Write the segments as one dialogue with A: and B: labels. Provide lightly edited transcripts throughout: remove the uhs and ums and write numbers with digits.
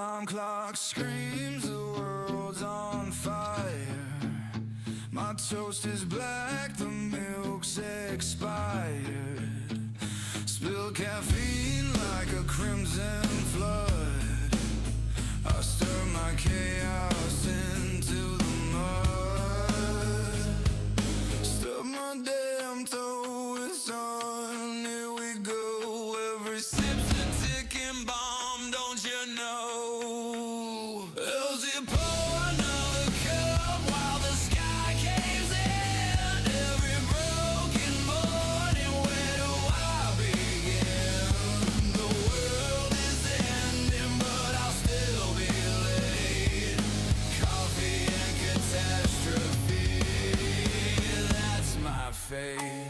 A: alarm clock screams the world's on fire. My toast is black, the milk's expired. Spilled caffeine like a crimson flood. I stir my chaos into the mud. Stub my damn toe, it's on, here we go. Every sip's a ticking bomb, don't you know? Elsie, pour another cup while the sky caves in. Every broken morning, where do I begin? The world is ending, but I'll still be late. Coffee and catastrophe, that's my fate.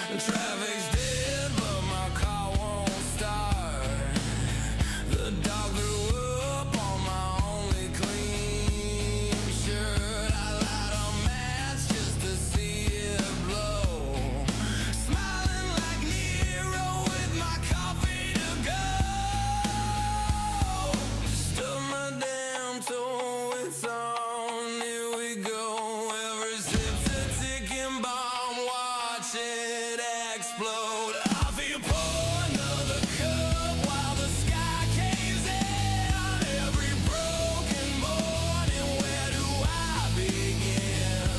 A: The traffic's dead, but my car won't start. The dog threw up on my only clean shirt. I light a match just to see it blow. Smiling like Nero with my coffee to go. Stub my damn toe, it's on, here we go. Every sip's a ticking bomb, watch it explode. I feel pour another cup while the sky caves in. Every broken morning, where do I begin?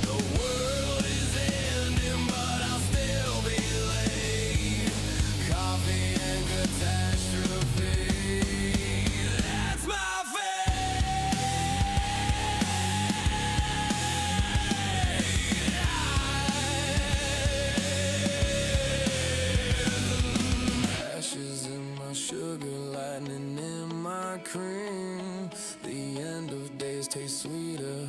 A: The world is ending, but I'll still be late. Coffee and catastrophe, that's my ashes in my sugar, lightning in my cream. The end of days tastes sweeter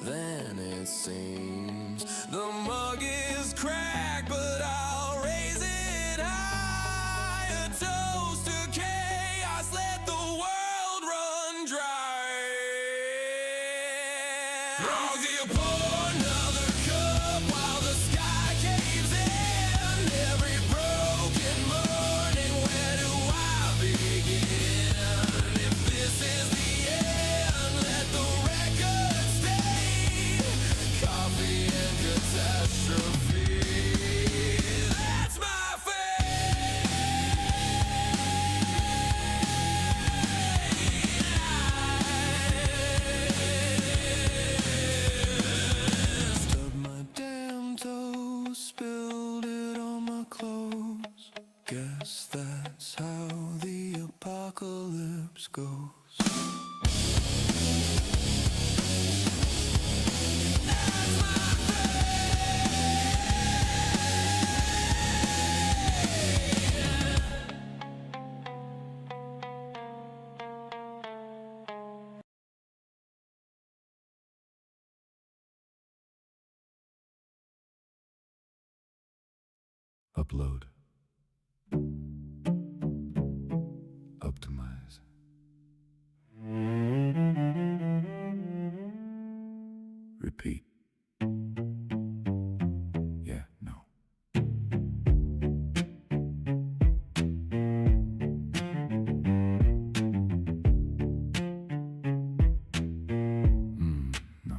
A: than it seems. The mug is cracked, but I'll raise it high. A toast to chaos, let the world run dry. Rosie, pour another cup while the sky caves in. Every broken morning, where do I begin? If this is the end, let the record stay. Coffee and catastrophe, that's my fate. Stubbed my damn toe, spilled it on my clothes. Guess that's how the apocalypse goes. That's my
B: Upload. Optimize. Repeat. Yeah, no. No.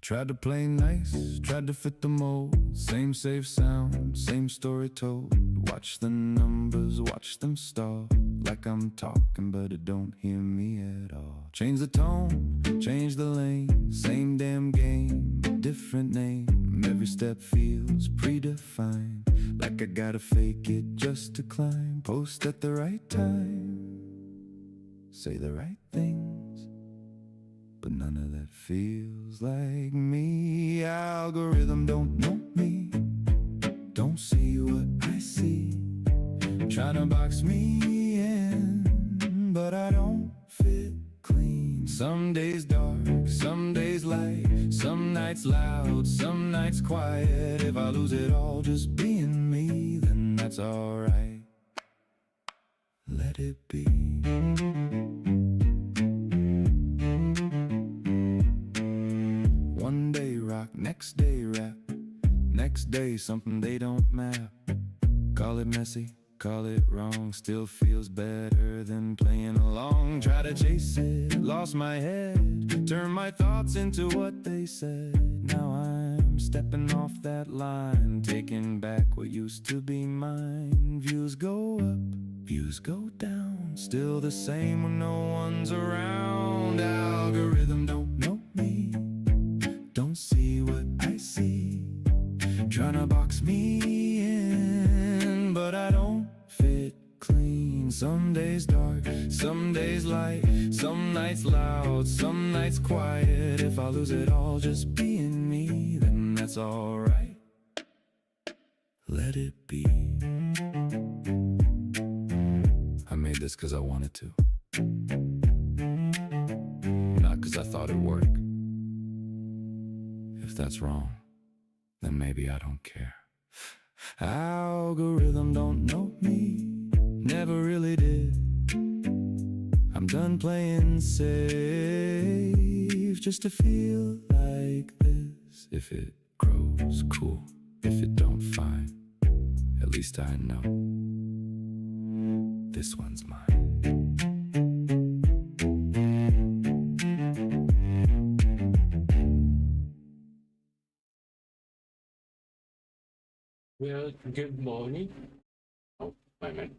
B: Tried to play nice, tried to fit the mold. Same safe sound, same story told. Watch the numbers, watch them stall. Like I'm talking, but it don't hear me at all. Change the tone, change the lane. Same damn game, different name. Every step feels predefined. Like I gotta fake it just to climb. Post at the right time, say the right things, but none of that feels like me. Algorithm don't know me, don't see what I see. Trying to box me in, but I don't fit clean. Some days dark, some days light. Some nights loud, some nights quiet. If I lose it all just being me, then that's alright. Let it be. One day rock, next day rap. next day, something they don't map. Call it messy, call it wrong, still feels better than playing along. Try to chase it, lost my head, turn my thoughts into what they said. Now I'm stepping off that line, taking back what used to be mine. Views go up, views go down, still the same when no one's around. Algorithm don't know me, don't see what I see, tryna box me in, but I don't fit clean. Some days dark, some days light, some nights loud, some nights quiet. If I lose it all just being me, then that's alright. Let it be. I made this cause I wanted to, not cause I thought it'd work. If that's wrong, then maybe I don't care. Algorithm don't know me, never really did. I'm done playing safe just to feel like this. If it grows, cool. If it don't, fine. At least I know this one's mine.
C: Well, good morning. Oh, wait a minute.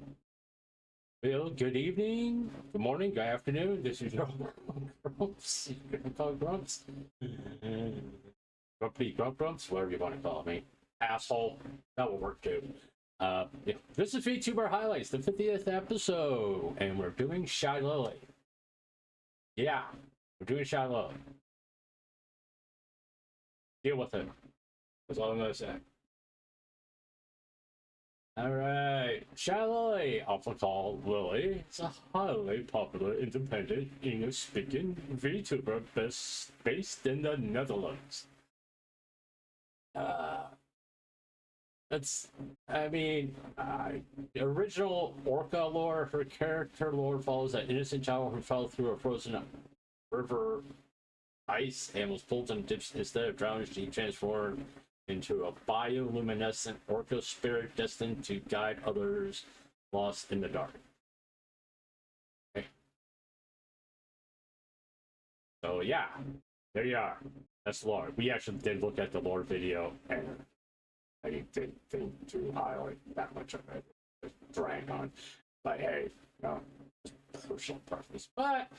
C: Well, good evening, good morning, good afternoon. This is your Grumps. You can call Grumps. Grumpy Grumps, whatever you want to call me. Asshole. That will work too. Yeah. This is Vtuber Highlights, the 50th episode, and we're doing Shylily. Yeah, we're doing Shylily. Deal with it. That's all I'm going to say. Alright, Shylily, often called Lily, is a highly popular independent English-speaking VTuber based in the Netherlands. The original Orca lore, her character lore follows an innocent child who fell through a frozen river ice and was pulled and dipped. Instead of drowning, she transformed into a bioluminescent orca spirit destined to guide others lost in the dark. Okay. So yeah, there you are. That's lore. We actually did look at the lore video, and I didn't think to highlight that much of it. Just drag on. But hey, personal preference. But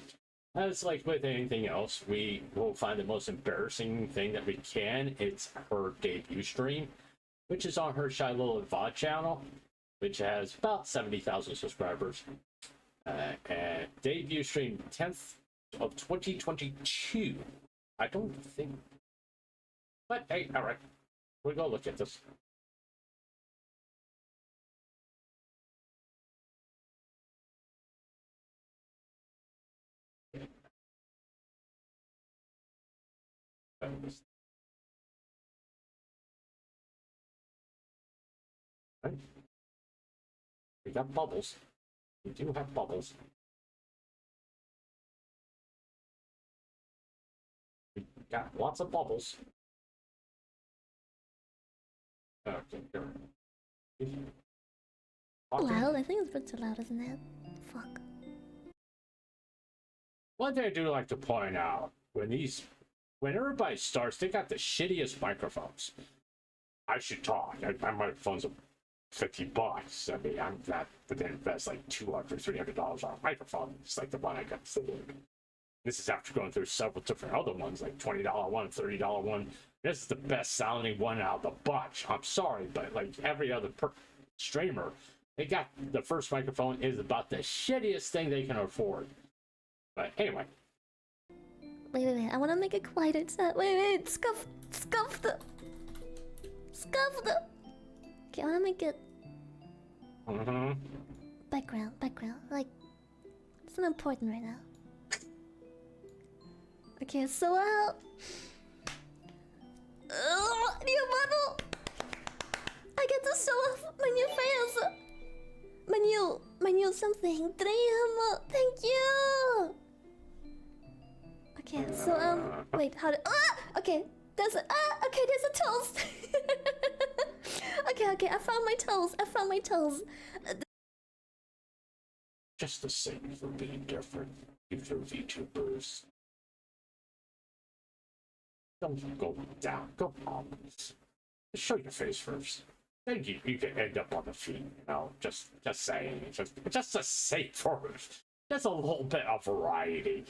C: as like with anything else, we will find the most embarrassing thing that we can. It's her debut stream, which is on her Shylily VOD channel, which has about 70,000 subscribers. And debut stream 10th of 2022. I don't think. But hey, all right, we'll go look at this. Right. We got bubbles. We do have bubbles. We got lots of bubbles. Okay, here.
D: Loud? I think it's a bit too loud, isn't it? Fuck.
C: One thing I do like to point out, when everybody starts, they got the shittiest microphones. I should talk. My microphone's $50. I mean, I'm not going to invest like $200, $300 on a microphone. It's like the one I got. This is after going through several different other ones, like $20 one, $30 one. This is the best sounding one out of the bunch. I'm sorry, but like every other streamer, they got the first microphone is about the shittiest thing they can afford. But anyway.
D: Wait. I want to make it quieter. Wait. Scuff the. Okay, I want to make it. Background. Like, it's not important right now. Okay, so new model. I get to show off my new face. My new something. Damn, thank you. Okay, so wait, how to? Okay, there's a toast. Okay, I found my toes. I found my toes.
C: Just the same for being different. You through VTubers. Don't go down. Go up. Just show your face first. Then you can end up on the feet, you know. Just saying. Just a safe first. Just a little bit of variety.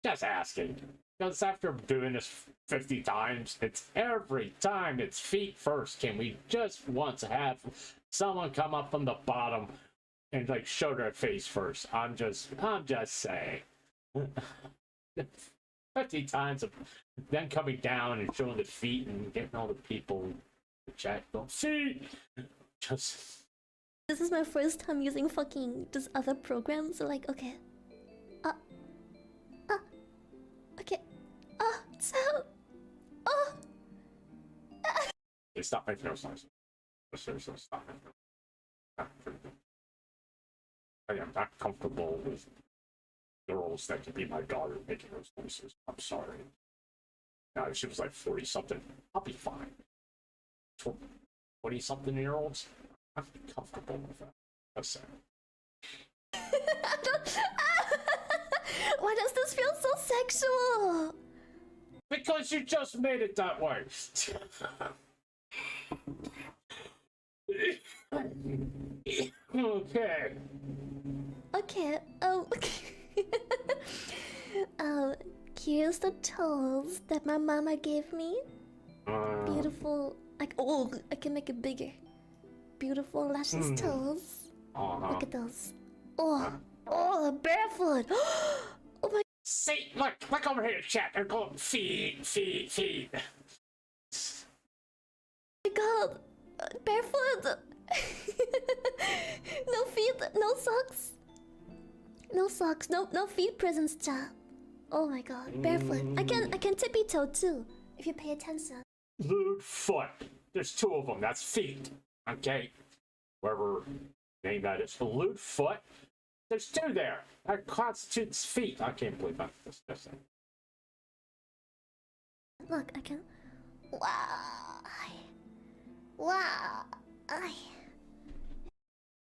C: Just asking. Because after doing this 50 times, it's every time it's feet first. Can we just once have someone come up from the bottom and like show their face first? I'm just saying. 50 times of them coming down and showing the feet and getting all the people in the chat going, feet! Just.
D: This is my first time using fucking just other programs. So like, okay. Okay. So.
C: Hey, stop making those noises. Seriously, stop making those. I am not comfortable with girls that can be my daughter making those noises. I'm sorry. Now, if she was like 40 something, I'll be fine. 20 something year olds, I'm comfortable with that. That's sad.
D: Why does this feel so sexual?
C: Because you just made it that way. Okay.
D: Okay, here's the toes that my mama gave me. Beautiful, like, oh, I can make it bigger. Beautiful lashes toes. Look at those. Oh, barefoot. Oh my.
C: See, look over here, chat. They're going feet.
D: Oh my god, barefoot. No feet, no socks. No socks, no feet presents, chat. Oh my god, barefoot. I can tippy toe too, if you pay attention.
C: Lewd foot. There's two of them. That's feet. Okay? Whoever name that is. Lewd foot. There's two there. That constitutes feet. I can't believe that. This.
D: Look, I can. Wow.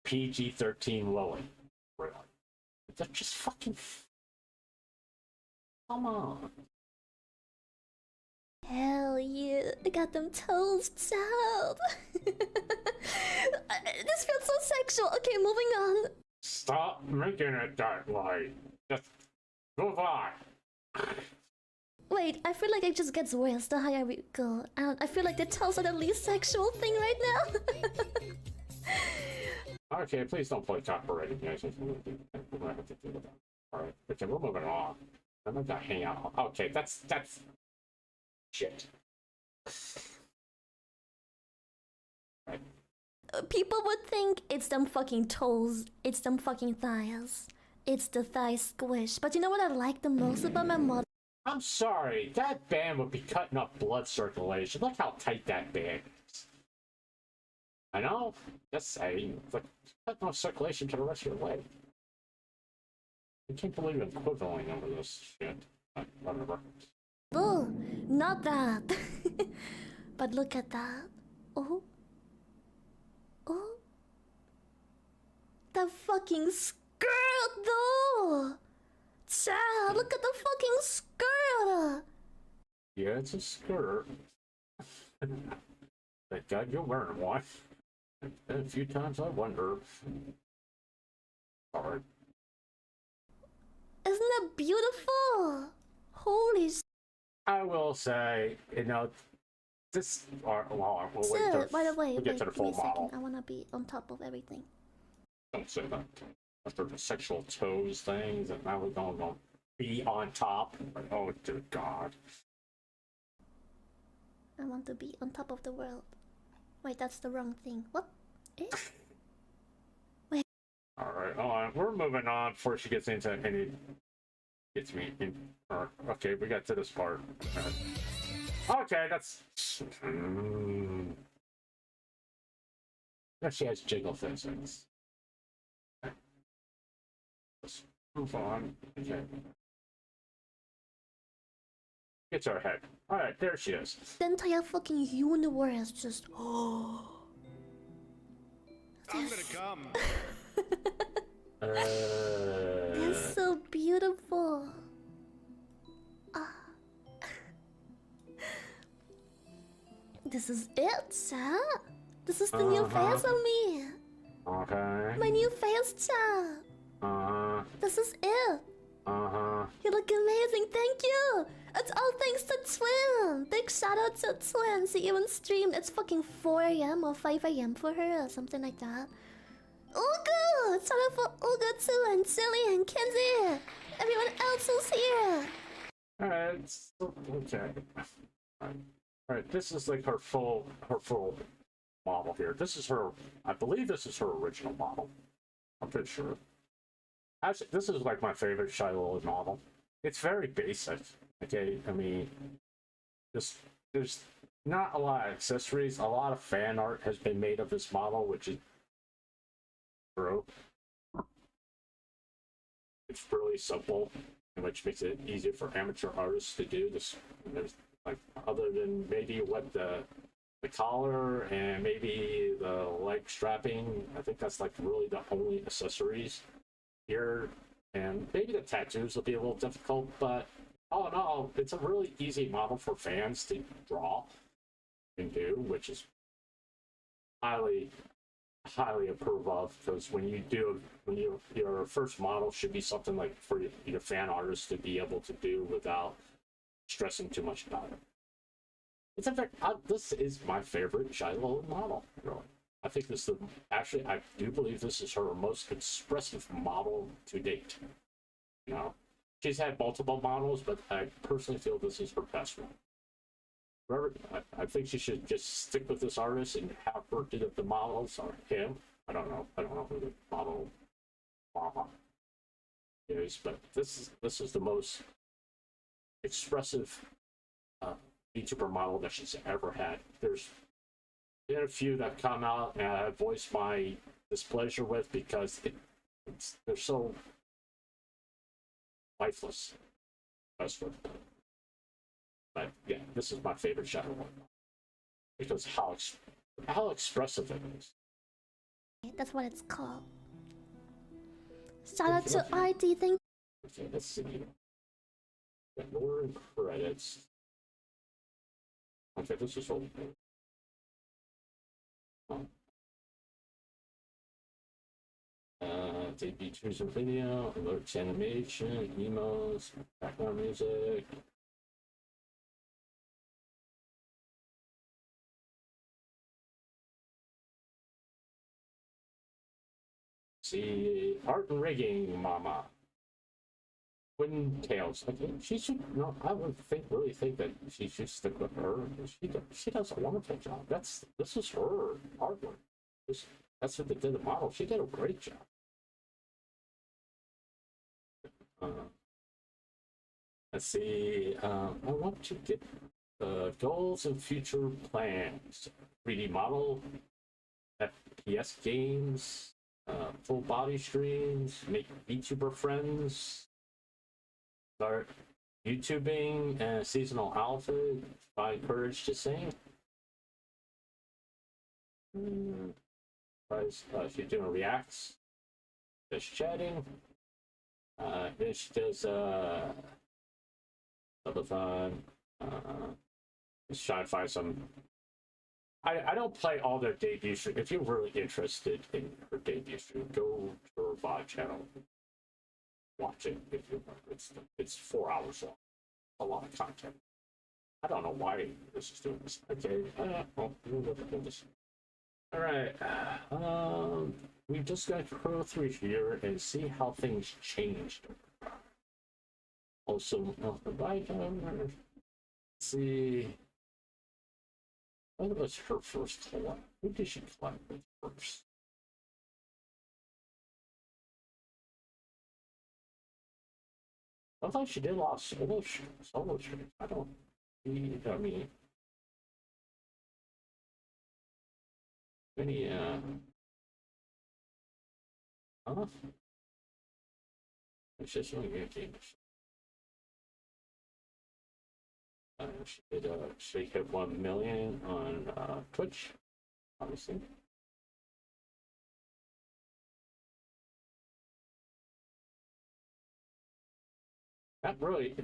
C: PG-13 Lily. Really? They're just fucking. Come on.
D: Hell yeah, I got them toes, child. This feels so sexual. Okay, moving on.
C: Stop making it that way. Just move on.
D: Wait, I feel like it just gets worse the higher we go. I feel like the toes are the least sexual thing right now.
C: Okay, please don't play copyrighted music. Alright, okay, we're moving on. I'm not gonna hang out. Okay, that's shit. Right.
D: People would think it's them fucking toes, it's them fucking thighs, it's the thigh squish. But you know what I like the most about my mother?
C: I'm sorry, that band would be cutting up blood circulation. Look how tight that band is. I know, just saying, but cutting off circulation to the rest of your leg. I can't believe I'm quibbling over this shit. Whatever.
D: Oh, not that. But look at that. Oh. The fucking skirt though. Child, look at the fucking skirt.
C: Yeah, it's a skirt. Thank God you're wearing one. A few times I wonder. Sorry.
D: Isn't that beautiful? Holy shit.
C: I will say, you know, this. Well, we'll wait till,
D: By the way,
C: we'll get to the full
D: wait a second.
C: model.
D: I wanna be on top of everything.
C: Don't say that. After the sexual toes things, and now we're going to be on top. Oh, dear God.
D: I want to be on top of the world. Wait, that's the wrong thing. What? Wait.
C: Alright, hold on. We're moving on before she gets into any. Gets me in. Okay, we got to this part. Okay, that's. Now she has jiggle physics. Let's move on. Okay. It's her head. Alright, there she is.
D: The entire fucking universe just
E: I'm gonna come.
D: They're so beautiful. Ah. This is it, sir. This is the new face of me.
C: Okay.
D: My new face, sir. This is it. You look amazing, thank you! It's all thanks to Twin! Big shout out to Twin! She even streamed. It's fucking 4 a.m. or 5 a.m. for her or something like that. Ugu! Shout out for Ugu too, and Silly and Kenzie! Everyone else who's here!
C: Alright, okay. Alright, this is like her full model here. This is her, I believe this is her original model. I'm pretty sure. Actually, this is like my favorite Shylily model. It's very basic. Okay, I mean, there's not a lot of accessories. A lot of fan art has been made of this model, which is true. It's really simple, which makes it easier for amateur artists to do this. There's like, other than maybe what the collar and maybe the leg strapping, I think that's like really the only accessories here, and maybe the tattoos will be a little difficult, but all in all, it's a really easy model for fans to draw and do, which is highly approve of, because your first model should be something like for your fan artists to be able to do without stressing too much about it. It's in fact, this is my favorite Shylily model, really. I think actually, I do believe this is her most expressive model to date. You know, she's had multiple models, but I personally feel this is her best one. I think she should just stick with this artist and have her do the models, or him. I don't know who the model is, but this is the most expressive VTuber model that she's ever had. There's been a few that come out and I voiced my displeasure with because they're so lifeless. But yeah, this is my favorite Shadow one because how expressive it is.
D: That's what it's called. Shout out to RD, thank
C: Okay, let's see. More credits. Okay, this is old. Debut teaser video, alerts animation, emos, background music. See, art and rigging, mama. Twin Tails. Okay, she should. No, I would really think that she should stick with her. She does a wonderful job. This is her artwork. That's what they did the model. She did a great job. Let's see. I want to get goals and future plans. 3D model, FPS games, full body streams, make VTuber friends, start YouTubing and seasonal outfit, find courage to sing. She's doing reacts, just chatting. Then she does subathon. Just trying to find some. I don't play all their debut stream. If you're really interested in her debut stream, go to her VOD channel. Watch it if you want. It's 4 hours long. A lot of content. I don't know why this is doing this. Okay. Well, we'll look at this. All right. We just got to go through here and see how things changed. Also, the right. Let's see. What was her first collab? Who did she collab with first? I thought she did a lot of solo streams. I don't. I mean, many. Huh? It's just only a game. She did. She hit 1 million on Twitch, obviously. Not really.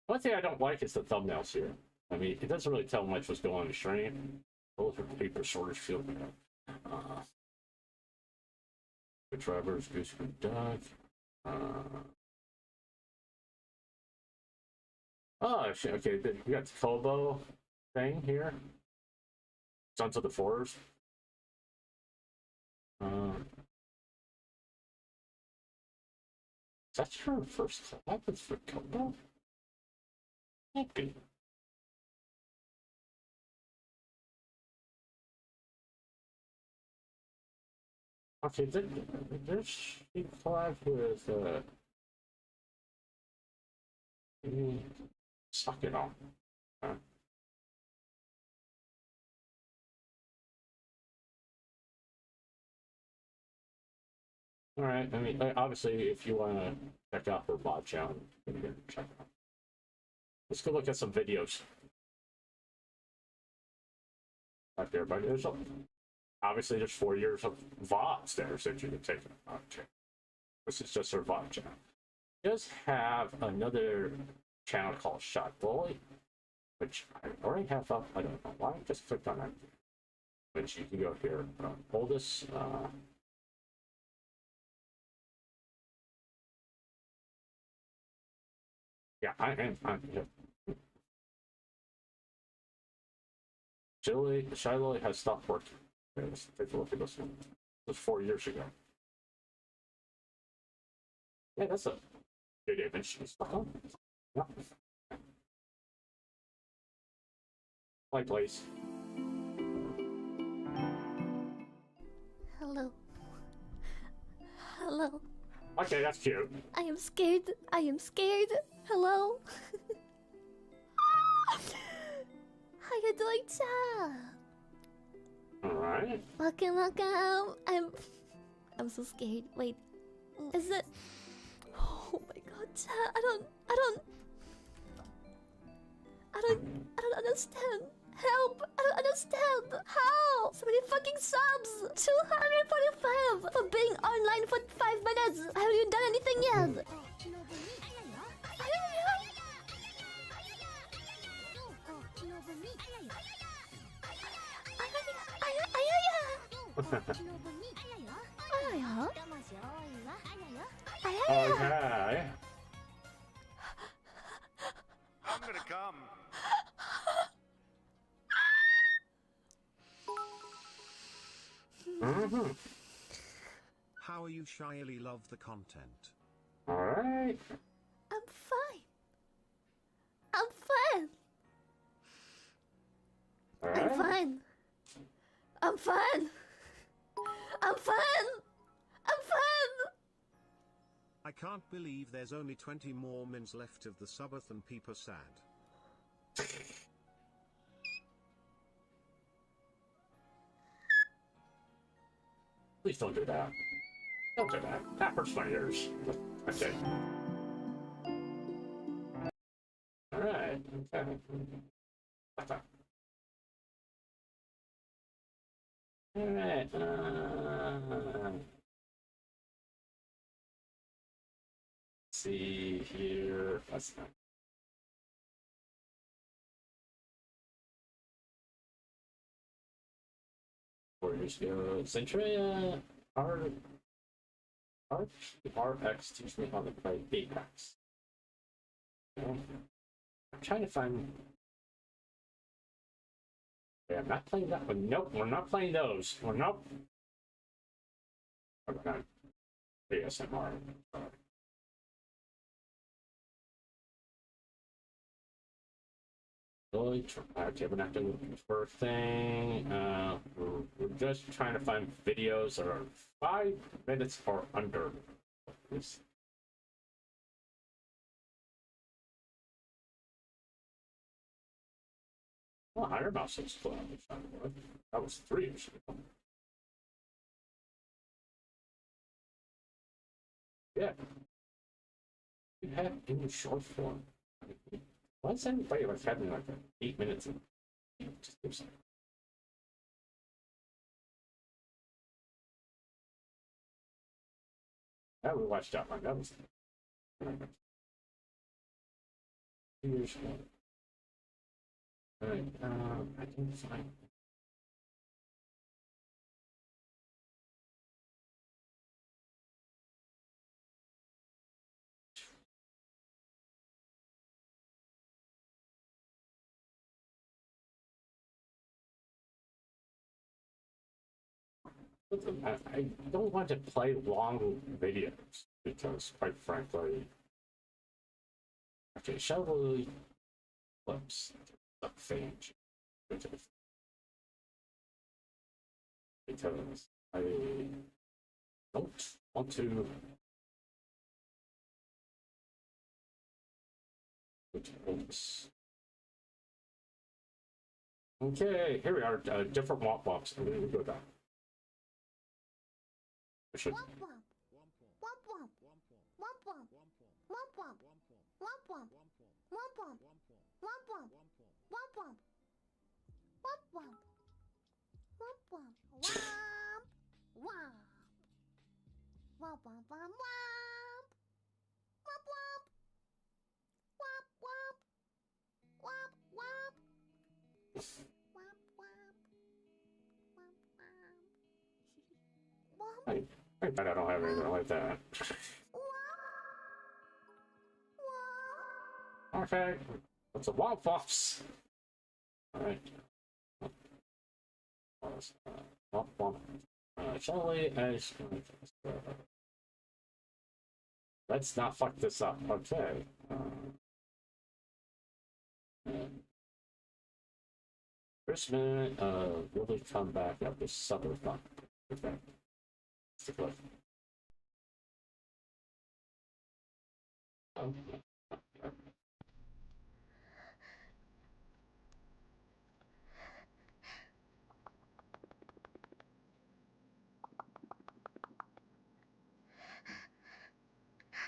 C: One thing I don't like is the thumbnails here. I mean, it doesn't really tell much what's going on in the stream. Those are paper shortage field. The Travers, Goose and Duck. Oh, shit. Okay, we got the Kobo thing here. Sons of the Forest. That's your first collab with for Kobo? Maybe. Okay, there's she collab with suck it on. All right. I mean, obviously, if you want to check out her bot channel, you can check it out. Let's go look at some videos. Out there, but there's obviously there's 4 years of VODs there since you can take it. Okay. This is just her VOD channel. She does have another channel called Shylily, which I already have up. I don't know why I just clicked on that. Which you can go here. Oldest. Yeah, I'm yeah. Shylily has stopped working. Let's take a look at this one. It was 4 years ago. Yeah, that's a good image. Yeah. Play, please.
D: Hello. Hello.
C: Okay, that's cute.
D: I am scared. I am scared. Hello. How you doing, child?
C: Alright.
D: Welcome. I'm so scared. Wait. Is it? Oh my god, child. I don't understand. Help! I don't understand. How? So many fucking subs. 245 for being online for 5 minutes. Have you done anything yet?
C: Okay.
E: I'm gonna come. How are you, Shylily? Love the content.
C: Alright.
D: I'm fine. I'm fine.
C: Alright.
D: I'm fine. I'm fine. I'm fine. I'm fine.
E: I can't believe there's only 20 more mins left of the Subath and people sad.
C: Please don't do that. Don't do that. That hurts my ears. Okay. Alright. Okay. Alright. Let's see here. That's not. 4 years ago. Centuria RX teach me how to play Apex. I'm trying to find. Yeah, I'm not playing that one. Nope, we're not playing those. We're not. Oh, we're not ASMR. Okay, we're not doing the first thing. We're just trying to find videos that are 5 minutes or under. This. Oh, Iron Mouse is close. That was 3 years ago. Yeah. You have in short form. Why is everybody like having like 8 minutes and just gives Yeah, we watched that one. That was Here's one. Alright, I can find. I don't want to play long videos because, quite frankly, okay, Shylily flips the thing because I don't want to. Okay, here we are. Different womp womps. I'm gonna go down. I should. I bet I don't have anything like that. Okay, that's a womp womps. Alright. Womp womp. Shylily, let's not fuck this up. Okay. First minute, really come back after supper fun. Okay. Stick with.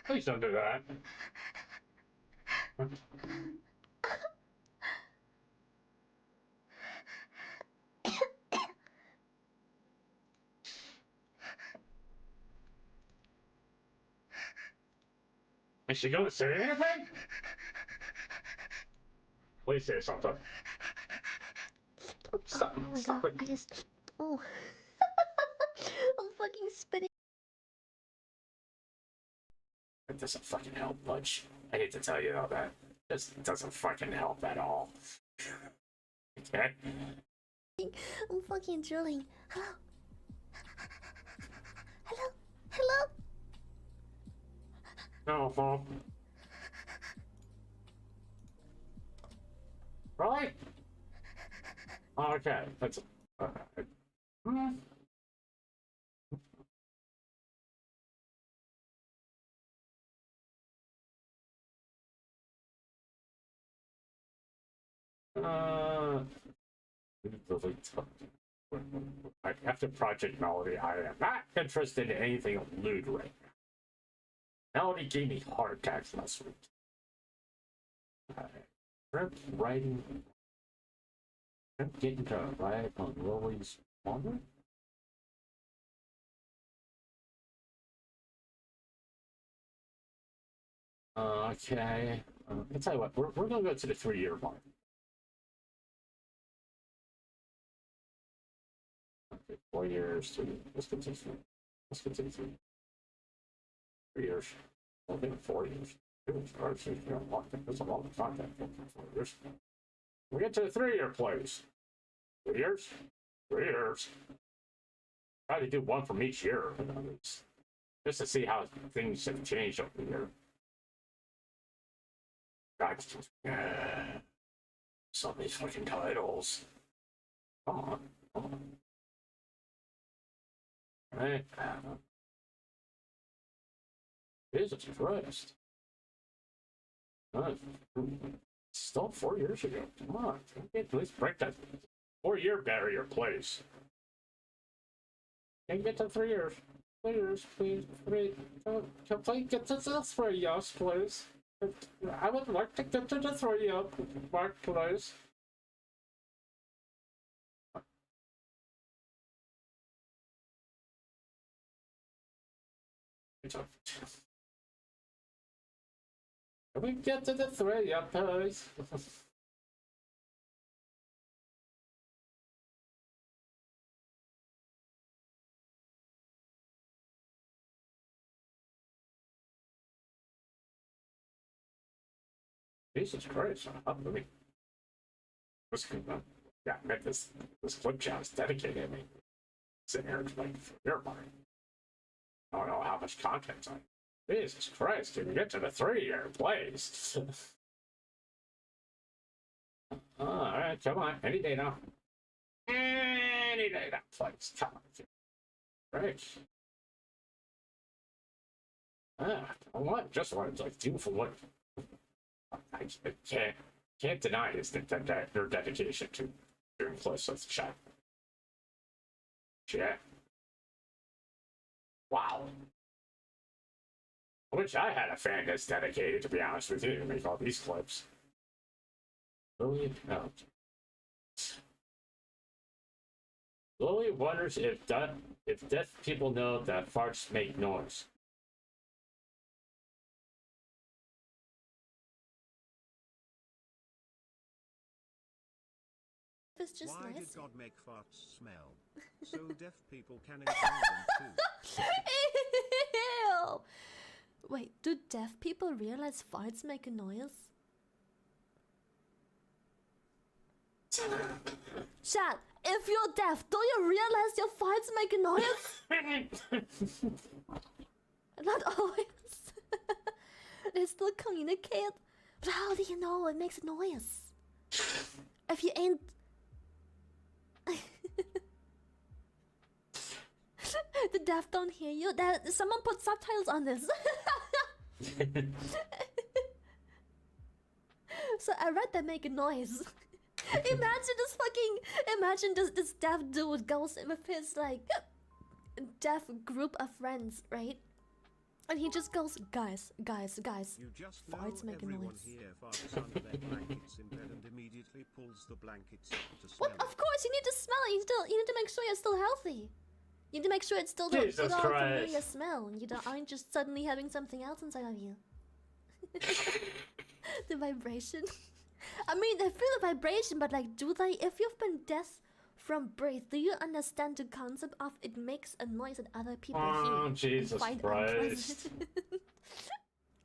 C: Please don't do that. Is she gonna say anything? Please say something. Stop,
D: Oh my
C: stop
D: god,
C: it.
D: I just. Oh. I'm fucking spinning.
C: It doesn't fucking help much. I hate to tell you all that. This doesn't fucking help at all. Okay?
D: I'm fucking drilling. Hello? Hello? Hello?
C: No, Mom. Really? Okay, that's. After Project Melody, I am not interested in anything lewd right now. Melody gave me heart attacks last week. Shrimp writing. Shrimp getting to write on Lily's mother? Okay. I'll tell you what, we're gonna go to the 3-year mark. Okay, 4 years, 3. Let's get to 3. Let's get to 3. 3 years. I think 4 years. That's a long time. 4 years. We get to the 3-year plays. 3 years? 3 years. Try to do one from each year, just to see how things have changed over the year. God, some of these fucking titles. Come on, come on. Right. Jesus Christ. Still 4 years ago. Come on. Let's break that 4-year barrier, please. Can you get to 3 years? 3 years, please. Please get to the 3 years, please. I would like to get to the 3-year mark, please. Can we get to the 3, please? Jesus Christ! Let me. Yeah, I bet this clip chat is dedicated to me. Sitting here like for your mind. I don't know how much content I. Jesus Christ! Can we get to the 3 here, please? All right, come on, any day now. Any day now, please. Come on. Right. What? Just what? Like, do for what? I can't deny his their dedication to doing close with the chat. Yeah. Wow. I wish I had a fan that's dedicated, to be honest with you, to make all these clips. Lily, no. Lily wonders if deaf people know that farts make noise.
D: It's just
E: Why
D: nice.
E: did God make farts smell? So deaf people can enjoy them too.
D: Ew. Wait, do deaf people realize farts make a noise? Chat, if you're deaf, don't you realize your farts make a noise? Not always. They still communicate. But how do you know it makes a noise? If you ain't... The deaf don't hear you. Someone put subtitles on this. So I read that make a noise. Imagine this deaf dude goes with his like deaf group of friends, right? And he just goes, guys.
E: You just
D: Farts
E: know
D: make a
E: everyone
D: noise.
E: here farts under their blankets in bed and immediately pulls the blankets up to smell
D: What?
E: it.
D: Of course, you need to smell it. You need to make sure you're still healthy. You need to make sure it's still the
C: Jesus
D: good old familiar
C: Christ.
D: smell, and aren't just suddenly having something else inside of you. The vibration. I mean, they feel the vibration, but like, do they? If you've been deaf from birth, do you understand the concept of it makes a noise that other people hear?
C: Oh,
D: and
C: Jesus
D: find
C: Christ.
D: unpleasant?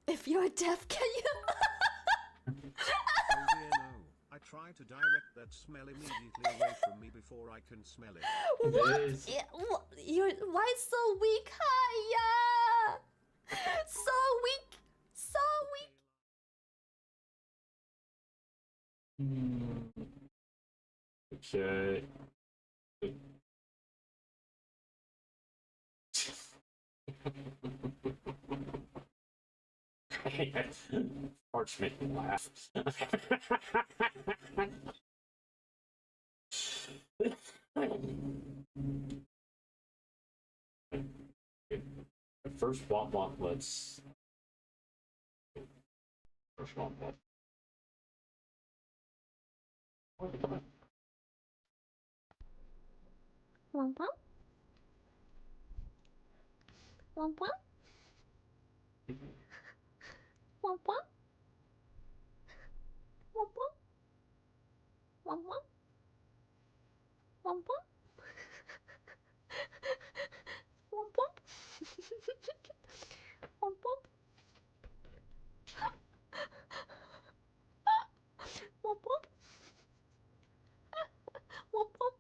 D: If you're deaf, can you?
E: Oh dear no. I try to direct that smell immediately away from me before I can smell it.
D: What?
C: Yes.
D: Yeah, you're why so weak? Hiya! So weak. So weak.
C: Okay. Farts make me laugh. First womp womp, let's. First womp womp.
D: Womp womp. Womp womp. Womp womp. Womp womp. Womp womp. Womp womp. Womp womp. Womp womp. Womp womp. Womp womp.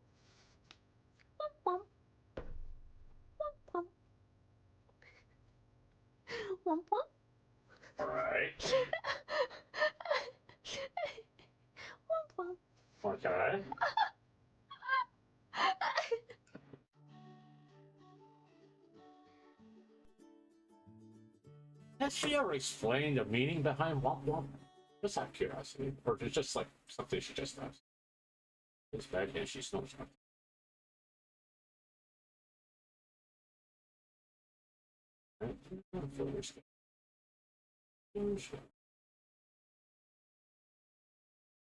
D: Womp womp. Womp womp. Womp womp.
C: Alright.
D: Womp womp.
C: Okay. Has she ever explained the meaning behind womp womp? Just out of curiosity. Or if it's just like something she just does. It's bad and she knows something.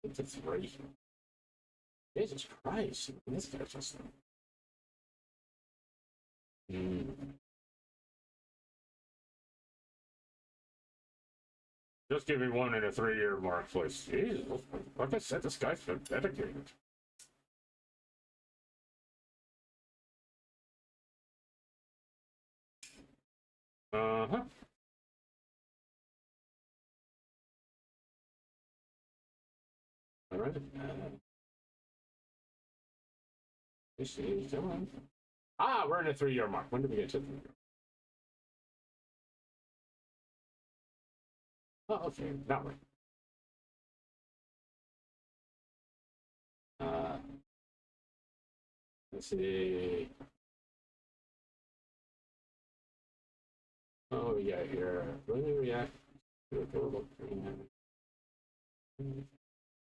C: It's a 3. Jesus Christ. This guy's just. Hmm. 2 Just give me one in a 3-year mark, please. Jesus, like I said, this guy's been dedicated. Uh-huh. All right. This is done. Ah, we're in a 3-year mark. When did we get to 3 years? Oh, okay. Now we're. Let's see. Oh, yeah, here. Really react to a durable command.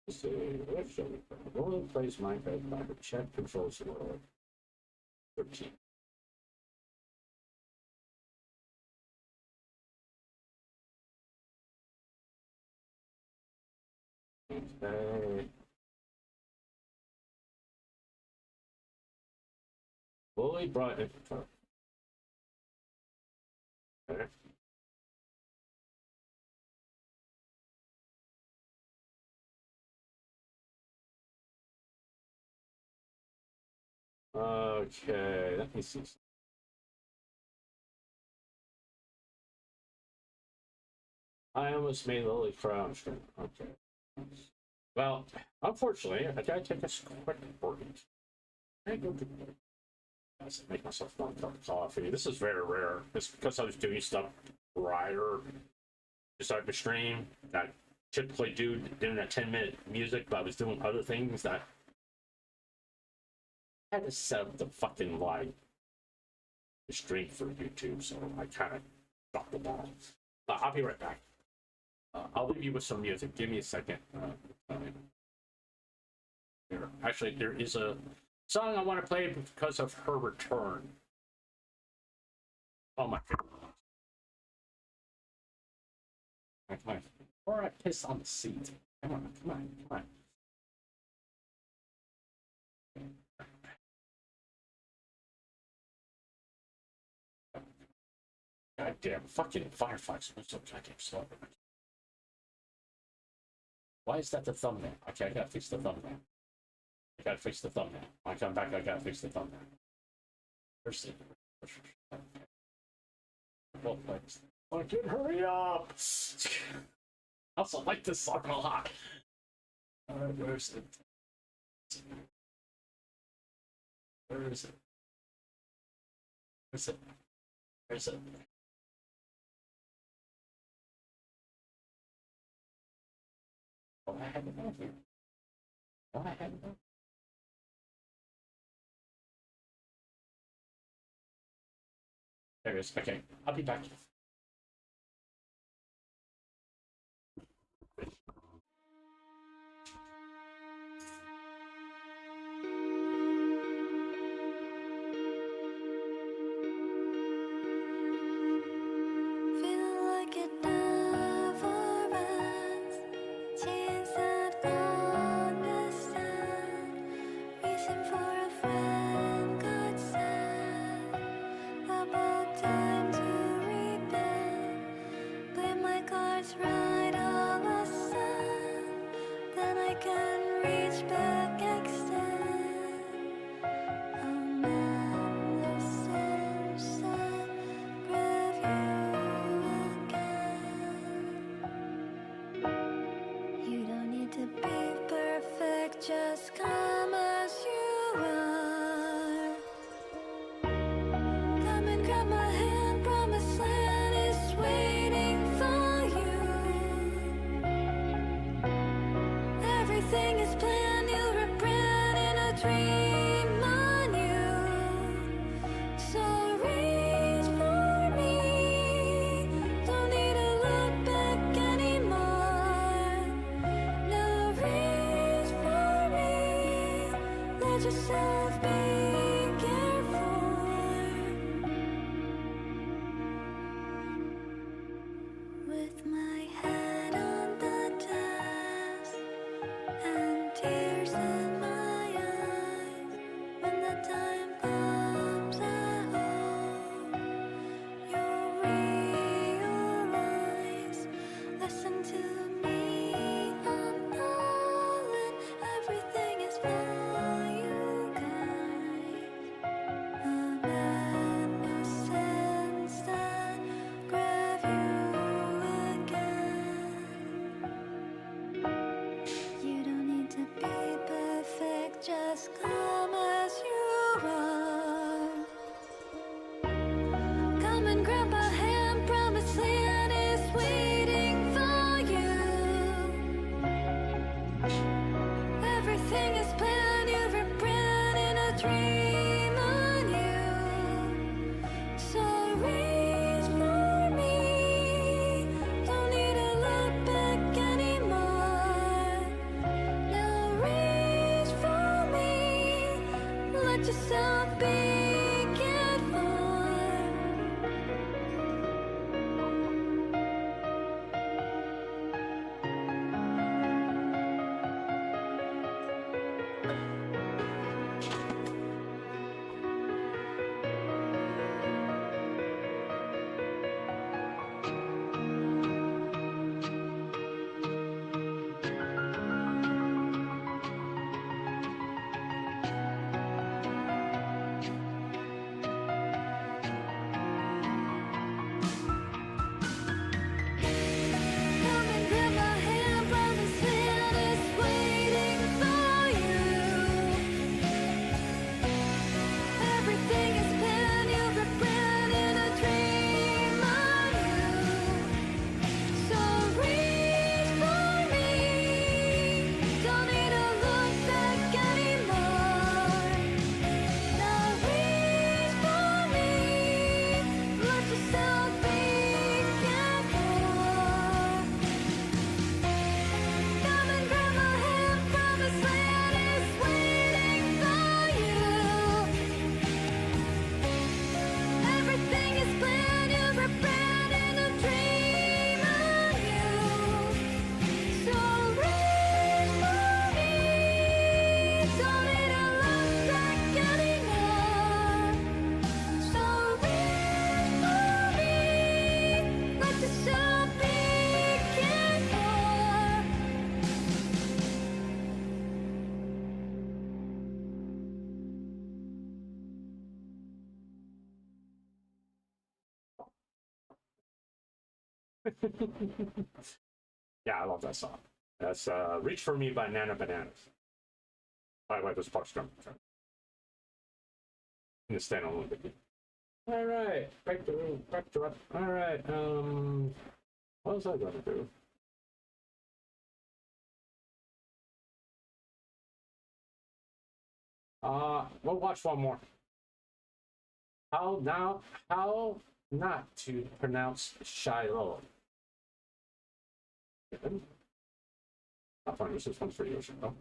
C: Let's see. Let's show you. Roll place Minecraft by the check controls world. 13. Okay. Fully brought it. Okay. Okay, let me see. I almost made Lily Crown stream. Okay. Well, unfortunately, I gotta take a quick break. I go to make myself one cup of coffee. This is very rare. It's because I was doing stuff prior to start the stream that typically do during that 10-minute music, but I was doing other things that I had to set up the fucking the stream for YouTube, so I kind of dropped the ball. But I'll be right back. I'll leave you with some music. Give me a second. Actually, there is a song I want to play because of her return. Oh my god. Come on. Or I piss on the seat. Come on, come on, come on. Goddamn fucking Firefox. I'm so goddamn slow. Why is that the thumbnail? Okay, I gotta fix the thumbnail. I gotta fix the thumbnail. When I come back, I gotta fix the thumbnail. Where's the... Well, fucking hurry up! I also like this song a lot. Where's it? Where is it? Where's it? Where's it? Oh, I have it on here. Oh, I have it on. There it is. Okay, I'll be back.
A: Just come as you are. Come and grab my hand, promised land is waiting for you. Everything is planned, you'll regret in a dream on you. So reach for me, don't need to look back anymore. Now reach for me, let yourself be careful. With my head on the desk and tears in my eyes, when the time comes, I hope you'll realize. Listen to me, I'm falling. Everything is for you guys. A madness sends that grab you again. You don't need to be perfect, just come as you are. Come and grab a hand, promise land is waiting for you. Everything is planned, you're a brand in a dream on you. So reach for me, don't need to look back anymore. Now reach for me, let yourself be cared for. Come and grab my hand, promise land is waiting for you. Everything is planned, you're a brand in a dream on you. So reach for me, don't need to look back anymore. Now reach for me, let yourself be cared for. Come and grab my hand, promise land is waiting for you. Everything is planned, you're a brand in a dream on you. So reach for me, don't need to look back anymore. So reach for me, let yourself be cared for.
C: Yeah, I love that song. That's Reach For Me by Nana Bananas. By the way, this part's drum. In the stand on bit. All right, back to it. All right, what was I gonna do? We'll watch one more. How not to pronounce Shylily. I'll find this one's for you. Oh.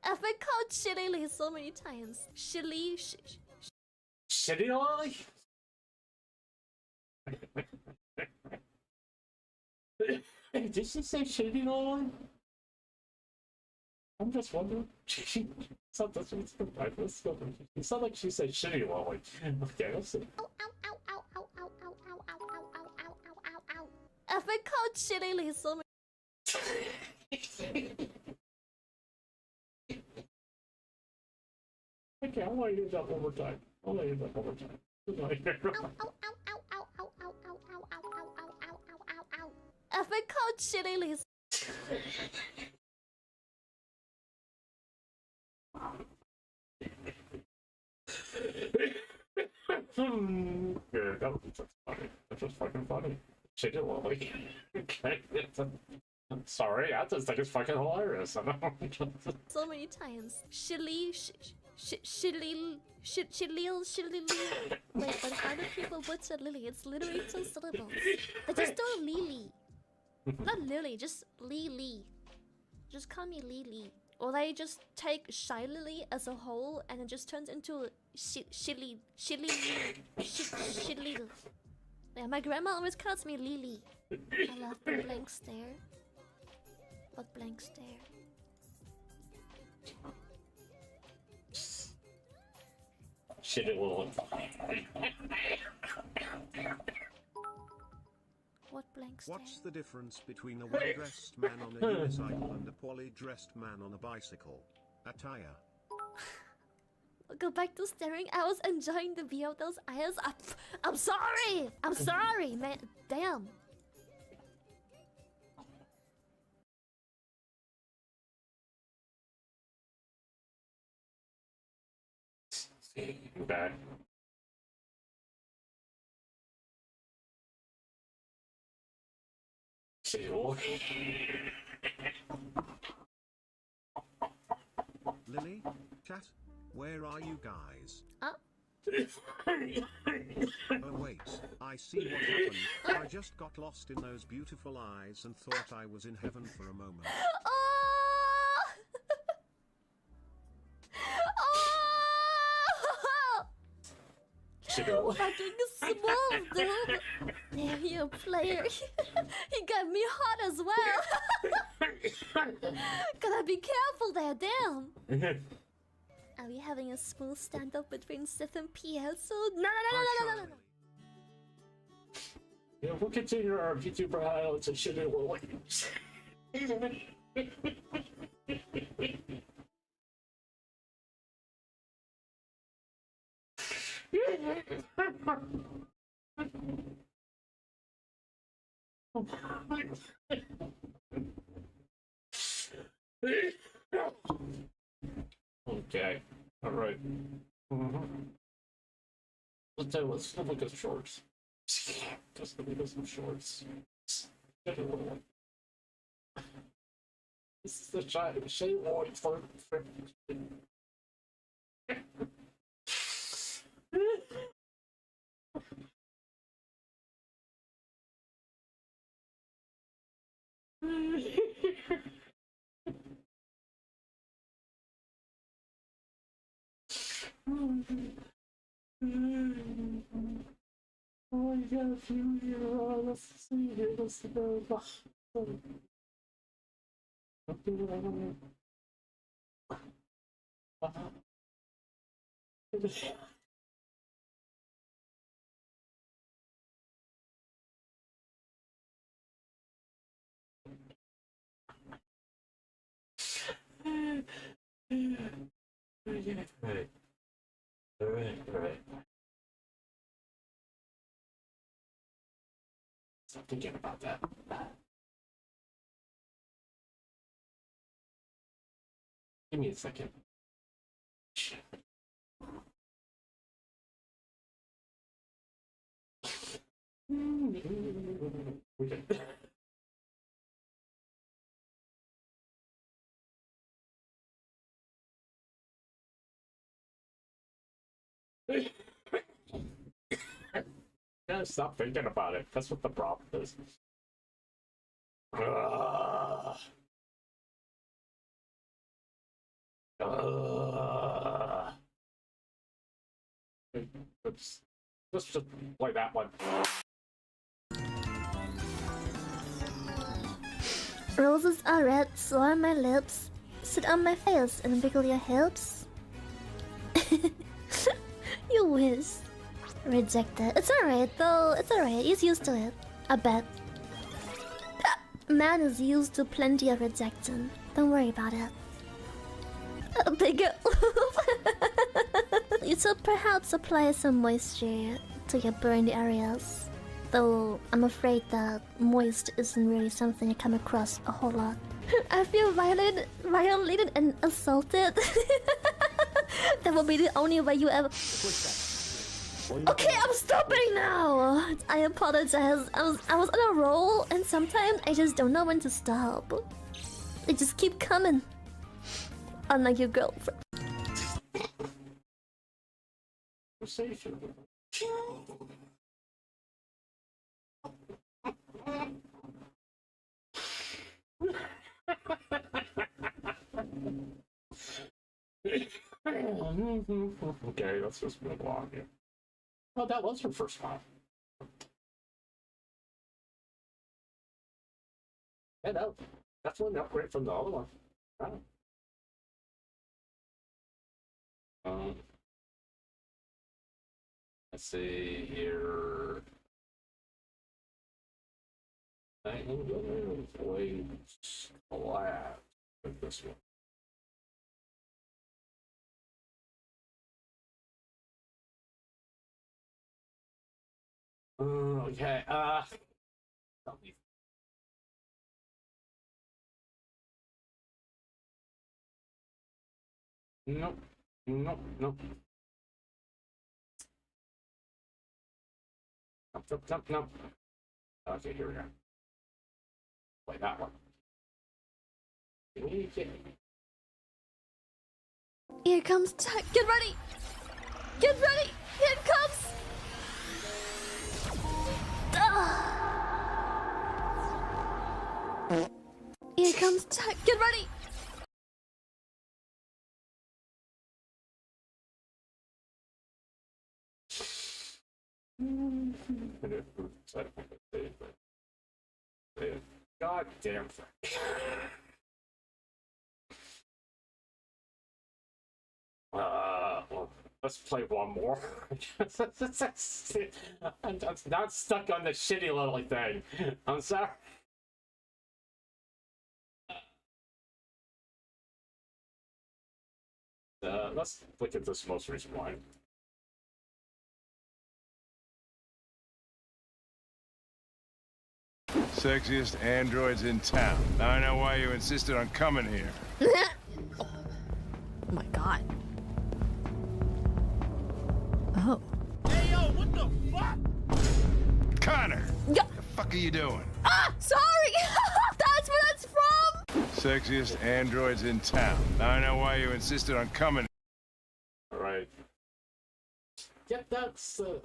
D: I've been called Shylily so many times.
C: Shylily? Did she say Shylily? I'm just wondering. She sounds like she's surprised. It sounded like she said Shylily. Okay, let's see.
D: I've been called Shylily so many.
C: Okay, I want to use that one more time. I want to use that one more time.
D: I've been called Shylily.
C: Yeah, that's funny. That's just fucking funny. Shylily. Okay. I'm sorry, I just think it's fucking hilarious. I know.
D: So many times. Shylily. Wait, but how do people butcher Lily? It's literally 2 syllables. They just do Lily. Not Lily, just Lily. Just call me Lily. Or they just take Shylily as a whole and it just turns into Shylily. Yeah, my grandma always calls me Lily. I love the blank stare. What blank stare?
C: Shit, it will.
D: What blank stare?
E: What's the difference between a well-dressed man on a unicycle and a poorly dressed man on a bicycle? Attire.
D: Go back to staring. I was enjoying the view of those eyes. I'm sorry. I'm sorry, man. Damn.
C: Bad.
E: Lily? Chat? Where are you guys?
D: Huh?
E: Oh wait, I see what happened. I just got lost in those beautiful eyes and thought I was in heaven for a moment.
D: Oh! Oh! Fucking smooth, dude. Damn, you player. He got me hot as well. Gotta be careful there, damn. Are we having a smooth standoff between Sith and PL soon? No.
E: Hi, Shylily.
C: Yeah, we'll continue our Vtuber highlights and shit in one Okay. All right. Let's look at shorts. Just look at some shorts. This is the shade boy for. Oh, you got a few here. Let's see here. Let's go. Alright. Stop thinking about that. Give me a second. Shit. Okay. Gotta stop thinking about it. That's what the problem is. Ugh. Ugh. Oops. Let's just play that one.
D: Roses are red, so are my lips. Sit on my face and wiggle your hips. You wish. Rejected. It's alright though. It's alright. He's used to it. I bet. Man is used to plenty of rejection. Don't worry about it. Bigger. You should perhaps apply some moisture to your burned areas. Though I'm afraid that moist isn't really something you come across a whole lot. I feel violated and assaulted. That will be the only way you ever. Okay, I'm stopping now. I apologize. I was on a roll, and sometimes I just don't know when to stop. They just keep coming. Unlike your girlfriend.
C: Okay, let's just move along here. Oh, that was her first one. Yeah, that's one upgrade from the other one. Wow. Let's see here. I'm gonna play collab with this one. Okay, nope, nope, nope. Nope, nope, nope, nope. Okay, here we go. Play that one.
D: Here comes time. Get ready! Get ready! Here it comes! Here comes time. Get ready!
C: God damn thing. Well, let's play one more. I'm not stuck on the shitty little thing. I'm sorry. Let's look at this most recent one.
F: Sexiest androids in town. Now I know why you insisted on coming here.
D: Oh my god. Oh.
F: Hey, yo, what the fuck? Connor!
D: Yeah.
F: What the fuck are you doing?
D: Ah! Sorry! That's where that's from!
F: Sexiest androids in town. Now I know why you insisted on coming.
C: Alright. Yeah, that's, sorry.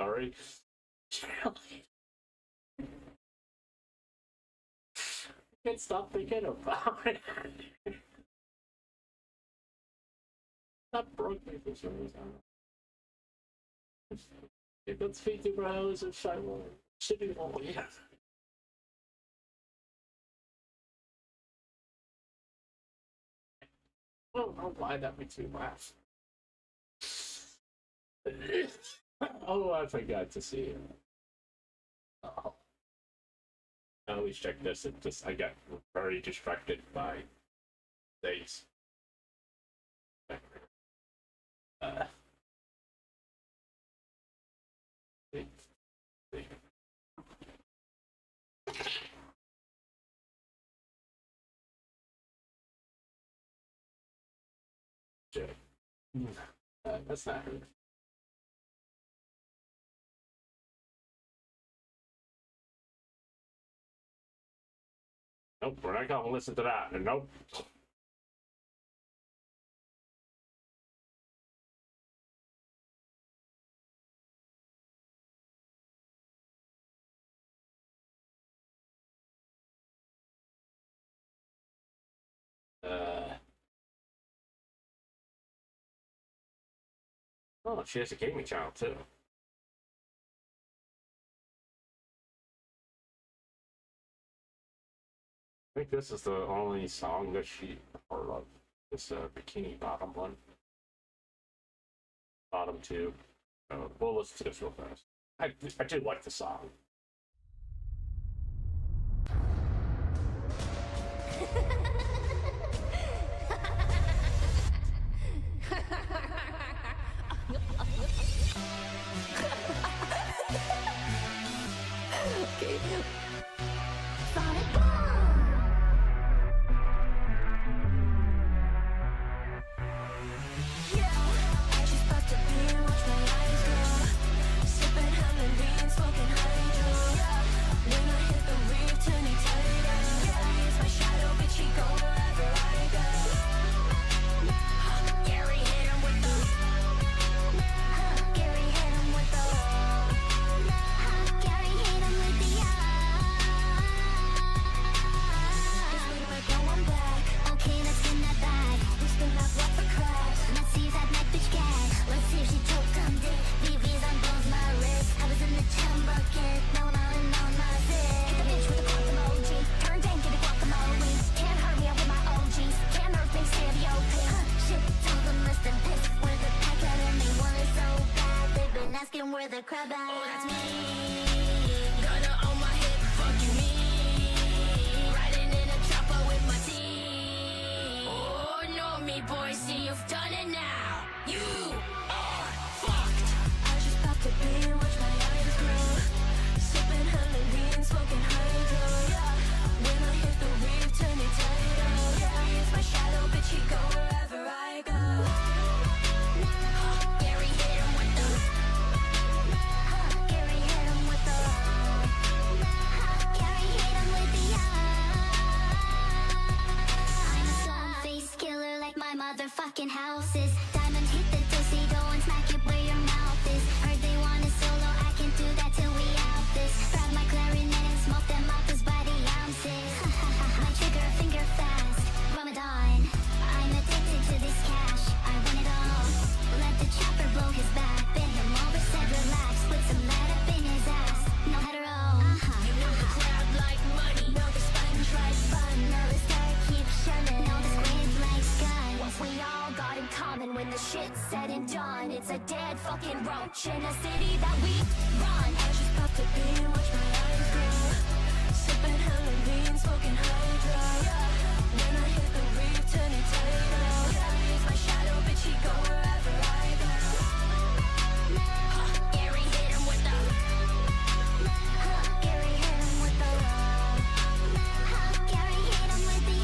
C: I can't stop thinking about it. That broke me for some reason. If that's Vtubers and Shylily, shitty all, yeah. I don't know why that makes me laugh. Oh, I forgot to see it. Oh. I always check this. I got very distracted by dates. That's not her. Nope, we're not gonna listen to that. Nope. Oh, she has a gaming channel too. I think this is the only song that she heard of. This Bikini Bottom one. Bottom two. We'll listen to this real fast. I do like the song.
D: Okay.
G: She's about to be, watch my eyes glow. Sipping, humming, being, smoking honey, I'm where the crab at.
A: Oh, that's me. Gonna on my hip, fuck you me. Riding in a chopper with my team. Oh, know me, boy, see you've done it now. You are fucked.
G: I just popped a bean, watch my eyes grow. Sipping Halloween, smoking hydro. Yeah. When I hit the reef, turn it tighter. Yeah, it's my shadow, bitch, he go wherever I go.
A: Gary hit him with the.
G: Gary hit him with the. Gary hit him with the. I'm a stone-faced killer like my motherfucking house is. Diamond hit the dosey, go and smack it where your mouth is. Heard they want a solo, I can do that till we out this. Grab my clarinet and smoke them out this by the ounces. My trigger finger fast, Ramadan. I'm addicted to this cash, I want it all. Let the chopper blow his back, bend him over, said relax. Put some lead up in his ass, no hetero.
A: You know the crowd like money.
G: Know the sponge like fun, know the star keeps shining, know the squid likes gun. What we all got in common when the shit's said and done, it's a dead fucking roach in a city that we run. I just popped a bean, watch my eyes grow. Sipping Halloween, smoking hydro. Yeah. When I hit the reef, turn it tighter. Yeah, it's my shadow, bitch, he go wherever I go.
A: Gary hit him with the.
G: Gary hit him with the. Gary hit him with the.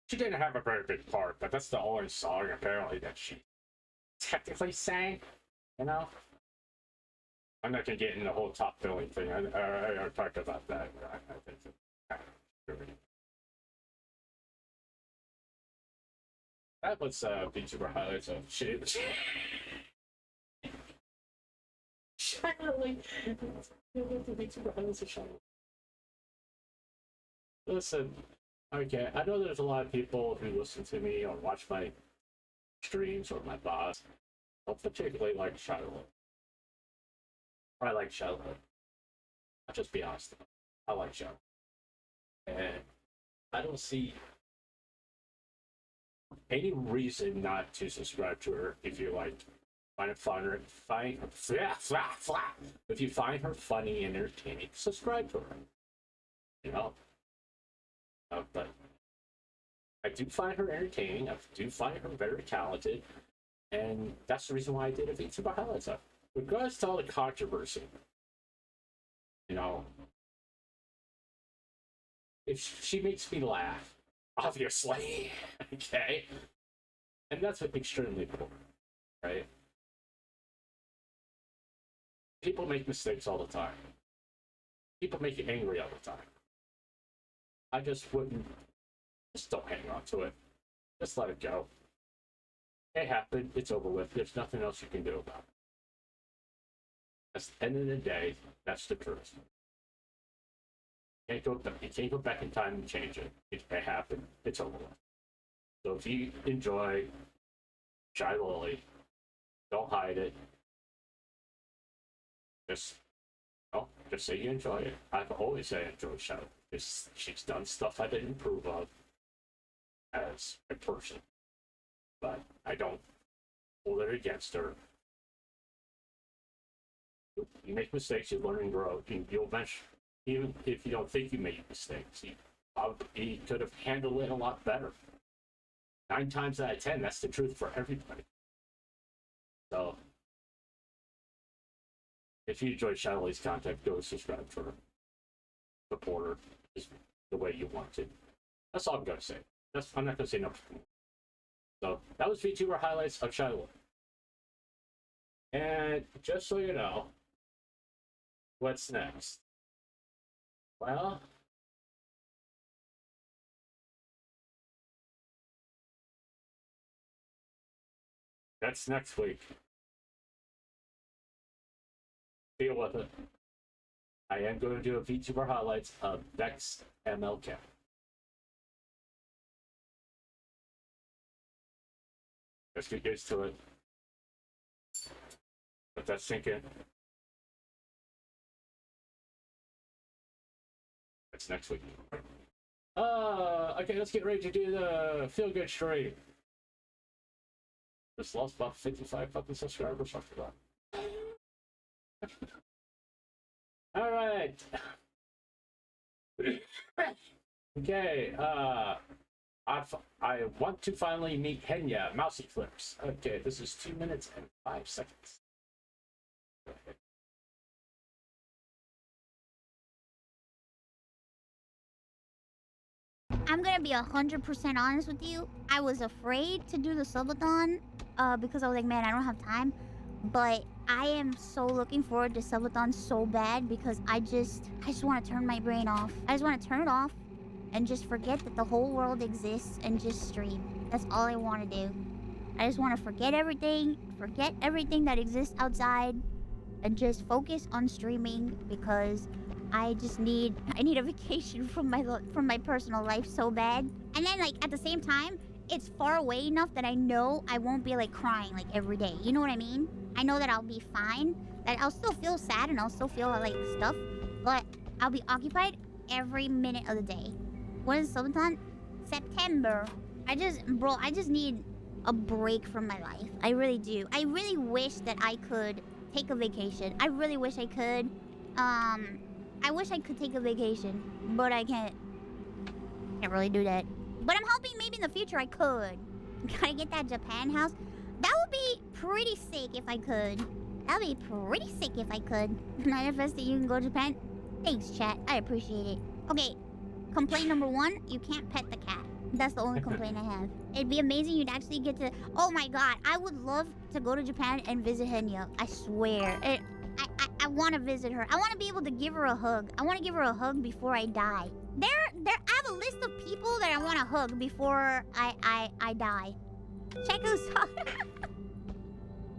C: She didn't have a very big part, but that's the only song apparently that she technically sang. You know, I'm not gonna get into the whole top billing thing. I talked about that. I think that was Vtuber highlights of shit. Shylily. Vtuber highlights of Shylily. Listen. Okay, I know there's a lot of people who listen to me or watch my streams or my VODs. Don't particularly like Shylily. I like Shylily. I'll just be honest. I like Shylily. And I don't see any reason not to subscribe to her if you like find her if you find her funny and entertaining, subscribe to her. You know? But I do find her entertaining. I do find her very talented, and that's the reason why I did a VTuber highlights of. Regardless to all the controversy, you know, if she makes me laugh, obviously, okay, and that's extremely important, right? People make mistakes all the time. People make you angry all the time. I just wouldn't, just don't hang on to it. Just let it go. It happened, it's over with. There's nothing else you can do about it. At the end of the day, that's the truth. You can't go back in time and change it. It happened, it's over with. So if you enjoy Shylily, don't hide it. Just say you enjoy it. I've always said I enjoy Shylily. She's done stuff I didn't approve of as a person, but I don't hold it against her. You make mistakes, you learn and grow. You'll eventually, even if you don't think you made mistakes, you could have handled it a lot better. 9 times out of 10, that's the truth for everybody. So, if you enjoy Shylily's content, go subscribe to her. Support her is the way you want to. That's all I'm gonna say. I'm not gonna say no. So that was VTuber highlights of Shylily. And just so you know, what's next? Well, that's next week. Deal with it. I am going to do a VTuber highlights of Vex MLK. Let's get used to it. Let that sink in. That's next week. Okay, let's get ready to do the feel good stream. Just lost about 55 fucking subscribers. I forgot. All right. Okay. I want to finally meet Kenya. Mousy Clips. Okay, this is 2 minutes and 5 seconds.
H: I'm gonna be 100% honest with you. I was afraid to do the subathon because I was like, man, I don't have time. But I am so looking forward to subathon so bad because I just want to turn my brain off. I just want to turn it off and just forget that the whole world exists and just stream. That's all I want to do. I just want to forget everything that exists outside and just focus on streaming because I need a vacation from my personal life so bad. And then like at the same time, it's far away enough that I know I won't be like crying like every day. You know what I mean? I know that I'll be fine, that I'll still feel sad and I'll still feel like stuff, but I'll be occupied every minute of the day. When is subathon? September. I just need a break from my life. I really do. I really wish that I could take a vacation. I really wish I could. I wish I could take a vacation, but I can't. Can't really do that. But I'm hoping maybe in the future I could. Gotta get that Japan house. That would be pretty sick if I could. That'd be pretty sick if I could. Manifest that you can go to Japan. Thanks, chat. I appreciate it. Okay, complaint number 1, you can't pet the cat. That's the only complaint I have. It'd be amazing you'd actually get to... Oh my god, I would love to go to Japan and visit Henya. I swear. I want to visit her. I want to be able to give her a hug. I want to give her a hug before I die. I have a list of people that I want to hug before I die. Check us out.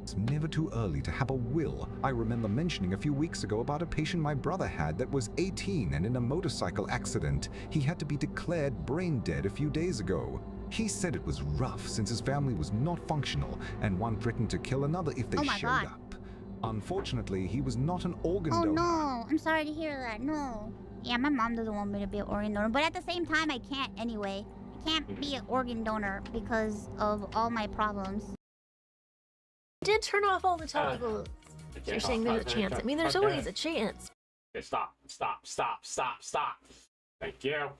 I: It's never too early to have a will. I remember mentioning a few weeks ago about a patient my brother had that was 18 and in a motorcycle accident. He had to be declared brain dead a few days ago. He said it was rough since his family was not functional and one threatened to kill another if they showed up. Unfortunately, he was not an organ donor.
H: Oh no, I'm sorry to hear that, no. Yeah, my mom doesn't want me to be an organ donor, but at the same time, I can't anyway. I can't be an organ donor because of all my problems.
J: I did turn off all the toggles. So you're saying there's a chance. I mean, there's always a chance.
C: Okay, stop. Thank you.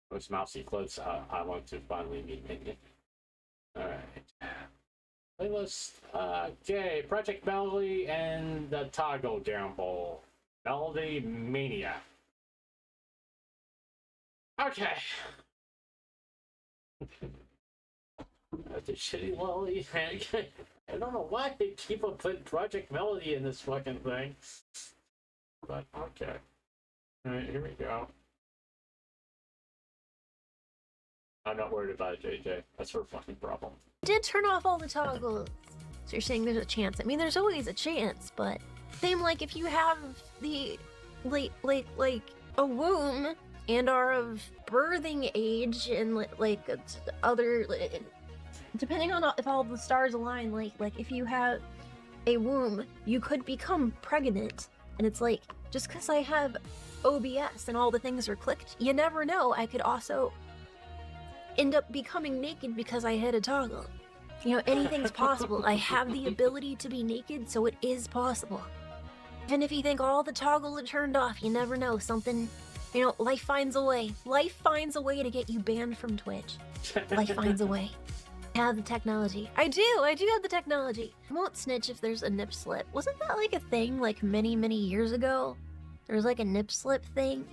C: Those mousy clothes, I want to finally meet Minion. Alright. Playlist. Okay, Project Melody and the Toggle Gamble. Melody Mania. Okay. That's a shitty lolly. I don't know why they keep on putting Project Melody in this fucking thing. But okay. Alright, here we go. I'm not worried about it, JJ. That's her fucking problem.
J: I did turn off all the toggles. So you're saying there's a chance. I mean, there's always a chance, but same like if you have the like a womb and are of birthing age and like other depending on if all the stars align, like if you have a womb, you could become pregnant. And it's like, just because I have OBS and all the things are clicked, you never know. I could also end up becoming naked because I hit a toggle. You know, anything's possible. I have the ability to be naked, so it is possible. Even if you think all the toggles are turned off, you never know. Something, you know, life finds a way. Life finds a way to get you banned from Twitch. Life finds a way. I have the technology. I do have the technology. I won't snitch if there's a nip slip. Wasn't that like a thing like many, many years ago? There was like a nip slip thing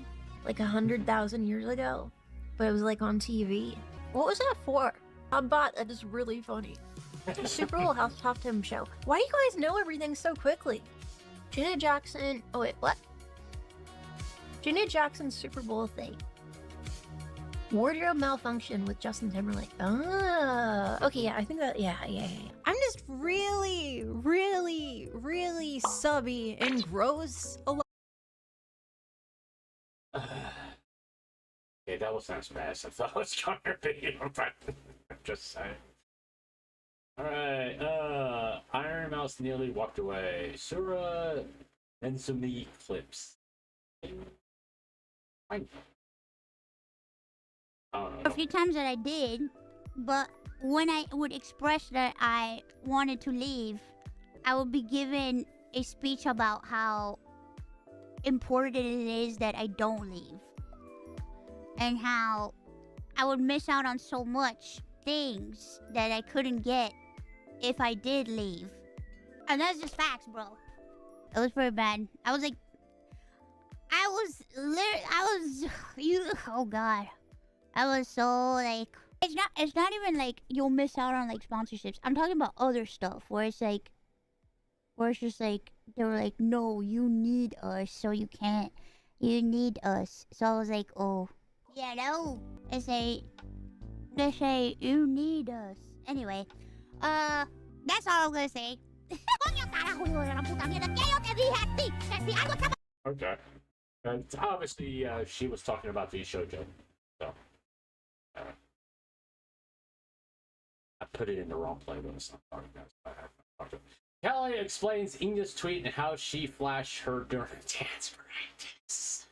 J: like 100,000 years ago, but it was like on TV. What was that for? A bot that is really funny. The Super Bowl halftime show. Why do you guys know everything so quickly? Janet Jackson. Oh wait, what? Janet Jackson's Super Bowl thing. Wardrobe malfunction with Justin Timberlake. Ah, okay, yeah, I think that, yeah.
K: I'm just really subby and gross a lot.
C: Okay, that wasn't as bad as I thought it was going to be, but I'm just saying. Alright, Iron Mouse nearly walked away. Sura Nensumi Clips.
H: A few times that I did, but when I would express that I wanted to leave, I would be given a speech about how important it is that I don't leave. And how I would miss out on so much things that I couldn't get if I did leave. And that's just facts, bro. It was pretty bad. I was like, oh god. I was so like, it's not even like you'll miss out on like sponsorships. I'm talking about other stuff where it's just like, they were like, no, you need us, so you can't. You need us. So I was like, oh. Yeah, no. They say, you need us. Anyway, that's all I'm gonna say.
C: Okay. And obviously, she was talking about the shoujo. So, I put it in the wrong playlist. I'm sorry, guys. Kelly explains Ina's tweet and how she flashed her during dance practice.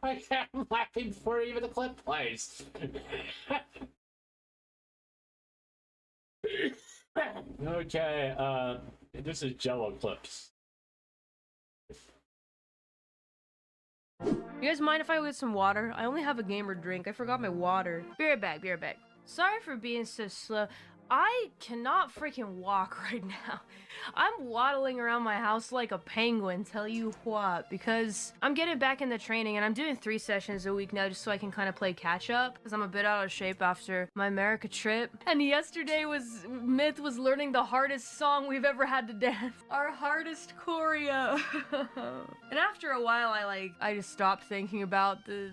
C: I'm laughing before even the clip plays. Okay, this is Jello clips.
L: You guys mind if I get some water? I only have a gamer drink. I forgot my water. Be right back, be right back. Sorry for being so slow. I cannot freaking walk right now. I'm waddling around my house like a penguin, tell you what, because I'm getting back into training and I'm doing 3 sessions a week now just so I can kind of play catch up because I'm a bit out of shape after my America trip. And yesterday Myth was learning the hardest song we've ever had to dance. Our hardest choreo. And after a while I just stopped thinking about the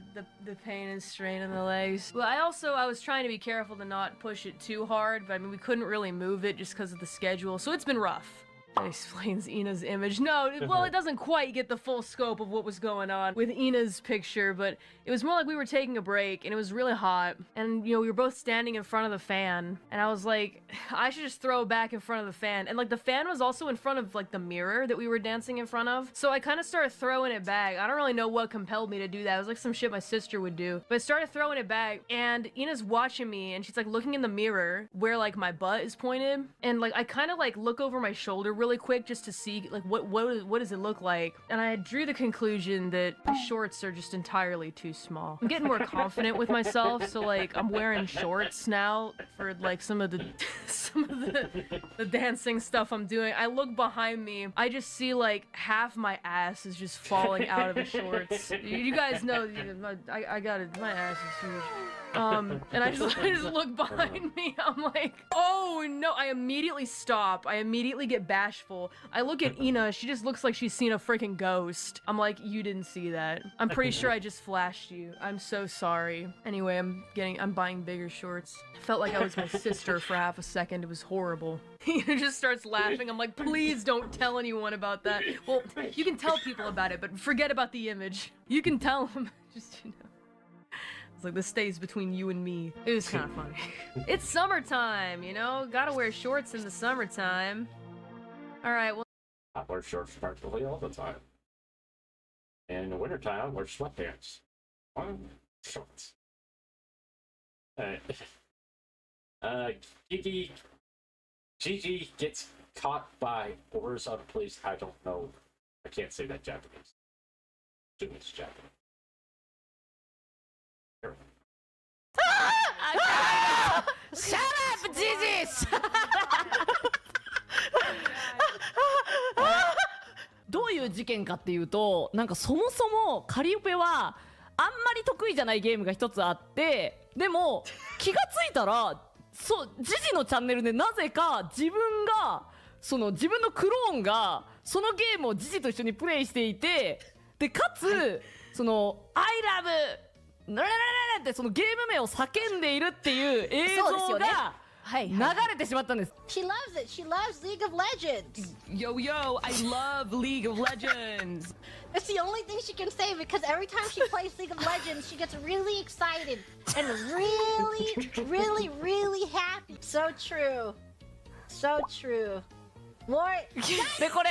L: pain and strain in the legs. Well, I was trying to be careful to not push it too hard, but I mean, we couldn't really move it just because of the schedule, so it's been rough. That explains Ina's image. No, well, it doesn't quite get the full scope of what was going on with Ina's picture, but it was more like we were taking a break, and it was really hot, and, you know, we were both standing in front of the fan, and I was like, I should just throw it back in front of the fan, and, like, the fan was also in front of, like, the mirror that we were dancing in front of, so I kind of started throwing it back. I don't really know what compelled me to do that. It was like some shit my sister would do, but I started throwing it back, and Ina's watching me, and she's, like, looking in the mirror where, like, my butt is pointed, and, like, I kind of, like, look over my shoulder really quick just to see like what does it look like, and I drew the conclusion that my shorts are just entirely too small. I'm getting more confident with myself, so like I'm wearing shorts now for like some of the dancing stuff I'm doing. I look behind me, I just see like half my ass is just falling out of the shorts. You guys know I got it. My ass is huge. And I just look behind me. I'm like, oh no! I immediately stop. I immediately get bashful. I look at Ina. She just looks like she's seen a freaking ghost. I'm like, you didn't see that. I'm pretty sure I just flashed you. I'm so sorry. Anyway, I'm buying bigger shorts. I felt like I was my sister for half a second. It was horrible. Ina just starts laughing. I'm like, please don't tell anyone about that. Well, you can tell people about it, but forget about the image. You can tell them. Just, you know. Like, this stays between you and me. It was kind of funny. It's summertime, you know? Gotta wear shorts in the summertime. Alright, well...
C: I wear shorts practically all the time. And in the wintertime, I wear sweatpants. Shorts. Gigi gets caught by oars on a police. I don't know. I can't say that Japanese. It's Japanese.
M: Shut up, Jesus! どういう事件かっていうと、なんかそもそもカリオペはあんまり得意じゃないゲームが一つあって、でも気がついたらジジのチャンネルでなぜか自分のクローンがそのゲームをジジと一緒にプレイしていて、でかつその I love ってそのゲーム名を叫んでいるっていう映像が流れてしまったんです。
K: She loves it. She loves League of Legends.
M: Yo, I love League of Legends.
K: It's the only thing she can say because every time she plays League of Legends, she gets really excited and really, really, really happy. So true. So true. More.
M: でこれ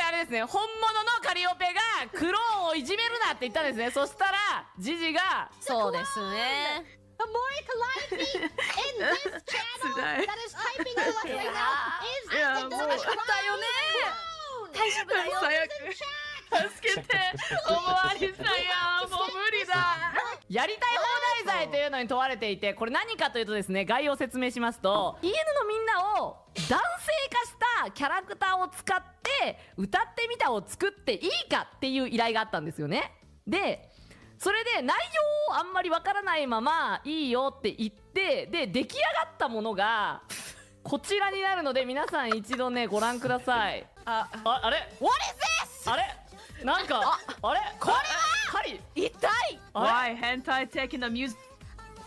M: あれですね、本物のカリオペがクローンをいじめるなって言ったんですね。そしたらジジが
J: そうですね。
K: The more Calliope in this channel that is typing to us right now is the clone.
J: 大丈夫だよ。
L: 最悪。助けて。おまわりさんや、もう無理だ。
M: やりたい放題罪というのに問われていて、これ何かというとですね、概要を説明しますと、EN のみんなを男性化したキャラクターを使って歌ってみたを作っていいかっていう依頼があったんですよね。でそれで内容をあんまりわからないままいいよって言って、で出来上がったものがこちらになるので、皆さん一度ねご覧ください。あれ
J: What is this?
M: あれなんかあれ
J: これは
M: 針
J: 痛い。
L: Why hentai taking the music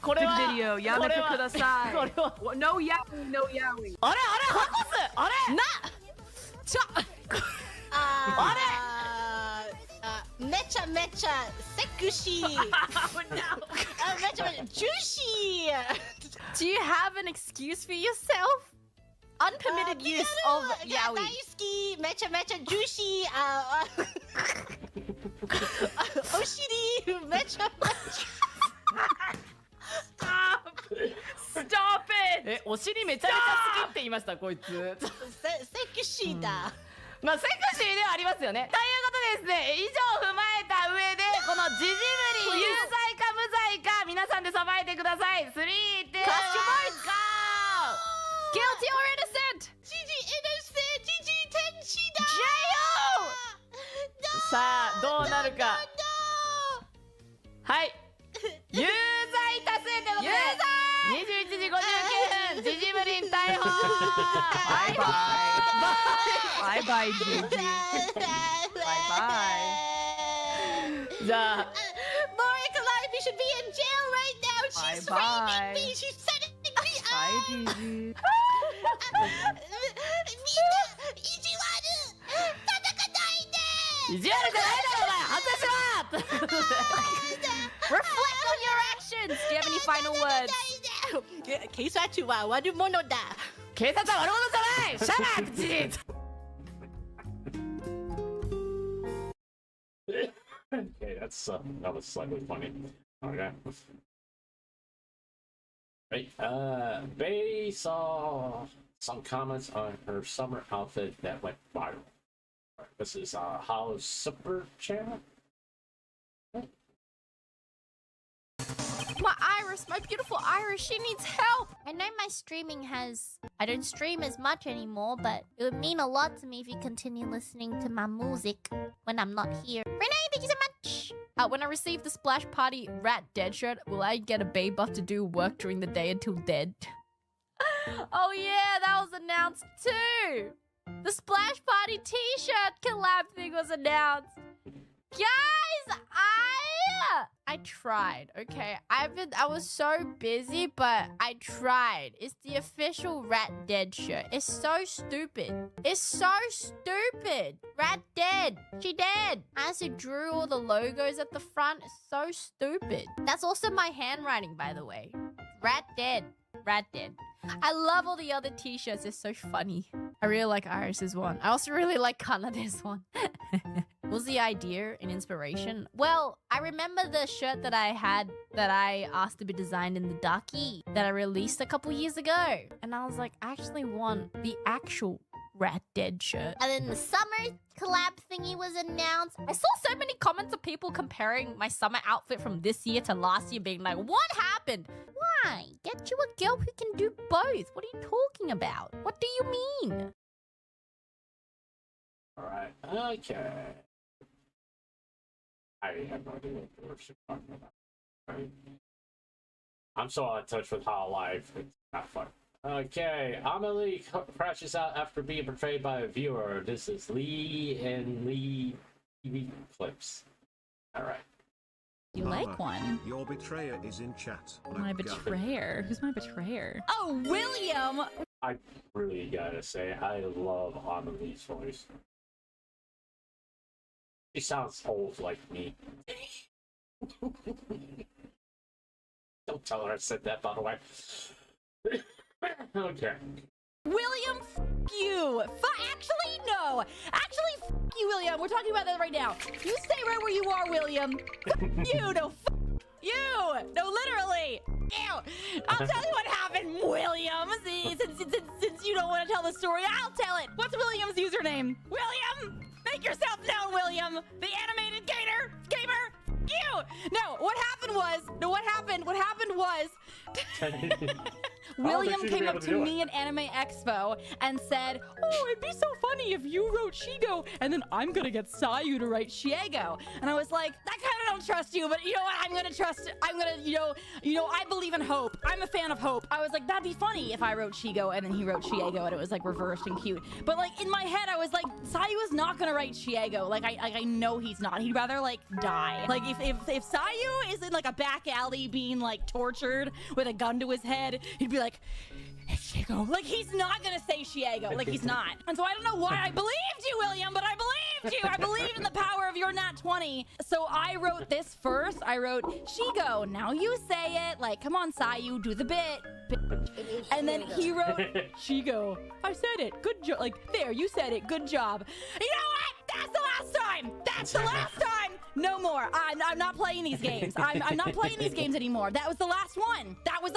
M: これは
L: video やめてください。
M: これは
L: No yaoi, no yaoi。
M: あれハコスあれあ
K: めちゃめちゃセクシー。めちゃめちゃジューシー。
J: Do you have an excuse for yourself? Unpermitted use of
K: 大
J: yaoi.
K: 好き。めちゃめちゃジューシー。お尻めちゃめちゃ。
L: Stop it!
M: お尻めちゃめちゃ好きって言いましたこいつ。
K: セクシーだ。
M: まあセクシーではありますよね。ということでですね、以上踏まえた上でこのジジムリ有罪か無罪か皆さんでさばいてください。3、2、1、ゴー。
J: Guilty or innocent?
K: ジジ天使だ。
M: さあどうなるか。はい、有罪多数ってことで21時59分ジジムリン逮捕。
L: バイバイ。バイバイジジ。バイバイ。
M: じゃあ
K: More Calliope should be in jail right now. She's raping me. She's setting me up.
L: バイジジ。
K: みんな意地悪。叩かないで。
M: 意地悪じゃないだろお前、反省しろ。
J: Reflect on your actions. Do you have any final words?
K: 警察は悪者だ。
M: 警察は悪者じゃない。シャラップジジ。
C: Okay, that was slightly funny. Okay. Right. Bay saw some comments on her summer outfit that went viral. Right, this is Hollow Super channel.
J: My Iris, my beautiful Iris, she needs help.
H: I know my streaming has... I don't stream as much anymore, but it would mean a lot to me if you continue listening to my music when I'm not here. Renee, thank you so much!
J: When I receive the Splash Party Rat Dead shirt, will I get a Bay buff to do work during the day until dead? Oh yeah, that was announced too! The Splash Party t-shirt collab thing was announced. Guys, I tried, okay? I was so busy, but I tried. It's the official Rat Dead shirt. It's so stupid. It's so stupid. Rat Dead. She dead. I also drew all the logos at the front. It's so stupid. That's also my handwriting, by the way. Rat Dead. Rat Dead. I love all the other t-shirts. It's so funny. I really like Iris's one. I also really like Kanade's one. Was the idea an inspiration? Well, I remember the shirt that I had that I asked to be designed in the Ducky that I released a couple years ago. And I was like, I actually want the actual Rat Dead shirt.
H: And then the summer collab thingy was announced.
J: I saw so many comments of people comparing my summer outfit from this year to last year, being like, what happened? Why? Get you a girl who can do both. What are you talking about? What do you mean?
C: Alright, okay. I have no idea what we're talking about. Right. I'm so out of touch with Hollow Life, it's not fun. Okay, Amelie crashes out after being betrayed by a viewer. This is Lee and Lee TV clips. Alright.
N: You like one?
E: Your betrayer is in chat.
N: My betrayer? Who's my betrayer?
J: Oh, William!
C: I really gotta say, I love Amelie's voice. She sounds old like me. Don't tell her I said that, by the way. Okay.
J: William, f*** you! Actually, no! Actually, f*** you,
M: William. We're talking about that right now. You stay right where you are, William. You, no, you. No, literally. Ew. I'll tell you what happened, William. See, since you don't want to tell the story, I'll tell it. What's William's username? William, make yourself known, William. The animated gamer. You. No, what happened was. William came up to me at Anime Expo and said, "Oh, it'd be so funny if you wrote Shigo, and then I'm gonna get Sayu to write Shiego." And I was like, "I kind of don't trust you, but you know what? I'm gonna, I believe in hope. I'm a fan of hope." I was like, "That'd be funny if I wrote Shigo and then he wrote Shiego, and it was like reversed and cute." But like in my head, I was like, Sayu is not gonna write Shiego. Like I know he's not. He'd rather like die. Like if Sayu is in like a back alley being like tortured with a gun to his head, he'd be like, "It's Shiego." Like he's not gonna say Shiego. Like he's not. And so I don't know why I believed you, William, but I believed you. I believed in the power of your nat 20. So I wrote this first. I wrote Shigo. Now you say it. Like, come on, Sayu, do the bit. And then he wrote Shigo. I said it. Good job. Like there, you said it. Good job. You know what? That's the last time. That's the last time. No more. I'm not playing these games. I'm not playing these games anymore. That was the last one. That was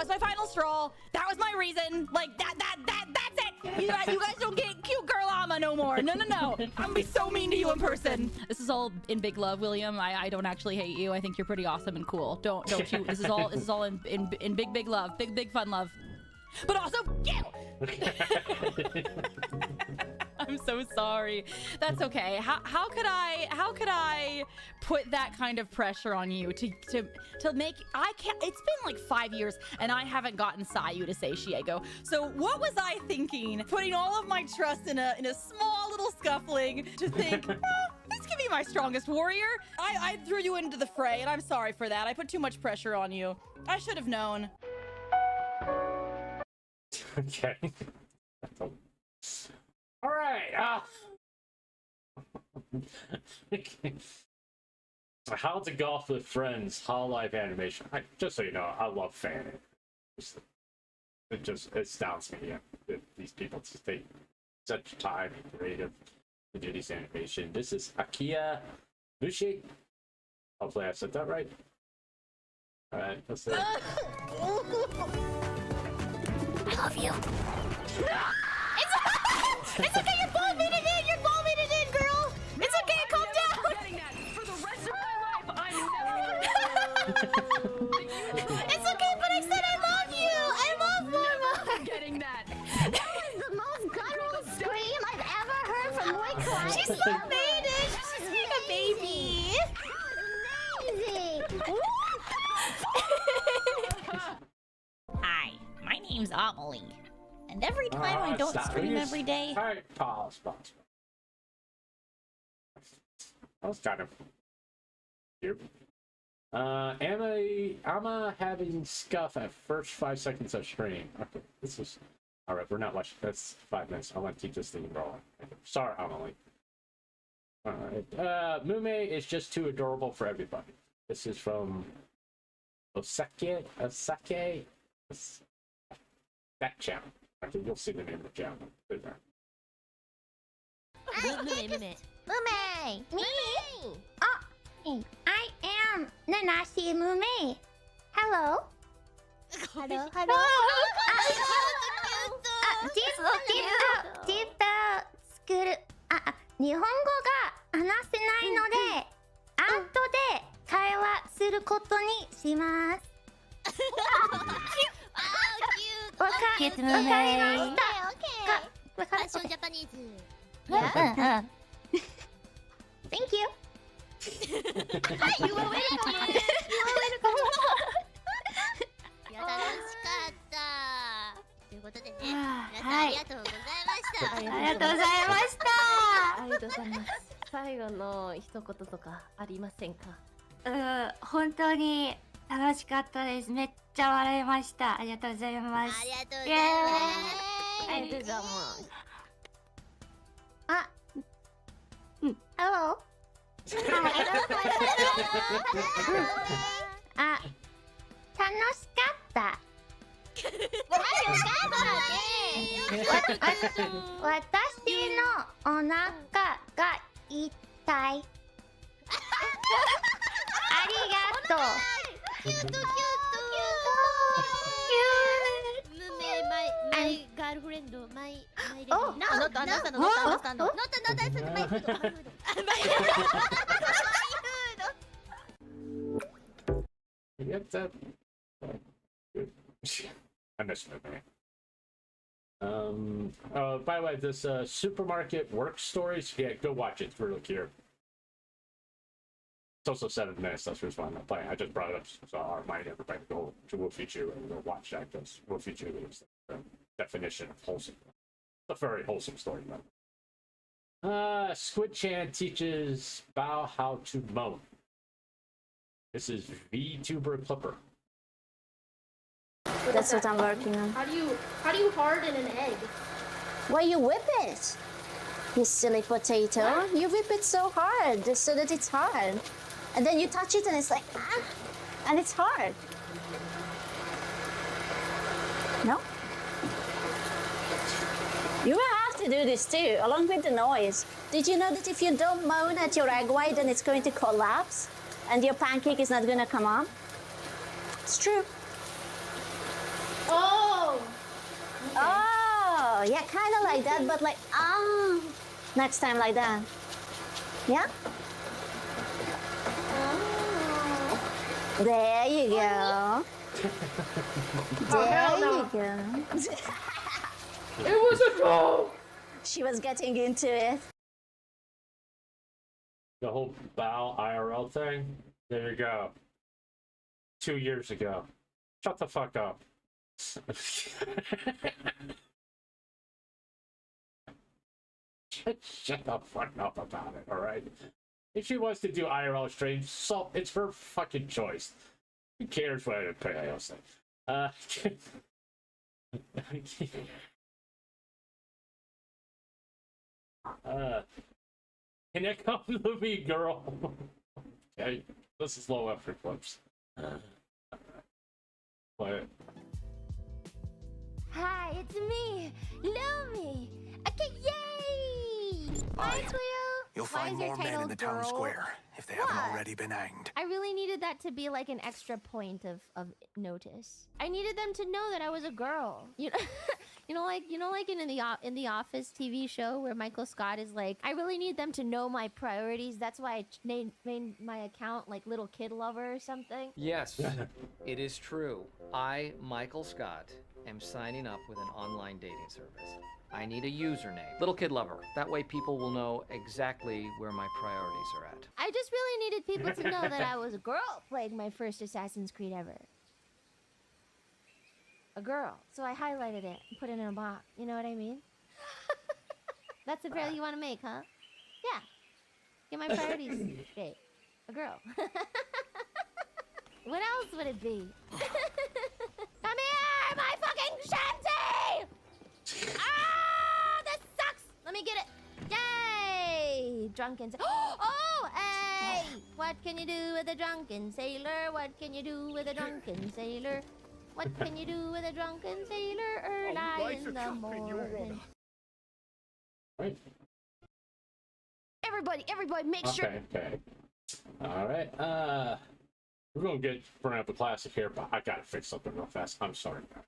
M: my final straw. That was my reason. Like that's it. You guys don't get cute girl ama no more. No. I'm gonna be so mean to you in person. This is all in big love, William. I don't actually hate you. I think you're pretty awesome and cool. Don't you? This is all in big love. Big fun love. But also you. I'm so sorry. That's okay. How could I put that kind of pressure on you to make? I can't. It's been like 5 years and I haven't gotten Sayu to say Shiego. So what was I thinking? Putting all of my trust in a small little scuffling to think, this could be my strongest warrior. I threw you into the fray and I'm sorry for that. I put too much pressure on you. I should have known.
C: Okay. All right. How to golf with friends, Hololive animation. Just so you know, I love fanning. It just astounds me that these people just take such time and creative to do these animation. This is Akia Bushi. Hopefully I said that right. All right, let's see.
G: I love you.
K: It's okay, you're ball meeting in! You're ball meeting in, girl! It's okay, calm down!
L: Getting that for the rest of my life. I'm never.
K: It's okay, but I said I love you! I love Mama!
L: Getting that.
K: That is the most guttural scream I've ever heard from Orcat. She's so maiden! She's like a baby! Amazing!
H: Hi, my name's Amelie. And every time I don't stream every day...
C: Alright, pause. That was kind of weird. Am having scuff at first 5 seconds of stream. Okay, this is... Alright, we're not watching. That's 5 minutes. I want to keep this thing rolling. Sorry, Amelie. Alright, Mume is just too adorable for everybody. This is from... Osake? That channel. Okay, you'll see the name of the channel.
K: Mume! Me? Oh, I am Nanashi Mume. Hello? Hello? Deep school. 日本語が話せないので、後で会話することにします。わかりました。わかりました。ジャパニーズ。Thank you. You were welcome. いや、楽しかった。ということでね、皆さんありがとうございました。ありがとうございました。
J: ありがとうございます。最後の一言とかありませんか？
K: 本当に楽しかったです。めっちゃ笑いました。ありがとうございます。ありがとうございます。ありがとうございます。あ、Hello。あ、楽しかった。私のお腹が痛言いたい。ありがとう。
O: キュートキュートmy girlfriend, my lady.
K: Oh,
O: not understand.
C: Yep, that. I missed my man. By the way, this supermarket work stories, yeah, go watch it. It's really cute. It's also 7 minutes. That's what's fun. I'm playing. I just brought it up, so I'll remind everybody to go to Vtuber and go watch that, because Vtuber is the definition of wholesome. It's a very wholesome story, though. Squid Chan teaches Bao how to mow. This is Vtuber Clipper.
K: That's what I'm working on.
O: How do you harden an egg?
K: Well, you whip it. You silly potato. You whip it so hard so that it's hard. And then you touch it and it's like, ah, and it's hard. No? You will have to do this too, along with the noise. Did you know that if you don't moan at your egg white, then it's going to collapse? And your pancake is not going to come on? It's true.
O: Oh!
K: Okay. Oh, yeah, kind of like that, but like, next time like that. Yeah? There you go. There you go.
O: It was a joke!
K: She was getting into it.
C: The whole Bao IRL thing, there you go. 2 years ago. Shut the fuck up. Shut the fuck up about it, alright? If she wants to do IRL streams, so it's her fucking choice. Who cares what I else say? Can I come to me, girl? Okay, this is low effort clips. But
O: Hi, it's me, Lumi. Okay, yay! Hi, Cleo.
P: You'll find more men in the town square if they haven't already been hanged.
O: I really needed that to be like an extra point of notice. I needed them to know that I was a girl. You know, like in the Office TV show where Michael Scott is like, I really need them to know my priorities. That's why I named my account like Little Kid Lover or something.
Q: Yes, it is true. I, Michael Scott, am signing up with an online dating service. I need a username. Little Kid Lover. That way people will know exactly where my priorities are at.
O: I just really needed people to know that I was a girl playing my first Assassin's Creed ever. A girl. So I highlighted it and put it in a box. You know what I mean? That's the parallel you want to make, huh? Yeah. Get my priorities straight. A girl. What else would it be? Come here, my fucking shanty! Ah, this sucks! Let me get it. Yay! Drunken sailor. Oh, hey! What can you do with a drunken sailor? What can you do with a drunken sailor? What can you do with a drunken sailor early in the morning?
C: right.
O: Everybody, make sure.
C: Okay. All right. We're gonna get bring up a classic here, but I gotta fix something real fast. I'm sorry, man.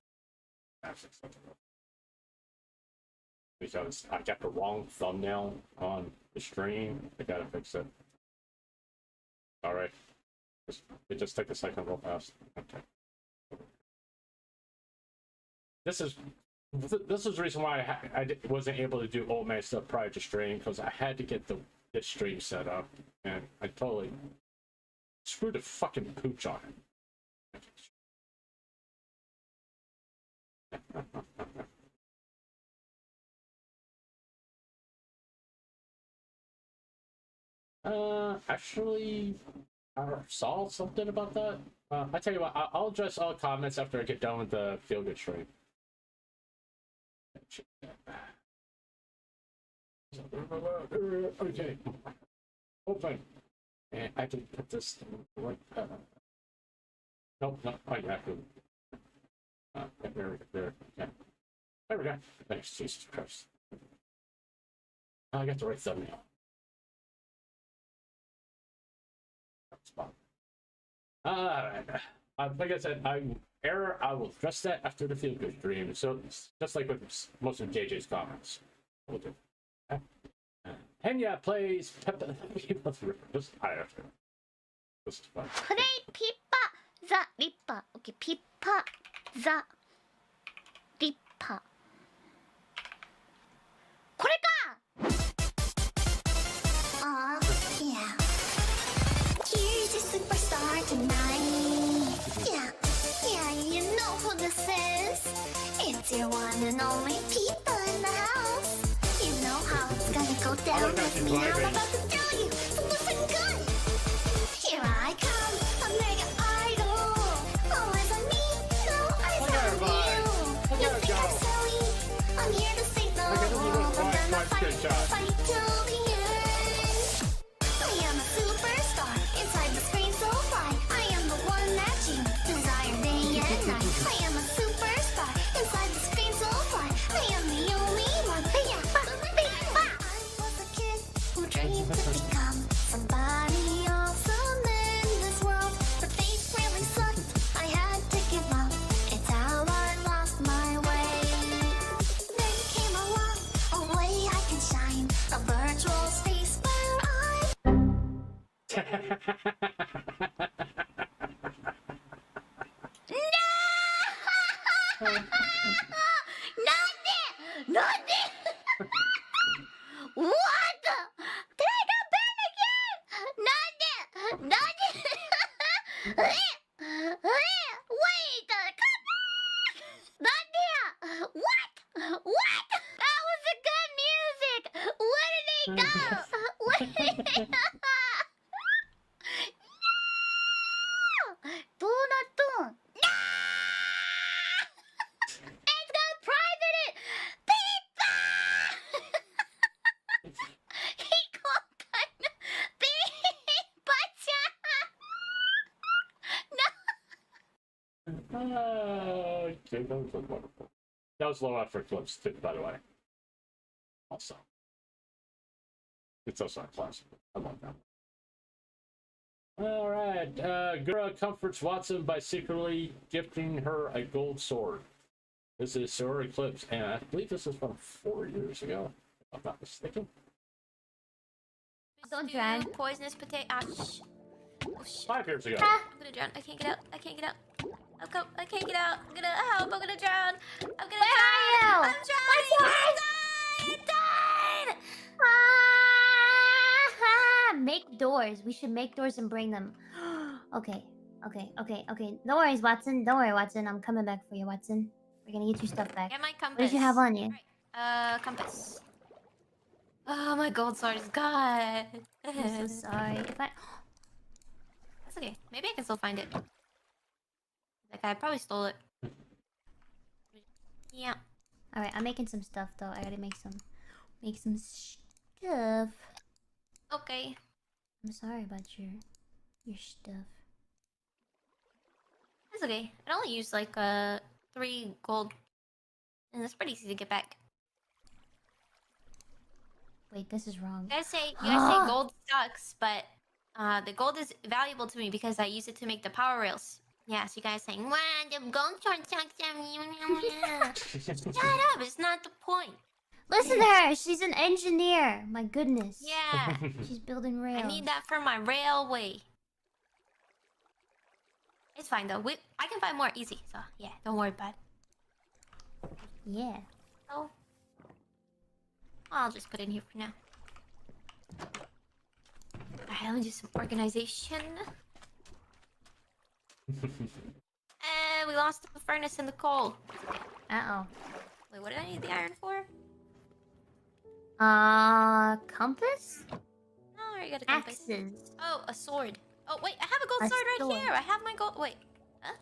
C: I gotta fix something real fast. Because I got the wrong thumbnail on the stream. I gotta fix it. All right. It just take a second real fast. Okay. This is the reason why I wasn't able to do old man stuff prior to stream, because I had to get this stream set up, and I totally screwed the fucking pooch on it. Actually, I saw something about that. I tell you what, I'll address all comments after I get done with the feel good stream. Okay. Open. And I can put this right. Nope. Oh, you have to. There. Yeah. There we go. Thanks, Jesus Christ. I got the right thumbnail. spot. Like I said, I will address that after the feel good stream. So just like with most of JJ's comments, we'll do. Henya plays Peppa. Just I have to. This is fun.
H: Play Pippa the Ripper. Okay, Pippa the Ripper. これか!
G: Yeah. Here's your superstar tonight. Yeah, you know who this is. It's your one and only people in the house. You know how it's gonna go down with me. Now I'm about to tell you. So listen good. Here I come, a mega idol. Always on me, no eyes on you. You think I'm silly? I'm here to save the world. We're gonna fight till the end. I am a superstar inside the screen so bright. I am the one that you desire day and night. I am a superstar inside the screen so bright. I am the only one. Yeah, I was a kid who dreamed to become somebody awesome in this world, but things really sucked. I had to give up. It's how I lost my way. Then came along a way I can shine, a virtual space where
H: What? Did I go bad again? Wait, come back! What? That was a good music! Where did they go? Where did they go? No! どうなっとん? No! It's gonna private it! Pizza! 飛行艦のピーパちゃん No!
C: Okay, that was wonderful. That was low effort clips too, by the way. Also, it's also a classic. I love that. All right, Gura comforts Watson by secretly gifting her a gold sword. This is Solar Eclipse, and I believe this is from 4 years ago, if I'm not mistaken.
O: Don't drown. Poisonous potato. Ah, shh. Oh, shit.
C: 5 years ago.
O: I'm gonna drown. I can't get out. I can't get out. I can't get out. I'm gonna help. I'm gonna drown. I'm gonna drown. I'm drowning. I died.
K: Make doors. We should make doors and bring them. Okay. Don't worry, Watson. Don't worry, Watson. I'm coming back for you, Watson. We're gonna get your stuff back.
O: Get my compass.
K: What did you have on you?
O: Compass. Oh, my gold sword is gone.
K: I'm so sorry. If I...
O: That's okay. Maybe I can still find it. That guy probably stole it. Yeah.
K: Alright, I'm making some stuff though. I gotta make some stuff.
O: Okay.
K: I'm sorry about your stuff.
O: That's okay. I only use like 3 gold. And it's pretty easy to get back.
K: Wait, this is wrong.
O: You guys say gold sucks, but the gold is valuable to me because I use it to make the power rails. Yeah, so you guys saying, wow, the gold sword sucks. Shut up, it's not the point.
K: Listen to her. She's an engineer. My goodness.
O: Yeah.
K: She's building rails.
O: I need that for my railway. It's fine though. I can find more easy. So yeah, don't worry about it.
K: Yeah.
O: Oh. I'll just put it in here for now. Alright, let me do some organization. We lost the furnace and the coal.
K: Uh-oh.
O: Wait, what did I need the iron for?
K: Compass?
O: No, I already got a compass.
K: Axes.
O: Oh, a sword. Oh, wait, I have a gold sword right here. I have my gold... Wait. Huh?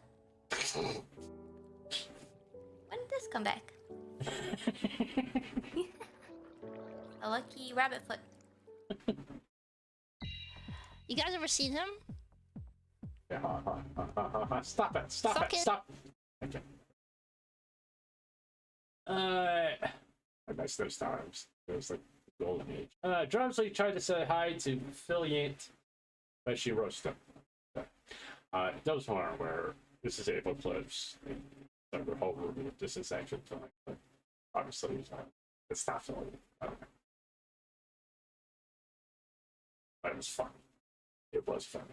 O: When did this come back? A lucky rabbit foot.
D: You guys ever seen him?
C: Stop it! Stop it! Stop! Okay. I miss those times. It was like the golden age. Drumsley tried to say hi to Philiant, but she roasted him. Those who aren't aware, this is Able Clips. The whole review. This is actually filling, but obviously it's not filling. I don't know. But it was fun. It was fun.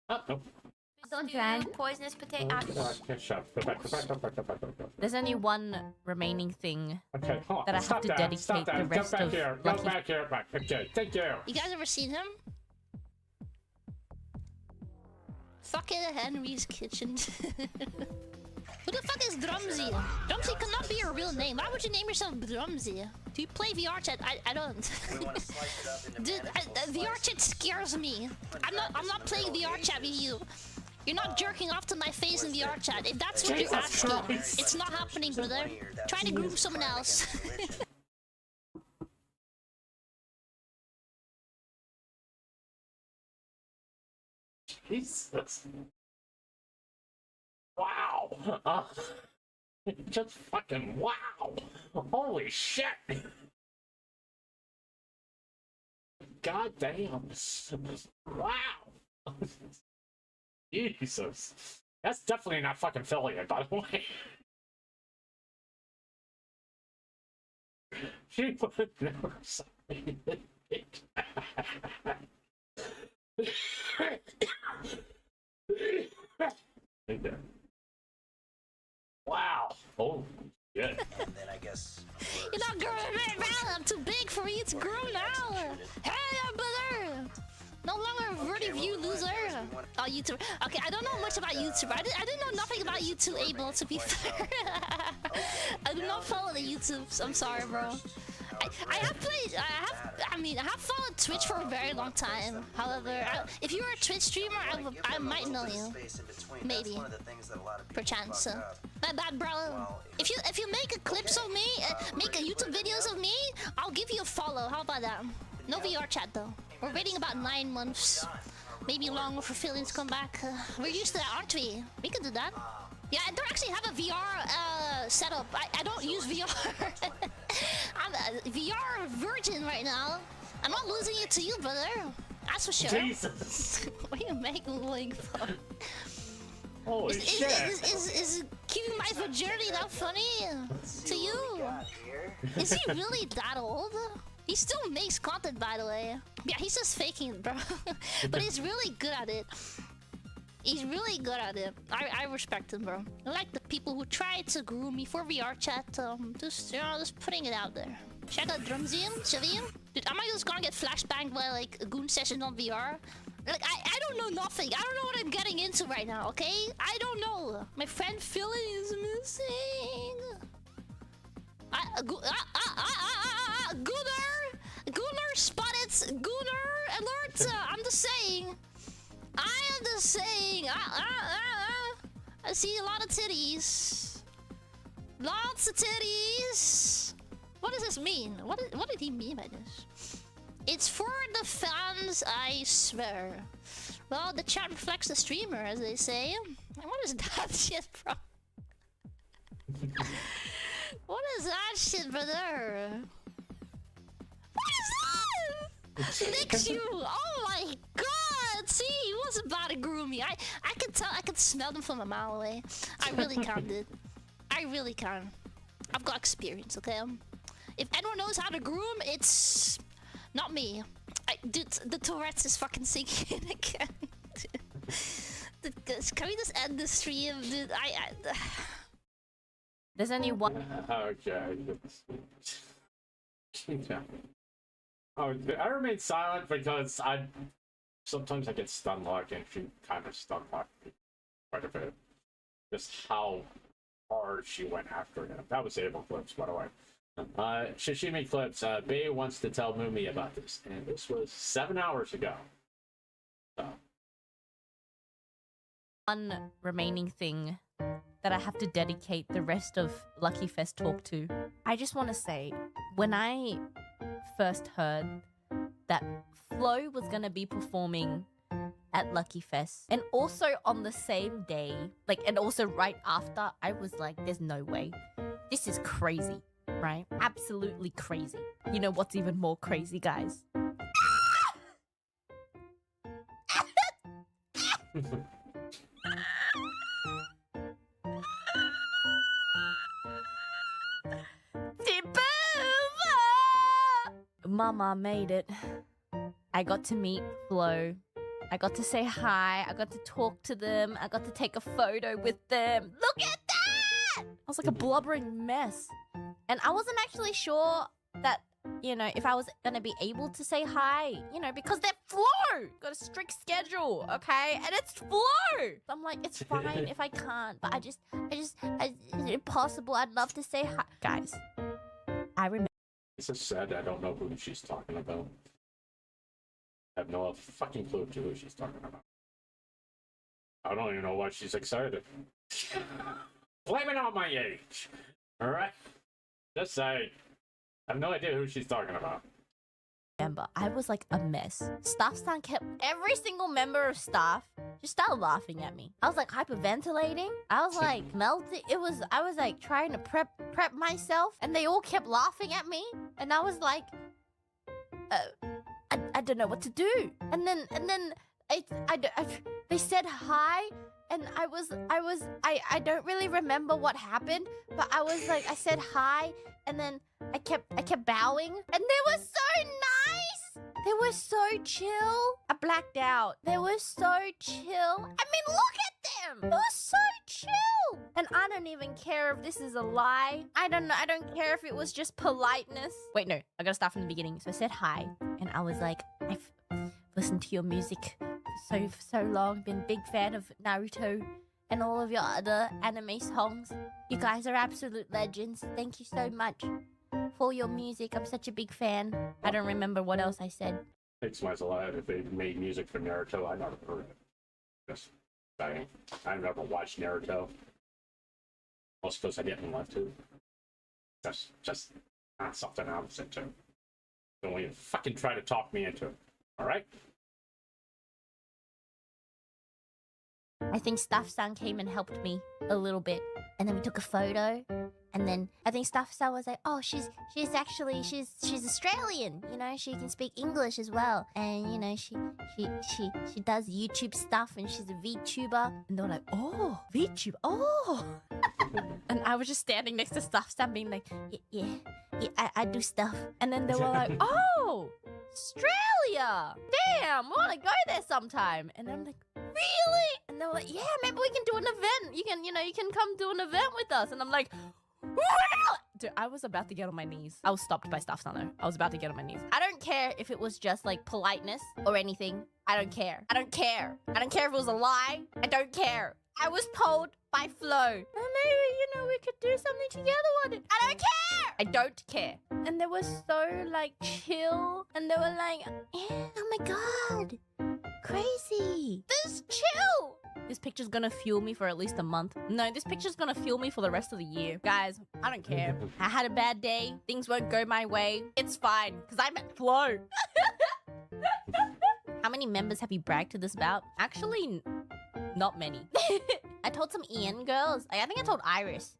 C: Oh, no.
O: Don't drag. Poisonous potato.
N: There's only one remaining thing
C: Okay, hold on.
N: that I have
C: Stop
N: to
C: that.
N: dedicate
C: Stop that.
N: the
C: Go
N: rest
C: back
N: of
C: here. Go
N: Lucky.
C: back here. Back. Okay, thank you.
O: You guys ever seen him? Fucking Henry's Kitchen. Who the fuck is Drumsy? Drumsy cannot be your real name. Why would you name yourself Drumsy? Do you play VR chat? I don't. Dude, VR chat scares me. I'm not playing VR chat with you. You're not jerking off to my face in VR chat. If that's what you're asking, it's not happening, brother. Try to groom someone else.
C: Jesus. Wow. Just fucking wow. Holy shit. God damn. Wow. Jesus. That's definitely not fucking affiliate, by the way. She would never say it. Wow. Oh, yeah.
P: And then I guess
O: You're not growing right now. I'm too big for you to grow now. Hey, brother. No longer a verdi view loser. Oh, YouTuber. Okay, I don't know much about YouTuber. I didn't know nothing about YouTube, Able, to be fair. I do not follow the YouTubes. I'm sorry, bro. I have played. I have followed Twitch for a very long time. However, if you were a Twitch streamer, I might know you. Maybe. Perchance. My bad, bro. If you make clips of me, make YouTube videos of me, I'll give you a follow. How about that? No VR chat though. We're waiting about 9 months, maybe longer for feelings to come back. We're used to that, aren't we? We can do that. Yeah, I don't actually have a VR setup. I don't use VR. I'm a VR virgin right now. I'm not losing it to you, brother. That's for sure.
C: Jesus.
O: What are you making like for?
C: Holy shit.
O: Is keeping my virginity that funny to you? Is he really that old? He still makes content, by the way. Yeah, he's just faking it, bro. But he's really good at it. He's really good at it. I respect him, bro. I like the people who try to groom me for VR chat. Just, you know, just putting it out there. Check out Drumsy, Shavi. Dude, am I just gonna get flashbanged by like a goon session on VR? Like, I don't know nothing. I don't know what I'm getting into right now, okay? I don't know. My friend Philly is missing. Gunner spotted. Gunner alert. I'm just saying. I am just saying. I see a lot of titties. Lots of titties. What does this mean? What did he mean by this? It's for the fans, I swear. Well, the chat reflects the streamer, as they say. And what is that shit, bro? What is that shit, brother? What is that? Licks you! Oh my god! See, he was about to groom me. I can tell. I can smell them from a mile away. I really can, dude. I really can. I've got experience, okay? If anyone knows how to groom, it's not me. Dude, the Tourette's is fucking sinking in again. Can we just end the stream, dude?
N: There's only one.
C: Okay. Oh, I remain silent because sometimes I get stun locked, and she kind of stun locked me quite a bit. Just how hard she went after him. That was Able Clips, by the way. Shishimi Clips, Bay wants to tell Mumi about this, and this was 7 hours ago. So.
N: One remaining thing that I have to dedicate the rest of Lucky Fest talk to. I just want to say, when I first heard that Flo was going to be performing at Lucky Fest, and also on the same day, and also right after, I was like, there's no way. This is crazy, right? Absolutely crazy. You know what's even more crazy, guys? Mama made it. I got to meet Flo. I got to say hi. I got to talk to them. I got to take a photo with them. Look at that! I was like a blubbering mess. And I wasn't actually sure that, you know, if I was gonna be able to say hi, you know, because they're Flo! Got a strict schedule, okay? And it's Flo! So I'm like, it's fine if I can't, but is it impossible? I'd love to say hi. Guys, I remember.
C: It's so sad I don't know who she's talking about. I have no fucking clue to who she's talking about. I don't even know why she's excited. Blame it on my age. Alright? Just saying. I have no idea who she's talking about.
N: I was like a mess. Staff-san kept every single member of staff just started laughing at me. I was like hyperventilating. I was like melting. I was like trying to prep myself, and they all kept laughing at me, and I was like, I don't know what to do. And then they said hi, and I don't really remember what happened, but I was like, I said hi, and then I kept bowing, and they were so nice. They were so chill. I blacked out. They were so chill. I mean, look at them. They were so chill. And I don't even care if this is a lie. I don't know. I don't care if it was just politeness. Wait, no. I gotta start from the beginning. So I said hi, and I was like, I've listened to your music for so long. Been a big fan of Naruto and all of your other anime songs. You guys are absolute legends. Thank you so much for your music. I'm such a big fan. I don't remember what else I said.
C: Takes my alive. If they made music for Naruto, I never heard it. Just saying. I never watched Naruto. Also because I didn't want to. Just not something I was into. Don't even fucking try to talk me into it. Alright?
N: I think Staff-san came and helped me a little bit. And then we took a photo. And then I think Staff-san was like, oh, she's Australian. You know, she can speak English as well. And, you know, she does YouTube stuff, and she's a Vtuber. And they were like, oh, Vtuber, oh. And I was just standing next to Staff-san being like, yeah, I do stuff. And then they were like, oh, Australia. Damn, I want to go there sometime. And I'm like, really? And they were like, yeah, maybe we can do an event. You can come do an event with us. And I'm like, dude, I was about to get on my knees. I was stopped by Staff-san though. I was about to get on my knees. I don't care if it was just like politeness or anything. I don't care. I don't care. I don't care if it was a lie. I don't care. I was told by Flo, maybe, you know, we could do something together one day. I don't care. I don't care. And they were so like chill, and they were like, yeah, oh my god, crazy. This is chill. This picture's gonna fuel me for at least a month. No, this picture's gonna fuel me for the rest of the year. Guys, I don't care. I had a bad day. Things won't go my way. It's fine, because I met Flo. How many members have you bragged to this about? Actually, not many. I told some Ian girls, I think I told Iris,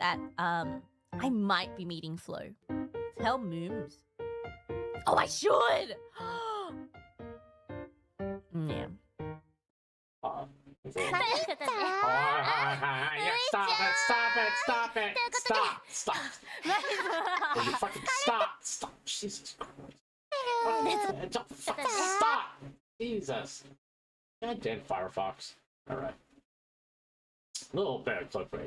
N: that I might be meeting Flo. Tell Mooms. Oh, I should! Yeah.
C: Will you fucking stop! Jesus Christ. Stop! Jesus. God damn Firefox. Alright. Little bad clip for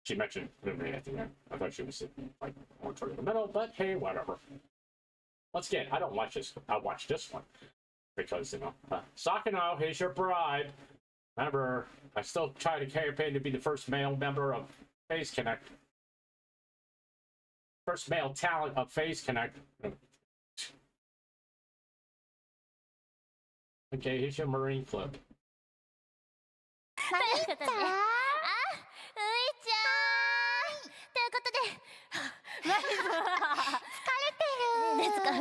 C: she mentioned me at the end. I thought she was sitting like more toward the middle, but hey, whatever. Once again, I don't watch this. I watch this one because, you know, Sakano, here's your bribe. Remember, I still try to campaign to be the first male member of Phase Connect. First male talent of Phase Connect. Okay, here's your Marine clip.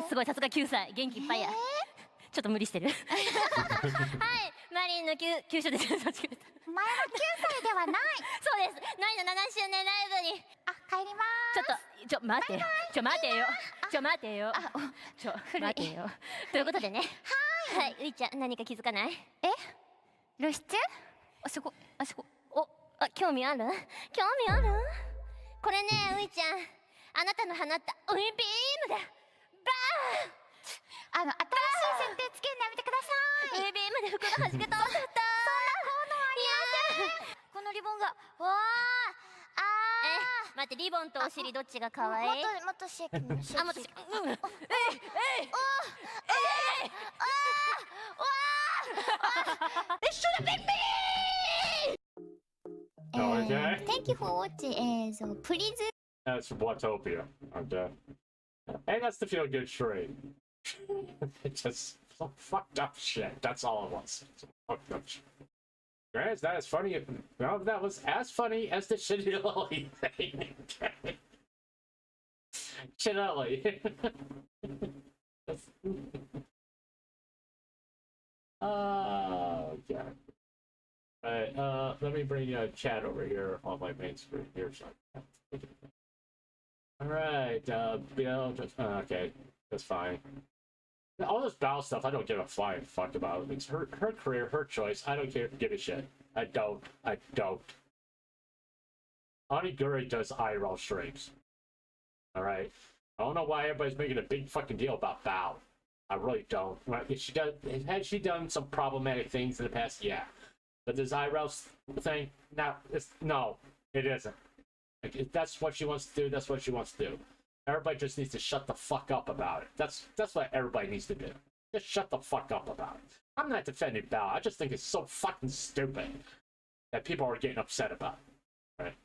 O: すごい、さすが9歳、元気いっぱいや。ちょっと無理してる。はい、マリンの急所です。前は9歳ではない。そうです。ナイの7周年ライブに。あ、帰ります。ちょっと待てよ。ちょ待てよ。ということでね。はい。
G: はい、ういちゃん、何か気づかない？露出？あそこ、興味ある？これね、ういちゃん、あなたの放ったウィンビームだ。バーン！新しい設定つけるのやめてください。ウィンビームで服が弾けた。そんな効能ありません。このリボンが、わー。待って、リボンとお尻どっちが可愛い？もっとシェイキー。もっとシェイキー。もっとシェイキー。It should have been me!
C: Okay.
G: Thank you for watching. So please.
C: That's Watopia. Okay. And that's the feel good stream. Just some fucked up shit. That's all it was. Some fucked up shit. Granted, that is funny. No, that was as funny as the Shylily thing. Shylily. Okay. Alright, let me bring chat over here on my main screen here. Alright, Bill, just, okay, that's fine. All this Bow stuff, I don't give a flying fuck about. It's her career, her choice. I don't give a shit. I don't. Oniguri does IRL streams. Alright? I don't know why everybody's making a big fucking deal about Bow. I really don't. Has she done some problematic things in the past? Yeah. But this IRL thing, no, it isn't. Like, if that's what she wants to do, that's what she wants to do. Everybody just needs to shut the fuck up about it. That's what everybody needs to do. Just shut the fuck up about it. I'm not defending Bao. I just think it's so fucking stupid that people are getting upset about it. Right?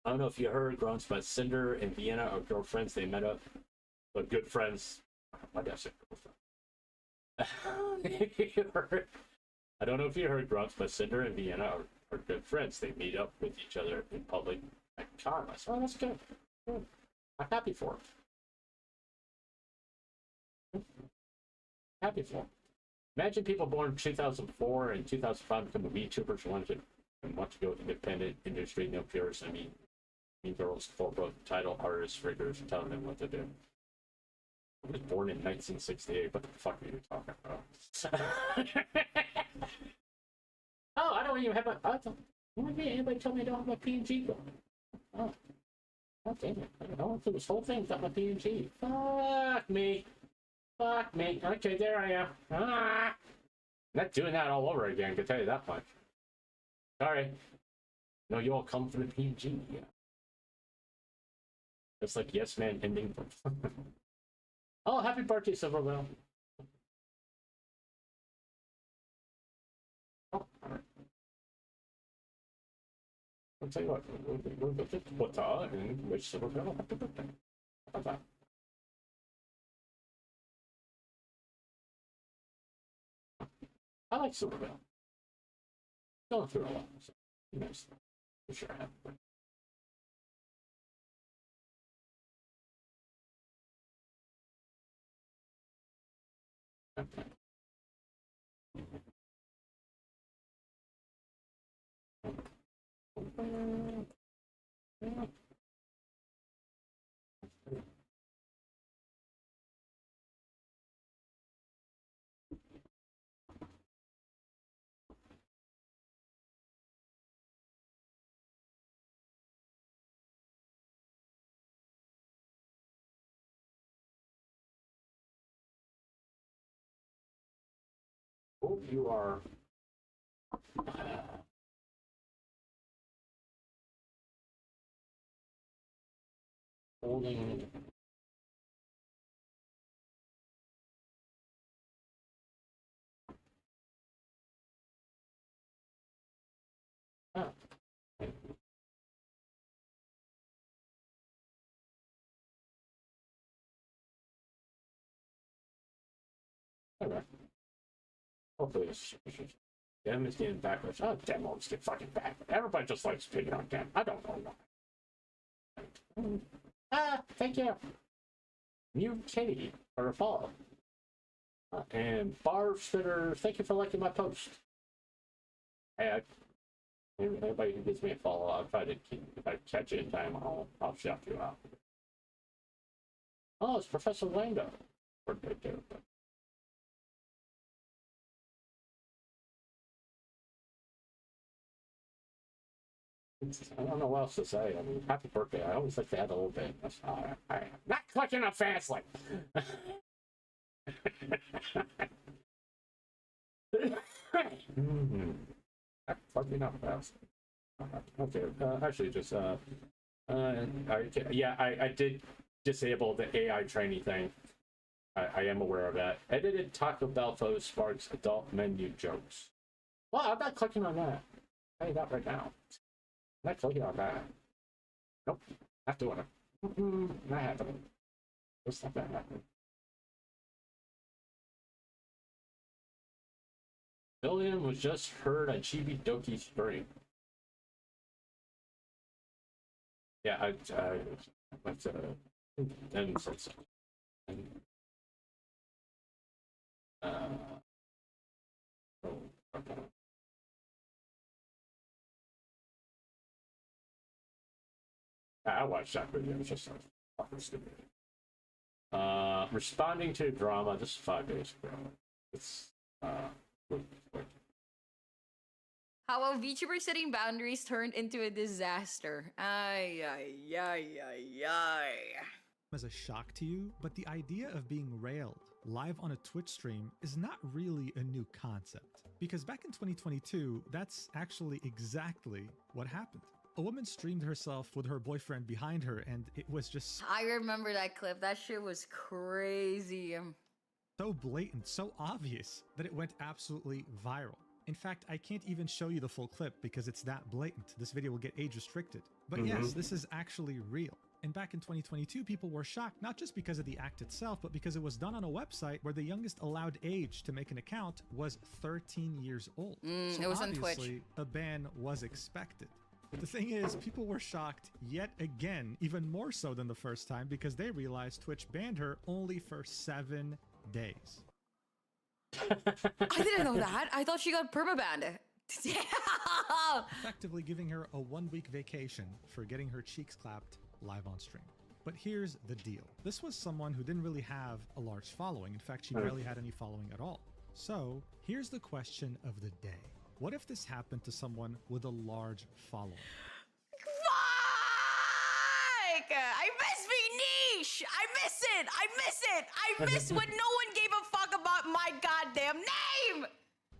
C: I don't know if you heard, Grunts, but Cinder and Vienna are girlfriends. They met up. But good friends. Why did I say girlfriend? I don't know if you heard, Grunts, but Cinder and Vienna are good friends. They meet up with each other in public at con. I said, oh, that's good. I'm happy for him. Happy for him. Imagine people born in 2004 and 2005 become Vtubers want to go independent industry, no purists. I mean girls, full both title artists, riggers, telling them what to do. I was born in 1968. What the fuck are you talking about? Oh, I don't even have a. Anybody told me I don't have my PNG going. Oh. God damn it. I don't know if this whole thing's got my PNG. Fuck me. Okay, there I am. I'm not doing that all over again, I can tell you that much. Sorry. No, you all come for the PNG. Yeah. Just like Yes Man ending. Oh, happy birthday, Silverwell. Oh, alright. I'll tell you what, we'll go to Twitter and wish Silverwell happy birthday. How about that? I like Silverwell. Going through a lot, so nice. For sure, happy birthday. Okay. Hope you are holding up. Alright. Hopefully it's Dem is getting backwards. Oh, Dem always get fucking backwards. Everybody just likes picking on Dem. I don't know why. Thank you. New Kitty for a follow. And Bar Spitter, thank you for liking my post. Hey, anybody who gives me a follow, I'll try to keep, if I catch it in time, I'll shout you out. Oh, it's Professor Lando. I don't know what else to say. I mean, happy birthday. I always like to add a little bit. I'm not clicking on fastly. Fucking up fast. Okay, actually, just I did disable the AI training thing. I am aware of that. Edited Taco Bell photo sparks adult menu jokes. Well, I'm not clicking on that. I ain't that right now. I'm not clicking on that. Nope, not doing it. Not happening. It's not that happening. Billion was just heard on Chibi Doki stream. Yeah, but then said something. Okay. I watched that video. It's just so fucking stupid. Responding to drama. This is 5 days ago. It's
R: How a VTuber setting boundaries turned into a disaster. Ay, ay, ay, ay, ay.
S: As a shock to you, but the idea of being railed live on a Twitch stream is not really a new concept. Because back in 2022, that's actually exactly what happened. A woman streamed herself with her boyfriend behind her, and it was just
R: I remember that clip. That shit was crazy.
S: so blatant, so obvious that it went absolutely viral. In fact, I can't even show you the full clip because it's that blatant. This video will get age restricted. But yes, this is actually real. And back in 2022, people were shocked not just because of the act itself, but because it was done on a website where the youngest allowed age to make an account was 13 years old. So
R: it was on Twitch.
S: obviously, a ban was expected. The thing is, people were shocked yet again, even more so than the first time, because they realized Twitch banned her only for 7 days.
R: I didn't know that. I thought she got permabanned. Damn!
S: Effectively giving her a 1-week vacation for getting her cheeks clapped live on stream. But here's the deal. This was someone who didn't really have a large following. In fact, she barely had any following at all. So here's the question of the day. What if this happened to someone with a large following?
R: Fuck! I miss being niche! I miss it! I miss it! I miss when no one gave a fuck about my goddamn name!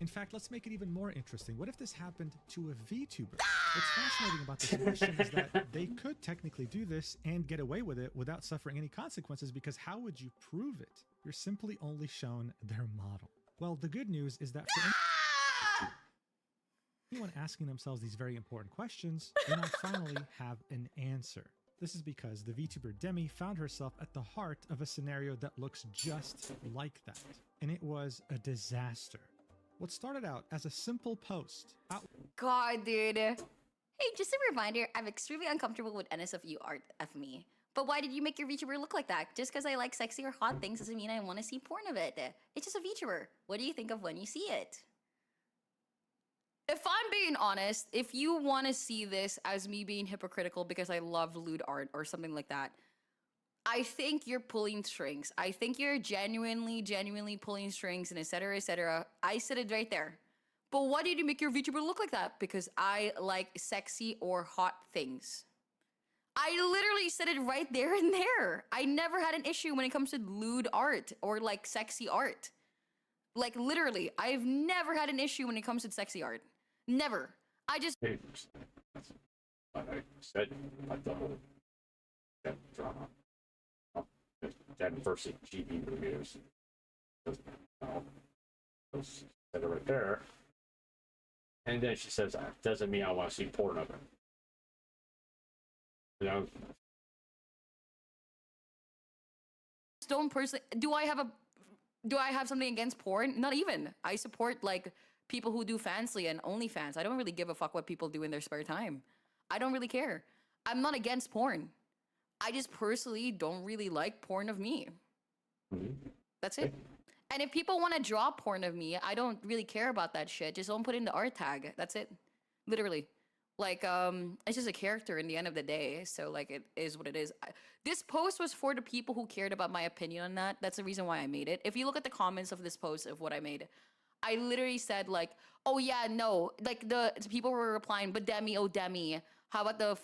S: In fact, let's make it even more interesting. What if this happened to a VTuber? What's fascinating about this question is that they could technically do this and get away with it without suffering any consequences, because how would you prove it? You're simply only shown their model. Well, the good news is that for anyone asking themselves these very important questions, they now finally have an answer. This is because the VTuber Demi found herself at the heart of a scenario that looks just like that. And it was a disaster. What started out as a simple post.
R: God, dude. Hey, just a reminder, I'm extremely uncomfortable with NSFU art of me. But why did you make your VTuber look like that? Just because I like sexy or hot things doesn't mean I want to see porn of it. It's just a VTuber. What do you think of when you see it? If I'm being honest, if you want to see this as me being hypocritical because I love lewd art or something like that, I think you're pulling strings. I think you're genuinely pulling strings and etc, etc. I said it right there. But why did you make your VTuber look like that? Because I like sexy or hot things. I literally said it right there and there. I never had an issue when it comes to lewd art or like sexy art. Like literally, I've never had an issue when it comes to sexy art. Never. I just...
C: I said like the whole drama. That versus GB reviews. Said it right there. And then she says, doesn't mean I want to see porn of it. You know?
R: Don't personally... Do I have something against porn? Not even. I support like people who do Fansly and OnlyFans. I don't really give a fuck what people do in their spare time. I don't really care. I'm not against porn. I just personally don't really like porn of me. That's it. And if people want to draw porn of me, I don't really care about that shit. Just don't put in the art tag. That's it. Literally. Like, it's just a character in the end of the day. So, like, it is what it is. This post was for the people who cared about my opinion on that. That's the reason why I made it. If you look at the comments of this post of what I made, I literally said, like, oh, yeah, no. Like, the people were replying, but Demi, oh, Demi, How about the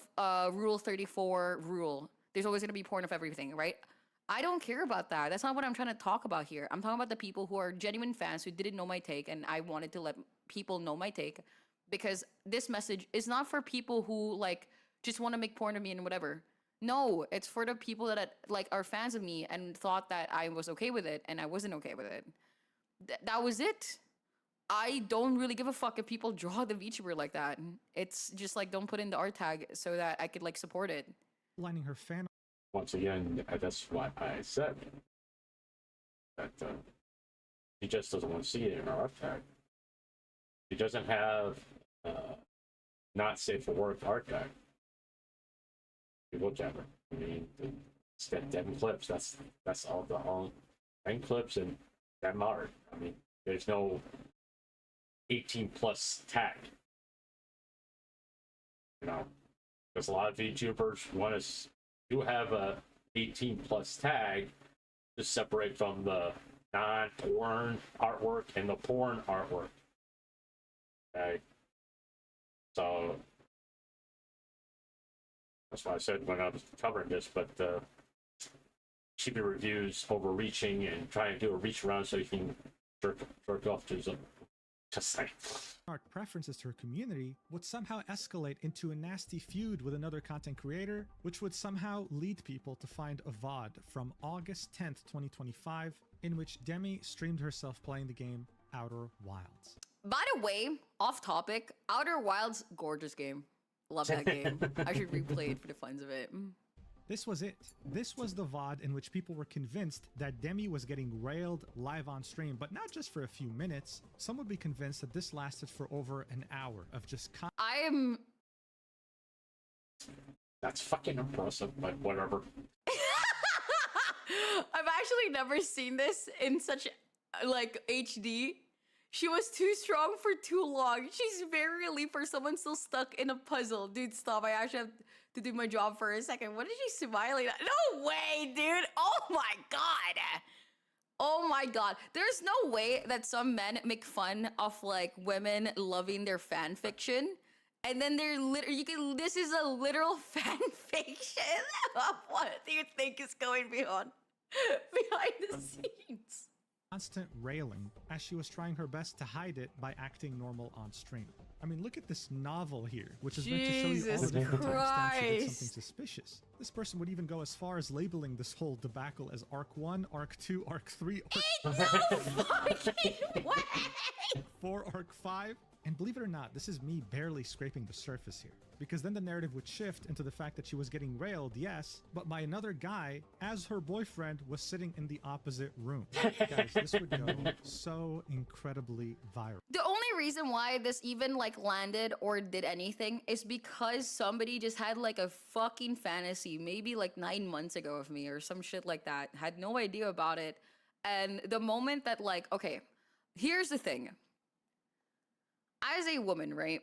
R: Rule 34 rule? There's always gonna be porn of everything, right? I don't care about that. That's not what I'm trying to talk about here. I'm talking about the people who are genuine fans who didn't know my take, and I wanted to let people know my take, because this message is not for people who like just want to make porn of me and whatever. No, it's for the people that like are fans of me and thought that I was okay with it, and I wasn't okay with it. That was it. I don't really give a fuck if people draw the VTuber like that. It's just like, don't put in the art tag so that I could like support it.
S: Lining her fan.
C: Once again, that's what I said. That he just doesn't want to see it in our art tag. He doesn't have not safe for work art tag. You look at it. I mean, it's got dem clips. That's all the dem clips and dem art. I mean, there's no 18 plus tag. You know, because a lot of VTubers do have a 18 plus tag to separate from the non-porn artwork and the porn artwork. Okay, so that's why I said when I was covering this, but cheapy reviews overreaching and trying to do a reach around so you can jerk off to some. Just saying.
S: Mark preferences to her community would somehow escalate into a nasty feud with another content creator, which would somehow lead people to find a VOD from August 10th, 2025, in which Demi streamed herself playing the game Outer Wilds.
R: By the way, off topic, Outer Wilds, gorgeous game. Love that game. I should replay it for the funs of it.
S: This was it. This was the VOD in which people were convinced that Demi was getting railed live on stream, but not just for a few minutes. Some would be convinced that this lasted for over an hour of just
C: That's fucking impressive, but whatever.
R: I've actually never seen this in such like HD. She was too strong for too long. She's very relief for someone still stuck in a puzzle. Dude, stop. I actually have to do my job for a second. What is she smiling at? No way, dude. Oh my god. Oh my god. There's no way that some men make fun of like women loving their fan fiction. And then they're this is a literal fan fiction of what do you think is going behind the scenes.
S: Constant railing as she was trying her best to hide it by acting normal on stream. I mean, look at this novel here, which is meant to show you all the different timestamps she did something suspicious. This person would even go as far as labeling this whole debacle as Arc 1, Arc 2, Arc 3, Arc 4, Arc 5. And believe it or not, this is me barely scraping the surface here. Because then the narrative would shift into the fact that she was getting railed, yes, but by another guy as her boyfriend was sitting in the opposite room. Guys, this would go so incredibly viral.
R: The only reason why this even like landed or did anything is because somebody just had like a fucking fantasy, maybe like 9 months ago of me or some shit like that, had no idea about it. And the moment that like, okay, here's the thing. As a woman, right?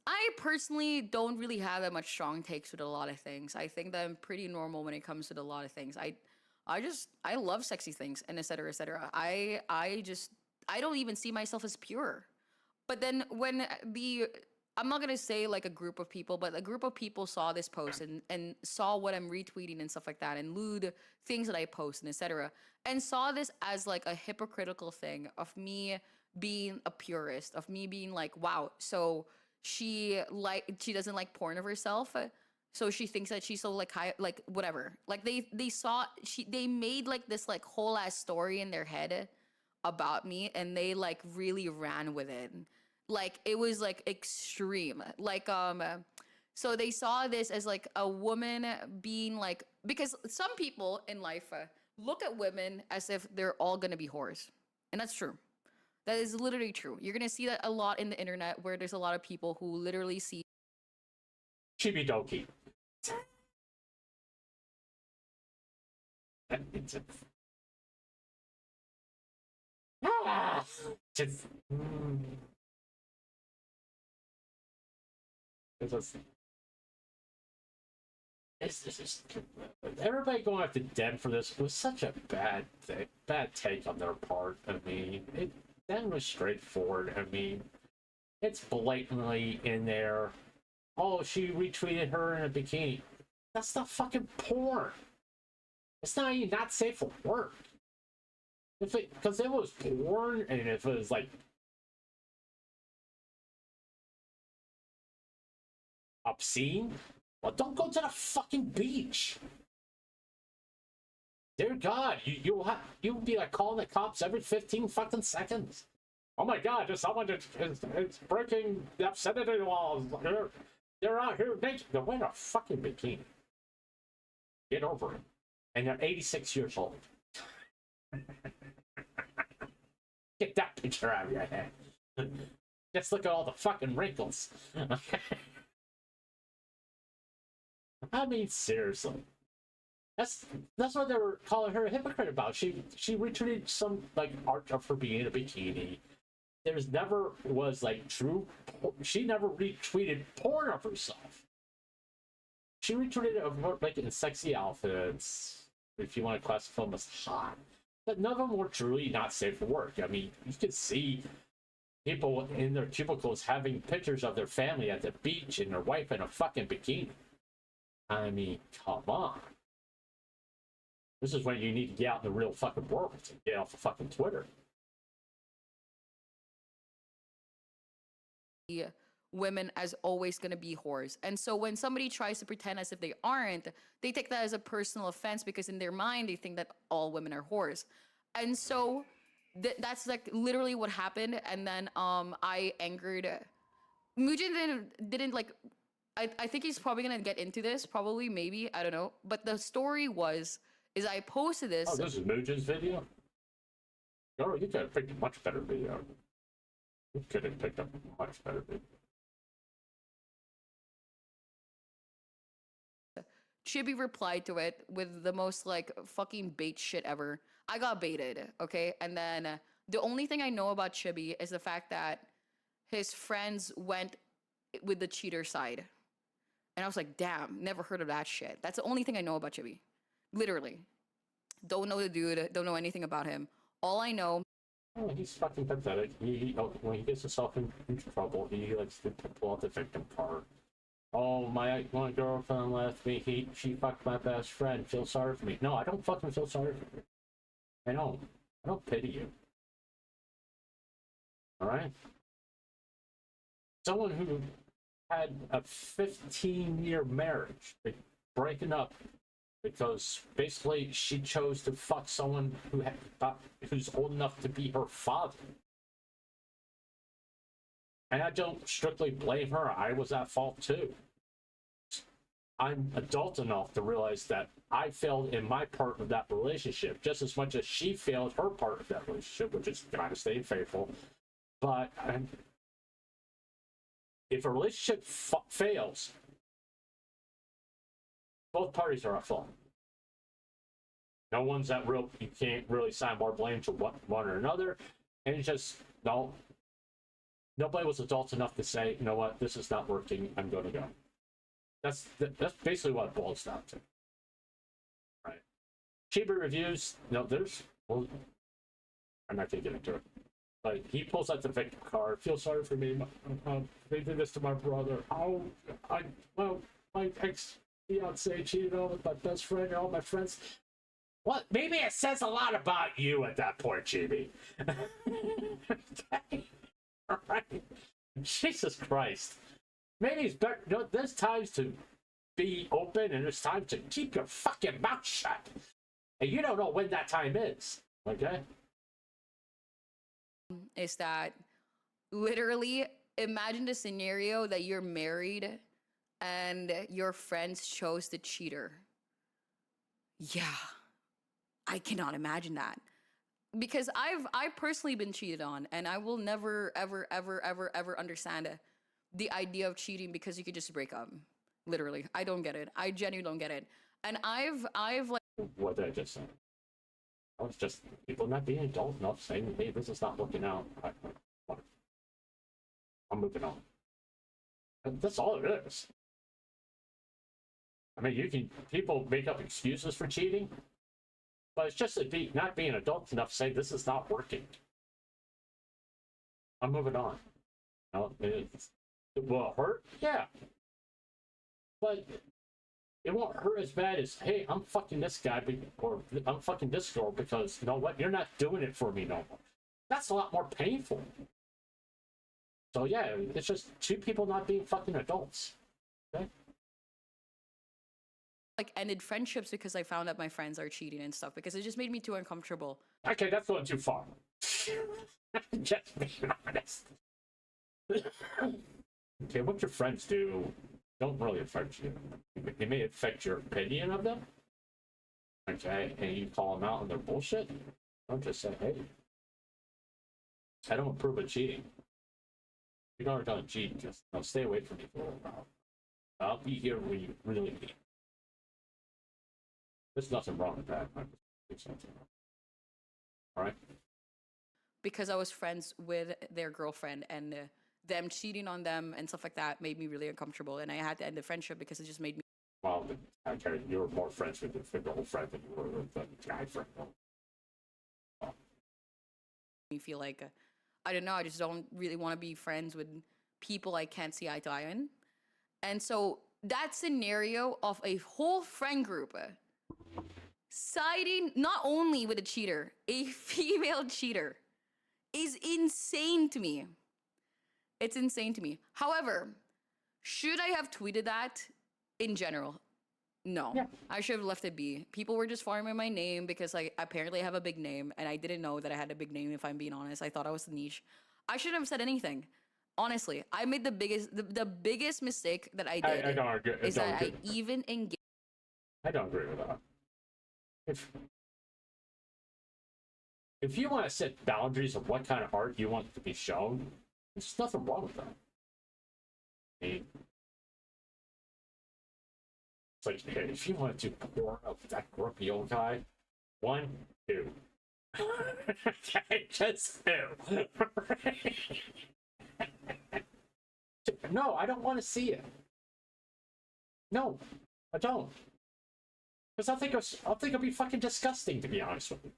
R: I personally don't really have that much strong takes with a lot of things. I think that I'm pretty normal when it comes to a lot of things. I love sexy things and etc. etc. I don't even see myself as pure. But then when I'm not gonna say like a group of people, but a group of people saw this post and saw what I'm retweeting and stuff like that, and lewd things that I post and etc. and saw this as like a hypocritical thing of me being a purist, of me being like, wow, so she doesn't like porn of herself, so she thinks that she's so like high, like whatever. Like they made like this like whole ass story in their head about me, and they like really ran with it. Like it was like extreme. Like so they saw this as like a woman being like, because some people in life look at women as if they're all gonna be whores, and that's true. That is literally true. You're gonna see that a lot in the internet, where there's a lot of people who literally see
C: Chibi-doki. Everybody going after Den for this was such a bad take on their part. I mean, Den was straightforward. I mean, it's blatantly in there. oh, she retweeted her in a bikini. That's not fucking porn. It's not even not safe for work. Because if it was porn and if it was like obscene, well, don't go to the fucking beach. Dear God, you'll be like calling the cops every 15 fucking seconds. Oh my God, there's someone it's breaking the obscenity laws. They're out here naked. They're wearing a fucking bikini. Get over it. And they're 86 years old. Get that picture out of your head. Just look at all the fucking wrinkles. I mean, seriously. That's what they were calling her a hypocrite about. She retweeted some like art of her being in a bikini. There's never was like true. She never retweeted porn of herself. She retweeted of her like in sexy outfits, if you want to classify them as hot. But none of them were truly not safe for work. I mean, you could see people in their cubicles having pictures of their family at the beach and their wife in a fucking bikini. I mean, come on. This is when you need to get out in the real fucking world and get off of fucking Twitter.
R: Women as always gonna be whores. And so when somebody tries to pretend as if they aren't, they take that as a personal offense because in their mind they think that all women are whores. And so that's like literally what happened. And then I angered Mugen didn't like I think he's probably gonna get into this, probably, maybe, I don't know. But the story is I posted this.
C: Oh, this is Mugen's video? Oh, you could have picked a much better video. You could have picked up a much better video.
R: Chibi replied to it with the most like fucking bait shit ever. I got baited, okay? And then the only thing I know about Chibi is the fact that his friends went with the cheater side. And I was like, damn, never heard of that shit. That's the only thing I know about Chibi. Literally. Don't know the dude, don't know anything about him. All I know...
C: Oh, he's fucking pathetic. When he gets himself in trouble, he likes to pull out the victim card. Oh, my girlfriend left me. She fucked my best friend. Feel sorry for me. No, I don't fucking feel sorry for you. I don't pity you. Alright? Someone who had a 15-year marriage, breaking up because basically she chose to fuck someone who's old enough to be her father. And I don't strictly blame her. I was at fault too. I'm adult enough to realize that I failed in my part of that relationship just as much as she failed her part of that relationship, which is kind of staying faithful. But if a relationship fails, both parties are at fault. No one's at real. You can't really assign more blame to one or another, and it's just nobody was adult enough to say, you know what, this is not working. I'm going to go. That's basically what it boils down to. Right? Chibi reviews. I'm not gonna get into it. But he pulls out the victim card. Feel sorry for me. They did this to my brother. My ex-fiance cheated on with my best friend and all my friends. Well, maybe it says a lot about you at that point, Chibi. Okay. All right. Jesus Christ. Maybe it's better. There's times to be open and there's time to keep your fucking mouth shut. And you don't know when that time is. Okay?
R: Is that literally imagine the scenario that you're married and your friends chose the cheater. Yeah, I cannot imagine that. Because I've personally been cheated on, and I will never ever understand the idea of cheating because you could just break up. Literally, I don't get it. I genuinely don't get it. And I've like.
C: What did I just say? I was just people not being adult enough saying, hey, this is not working out. I'm moving on. And that's all it is. I mean, people make up excuses for cheating, but it's just not being adult enough to say this is not working. I'm moving on. It will hurt? Yeah. But it won't hurt as bad as, hey, I'm fucking this guy, or I'm fucking this girl because, you know what, you're not doing it for me no more. That's a lot more painful. So yeah, it's just two people not being fucking adults. Okay?
R: Like ended friendships because I found out my friends are cheating and stuff because it just made me too uncomfortable.
C: Okay, that's going too far. Just being honest. Okay, what your friends do don't really affect you. It may affect your opinion of them. Okay, and you call them out on their bullshit. Don't just say, hey, I don't approve of cheating. You're not gonna cheat, just stay away from me for a little while. I'll be here when you really need me. There's nothing wrong with that. There's nothing wrong. Alright?
R: Because I was friends with their girlfriend and them cheating on them and stuff like that made me really uncomfortable, and I had to end the friendship because it just made me.
C: Well, okay, you were more friends with the girlfriend than you were with the guy friend.
R: Me feel like I don't know. I just don't really want to be friends with people I can't see eye to eye on, and so that scenario of a whole friend group siding not only with a cheater, a female cheater, is insane to me. It's insane to me. However, should I have tweeted that in general? No. Yeah. I should have left it be. People were just farming my name because I apparently have a big name, and I didn't know that I had a big name, if I'm being honest. I thought I was niche. I shouldn't have said anything. Honestly, I made the biggest mistake that I did.
C: I don't agree.
R: Is that I even engaged.
C: I don't agree with that. If you want to set boundaries of what kind of art you want to be shown, there's nothing wrong with that. I mean, it's like, hey, if you want to do porn of that grumpy old guy, 1, 2. Okay, just 2. No, I don't want to see it. No, I don't. Because I'll think it'll be fucking disgusting, to be honest with you.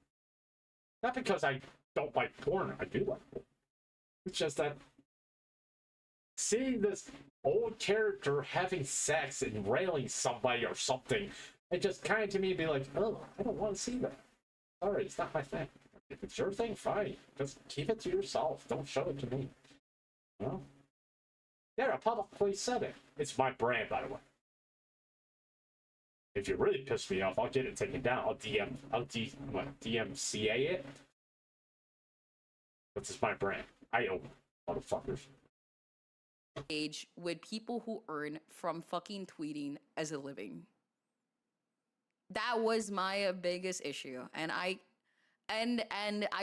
C: Not because I don't like porn, I do like porn. It's just that seeing this old character having sex and railing somebody or something, it just kind of to me be like, oh, I don't want to see that. Sorry, it's not my thing. If it's your thing, fine. Just keep it to yourself. Don't show it to me. You know? Yeah, I publicly said it. It's my brand, by the way. If you really piss me off, I'll get it taken down. I'll DMCA it. This is my brand. I own motherfuckers.
R: Age with people who earn from fucking tweeting as a living. That was my biggest issue, and I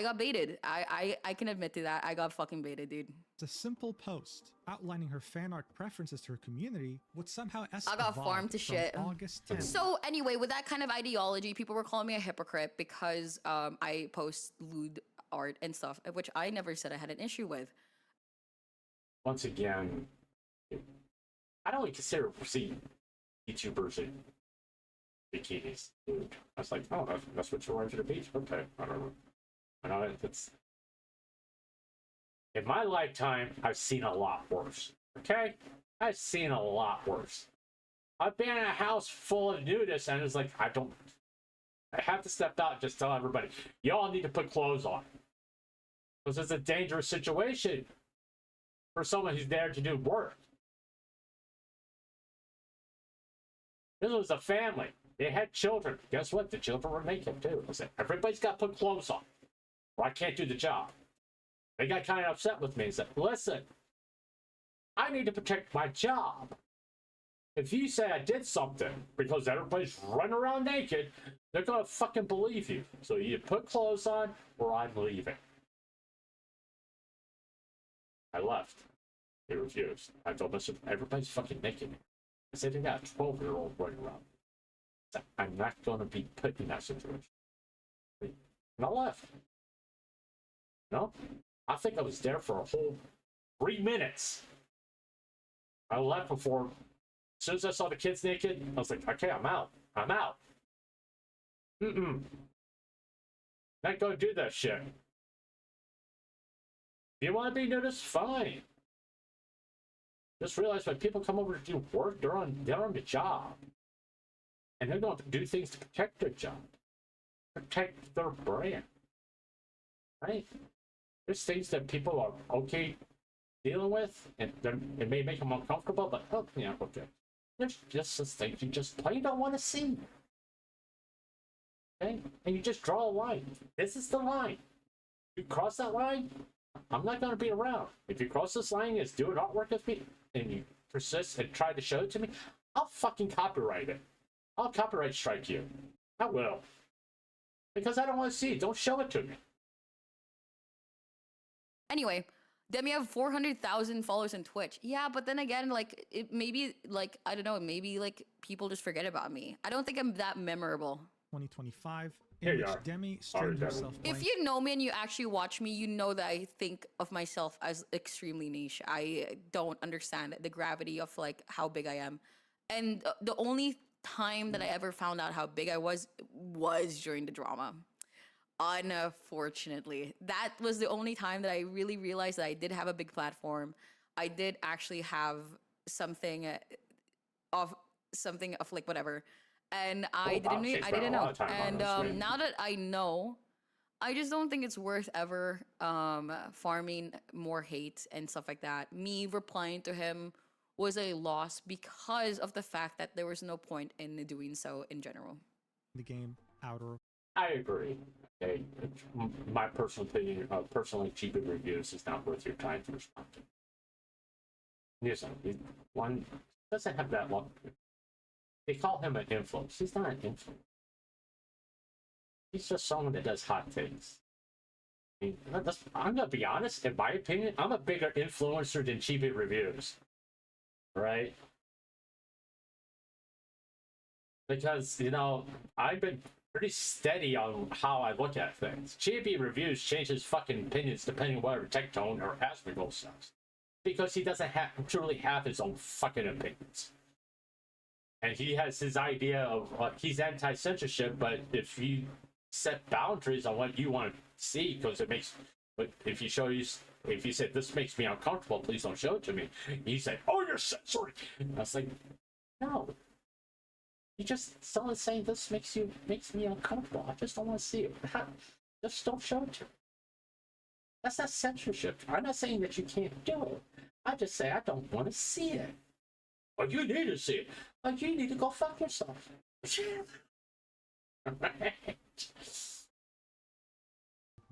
R: got baited. I can admit to that. I got fucking baited, dude.
S: It's a simple post outlining her fan art preferences to her community would somehow escalate.
R: I got farmed to shit.
S: August 10th.
R: So anyway, with that kind of ideology, people were calling me a hypocrite because I post lewd art and stuff, which I never said I had an issue with.
C: Once again, I don't consider seeing Vtubers in bikinis. I was like, oh, that's what you're wearing to the beach. Okay, I don't know. I know it's. In my lifetime, I've seen a lot worse. Okay, I've seen a lot worse. I've been in a house full of nudists, and it's like I have to step out and just tell everybody, y'all need to put clothes on, because it's a dangerous situation for someone who's there to do work. This was a family. They had children. Guess what? The children were naked too. I said, everybody's got to put clothes on, or I can't do the job. They got kind of upset with me and said, listen, I need to protect my job. If you say I did something because everybody's running around naked, they're going to fucking believe you. So you put clothes on or I'm leaving. I left. They refused. I told them, everybody's fucking naked. I said, they got a 12-year-old running around. I said, I'm not going to be put in that situation. And I left. No? I think I was there for a whole 3 minutes. I left before, as soon as I saw the kids naked, I was like, okay, I'm out. I'm out. Not gonna do that shit. If you want to be noticed, fine. Just realize when people come over to do work, they're on the job. And they're going to do things to protect their job, protect their brand. Right? There's things that people are okay dealing with, and it may make them uncomfortable, but oh, yeah, okay. There's just things you just plain don't want to see. Okay? And you just draw a line. This is the line. You cross that line, I'm not going to be around. If you cross this line and do an artwork with me, and you persist and try to show it to me, I'll fucking copyright it. I'll copyright strike you. I will. Because I don't want to see it. Don't show it to me.
R: Anyway, Demi have 400,000 followers on Twitch. Yeah, but then again, like, it maybe, like, I don't know, maybe, like, people just forget about me. I don't think I'm that memorable.
S: 2025,
C: Here
S: in
C: you
S: which
C: are.
S: Demi
C: Sorry,
S: streamed
C: Demi.
S: herself
R: If
S: playing...
R: you know me and you actually watch me, you know that I think of myself as extremely niche. I don't understand the gravity of, like, how big I am. And the only time that I ever found out how big I was during the drama. Unfortunately, that was the only time that I really realized that I did have a big platform. I did actually have something of like whatever, and I didn't know. And now that I know, I just don't think it's worth ever farming more hate and stuff like that. Me replying to him was a loss because of the fact that there was no point in doing so in general.
S: The game, outer.
C: I agree. Okay, my personal opinion, personally, cheap reviews is not worth your time to respond to. Yes, one doesn't have that long. They call him an influencer. He's not an influencer. He's just someone that does hot things. I mean, I'm gonna be honest. In my opinion, I'm a bigger influencer than cheap reviews. Right? Because I've been pretty steady on how I look at things. GB Reviews changes fucking opinions depending on whatever tech tone or Asperger's says. Because he doesn't truly have his own fucking opinions. And he has his idea of, he's anti-censorship, but if you set boundaries on what you want to see, because it makes, but if you said, this makes me uncomfortable, please don't show it to me. He said, oh, you're censoring. And I was like, no. You just someone saying this makes me uncomfortable. I just don't want to see it. Just don't show it to me. That's not censorship. I'm not saying that you can't do it. I just say I don't want to see it. But you need to see it. But you need to go fuck yourself.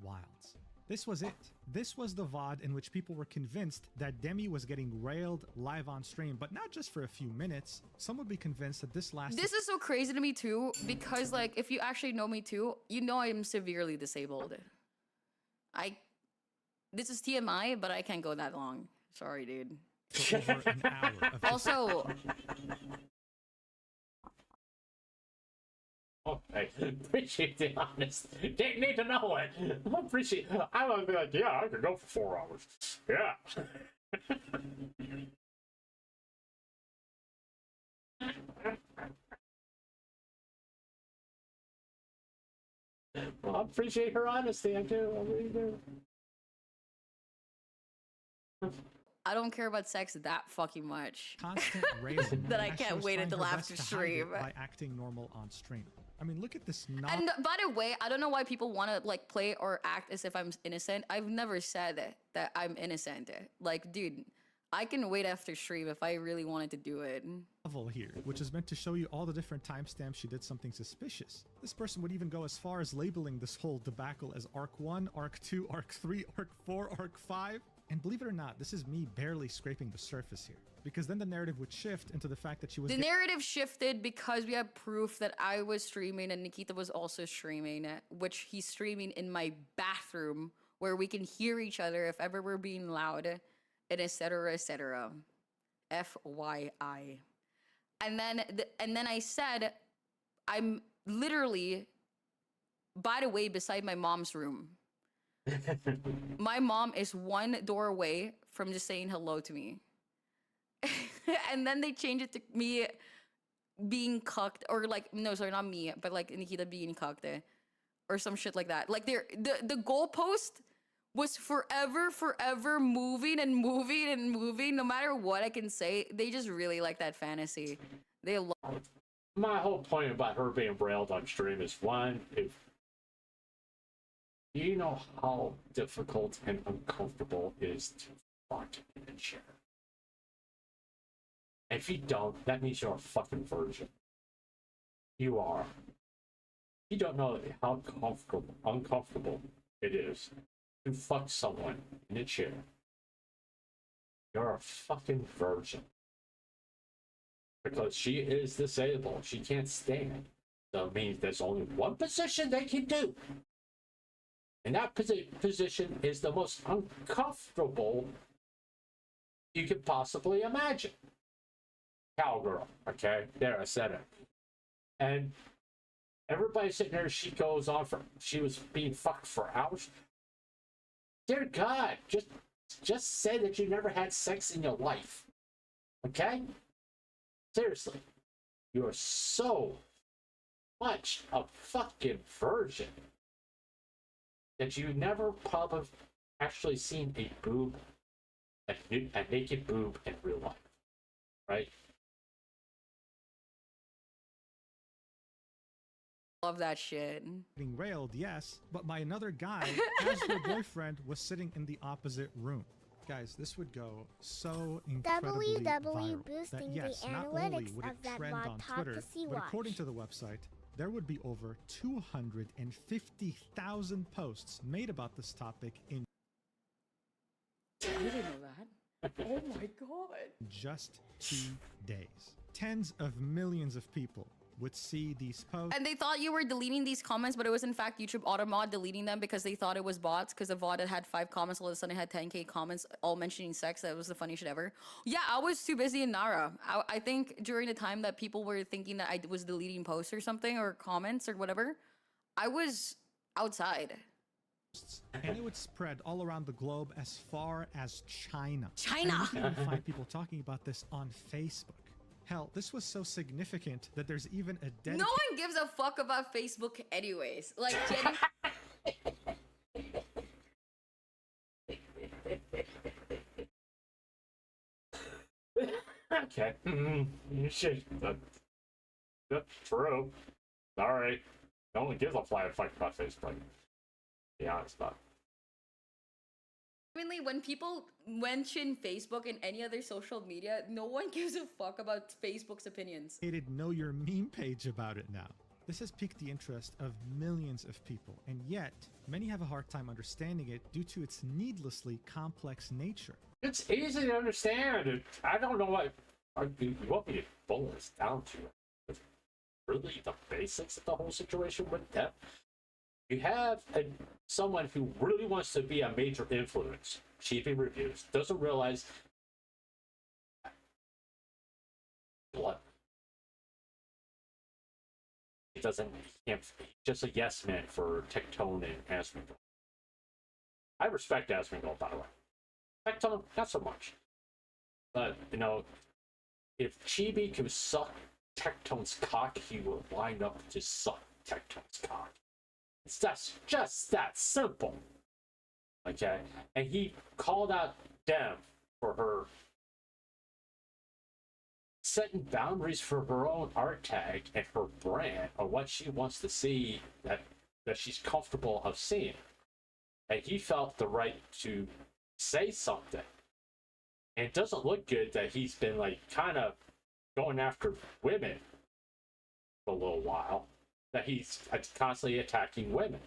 S: Wilds. This was it. This was the VOD in which people were convinced that Demi was getting railed live on stream, but not just for a few minutes. Some would be convinced that this lasted—
R: This is so crazy to me too, because like, if you actually know me too, you know I'm severely disabled. This is TMI, but I can't go that long. Sorry, dude.
S: For over an hour of
R: Also,
C: Okay, appreciate the honest. Didn't need to know it. I appreciate. I would be like, yeah, I could go for 4 hours. Yeah. Well, I appreciate her honesty. I do. I really do.
R: I don't care about sex that fucking much.
S: constant railing.
R: That I
S: as she
R: can't
S: was
R: wait
S: trying
R: until
S: her
R: after
S: best to hide it
R: stream.
S: by acting normal on stream. I mean, look at this.
R: And by the way, I don't know why people want to like play or act as if I'm innocent. I've never said that I'm innocent. Like, dude, I can wait after stream if I really wanted to do it.
S: Level here, which is meant to show you all the different timestamps she did something suspicious. This person would even go as far as labeling this whole debacle as Arc 1, Arc 2, Arc 3, Arc 4, Arc 5. And believe it or not, this is me barely scraping the surface here. Because then the narrative would shift into the fact that she was—
R: The narrative shifted because we have proof that I was streaming and Nikita was also streaming, which he's streaming in my bathroom where we can hear each other if ever we're being loud, and etc. etc. FYI. And then I said, I'm literally, by the way, beside my mom's room. My mom is one door away from just saying hello to me. And then they changed it to me being cucked, or like, no, sorry, not me, but like Nikita being cucked, or some shit like that. Like the goalpost was forever moving and moving and moving. No matter what I can say, they just really like that fantasy. They love.
C: My whole point about her being brailled on stream is one, if you know how difficult and uncomfortable it is to fuck in a chair. If you don't, that means you're a fucking virgin. You are. You don't know how uncomfortable it is to fuck someone in a chair. You're a fucking virgin. Because she is disabled. She can't stand. So it means there's only one position they can do. And that position is the most uncomfortable you could possibly imagine. Cowgirl. Okay? There, I said it. And everybody's sitting there, she goes on for, she was being fucked for hours. Dear God, just say that you never had sex in your life. Okay? Seriously. You are so much a fucking virgin that you never probably actually seen a boob, a naked boob in real life. Right?
R: Love that shit.
S: Getting railed, yes, but by another guy as her boyfriend was sitting in the opposite room. Guys, this would go so incredibly viral that yes, not only would it trend on Twitter, but according to the website, there would be over 250,000 posts made about this topic in
R: I didn't know that. Oh my god.
S: just 2 days. Tens of millions of people would see these posts.
R: And they thought you were deleting these comments, but it was in fact YouTube Automod deleting them because they thought it was bots, because the VOD had 5 comments, all of a sudden it had 10k comments all mentioning sex. That was the funniest shit ever. Yeah, I was too busy in Nara. I think during the time that people were thinking that I was deleting posts or something, or comments or whatever, I was outside.
S: And it would spread all around the globe as far as China.
R: China!
S: And you can find people talking about this on Facebook. Hell, this was so significant that there's even a dedicated...
R: No one gives a fuck about Facebook anyways. Like,
C: Okay. You should. That's true. Sorry. No one gives a flying fuck about Facebook. Yeah, it's not.
R: Mainly when people mention Facebook and any other social media, no one gives a fuck about Facebook's opinions.
S: Know Your Meme page about it now. This has piqued the interest of millions of people, and yet many have a hard time understanding it due to its needlessly complex nature.
C: It's easy to understand. I don't know what you want me to boil this down to. Really, the basics of the whole situation with them. You have someone who really wants to be a major influence, achieving reviews, doesn't realize what he doesn't. He can't. He's just a yes man for Tectone and Asmongold. I respect Asmongold, by the way. Tectone, not so much. But you know, if Chibi could suck Tectone's cock, he would wind up to suck Tectone's cock. It's just that simple. Okay? And he called out Dev for her setting boundaries for her own art tag and her brand, or what she wants to see that she's comfortable of seeing. And he felt the right to say something. And it doesn't look good that he's been like kind of going after women for a little while. That he's constantly attacking women.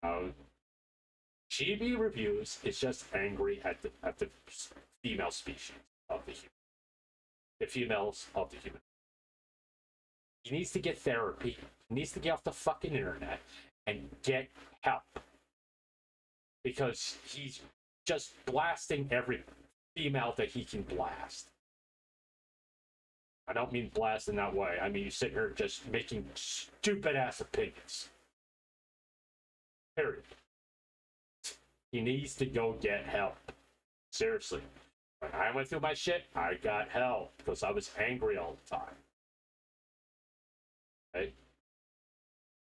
C: Chibi Reviews is just angry at the female species of the human. The females of the human. He needs to get therapy. He needs to get off the fucking internet and get help. Because he's just blasting every female that he can blast. I don't mean blast in that way. I mean, you sit here just making stupid ass opinions. Period. He needs to go get help. Seriously. When I went through my shit, I got help because I was angry all the time. Right?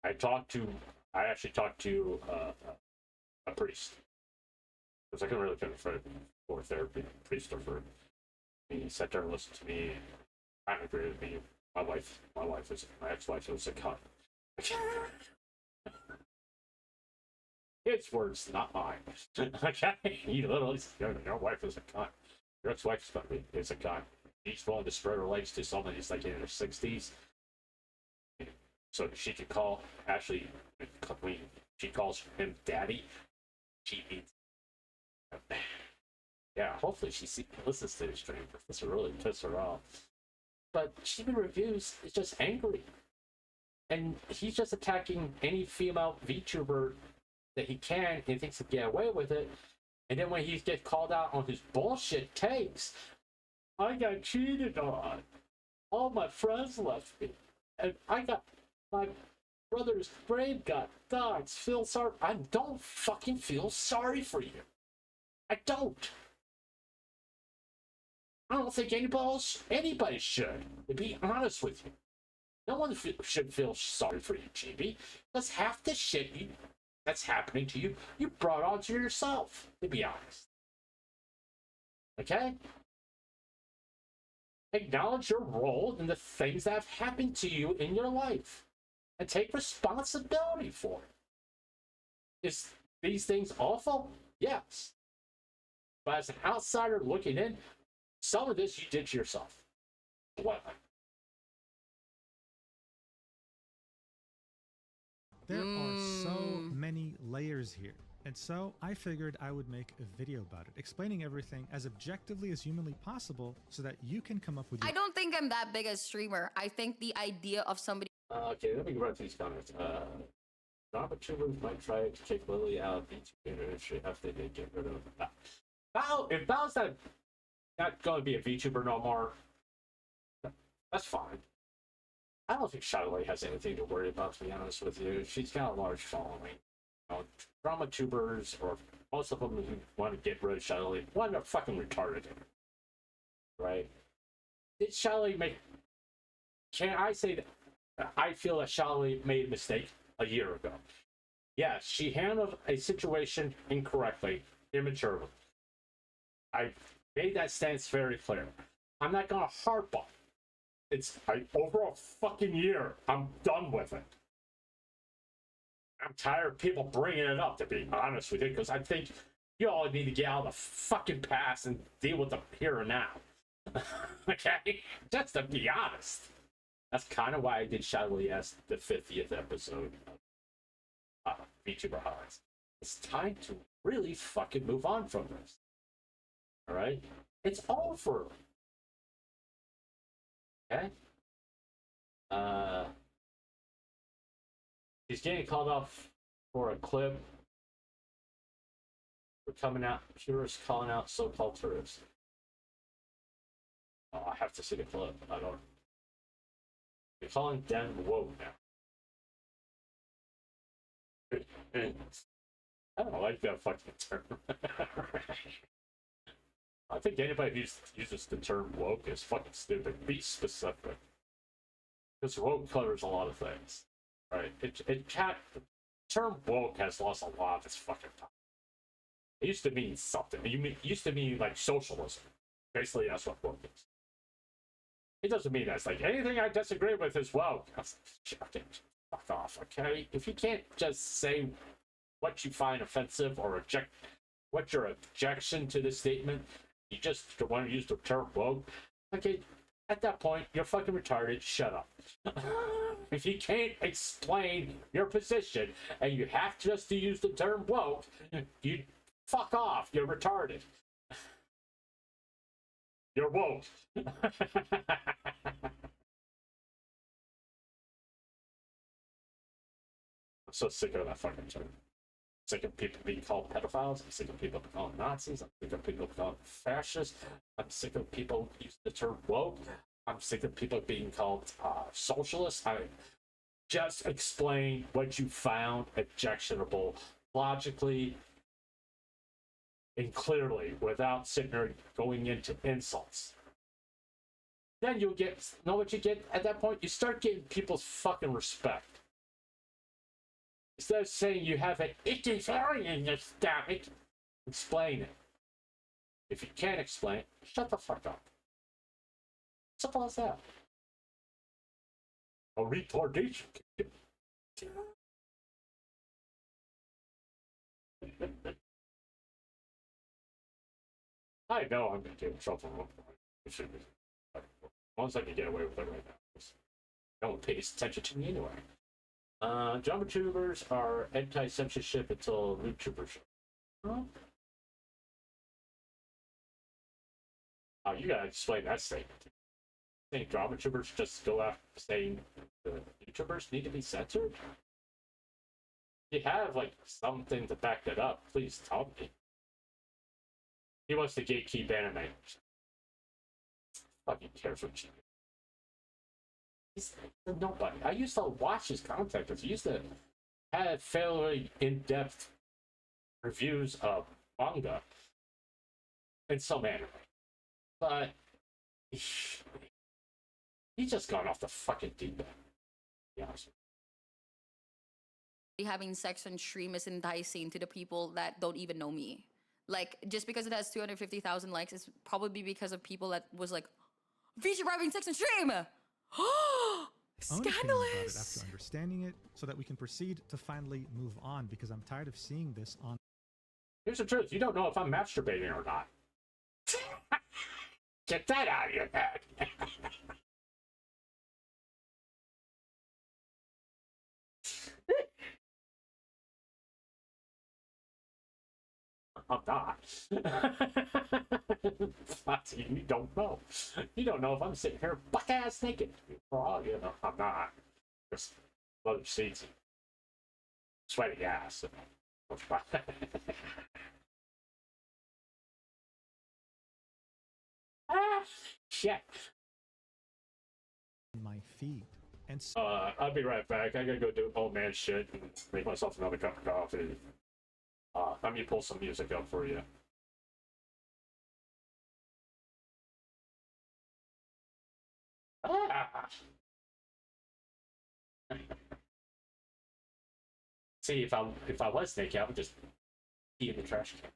C: I actually talked to a priest. Because I couldn't really afford for therapy. A priest offered. He sat there and listened to me. I agree with me. My ex-wife was a cunt. His words, not mine. Okay? He literally said, your wife is a cunt. Your ex-wife is a cunt. He's willing to spread her legs to somebody who's like in her 60s. So she could call, actually, when she calls him daddy, she means, yeah, hopefully she listens to the stream. This will really piss her off. But Shiba Reviews is just angry. And he's just attacking any female VTuber that he can and thinks he'll get away with it. And then when he gets called out on his bullshit takes, I got cheated on. All my friends left me. And I got my brother's brain got dogs. Feel sorry. I don't fucking feel sorry for you. I don't. I don't think anybody should, to be honest with you. No one should feel sorry for you, GB, because half the shit that's happening to you, you brought onto yourself, to be honest. Okay? Acknowledge your role in the things that have happened to you in your life, and take responsibility for it. Is these things awful? Yes. But as an outsider looking in, some of this you did to yourself. What?
S: There are so many layers here. And so I figured I would make a video about it, explaining everything as objectively as humanly possible so that you can come up with your...
R: I don't think I'm that big a streamer. I think the idea of somebody...
C: Okay, let me run through these comments. Vtubers might try to kick Lily out of the VTuber industry after they get rid of Val. If Val's not going to be a VTuber no more, that's fine. I don't think Shylily has anything to worry about, to be honest with you. She's got a large following. You know, drama tubers, or most of them who want to get rid of Shylily, one are fucking retarded. Right? Did Shylily make... Can I say that I feel that Shylily made a mistake a year ago? Yes, she handled a situation incorrectly, immaturely. I made that stance very clear. I'm not going to harp on it. It's over a fucking year. I'm done with it. I'm tired of people bringing it up, to be honest with you, because I think you all need to get out of the fucking past and deal with the here and now. Okay? Just to be honest. That's kind of why I did Shylily as the 50th episode of Vtuber Highlights. It's time to really fucking move on from this. Alright? It's over. Okay? He's getting called off for a clip for coming out, purists calling out so-called tourists. Oh, I have to see the clip. I don't. They're calling them woke now. I don't like that fucking term. I think anybody who uses the term woke is fucking stupid. Be specific. Because woke covers a lot of things. Right? The term woke has lost a lot of its fucking time. It used to mean something. It used to mean like socialism. Basically, that's what woke is. It doesn't mean that's like anything I disagree with is woke. Okay, fuck off, okay? If you can't just say what you find offensive or what's your objection to the statement, you just want to use the term woke, okay, at that point, you're fucking retarded, shut up. If you can't explain your position and you have just to use the term woke, you fuck off, you're retarded. You're woke. I'm so sick of that fucking term. I'm sick of people being called pedophiles. I'm sick of people being called Nazis. I'm sick of people being called fascists. I'm sick of people using the term woke. I'm sick of people being called socialists. I mean, just explain what you found objectionable logically and clearly without sitting there going into insults. Then you'll know what you get at that point? You start getting people's fucking respect. Instead of saying you have an itchy feeling in your stomach, explain it. If you can't explain it, shut the fuck up. Simple as that. A retardation. I know I'm gonna get in trouble. As long as I can get away with it right now. No one pays attention to me anyway. Vtubers are anti-censorship until Vtubers. Huh? Oh, you gotta explain that statement. I think Vtubers just go out saying the Vtubers need to be censored? If you have like something to back that up, please tell me. He wants to gatekeep anime. Fucking cares what you do. He's nobody. I used to watch his content because he used to have fairly in-depth reviews of manga and some anime. But he's just gone off the fucking deep end. To be honest with
R: you. Having sex on stream is enticing to the people that don't even know me. Like, just because it has 250,000 likes, it's probably because of people that was like, VTuber having sex on stream!
S: Scandalous! After understanding it, so that we can proceed to finally move on, because I'm tired of seeing this on.
C: Here's the truth: you don't know if I'm masturbating or not. Get that out of your head. I'm not. You don't know. You don't know if I'm sitting here buck-ass naked. For all you know, I'm not. Just leather seats and sweaty ass. Ah, shit.
S: My feed. And
C: I'll be right back. I gotta go do old man shit and make myself another cup of coffee. Let me pull some music up for you. Ah. See, if I was naked, I would just pee in the trash can.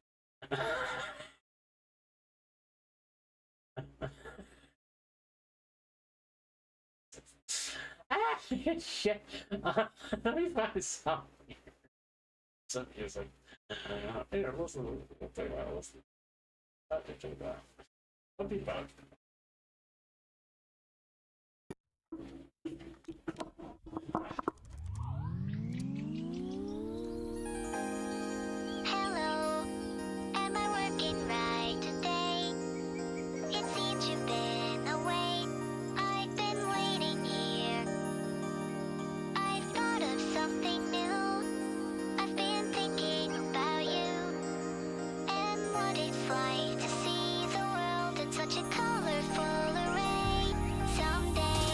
C: Ah, shit. Let me find some music. Here, listen. I'll tell you what, listen. I'll tell you that. I'll be back.
G: Hello, am I working right today? It seems you've been away. I've been waiting here. I've thought of something new. I've been thinking about you and what it's like to see the world in such a colorful array. Someday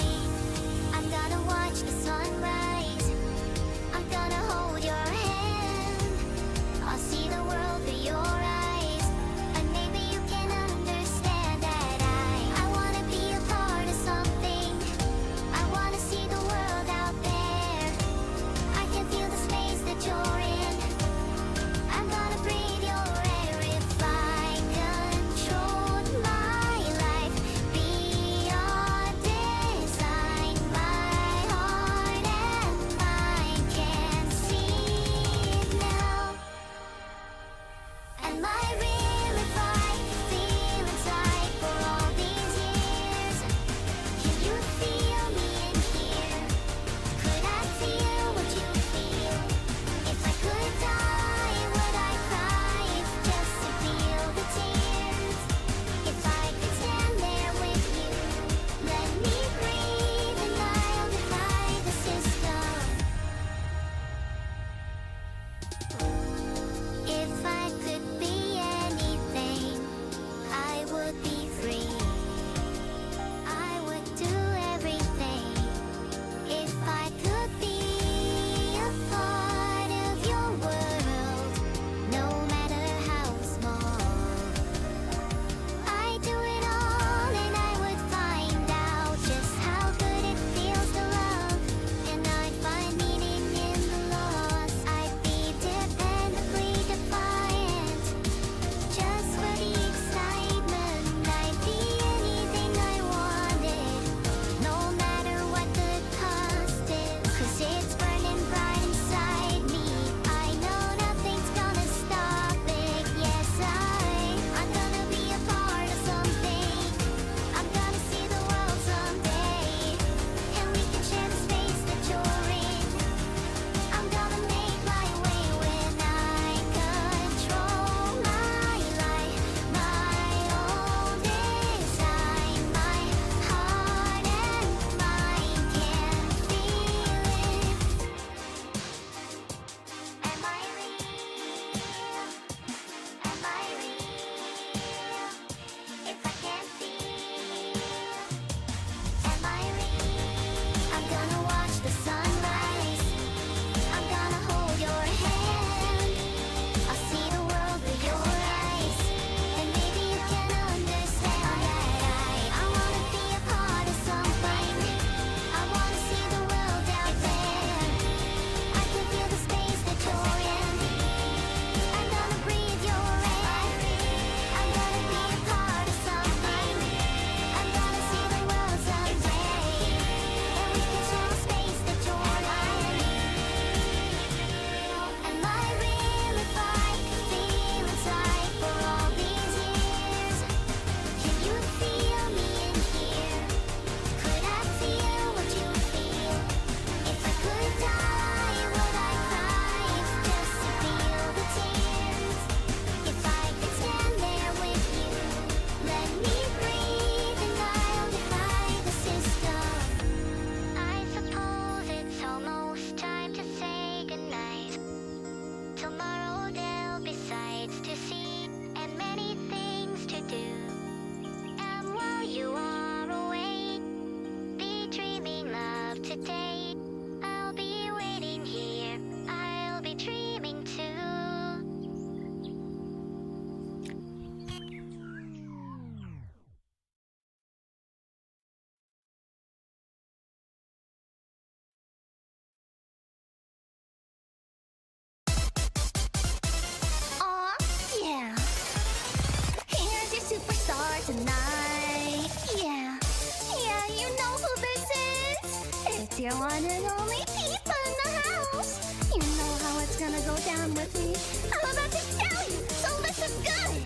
G: You're one and only people in the house. You know how it's gonna go down with me. I'm about to tell you, so listen good.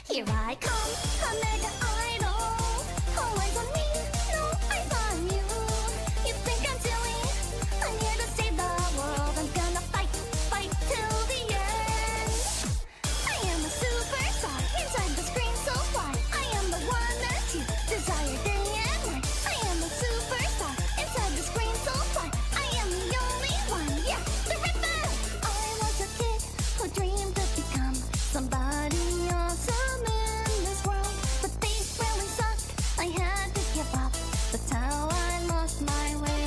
G: Here I come, a mega idol. All eyes on me, no eyes on you. You think I'm silly? I'm here to save the world. I'm gonna fight, fight till the end. I am a superstar inside the screen so fly. I am the one that you desire day and night. I am a superstar inside the screen so fly. I am the only one, yeah, the Ripper. I was a kid who dreamed of become somebody awesome in this world, but things really suck. I had to give up. That's how I lost my way.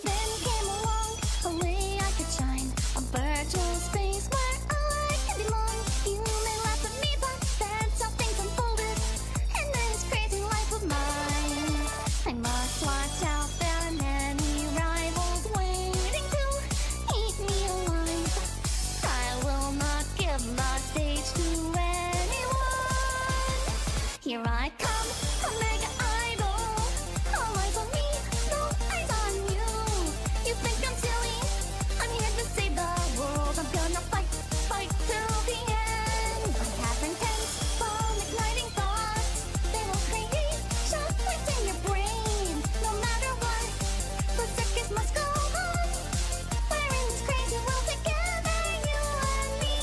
G: Then came along a way I could shine, a virtual space where I can belong. You may laugh at me, but that's how things unfolded in this crazy life of mine. I must watch out, there are many rivals waiting to eat me alive. I will not give the stage to anyone. Here I come, a mega idol. All eyes on me, no eyes on you. You think I'm silly? I'm here to save the world. I'm gonna fight, fight till the end. I have intense, bomb-igniting thoughts. They will create shockwaves in your brain. No matter what, the circus must go on. We're in this crazy world together, you and me.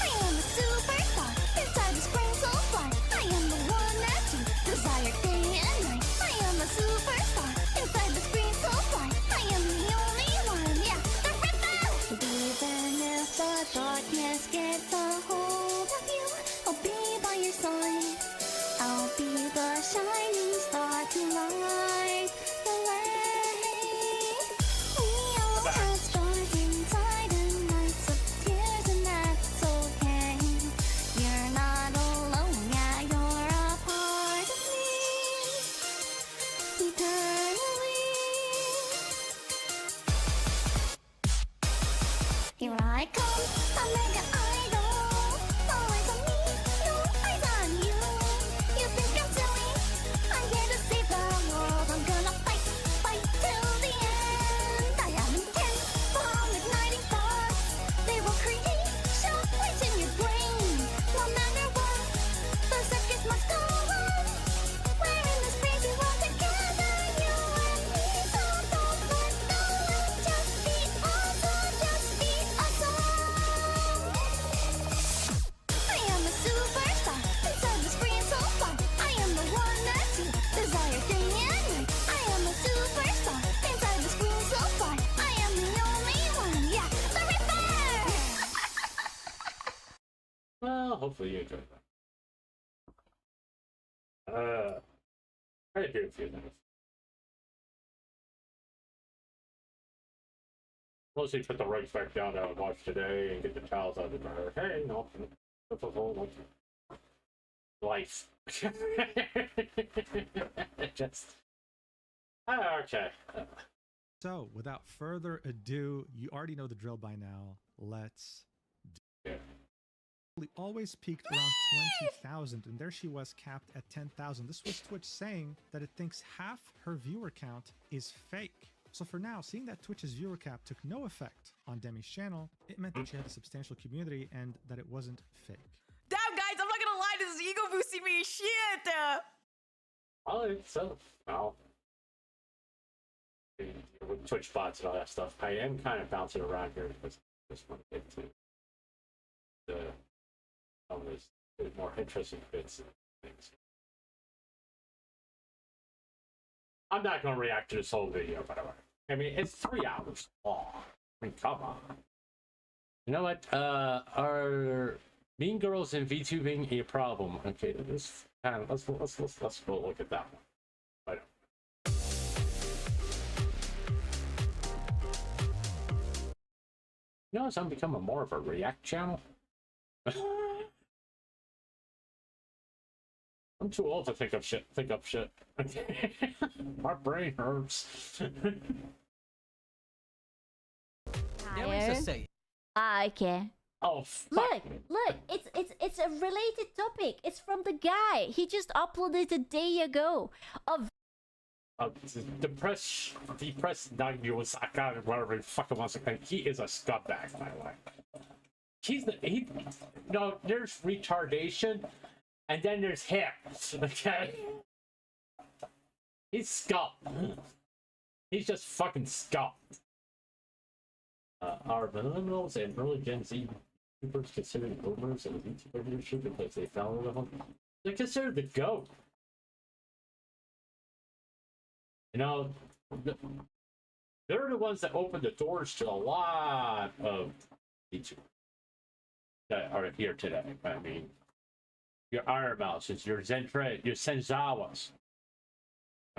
G: I am a superstar inside the screen so fly. I am the one that you desire day and night. I am a superstar inside the screen so fly. I am the only one, yeah, the Ripper. Even if the darkness gets a hold of you, I'll be by your side. I'll be the shining star to light the way. We all have stars inside and nights of tears, and that's okay. You're not alone, yeah, you're a part of me eternally. Here I come, a mega idol. All eyes on me, no eyes on you. You think I'm silly? I'm here to save the world. I'm gonna fight, fight till the end. I have intense, bomb-igniting thoughts. They will create shockwaves in your brain. No matter what, the circus must go on. We're in this crazy world together, you and me. So don't let go, let's just be awesome, just be awesome. I am a superstar inside the screen so fly. I am the one that you desire day and night. I am a superstar inside the screen so fly. I am the only one, yeah, the Ripper.
C: Well, hopefully you enjoyed that. I do a few things. Mostly put the rugs back down that I washed today and get the towels out of the dryer. Hey, no. Life. Just. Okay.
S: So, without further ado, you already know the drill by now. Let's do it. We always peaked around 20,000, and there she was capped at 10,000. This was Twitch saying that it thinks half her viewer count is fake. So for now, seeing that Twitch's viewer cap took no effect on Demi's channel, it meant that she had a substantial community and that it wasn't fake.
L: Damn, guys, I'm not gonna lie, this is ego boosting me. Shit.
C: Well, it's well. With Twitch bots and all that stuff, I am kind of bouncing around here because I just want to get to some of those more interesting bits and things. I'm not going to react to this whole video, by the way. I mean, it's 3 hours long. I mean, come on. You know what? Are mean girls in VTubing a problem? Okay, this kind of, let's go look at that one. Right. You notice I'm becoming more of a react channel? I'm too old to think up shit. My brain hurts.
O: Okay.
C: Oh, fuck.
O: Look, it's a related topic. It's from the guy. He just uploaded a day ago of
C: depressed 9-year-old Saka, whatever the fuck it wants to claim, he is a scumbag, by the way. There's retardation, and then there's him, okay? He's scum. He's just fucking scum. Are millennials and early Gen Z YouTubers considered boomers in the YouTuber industry because they followed them? They're considered the GOAT. You know, they're the ones that opened the doors to a lot of YouTubers that are here today. I mean, your Iron Mouses, your Zentre, your Senzawas.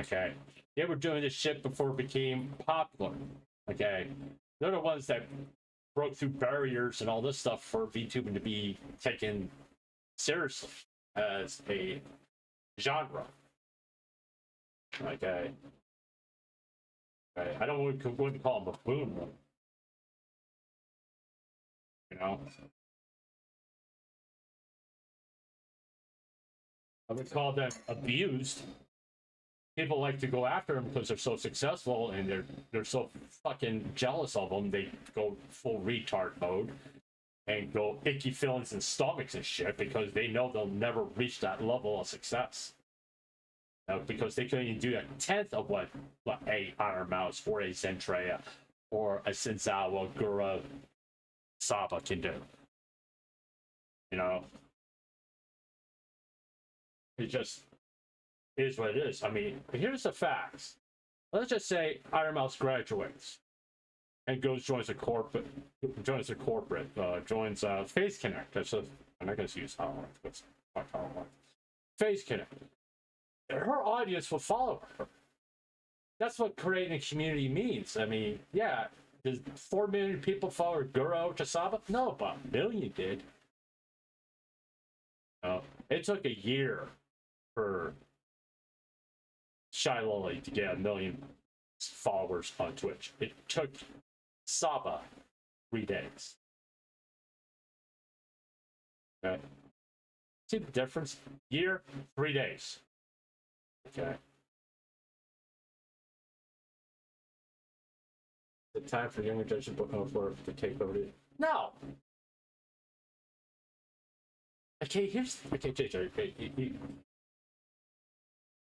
C: Okay, they were doing this shit before it became popular. Okay, they're the ones that broke through barriers and all this stuff for VTubing to be taken seriously as a genre. Okay. I don't want to call them a boomer. You know? I would call them abused. People like to go after them because they're so successful and they're so fucking jealous of them. They go full retard mode and go icky feelings and stomachs and shit because they know they'll never reach that level of success. Because they couldn't even do a tenth of what a Iron Mouse or a Zentrea or a Senzawa Gura Saba can do. You know? It just is what it is. I mean, here's the facts. Let's just say Iron Mouse graduates and joins a corporate, joins Phase Connect. I'm not going to use Highlights. Phase Connect. Her audience will follow her. That's what creating a community means. I mean, yeah, does 4 million people follow Guro Chisaba? No, but a million did. It took a year for Shylily to get 1 million followers on Twitch. It took Saba 3 days. Okay. See the difference? Year, 3 days. Okay. The time for younger judges to take over. No. Okay, JJ.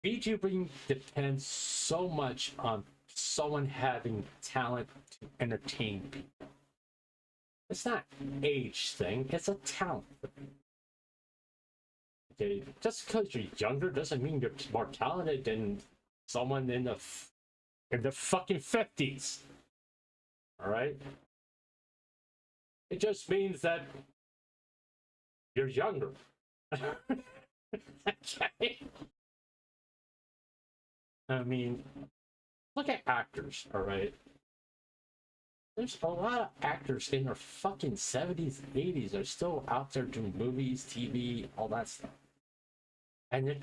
C: VTubing depends so much on someone having talent to entertain people. It's not an age thing; it's a talent thing. Okay, just because you're younger doesn't mean you're more talented than someone in the fucking 50s. All right. It just means that you're younger. Okay. I mean, look at actors. All right. There's a lot of actors in their fucking 70s and 80s that are still out there doing movies, TV, all that stuff. And they're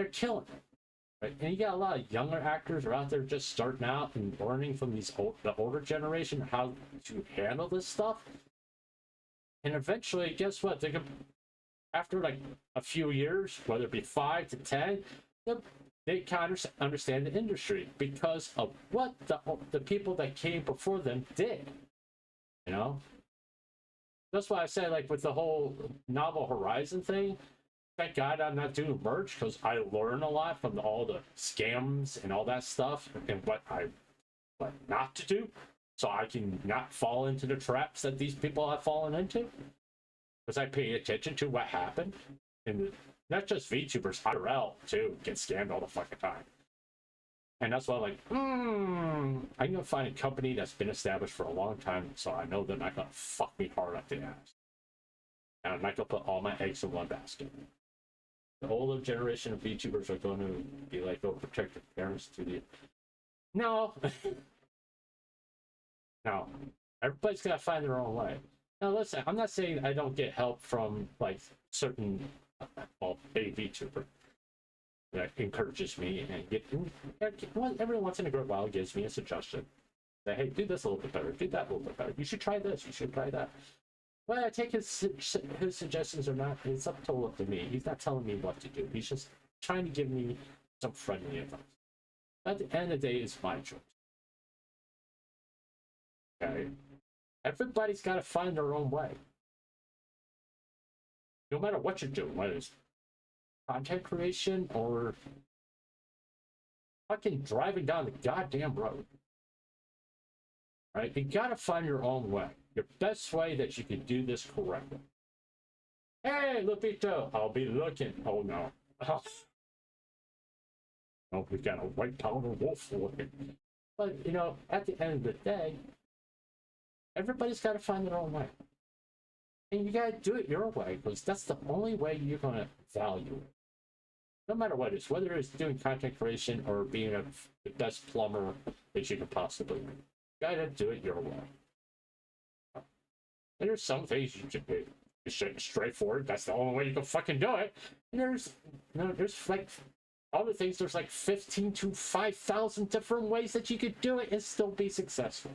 C: killing it. Right? And you got a lot of younger actors who are out there just starting out and learning from the older generation how to handle this stuff. And eventually, guess what? They can, after like a few years, whether it be 5 to 10, they kind of understand the industry because of what the people that came before them did. You know? That's why I say, like, with the whole Novel Horizon thing, thank God I'm not doing merch because I learn a lot from all the scams and all that stuff and what not to do, so I can not fall into the traps that these people have fallen into. Because I pay attention to what happened, and not just VTubers, IRL too get scammed all the fucking time. And that's why I'm like, I'm gonna find a company that's been established for a long time, so I know they're not gonna fuck me hard up the ass. And I'm not gonna put all my eggs in one basket. The older generation of VTubers are going to be like overprotective parents to the... No. No. Everybody's got to find their own way. Now, listen, I'm not saying I don't get help from, like, certain, well, a VTuber that encourages me and every once in a great while gives me a suggestion. Say, hey, do this a little bit better, do that a little bit better. You should try this, you should try that. Well, I take his suggestions or not, it's up to me. He's not telling me what to do. He's just trying to give me some friendly advice. At the end of the day, it's my choice. Okay? Everybody's got to find their own way. No matter what you're doing, whether it's content creation or fucking driving down the goddamn road. Right? You gotta find your own way. Your best way that you can do this correctly. Hey, Lupito, I'll be looking. Oh no. Oh, we got a white powder wolf looking. But, you know, at the end of the day, everybody's got to find their own way. And you got to do it your way, because that's the only way you're going to value it. No matter what it is, whether it's doing content creation or being the best plumber that you could possibly be. You got to do it your way. And there's some things you should be straightforward. That's the only way you can fucking do it. And there's like other things. There's like 15 to 5,000 different ways that you could do it and still be successful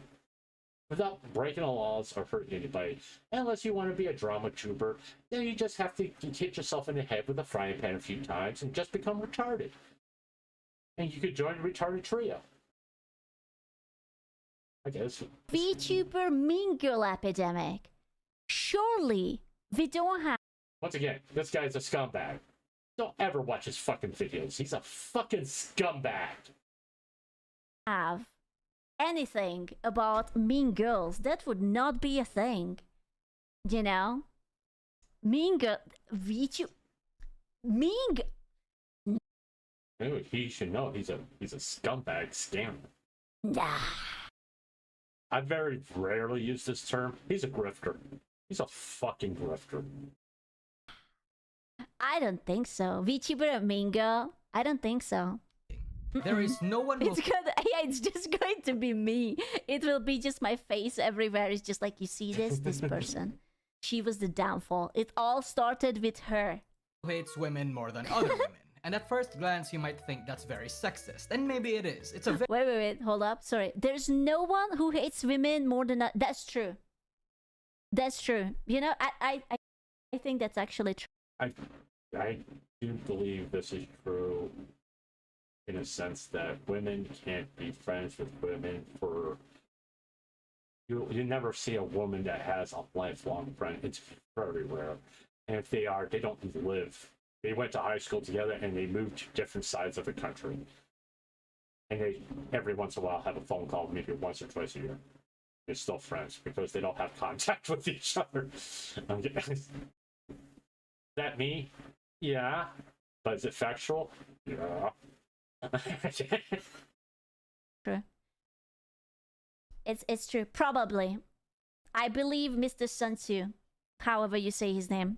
C: without breaking the laws or hurting anybody. Unless you want to be a drama tuber, then you just have to hit yourself in the head with a frying pan a few times and just become retarded. And you could join the retarded trio. I guess.
H: VTuber mean girl epidemic. Surely we don't have.
C: Once again, this guy's a scumbag. Don't ever watch his fucking videos. He's a fucking scumbag.
H: Have anything about mean girls. That would not be a thing. You know? Mean girl. Mean girl.
C: Dude, he should know he's a scumbag scammer.
H: Nah.
C: I very rarely use this term. He's a grifter. He's a fucking grifter.
H: I don't think so. VTuber mean girl? I don't think so.
T: There is no one who...
H: It's gonna, yeah, it's just going to be me. It will be just my face everywhere. It's just like, you see this person. She was the downfall. It all started with her.
T: hates women more than other women. And at first glance, you might think that's very sexist. And maybe it is. It's a
H: Wait. Hold up. Sorry. There's no one who hates women more than... That's true. That's true. You know, I think that's actually true.
C: I do believe this is true in a sense that women can't be friends with women for... You never see a woman that has a lifelong friend. It's very rare. And if they are, they don't live. They went to high school together and they moved to different sides of the country. And they, every once in a while, have a phone call, maybe once or twice a year. They're still friends because they don't have contact with each other. Is that me? Yeah. But is it factual? Yeah.
H: True. It's true. Probably. I believe Mr. Sun Tzu, however you say his name.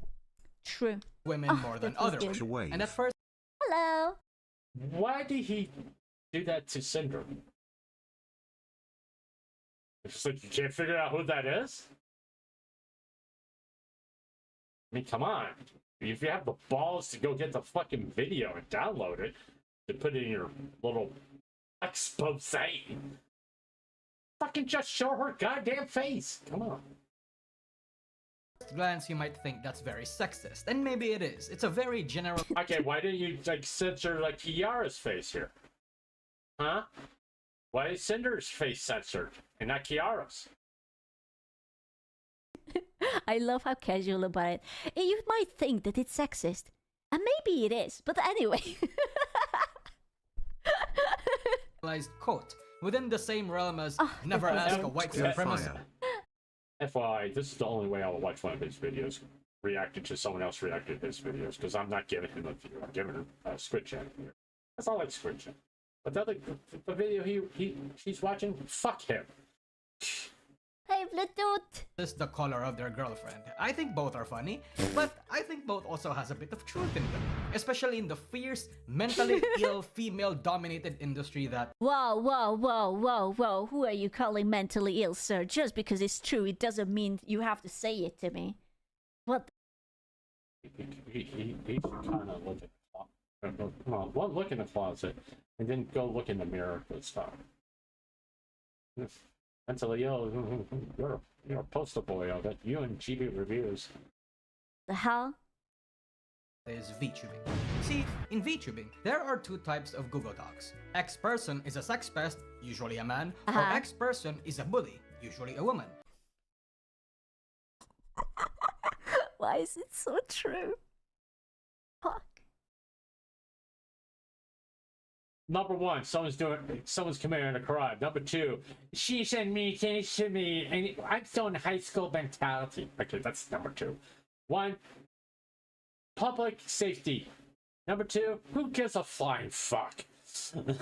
H: True.
T: Women more than other women. And at first...
H: Hello.
C: Why did he do that to Cinder? It's like you can't figure out who that is? I mean, come on. If you have the balls to go get the fucking video and download it, to put it in your little expose, fucking just show her goddamn face. Come on.
T: Glance, you might think that's very sexist, and maybe it is. It's a very general...
C: Okay, why didn't you like censor like Kiara's face here? Huh? Why is Cinder's face censored and not Kiara's?
H: I love how casual about it. You might think that it's sexist, and maybe it is, but anyway.
T: Quote, within the same realm as never ask a white supremacist.
C: FYI, this is the only way I will watch one of his videos, reacting to someone else reacting to his videos, because I'm not giving him a view, I'm giving him a Squid Chat here. That's all like Squid Chat. But the other the video he's watching, fuck him.
H: Hey, Bluetooth!
T: This is the color of their girlfriend. I think both are funny, but I think both also has a bit of truth in them. Especially in the fierce, mentally ill, female-dominated industry that...
H: Whoa. Who are you calling mentally ill, sir? Just because it's true, it doesn't mean you have to say it to me. What?
C: He should kind of look at the closet. Well, one, look in the closet, and then go look in the mirror and stuff. Mentally ill, you're a poster boy of it. You and GB Reviews.
H: The hell?
T: is VTubing. See, in VTubing, there are two types of Google Docs. X person is a sex pest, usually a man, or X person is a bully, usually a woman.
H: Why is it so true? Fuck.
C: Number one, someone's committing a crime. Number two, she's and me, and I'm still in high school mentality. Okay, that's number two. One, public safety. Number two, who gives a flying fuck? Handle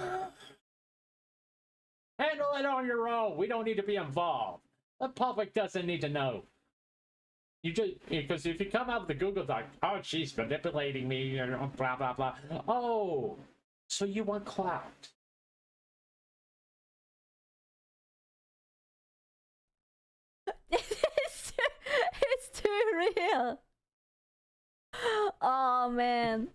C: it on your own. We don't need to be involved. The public doesn't need to know. You just, because if you come out with the Google Doc, oh, she's manipulating me, blah, blah, blah. Oh, so you want clout.
H: It's too real. Oh man,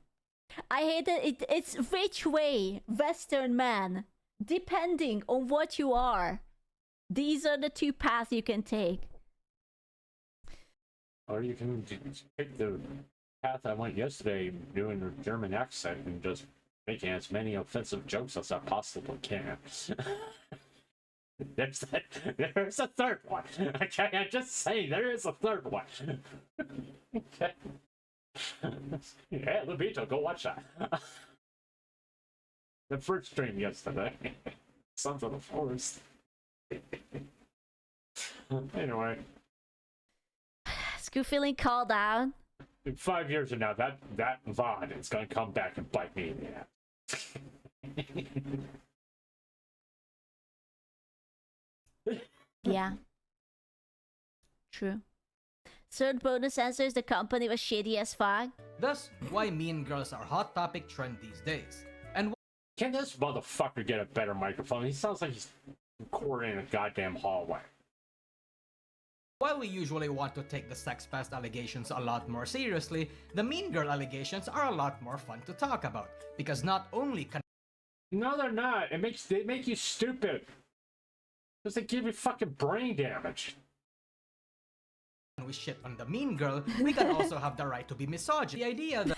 H: I hate it. It's which way, Western man, depending on what you are. These are the two paths you can take.
C: Or you can pick the path I went yesterday, doing a German accent and just making as many offensive jokes as I possibly can. There's a third one. Okay, I'm just saying there is a third one. Okay. Yeah, Lubito, go watch that. The first stream yesterday. Sons of the Forest. Anyway.
H: Screw feeling called out.
C: In 5 years from now, that VOD is gonna come back and bite me in the ass.
H: Yeah. True. Third bonus answer is the company was shady as fuck.
T: Thus, why mean girls are hot topic trend these days. And
C: can this motherfucker get a better microphone? He sounds like he's recording in a goddamn hallway.
T: While we usually want to take the sex pest allegations a lot more seriously, the mean girl allegations are a lot more fun to talk about. Because not only can—
C: No, they're not. They make you stupid. Because they give you fucking brain damage.
T: we shit on the mean girl, we can also have the right to be misogynist. The idea that—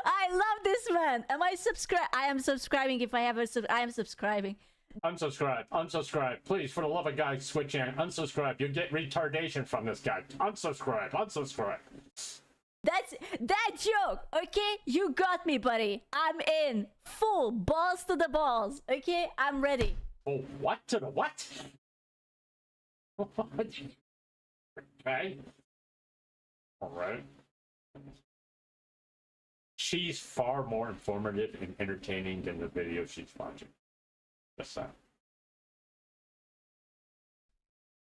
H: I love this man. Am I subscribe? I am subscribing if I have a I am subscribing.
C: Unsubscribe, unsubscribe. Please, for the love of God, switch in. Unsubscribe. You get retardation from this guy. Unsubscribe, unsubscribe.
H: That's that joke, okay? You got me, buddy. I'm in. Full balls to the balls, okay? I'm ready.
C: Oh, what to the what? Okay. Alright. She's far more informative and entertaining than the video she's watching. Just that.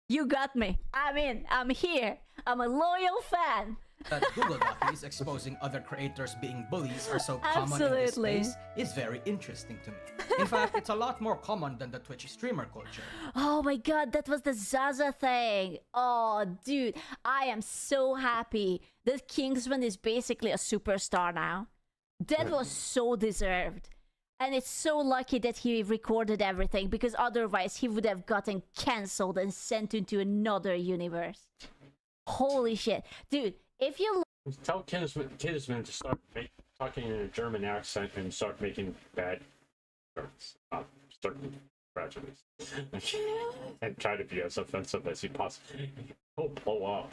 H: You got me. I'm in. I'm here. I'm a loyal fan.
T: That Google Dockies exposing other creators being bullies are so common in this space is very interesting to me. In fact, it's a lot more common than the Twitch streamer culture.
H: Oh my god, that was the Zaza thing. Oh, dude, I am so happy that Kingsman is basically a superstar now. That was so deserved. And it's so lucky that he recorded everything, because otherwise he would have gotten cancelled and sent into another universe. Holy shit. Dude, if you
C: tell Kinsman to start talking in a German accent and start making bad certain tragedies. And try to be as offensive as he possibly can. He'll blow up.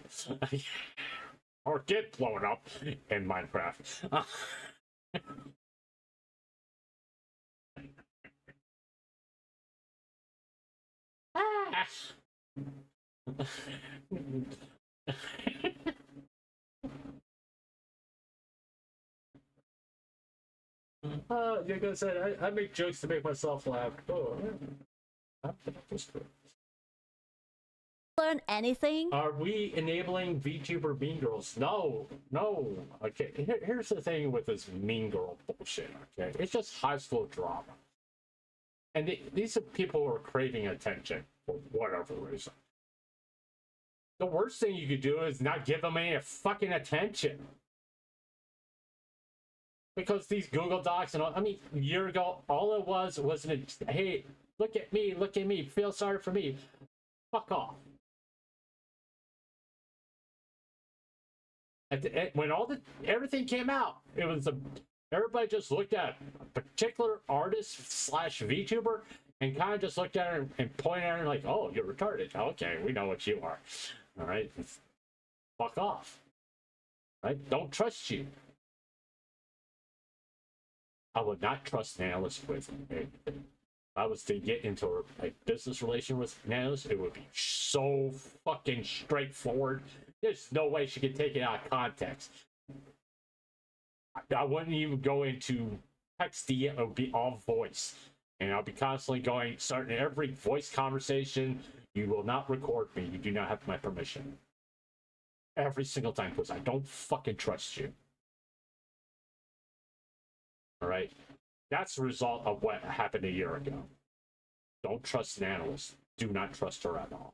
C: Or get blown up in Minecraft. Like I said, I make jokes to make myself laugh. Oh,
H: learn anything?
C: Are we enabling VTuber mean girls? No, no. Okay, here's the thing with this mean girl bullshit. Okay, it's just high school drama, and these are people who are craving attention for whatever reason. The worst thing you could do is not give them any fucking attention. Because these Google Docs and all, I mean, a year ago, all it was hey, look at me, feel sorry for me. Fuck off. At the end, when everything came out, it was everybody just looked at a particular artist slash VTuber and kind of just looked at her and pointed at her like, "Oh, you're retarded. Okay, we know what you are. All right, fuck off. Right? Don't trust you." I would not trust an analyst with anything. If I was to get into a business relation with an analyst, it would be so fucking straightforward. There's no way she could take it out of context. I wouldn't even go into texting it. It would be all voice. And I'll be constantly starting every voice conversation. You will not record me. You do not have my permission. Every single time, because I don't fucking trust you. All right? That's the result of what happened a year ago. Don't trust an analyst. Do not trust her at all.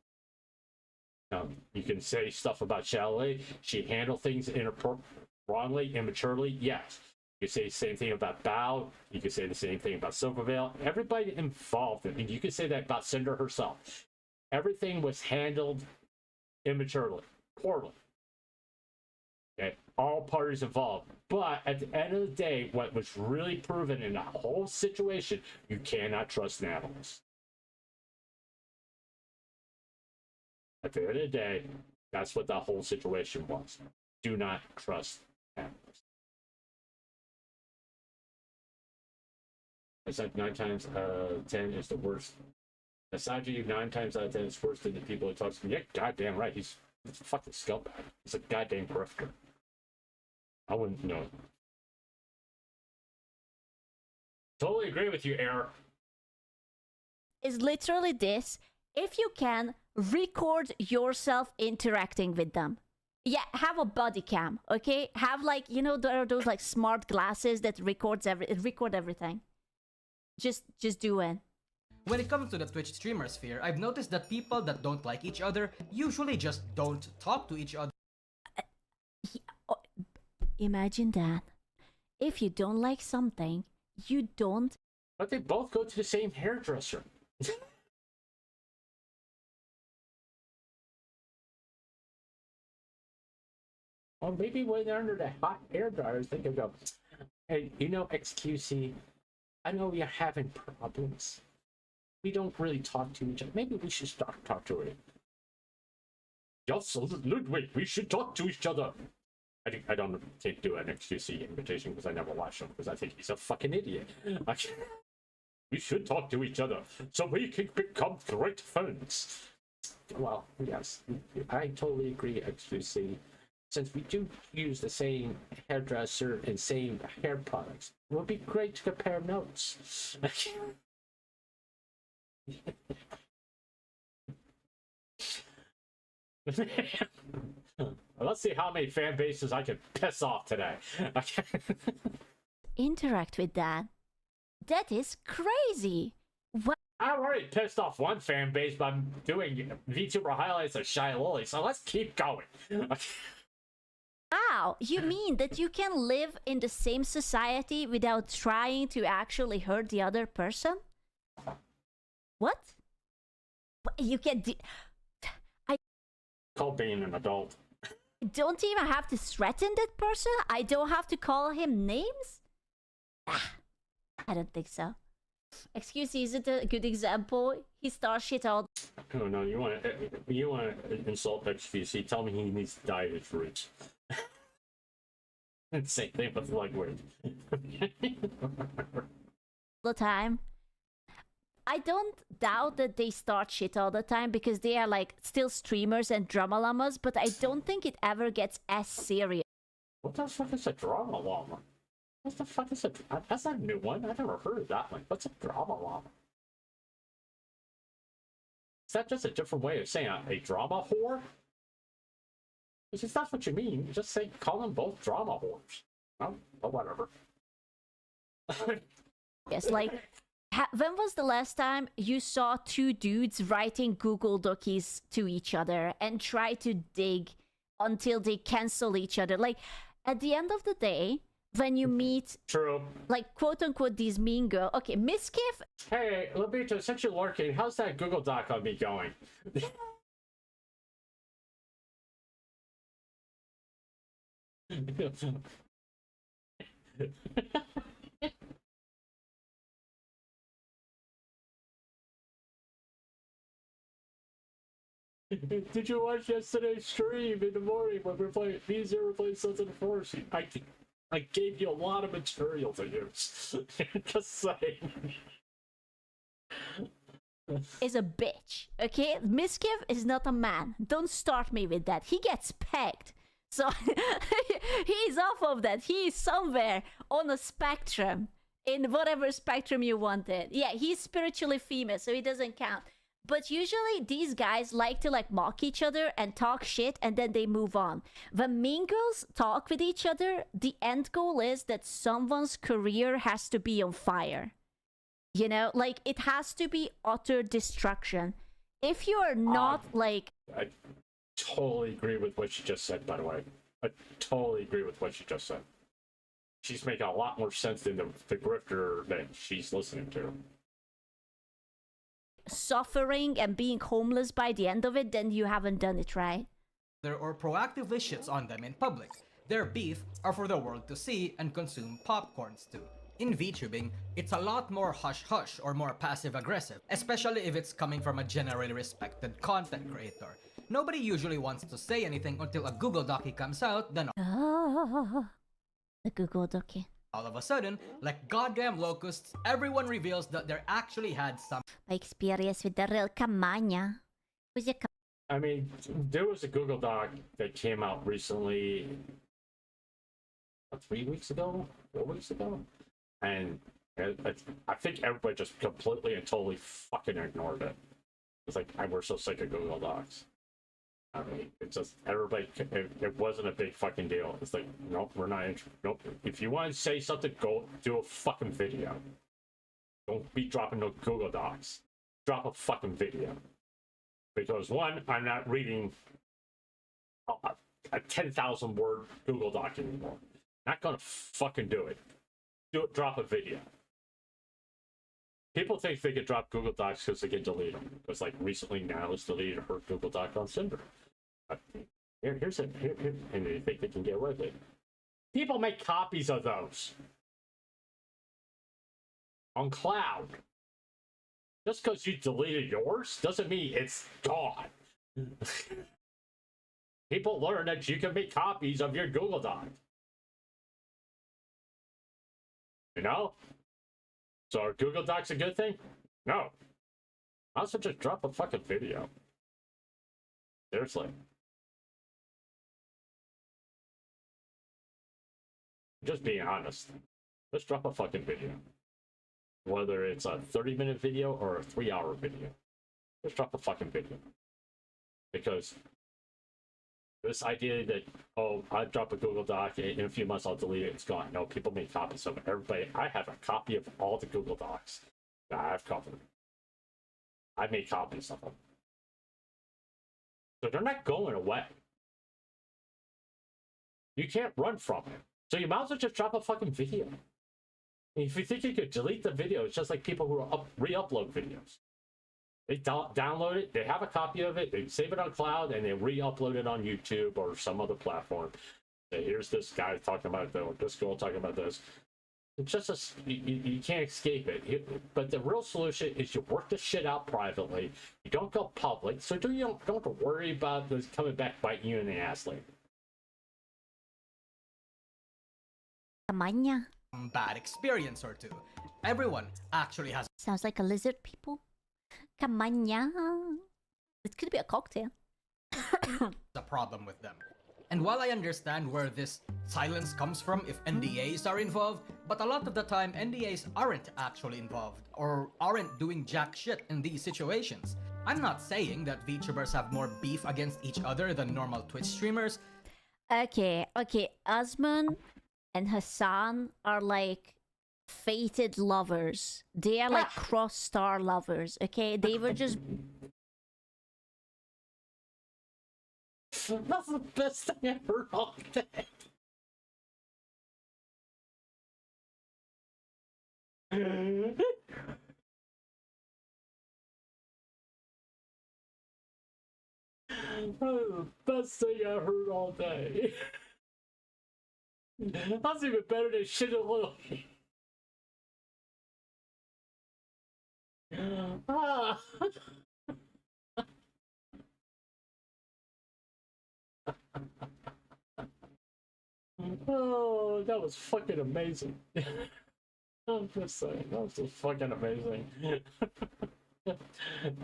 C: You can say stuff about Shylily. She handled things wrongly, immaturely. Yes. You can say the same thing about Bao. You can say the same thing about Silvervale. Everybody involved, and you can say that about Cinder herself. Everything was handled immaturely, poorly. Okay, all parties involved. But at the end of the day, what was really proven in the whole situation, you cannot trust an analyst. At the end of the day, that's what that whole situation was. Do not trust analysts. It's like 9 times 10 is the worst. Aside you, 9 times out of 10 is worse than the people who talk to me. Yeah, goddamn right. He's a fucking scumbag. He's a goddamn grifter. I wouldn't know. Totally agree with you, Air.
H: Is literally this. If you can, record yourself interacting with them. Yeah, have a body cam, okay? Have like, you know, there are those like smart glasses that record everything. Just do it.
T: When it comes to the Twitch streamer sphere, I've noticed that people that don't like each other usually just don't talk to each other.
H: Imagine that. If you don't like something, you don't.
C: But they both go to the same hairdresser. Or maybe when they're under the hot air dryers, they can go, "Hey, you know, XQC, I know we are having problems. We don't really talk to each other. Maybe we should start talk to it." Yes, Ludwig, we should talk to each other. I don't can't do an XQC invitation because I never watch him because I think he's a fucking idiot. We should talk to each other so we can become great friends. Well, yes, I totally agree, XQC. Since we do use the same hairdresser and same hair products, it would be great to compare notes. Let's see how many fan bases I can piss off today.
H: Interact with that. That is crazy. What?
C: I already pissed off one fan base by doing VTuber highlights of Shylily, so let's keep going.
H: Wow, you mean that you can live in the same society without trying to actually hurt the other person? What? You can I
C: call being an adult.
H: Don't even have to threaten that person? I don't have to call him names? I don't think so. Excuse me, is it a good example? He starts shit all.
C: Oh no, you want to insult XQC? Tell me he needs to die at his roots. Same thing with language.
H: The time. I don't doubt that they start shit all the time because they are like still streamers and drama llamas, but I don't think it ever gets as serious.
C: What the fuck is a drama llama? What the fuck is a... That's not a new one. I've never heard of that one. What's a drama llama? Is that just a different way of saying a drama whore? Because if that's what you mean, just say, call them both drama whores. Oh, whatever.
H: Yes, like, when was the last time you saw two dudes writing Google Docs to each other and try to dig until they cancel each other? Like, at the end of the day, when you meet,
C: true,
H: like, quote-unquote, these mean girl, okay, Miskiff.
C: Hey, Labito, since you're lurking, how's that Google Doc on me going? Did you watch yesterday's stream in the morning when we were playing V0 playing Sons of the Force? I gave you a lot of material to use. Just saying.
H: Is a bitch, okay? Miskiv is not a man. Don't start me with that. He gets pegged. So he's off of that. He is somewhere on a spectrum. In whatever spectrum you wanted. Yeah, he's spiritually female, so he doesn't count. But usually these guys like to like mock each other and talk shit and then they move on. When mean girls talk with each other, the end goal is that someone's career has to be on fire. You know, like it has to be utter destruction. If you are not like...
C: I totally agree with what she just said, by the way. I totally agree with what she just said. She's making a lot more sense than the grifter that she's listening to.
H: Suffering and being homeless by the end of it, then you haven't done it right.
T: Or proactively shits on them in public. Their beef are for the world to see and consume popcorns too. In VTubing, it's a lot more hush-hush or more passive-aggressive, especially if it's coming from a generally respected content creator. Nobody usually wants to say anything until a Google Docie comes out, then
H: the Google Docie.
T: All of a sudden, like goddamn locusts, everyone reveals that they actually had some...
H: My experience with the real Kamanya.
C: I mean, there was a Google Doc that came out recently, 3 weeks ago? 4 weeks ago? And I think everybody just completely and totally fucking ignored it. It's like, we're so sick of Google Docs. I mean, it's just, everybody, it wasn't a big fucking deal. It's like, nope, we're not interested. Nope. If you want to say something, go do a fucking video. Don't be dropping no Google Docs. Drop a fucking video. Because one, I'm not reading a 10,000 word Google Doc anymore. Not gonna fucking do it. Drop a video. People think they can drop Google Docs because they can delete them. Because like recently Natalis deleted her Google Doc on Cinder. Here's it. Here, and they think they can get away with it. People make copies of those on cloud. Just because you deleted yours doesn't mean it's gone. People learn that you can make copies of your Google Doc. You know? So are Google Docs a good thing? No. I'll just drop a fucking video. Seriously. Just being honest. Let's drop a fucking video. Whether it's a 30-minute video or a 3-hour video. Let's drop a fucking video. Because this idea that, oh, I drop a Google Doc, in a few months I'll delete it, it's gone. No, people make copies of it. Everybody, I have a copy of all the Google Docs that I've covered. I made copies of them. So they're not going away. You can't run from it. So you might as well just drop a fucking video. If you think you could delete the video, it's just like people who re-upload videos. They download it, they have a copy of it, they save it on cloud, and they re-upload it on YouTube or some other platform. Say, here's this guy talking about this, or this girl talking about this. It's just you can't escape it. But the real solution is you work the shit out privately. You don't go public, so you don't have to worry about this coming back biting you in the ass later.
H: Kamanya.
T: Bad experience or two. Everyone actually has...
H: Sounds like a lizard, people. Kamanya. It could be a cocktail.
T: a problem with them. And while I understand where this silence comes from if NDAs are involved, but a lot of the time NDAs aren't actually involved or aren't doing jack shit in these situations. I'm not saying that VTubers have more beef against each other than normal Twitch streamers.
H: Okay. Asman and Hassan are like fated lovers. They are like cross-star lovers, okay? They were just...
C: That's the best thing I heard all day. That's the best thing I heard all day. That's even better than Shylily. Ah. Oh, that was fucking amazing. I'm just saying, that was just fucking amazing.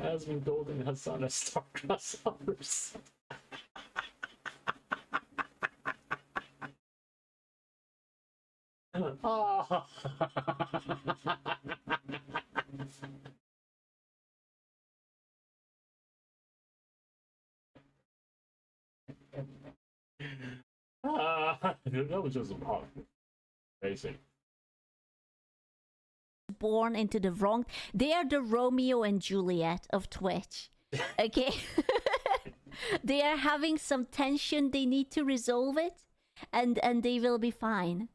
C: Asmund Golden has on a star crossovers. Oh. That was just amazing.
U: Born into the wrong. They are the Romeo and Juliet of Twitch. Okay. They are having some tension. They need to resolve it, and they will be fine.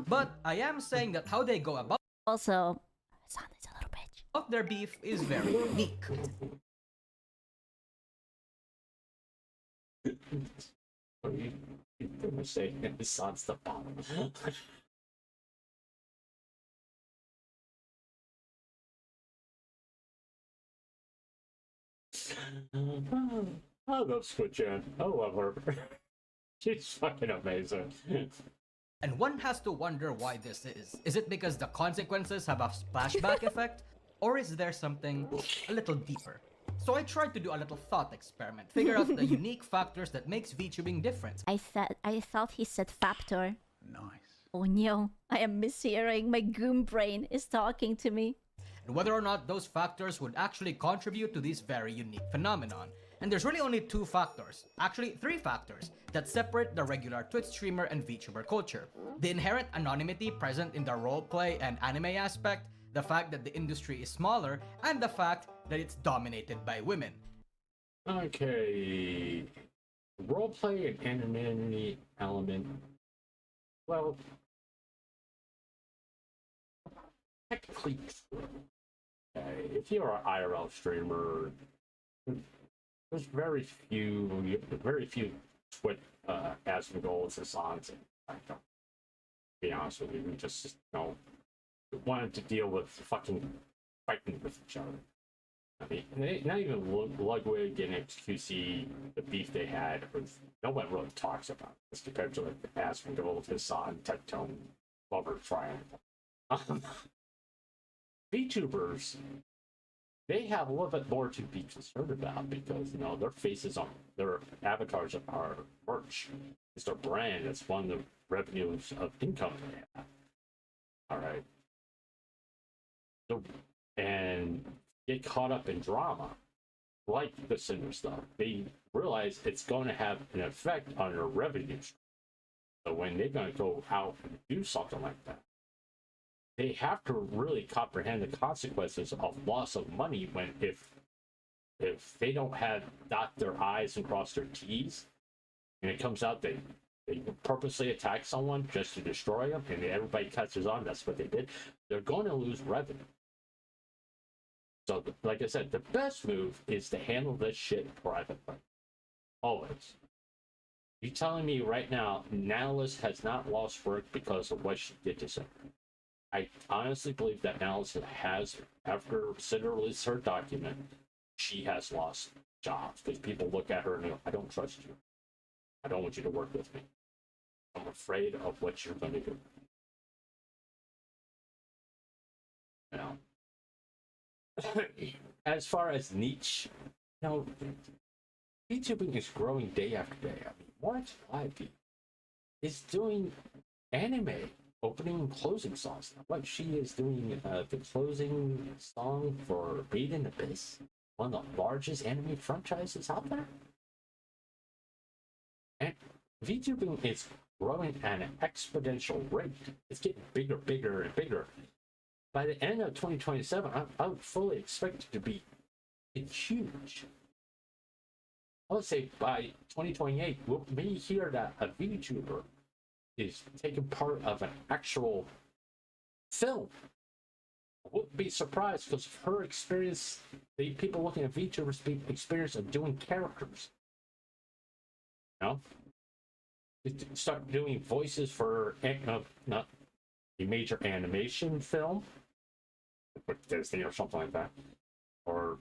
T: But I am saying that how they go about
U: also, Son is a little bitch.
T: Their beef is very unique.
C: You say his son's the bottom. I love Squidjan. I love her. She's fucking amazing.
T: And one has to wonder why this is. Is it because the consequences have a splashback effect? Or is there something a little deeper? So I tried to do a little thought experiment, figure out the unique factors that makes VTubing different.
U: I thought he said factor.
T: Nice.
U: Oh no, I am mishearing. My goon brain is talking to me.
T: And whether or not those factors would actually contribute to this very unique phenomenon. And there's really only two factors, actually three factors, that separate the regular Twitch streamer and VTuber culture. The inherent anonymity present in the roleplay and anime aspect, the fact that the industry is smaller, and the fact that it's dominated by women.
C: Okay. Roleplay and anonymity element. Well, technically true. Okay. If you're an IRL streamer, there's very few Twitch Asmund goals and songs. To be honest with you, we just wanted to deal with fucking fighting with each other. I mean, not even Ludwig and XQC, the beef they had, no one really talks about this compared to like the Asmund goals, his son, Tectone, Lover Triumph. VTubers, they have a little bit more to be concerned about because their faces on their avatars are merch. It's their brand. It's one of the revenues of income they have. All right. So, and get caught up in drama like the Cinder stuff. They realize it's going to have an effect on their revenue. So when they're going to go out and do something like that, they have to really comprehend the consequences of loss of money if they don't have dot their I's and cross their T's, and it comes out they purposely attack someone just to destroy them, and everybody catches on. That's what they did. They're going to lose revenue. So, like I said, the best move is to handle this shit privately. Always. You telling me right now, Natalis has not lost work because of what she did to Cinder? I honestly believe that Natalis has, after Cinder released her document, she has lost jobs because people look at her and go, I don't trust you. I don't want you to work with me. I'm afraid of what you're going to do. As far as niche, VTubing is growing day after day. I mean, Orange Live is doing anime opening and closing songs. What she is doing the closing song for Made in Abyss, one of the largest anime franchises out there. And VTubing is growing at an exponential rate. It's getting bigger and bigger. By the end of 2027, I would fully expect it to be huge. I would say by 2028, we'll maybe hear that a VTuber is taking part of an actual film. I wouldn't be surprised because of her experience, the people looking at VTubers, the experience of doing characters. start doing voices for not a major animation film with Disney or something like that, or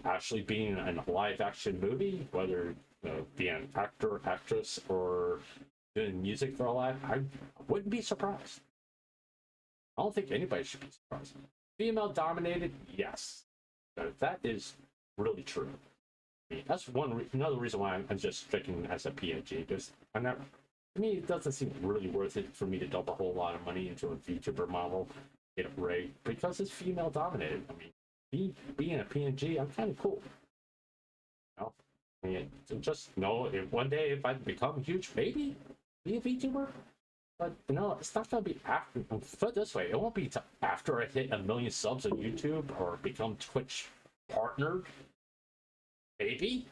C: actually being in a live action movie, whether being an actor, actress, or doing music for a live, I wouldn't be surprised. I don't think anybody should be surprised. Female dominated, yes, that is really true. I mean, that's another reason why I'm just sticking as a PNG, because to me, it doesn't seem really worth it for me to dump a whole lot of money into a VTuber model, get it rigged, because it's female dominated. I mean, being a PNG, I'm kind of cool. I mean, just know if one day if I become huge, maybe be a VTuber. But it's not gonna be after. Put it this way, it won't be after I hit 1 million subs on YouTube or become Twitch partnered. Maybe,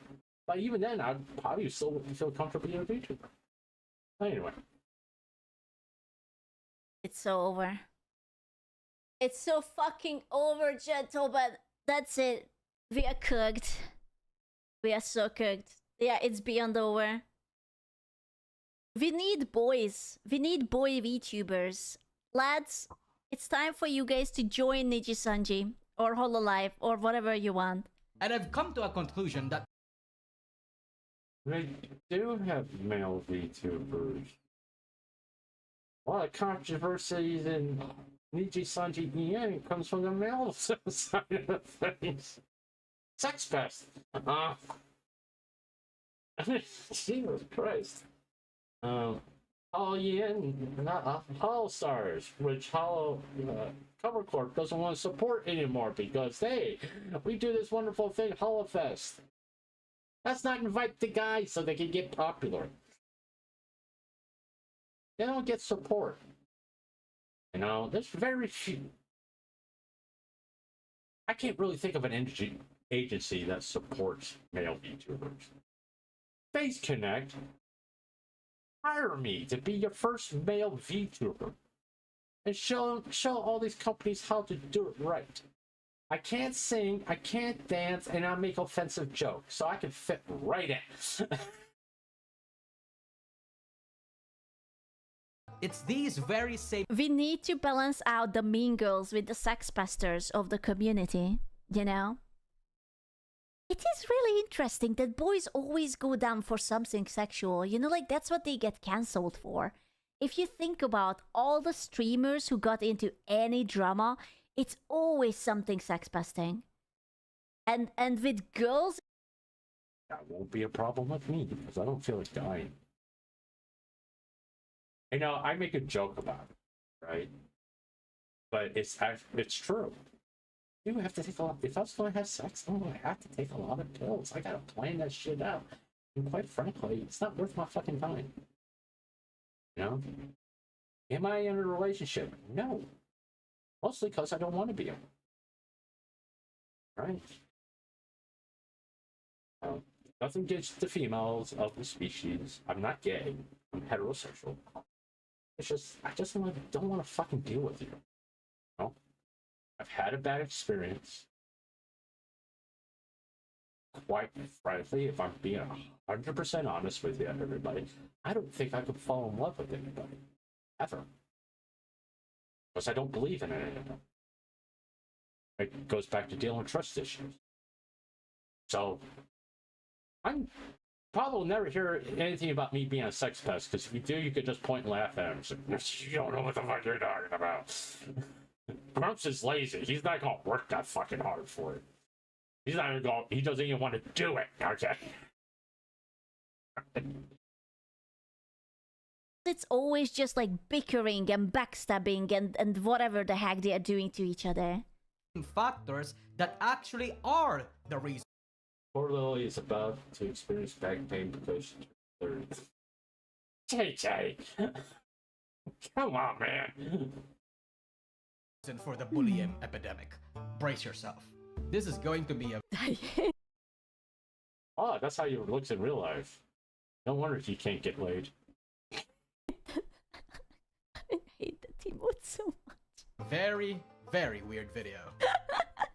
C: but even then, I'd probably still feel comfortable being a VTuber. Anyway,
U: it's so over. It's so fucking over, gentlemen. That's it. We are cooked. We are so cooked. Yeah, it's beyond over. We need boys. We need boy VTubers. Lads, it's time for you guys to join Nijisanji or Hololive or whatever you want.
T: And I've come to a conclusion that
C: we do have male VTubers. A lot of controversies in Nijisanji EN comes from the male side of things. Sex Fest. Jesus Christ. Hollow Stars, which Hollow Cover Corp doesn't want to support anymore because we do this wonderful thing, Hollow Fest. Let's not invite the guys so they can get popular. They don't get support. There's very few. I can't really think of an agency that supports male VTubers. Face Connect. Hire me to be your first male VTuber and show all these companies how to do it right. I can't sing, I can't dance, and I make offensive jokes, so I can fit right in.
T: it's these very same.
U: We need to balance out the mean girls with the sex pesters of the community, It is really interesting that boys always go down for something sexual. That's what they get cancelled for. If you think about all the streamers who got into any drama, it's always something sex pesting. And with girls,
C: that won't be a problem with me because I don't feel like dying. I make a joke about it, right? But it's true. You have to take a lot. If I was going to have sex, I'm going to have to take a lot of pills. I got to plan that shit out. And quite frankly, it's not worth my fucking time. Am I in a relationship? No. Mostly because I don't want to be in one. Right? Nothing against the females of the species. I'm not gay. I'm heterosexual. It's just, I just don't want to fucking deal with you. I've had a bad experience. Quite frankly, if I'm being 100% honest with you, everybody, I don't think I could fall in love with anybody. Ever. Because I don't believe in it anymore. It goes back to dealing with trust issues. So, I'm probably will never hear anything about me being a sex pest, because if you do, you could just point and laugh at him. So, you don't know what the fuck you're talking about. Grumps is lazy. He's not gonna work that fucking hard for it. He's not even going. He doesn't even want to do it. Okay.
U: it's always just like bickering and backstabbing and whatever the heck they are doing to each other.
T: Factors that actually are the reason.
C: Poor Lily is about to experience back pain because they're... JJ! Come on, man!
T: For the bullying epidemic. Brace yourself. This is going to be a...
C: Oh, that's how you looks in real life. No wonder he can't get laid.
U: I hate that emote so much.
T: Very, very weird video.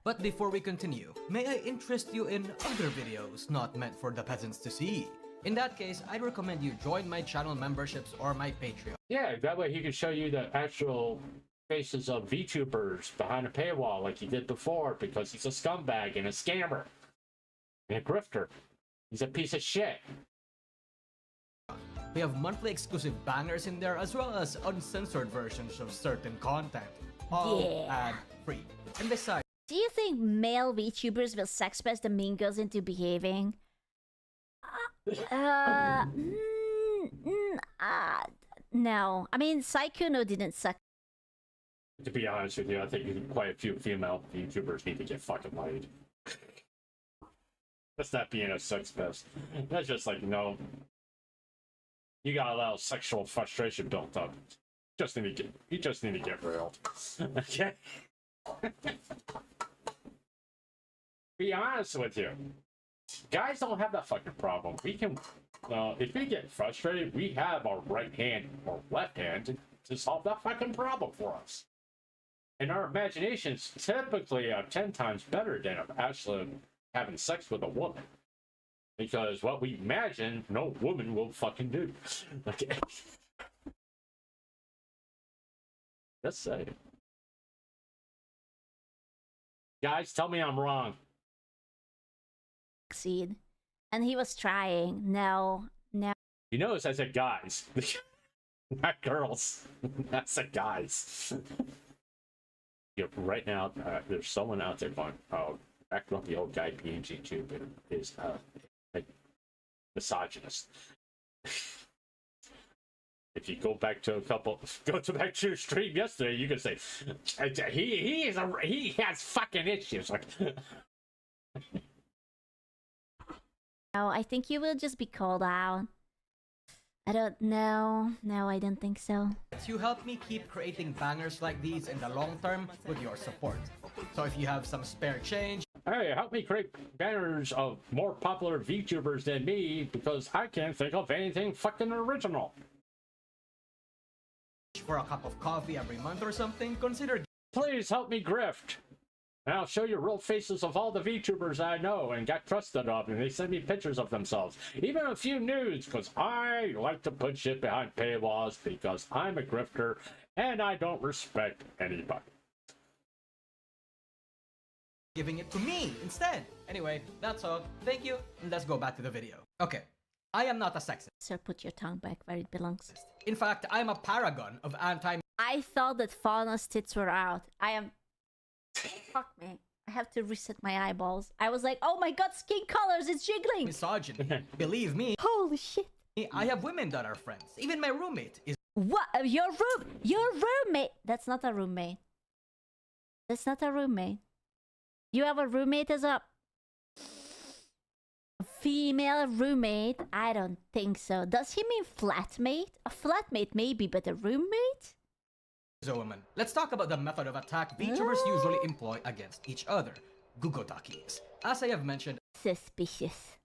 T: But before we continue, may I interest you in other videos not meant for the peasants to see? In that case, I'd recommend you join my channel memberships or my Patreon.
C: Yeah, that way he can show you the actual faces of VTubers behind a paywall like he did before, because he's a scumbag and a scammer and a grifter. He's a piece of shit.
T: We have monthly exclusive bangers in there as well as uncensored versions of certain content. All ad-free. And besides,
U: Do you think male VTubers will sex press the mean girls into behaving? No. I mean, Saikuno didn't suck.
C: To be honest with you, I think quite a few female VTubers need to get fucking laid. That's not being a sex pest. That's just like, no. You got a lot of sexual frustration built up. You just need to get real. Okay? Be honest with you. Guys don't have that fucking problem. We can, if we get frustrated, we have our right hand or left hand to solve that fucking problem for us. And our imagination's typically 10 times better than actually having sex with a woman. Because what we imagine, no woman will fucking do. Okay. Just say it. Guys, tell me I'm wrong.
U: Succeed. And he was trying. No.
C: You notice I said guys. Not girls. I said guys. Yeah, right now, there's someone out there going, oh, back up the old guy pngtuber is a misogynist. If you go back to your stream yesterday, you can say he has fucking issues. Like,
U: No, I think you will just be called out. I don't know. No, I don't think so.
T: you help me keep creating bangers like these in the long term with your support. So if you have some spare change,
C: hey, help me create banners of more popular VTubers than me, because I can't think of anything fucking original.
T: For a cup of coffee every month or something, consider...
C: Please help me grift. And I'll show you real faces of all the VTubers I know and got trusted of, and they send me pictures of themselves. Even a few nudes, because I like to put shit behind paywalls because I'm a grifter and I don't respect anybody.
T: Giving it to me instead. Anyway, that's all. Thank you, and let's go back to the video. Okay, I am not a sexist.
U: Sir, put your tongue back where it belongs.
T: In fact, I'm a paragon of anti...
U: I thought that Fauna's tits were out. I am... Fuck me. I have to reset my eyeballs. I was like, oh my god, skin colors, it's jiggling!
T: Misogyny. Believe me.
U: Holy shit.
T: I have women that are friends. Even my roommate is...
U: What? Your roommate? That's not a roommate. That's not a roommate. You have a roommate as a female roommate? I don't think so. Does he mean flatmate? A flatmate maybe, but a roommate?
T: A woman. Let's talk about the method of attack VTubers usually employ against each other. Google Dockies. As I have mentioned,
U: suspicious.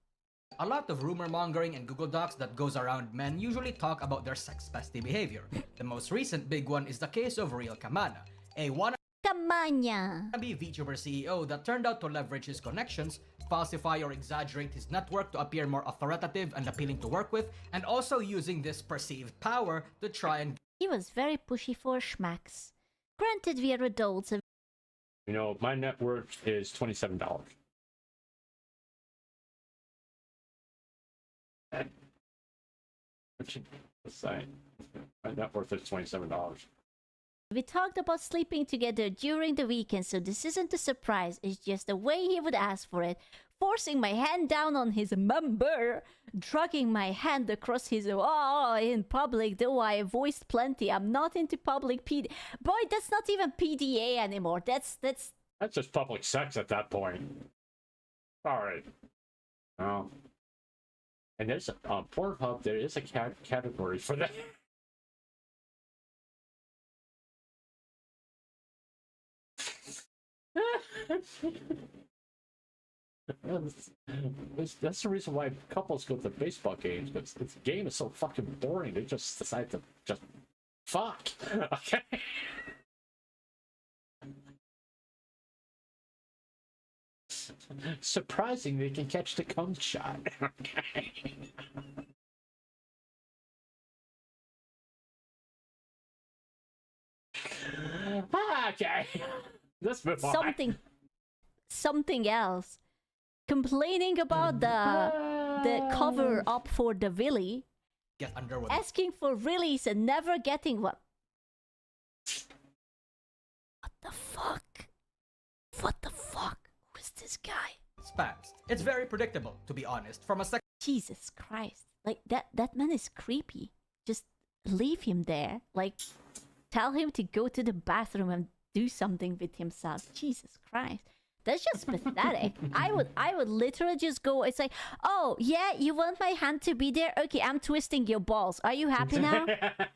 T: A lot of rumor mongering and Google Docs that goes around men usually talk about their sex pesty behavior. The most recent big one is the case of Real Kamana, a wannabe VTuber CEO that turned out to leverage his connections, falsify or exaggerate his network to appear more authoritative and appealing to work with, and also using this perceived power to try and...
U: He was very pushy for schmacks. Granted, we are adults.
C: You know, my net worth is $27. My net worth is $27.
U: We talked about sleeping together during the weekend, so this isn't a surprise. It's just the way he would ask for it. Forcing my hand down on his member, dragging my hand across his in public, though I voiced plenty. I'm not into public PD. Boy, that's not even PDA anymore. That's
C: just public sex at that point. Alright. And there's a Pornhub, there is a category for that. That's the reason why couples go to baseball games, because this game is so fucking boring. They just decide to just fuck. Okay. Surprising they can catch the cum shot. Okay. Okay. Let's move on.
U: Something else. Complaining about the cover up for the Willy.
T: Get underway.
U: Asking for release and never getting one. What the fuck? What the fuck? Who is this guy?
T: Spams. It's very predictable, to be honest. From a
U: Jesus Christ. Like, that man is creepy. Just leave him there. Like, tell him to go to the bathroom and do something with himself. Jesus Christ. That's just pathetic. I would literally just go. It's like, oh yeah, you want my hand to be there? Okay, I'm twisting your balls. Are you happy now?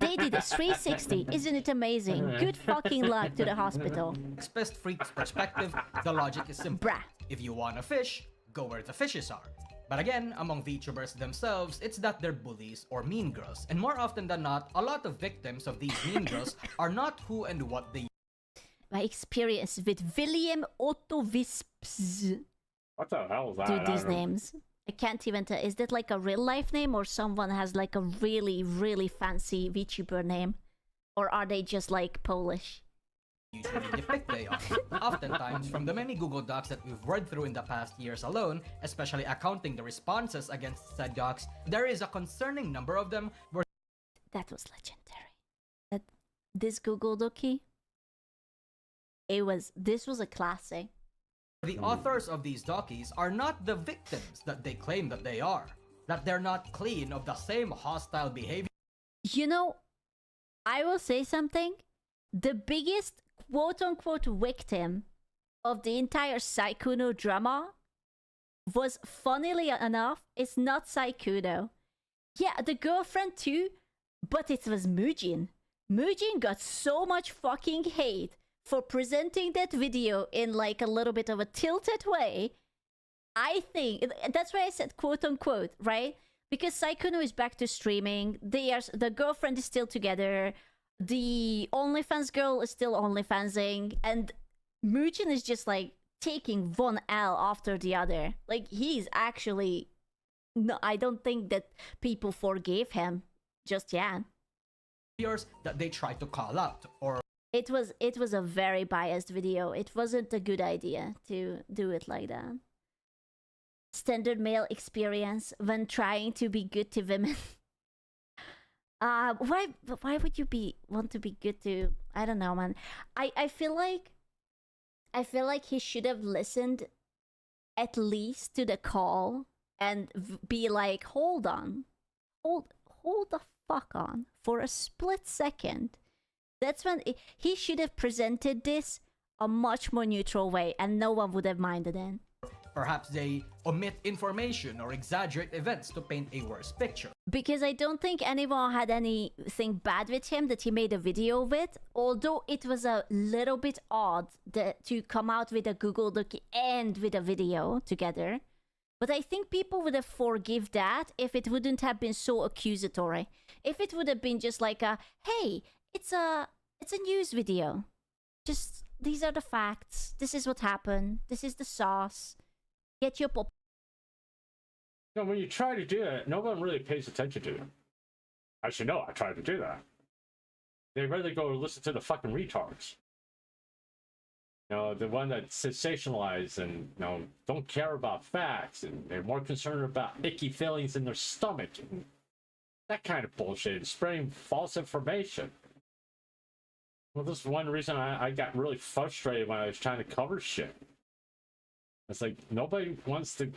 U: They did a 360. Isn't it amazing? Good fucking luck to the hospital.
T: Best freak's perspective, the logic is simple.
U: Bruh.
T: If you want a fish, go where the fishes are. But again, among VTubers themselves, it's that they're bullies or mean girls. And more often than not, a lot of victims of these mean girls are not who and what they.
U: My experience with William Otto Wisps.
C: What the hell is that?
U: Dude, these names. I can't even tell. Is that like a real life name or someone has like a really, really fancy VTuber name? Or are they just like Polish?
T: Usually depict they are. Oftentimes, from the many Google Docs that we've read through in the past years alone, especially accounting the responses against said docs, there is a concerning number of them where...
U: That was legendary. This Google Dokie? This was a classic.
T: The authors of these dokies are not the victims that they claim that they are. That they're not clean of the same hostile behavior.
U: You know, I will say something. The biggest quote-unquote victim of the entire Saikuno drama was, funnily enough, it's not Saikuno. Yeah, the girlfriend too, but it was Mujin. Mujin got so much fucking hate for presenting that video in like a little bit of a tilted way. I think that's why I said quote unquote, right? Because Saikuno is back to streaming. The girlfriend is still together. The OnlyFans girl is still OnlyFansing, and Mujin is just like taking one L after the other. Like, he's actually, no, I don't think that people forgave him just yet.
T: That they try to call out, or
U: it was a very biased video. It wasn't a good idea to do it like that. Standard male experience when trying to be good to women. Why would you want to be good to? I don't know, man. I feel like he should have listened at least to the call and be like, hold on, hold the fuck on for a split second. That's when he should have presented this a much more neutral way, and no one would have minded it.
T: Perhaps they omit information or exaggerate events to paint a worse picture.
U: Because I don't think anyone had anything bad with him that he made a video with, although it was a little bit odd to come out with a Google Doc and with a video together. But I think people would have forgive that if it wouldn't have been so accusatory. If it would have been just like a, hey, it's a news video. Just, these are the facts. This is what happened. This is the sauce. Get your pop.
C: No, when you try to do it, no one really pays attention to it. Actually, no, I tried to do that. They rather go listen to the fucking retards. You know, the one that sensationalize and, you know, don't care about facts, and they're more concerned about icky feelings in their stomach and that kind of bullshit, and spreading false information. Well, this is one reason I got really frustrated when I was trying to cover shit. It's like, nobody wants to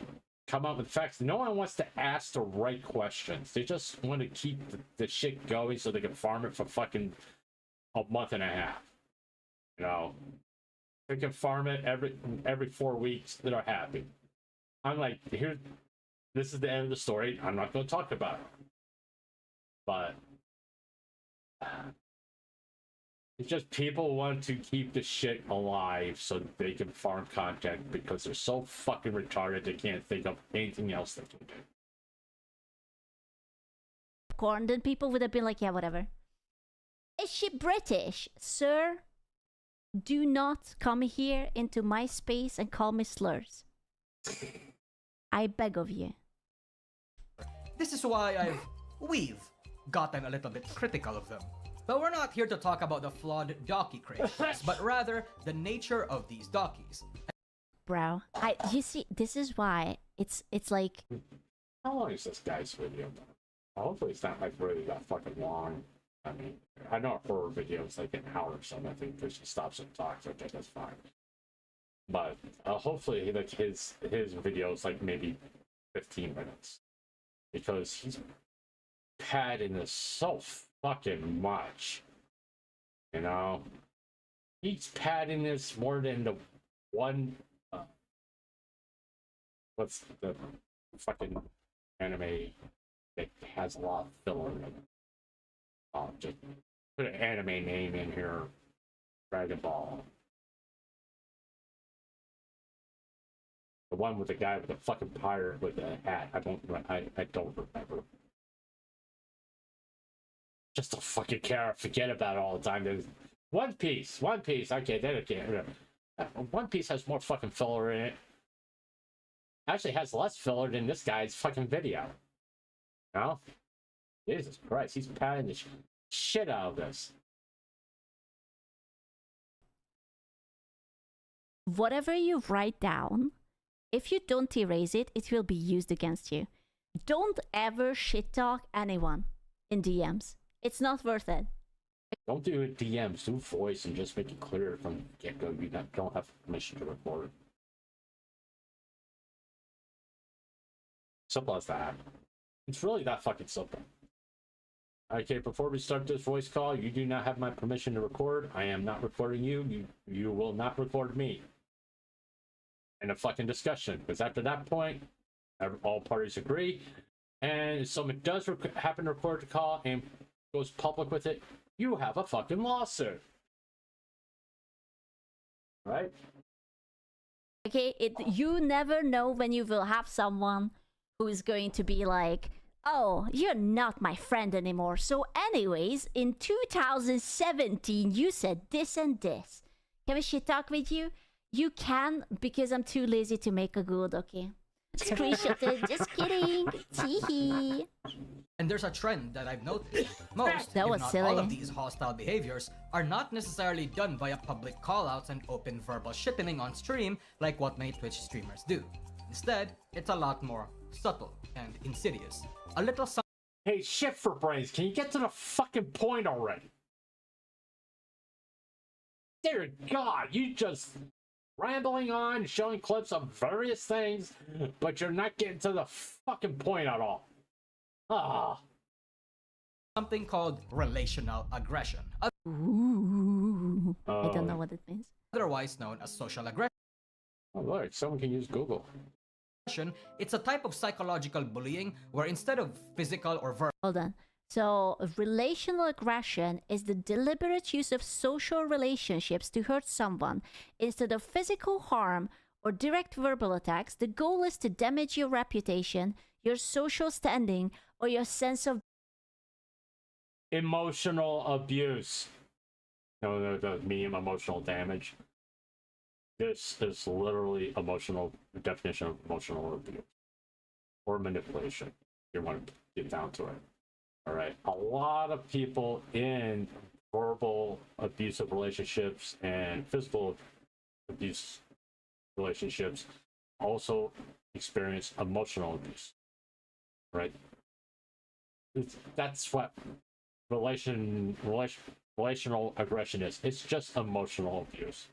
C: come up with facts. No one wants to ask the right questions. They just want to keep the shit going so they can farm it for fucking a month and a half. You know? They can farm it every 4 weeks. They're happy. I'm like, this is the end of the story. I'm not going to talk about it. But it's just people want to keep the shit alive so they can farm content because they're so fucking retarded they can't think of anything else they can do.
U: Corn, then people would have been like, yeah, whatever. Is she British? Sir, do not come here into my space and call me slurs. I beg of you.
T: This is why we've gotten a little bit critical of them. But we're not here to talk about the flawed docky creations, but rather the nature of these dockies.
U: Bro, you see, this is why it's like.
C: How long is this guy's video? Hopefully it's not like really that fucking long. I mean, I know a horror video is like an hour or something, I think, because she stops and talks. Okay, that's fine. But hopefully, like his video is like maybe 15 minutes, because he's padding this so fucking much. You know, he's padding this more than the one. What's the fucking anime that has a lot of filler in it? Just put an anime name in here. Dragon Ball. The one with the guy with the fucking pirate with the hat. I don't remember. Just a fucking care. Forget about it all the time. There's One Piece. Okay, then again, One Piece has more fucking filler in it. Actually, has less filler than this guy's fucking video. You know? Jesus Christ, he's padding the shit out of this.
U: Whatever you write down, if you don't erase it, it will be used against you. Don't ever shit talk anyone in DMs. It's not worth it.
C: Don't do DMs, do voice, and just make it clear from the get-go you don't have permission to record. Simple as that. It's really that fucking simple. Okay, before we start this voice call, you do not have my permission to record. I am not recording you. You will not record me. In a fucking discussion, because after that point, all parties agree, and if someone does happen to record the call and goes public with it, you have a fucking lawsuit. Right?
U: Okay, you never know when you will have someone who is going to be like, oh, you're not my friend anymore. So anyways, in 2017, you said this and this. Can we shit talk with you? You can, because I'm too lazy to make a good, okay? Screenshotted, just kidding. Teehee.
T: And there's a trend that I've noticed. Most,
U: That
T: if
U: was
T: not
U: silly.
T: all of these hostile behaviors are not necessarily done via public callouts and open verbal shitting on stream like what many Twitch streamers do. Instead, it's a lot more subtle and insidious. A little something.
C: Hey, shit for brains, can you get to the fucking point already? Dear God, you just rambling on, showing clips of various things, but you're not getting to the fucking point at all.
T: Something called relational aggression.
U: Ooh. I don't know what it means.
T: Otherwise known as social aggression.
C: Oh, look, someone can use Google.
T: It's a type of psychological bullying where instead of physical or verbal.
U: Hold on. So, relational aggression is the deliberate use of social relationships to hurt someone. Instead of physical harm or direct verbal attacks, the goal is to damage your reputation, your social standing, or your sense of
C: Emotional abuse. No, the meme emotional damage. This is literally the definition of emotional abuse. Or manipulation, if you want to get down to it. Alright, a lot of people in verbal abusive relationships and physical abuse relationships also experience emotional abuse. Right? That's what relational aggression is. It's just emotional abuse.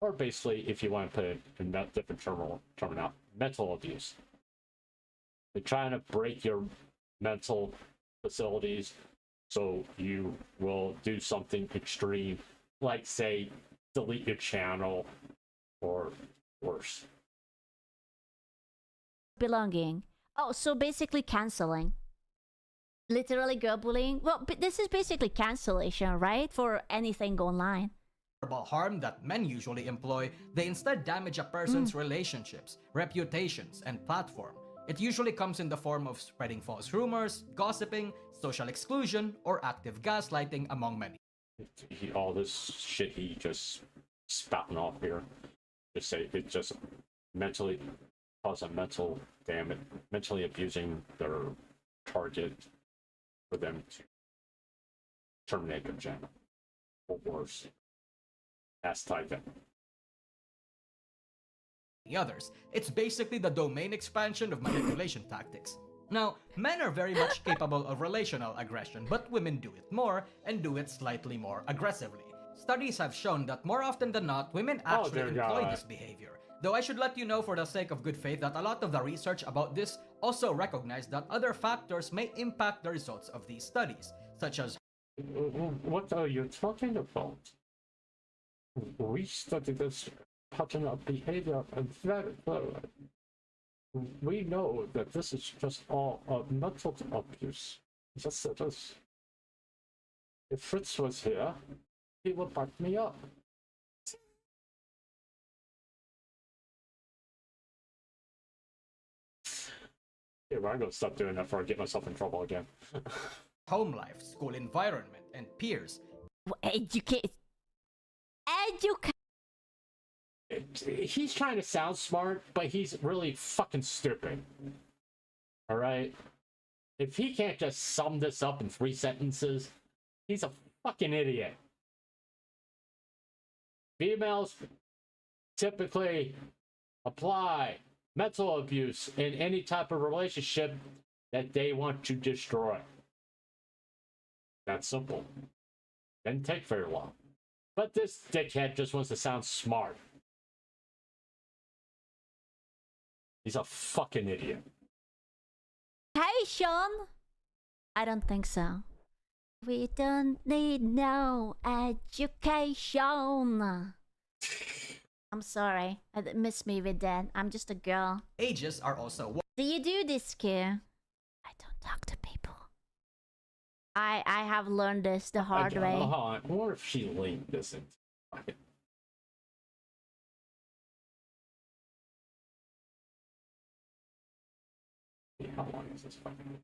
C: Or basically, if you want to put it in a different terminology, mental abuse. They're trying to break your mental facilities so you will do something extreme, like, say, delete your channel or worse.
U: belonging. Oh, so basically canceling. Literally girl bullying. Well, but this is basically cancellation, right? For anything online.
T: Verbal harm that men usually employ, they instead damage a person's relationships, reputations, and platform. It usually comes in the form of spreading false rumors, gossiping, social exclusion, or active gaslighting, among many.
C: All this shit he just spouting off here, just say it just mentally cause a mental damage, mentally abusing their target for them to Terminator channel. Or worse. That's typing.
T: The others. It's basically the domain expansion of manipulation tactics. Now, men are very much capable of relational aggression, but women do it more and do it slightly more aggressively. Studies have shown that more often than not, women actually employ this behavior. Though I should let you know for the sake of good faith that a lot of the research about this also recognize that other factors may impact the results of these studies, such as...
C: What are you talking about? We studied this pattern of behavior and we know that this is just all mental abuse. Just this. If Fritz was here, he would back me up. Yeah, well, I'm gonna stop doing that before I get myself in trouble again.
T: home life, school environment, and peers.
U: Educate.
C: He's trying to sound smart, but he's really fucking stupid. Alright? If he can't just sum this up in 3 sentences, he's a fucking idiot. Females typically apply mental abuse in any type of relationship that they want to destroy. That's simple. Didn't take very long. But this dickhead just wants to sound smart. He's a fucking idiot.
U: Hey, Sean. I don't think so. We don't need no education. I'm sorry. Miss me with that. I'm just a girl.
T: Ages are also...
U: Do you do this, Q? I don't talk to people. I have learned this the hard way.
C: I wonder if she linked this into fucking... How long is this fucking...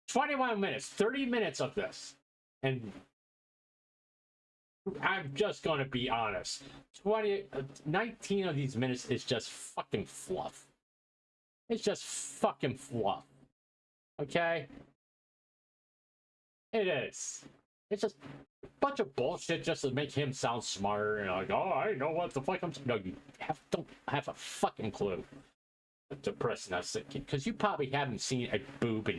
C: 21 minutes, 30 minutes of this. And I'm just gonna be honest. 19 of these minutes is just fucking fluff. It's just fucking fluff. Okay? It is. It's just a bunch of bullshit just to make him sound smarter and like, oh, I know what the fuck I'm... No, you don't have a fucking clue. The person that's sick, because you probably haven't seen a boob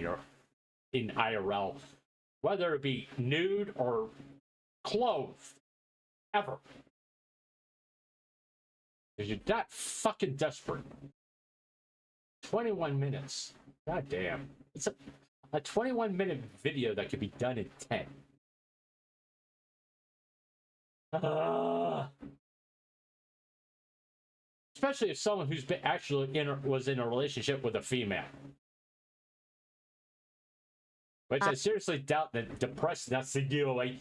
C: in IRL, whether it be nude or clothed, ever. Because you're that fucking desperate. 21 minutes. God damn. It's a 21-minute video that could be done in 10. Especially if someone who's been was in a relationship with a female. Which I seriously doubt that depressed Natsugioi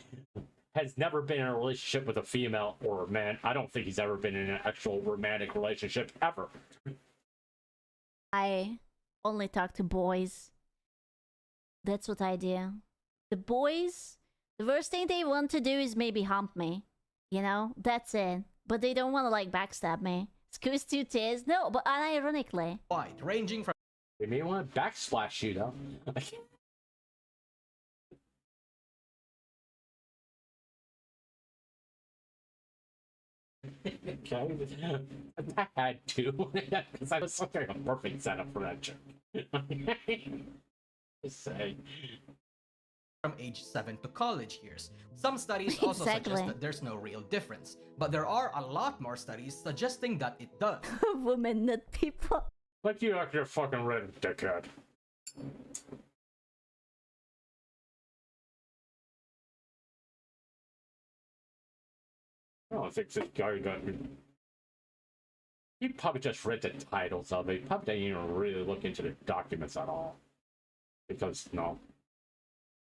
C: has never been in a relationship with a female or a man. I don't think he's ever been in an actual romantic relationship ever.
U: I only talk to boys. That's what I do. The boys, the first thing they want to do is maybe hump me. You know, that's it. But they don't want to like backstab me. Squeeze 2 tears. No, but unironically.
T: Wide, ranging from...
C: They may want to backsplash you though. Okay, I had to because I was looking at a perfect setup for that joke. Just saying.
T: From age 7 to college years. Some studies also suggest that there's no real difference, but there are a lot more studies suggesting that it does.
U: Women, not people.
C: Like you like your fucking red dickhead. I don't think this guy got... He probably just read the titles of it. He probably didn't even really look into the documents at all. Because, no.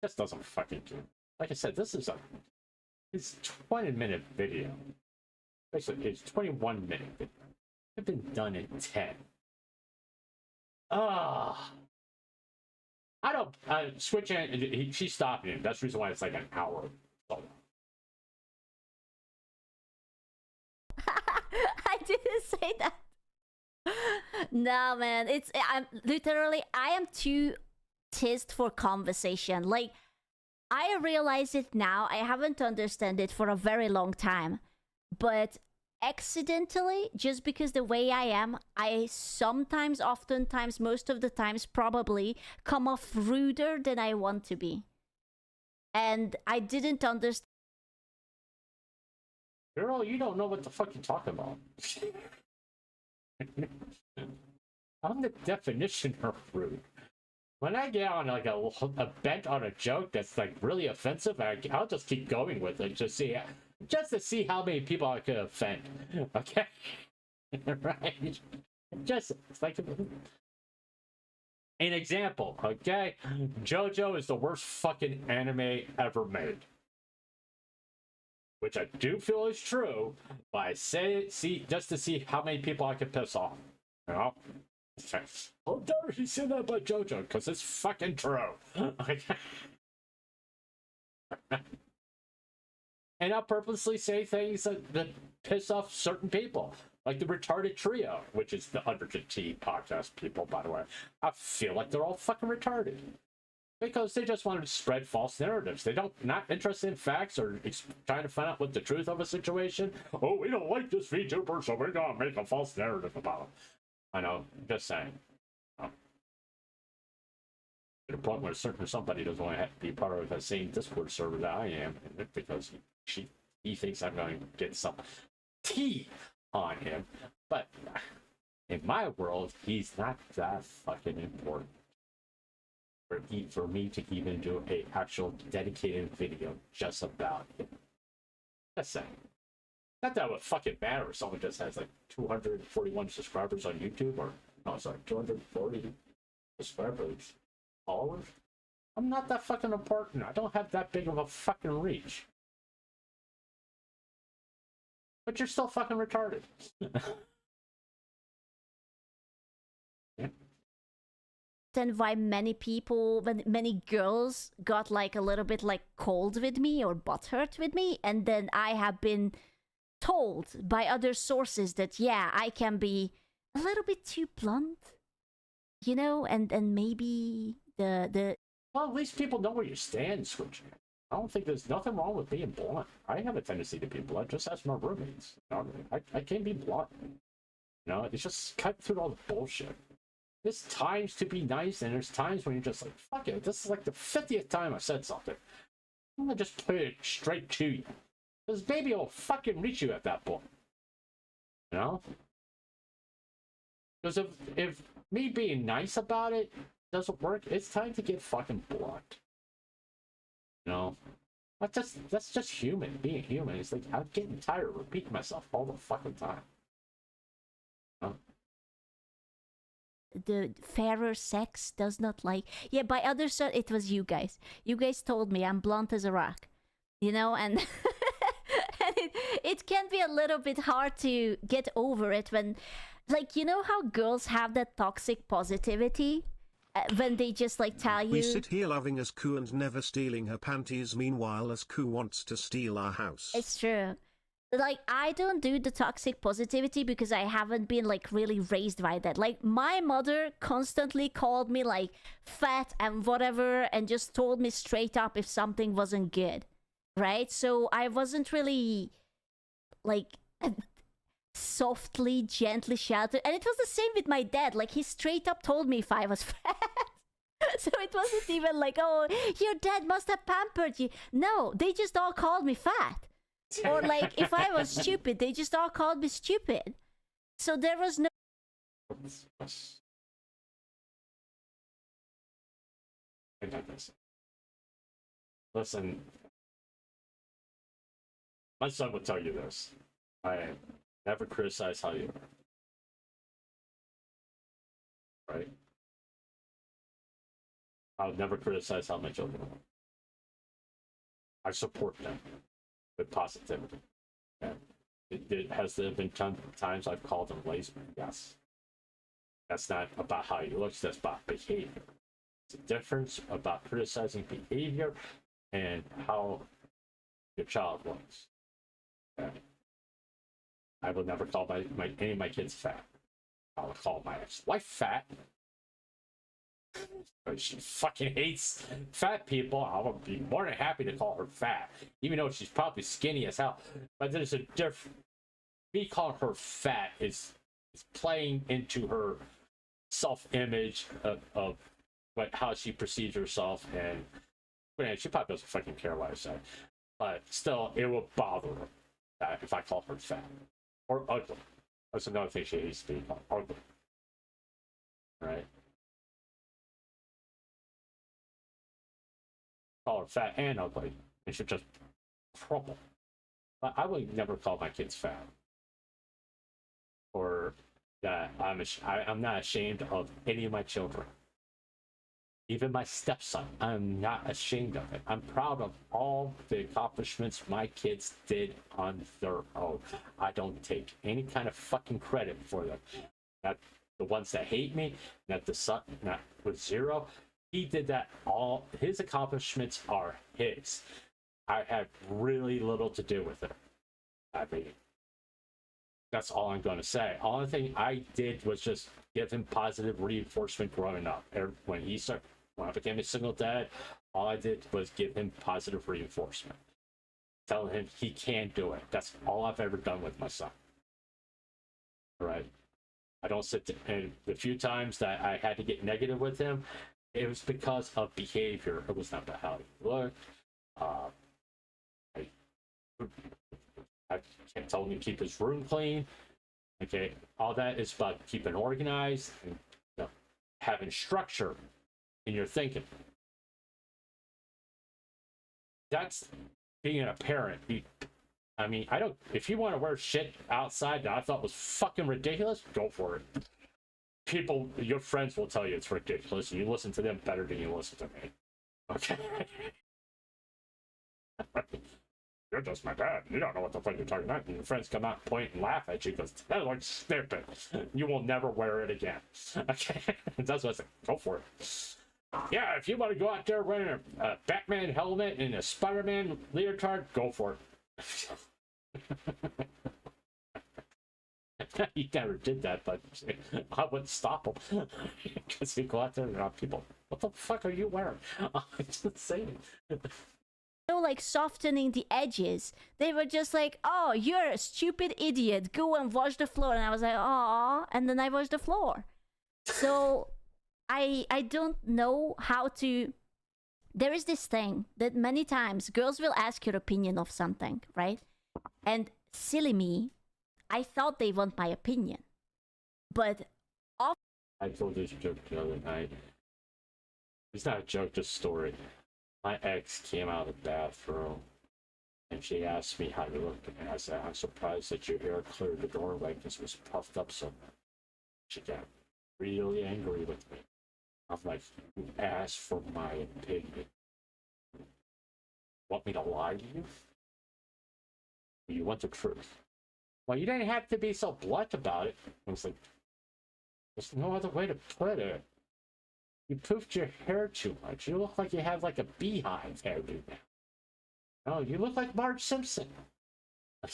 C: This doesn't fucking do. Like I said, this is it's 20-minute video. Basically, it's 21-minute video. It's been done in 10. I don't... switching... She's stopping him. That's the reason why it's like an hour. So,
U: I didn't say that. No, man. I'm literally... I am too tissed for conversation. Like, I realize it now. I haven't understood it for a very long time. But accidentally, just because the way I am, I sometimes, oftentimes, most of the times probably come off ruder than I want to be. And I didn't understand.
C: Girl, you don't know what the fuck you're talking about. I'm the definition of rude. When I get on like a bent on a joke that's like really offensive, I'll just keep going with it just to see how many people I could offend. Okay, right? Just it's like an example. Okay, JoJo is the worst fucking anime ever made, which I do feel is true. But I say it just to see how many people I can piss off. You know. How dare he say that about JoJo? Because it's fucking true. And I'll purposely say things that piss off certain people. Like the retarded trio, which is the 100T podcast people, by the way. I feel like they're all fucking retarded. Because they just want to spread false narratives. They not interested in facts or trying to find out what the truth of a situation. Oh, we don't like this VTuber, so we're gonna make a false narrative about him. I know, just saying. To the point where somebody doesn't want to be part of the same Discord server that I am, because he thinks I'm going to get some tea on him. But in my world, he's not that fucking important for me to even do a actual dedicated video just about him. Just saying. Not that it would fucking matter if someone just has like 241 subscribers on YouTube, or no, sorry, 240 subscribers, followers. I'm not that fucking important. I don't have that big of a fucking reach. But you're still fucking retarded. Yeah.
U: Then why many girls got like a little bit like cold with me or butthurt with me, and then I have been told by other sources that yeah, I can be a little bit too blunt, you know, and maybe the
C: well, at least people know where you stand, Switch. I don't think there's nothing wrong with being blunt. I have a tendency to be blunt. Just ask my roommates. You know, I can be blunt. You know, it's just cut through all the bullshit. There's times to be nice, and there's times when you're just like, fuck it. This is like the 50th time I said something. I'm gonna just put it straight to you. Because maybe it'll fucking reach you at that point. You know? Because if me being nice about it doesn't work, it's time to get fucking blunt. You know? That's just human. Being human. It's like, I'm getting tired of repeating myself all the fucking time. You know?
U: The fairer sex does not like. Yeah, by other side, it was you guys. You guys told me I'm blunt as a rock. You know, and... it can be a little bit hard to get over it when, like, you know how girls have that toxic positivity when they just like tell you.
E: We sit here loving Asku and never stealing her panties, meanwhile Asku wants to steal our house.
U: It's true. Like, I don't do the toxic positivity because I haven't been like really raised by that. Like, my mother constantly called me like fat and whatever, and just told me straight up if something wasn't good. Right? So I wasn't really like softly, gently sheltered. And it was the same with my dad. Like, he straight up told me if I was fat. So it wasn't even like, oh, your dad must have pampered you. No, they just all called me fat. Or like, if I was stupid, they just all called me stupid. So there was no...
C: Listen, my son will tell you this. I never criticize how you are. Right? I'll never criticize how my children are. I support them with positivity. And has there been times I've called them lazy? Yes. That's not about how he looks, that's about behavior. It's a difference about criticizing behavior and how your child looks. Okay? I will never call any of my kids fat. I will call my ex-wife fat. She fucking hates fat people. I would be more than happy to call her fat, even though she's probably skinny as hell. But there's a difference. Me calling her fat is playing into her self-image of how she perceives herself, and man, she probably doesn't fucking care what I say. But still, it will bother her if I call her fat or ugly. That's another thing she hates being called, ugly. Right? Call her fat and ugly, and she'll just crumble. But I would never call my kids fat, or that I'm not ashamed of any of my children. Even my stepson, I'm not ashamed of it. I'm proud of all the accomplishments my kids did on their own. I don't take any kind of fucking credit for them. Not the ones that hate me, not the son, not with Zero. He did that all. His accomplishments are his. I had really little to do with it. I mean, that's all I'm going to say. Only thing I did was just give him positive reinforcement growing up. When I became a single dad, all I did was give him positive reinforcement. Telling him he can do it. That's all I've ever done with my son. Right? I don't sit there, and the few times that I had to get negative with him, it was because of behavior. It was not about how he looked. I told him to keep his room clean. Okay, all that is about keeping organized and having structure in your thinking. That's being a parent. I mean, I don't. If you want to wear shit outside that I thought was fucking ridiculous, go for it. People, your friends will tell you it's ridiculous, and you listen to them better than you listen to me. Okay. You're just my dad. You don't know what the fuck you're talking about. And your friends come out, point, and laugh at you because that looks stupid. You will never wear it again. Okay? That's what I said. Go for it. Yeah, if you want to go out there wearing a Batman helmet and a Spider-Man leotard, go for it. He never did that, but I wouldn't stop him. Because he'd go out there and people, what the fuck are you wearing? I'm just saying.
U: Like softening the edges. They were just like, oh, you're a stupid idiot. Go and wash the floor. And I was like, oh, and then I washed the floor. So I don't know how to. There is this thing that many times girls will ask your opinion of something, right? And silly me, I thought they want my opinion. But
C: I told this joke the other night. It's not a joke, just a story. My ex came out of the bathroom and she asked me how you looked, and I said, I'm surprised that your hair cleared the doorway because it was puffed up so much. She got really angry with me. I'm like, you asked for my opinion. Want me to lie to you? You want the truth? Well, you didn't have to be so blunt about it. I was like, there's no other way to put it. You poofed your hair too much. You look like you have like a beehive hairdo now. No, you look like Marge Simpson. I'm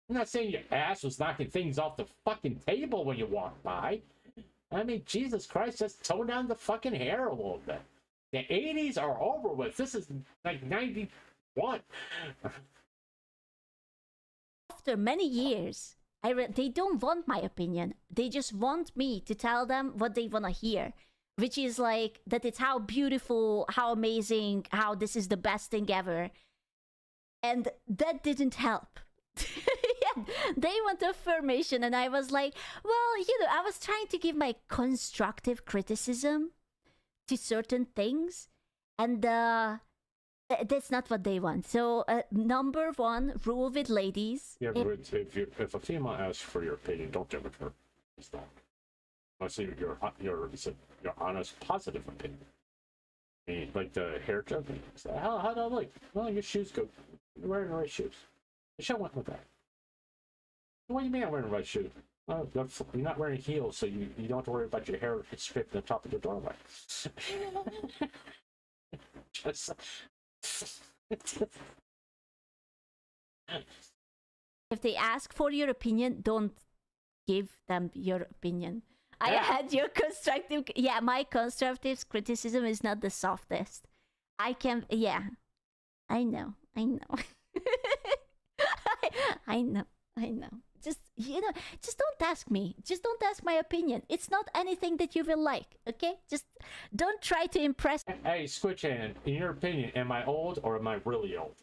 C: not saying your ass was knocking things off the fucking table when you walked by. I mean, Jesus Christ, just tone down the fucking hair a little bit. The 80s are over with. This is like 91.
U: After many years, they don't want my opinion. They just want me to tell them what they want to hear. Which is like, that it's how beautiful, how amazing, how this is the best thing ever. And that didn't help. Yeah, they want affirmation, and I was like, well, I was trying to give my constructive criticism to certain things, and that's not what they want. So, number one rule with ladies.
C: Yeah, but if a female asks for your opinion, don't give it to her. It's not. Unless your honest, positive opinion. I mean, like the hair joke. How do I look? Well, your shoes go. You're wearing the right shoes. The show went with that. What do you mean I'm wearing the right shoes? Well, you're not wearing heels, so you don't have to worry about your hair scraping the top of the doorway. Just.
U: If they ask for your opinion, don't give them your opinion. I had your constructive. Yeah, my constructive criticism is not the softest. I can. Yeah, I know. I know. I know. I know. Just just don't ask me. Just don't ask my opinion. It's not anything that you will like. Okay? Just don't try to impress.
C: Hey, Switch Hand, in your opinion, am I old or am I really old?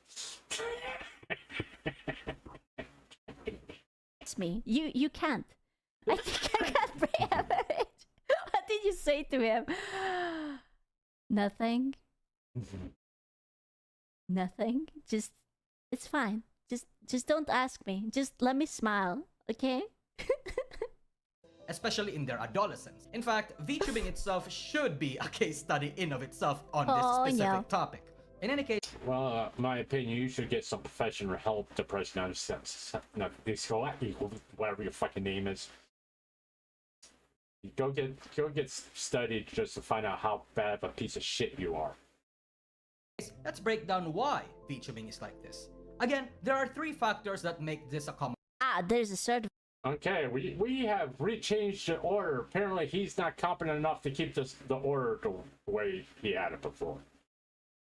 U: It's me. You can't. I think I can't pray over it. What did you say to him? Nothing. Nothing. Just it's fine. Just don't ask me. Just let me smile, okay?
T: Especially in their adolescence. In fact, VTubing itself should be a case study in of itself on this specific topic. In any case,
C: well, my opinion, you should get some professional help. Depression, whatever your fucking name is. Go get studied just to find out how bad of a piece of shit you are.
T: let's break down why VTubing is like this. Again, there are 3 factors that make this a common.
U: There's a certain.
C: Okay, we have rechanged the order. Apparently, he's not competent enough to keep the order the way he had it before.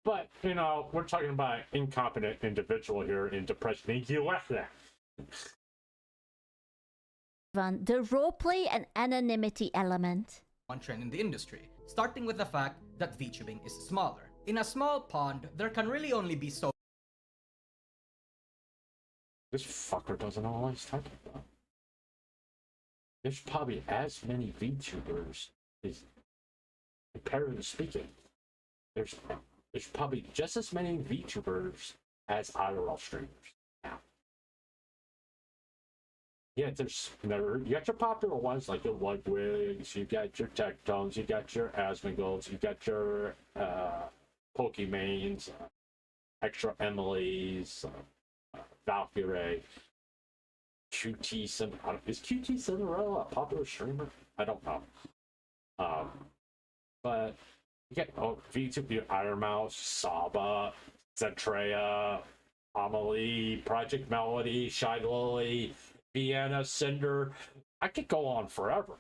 C: But you know, we're talking about an incompetent individual here in depression.
U: The roleplay and anonymity element.
T: One trend in the industry, starting with the fact that VTubing is smaller. In a small pond, there can really only be so.
C: This fucker doesn't know what he's talking about. There's probably as many VTubers as, comparatively speaking, there's probably just as many VTubers as IRL streamers now. Yeah, you got your popular ones like your Ludwigs, you got your Tectones, you got your Asmongols, you got your Pokemains, Extra Emilys, Valkyrie, QT Cinderella. Is QT Cinderella a popular streamer? I don't know. But you get VTuber, Iron Mouse, Saba, Zentrea, Amelie, Project Melody, Shylily, Vienna, Cinder. I could go on forever.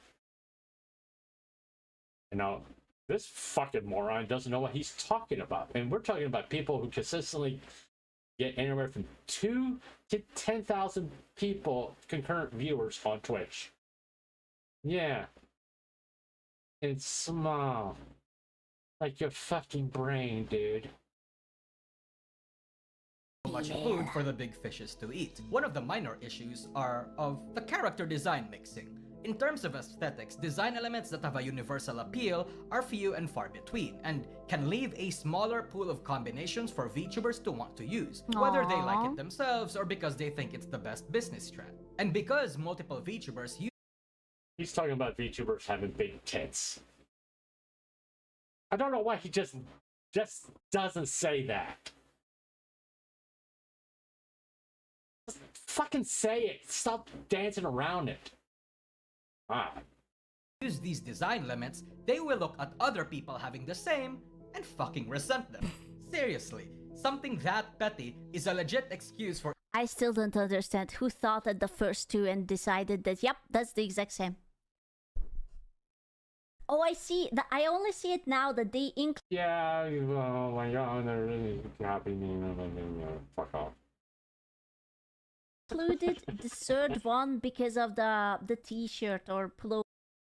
C: You know, this fucking moron doesn't know what he's talking about. And we're talking about people who consistently get anywhere from 2 to 10,000 people, concurrent viewers on Twitch. Yeah. It's small. Like your fucking brain, dude.
T: Much food for the big fishes to eat. One of the minor issues are of the character design mixing. In terms of aesthetics, design elements that have a universal appeal are few and far between, and can leave a smaller pool of combinations for VTubers to want to use, whether they like it themselves or because they think it's the best business trend. And because multiple VTubers use.
C: He's talking about VTubers having big tits. I don't know why he just doesn't say that. Just fucking say it. Stop dancing around it.
T: Use these design elements, they will look at other people having the same and fucking resent them. Seriously, something that petty is a legit excuse for.
U: I still don't understand who thought at the first 2 and decided that, yep, that's the exact same. Oh, I see. I only see it now that they include.
C: Yeah, oh my god, they're really happy. Fuck off.
U: Included the 3rd one because of the t-shirt or pullover.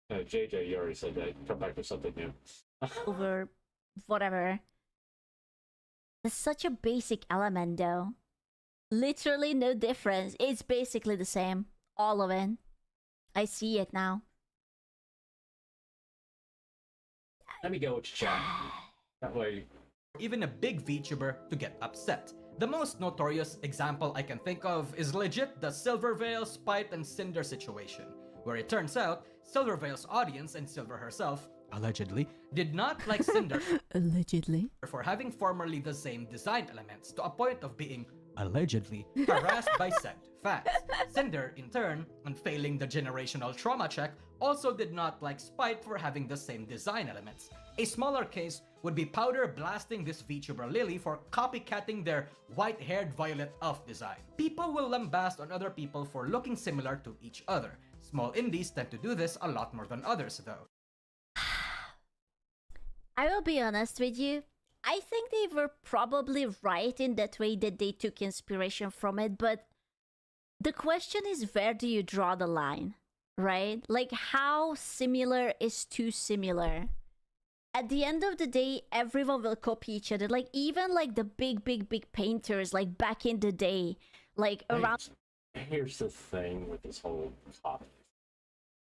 C: JJ, you already said that. Come back with something new.
U: Over whatever. It's such a basic element though. Literally no difference. It's basically the same. All of it. I see it now.
C: Let me go with chat. That way.
T: Even a big VTuber to get upset. The most notorious example I can think of is legit the Silverveil, Spite, and Cinder situation, where it turns out Silverveil's audience and Silver herself, allegedly, did not like Cinder
U: allegedly
T: for having formerly the same design elements to a point of being allegedly harassed by said fans. Cinder, in turn, and failing the generational trauma check, also did not like Spite for having the same design elements. A smaller case would be Powder blasting this VTuber Lily for copycatting their white-haired Violet Elf design. People will lambast on other people for looking similar to each other. Small indies tend to do this a lot more than others, though.
U: I will be honest with you. I think they were probably right in that way that they took inspiration from it, but the question is, where do you draw the line, right? Like, how similar is too similar? At the end of the day, everyone will copy each other. Like, even like the big painters, like back in the day, like around.
C: Here's the thing with this whole copy.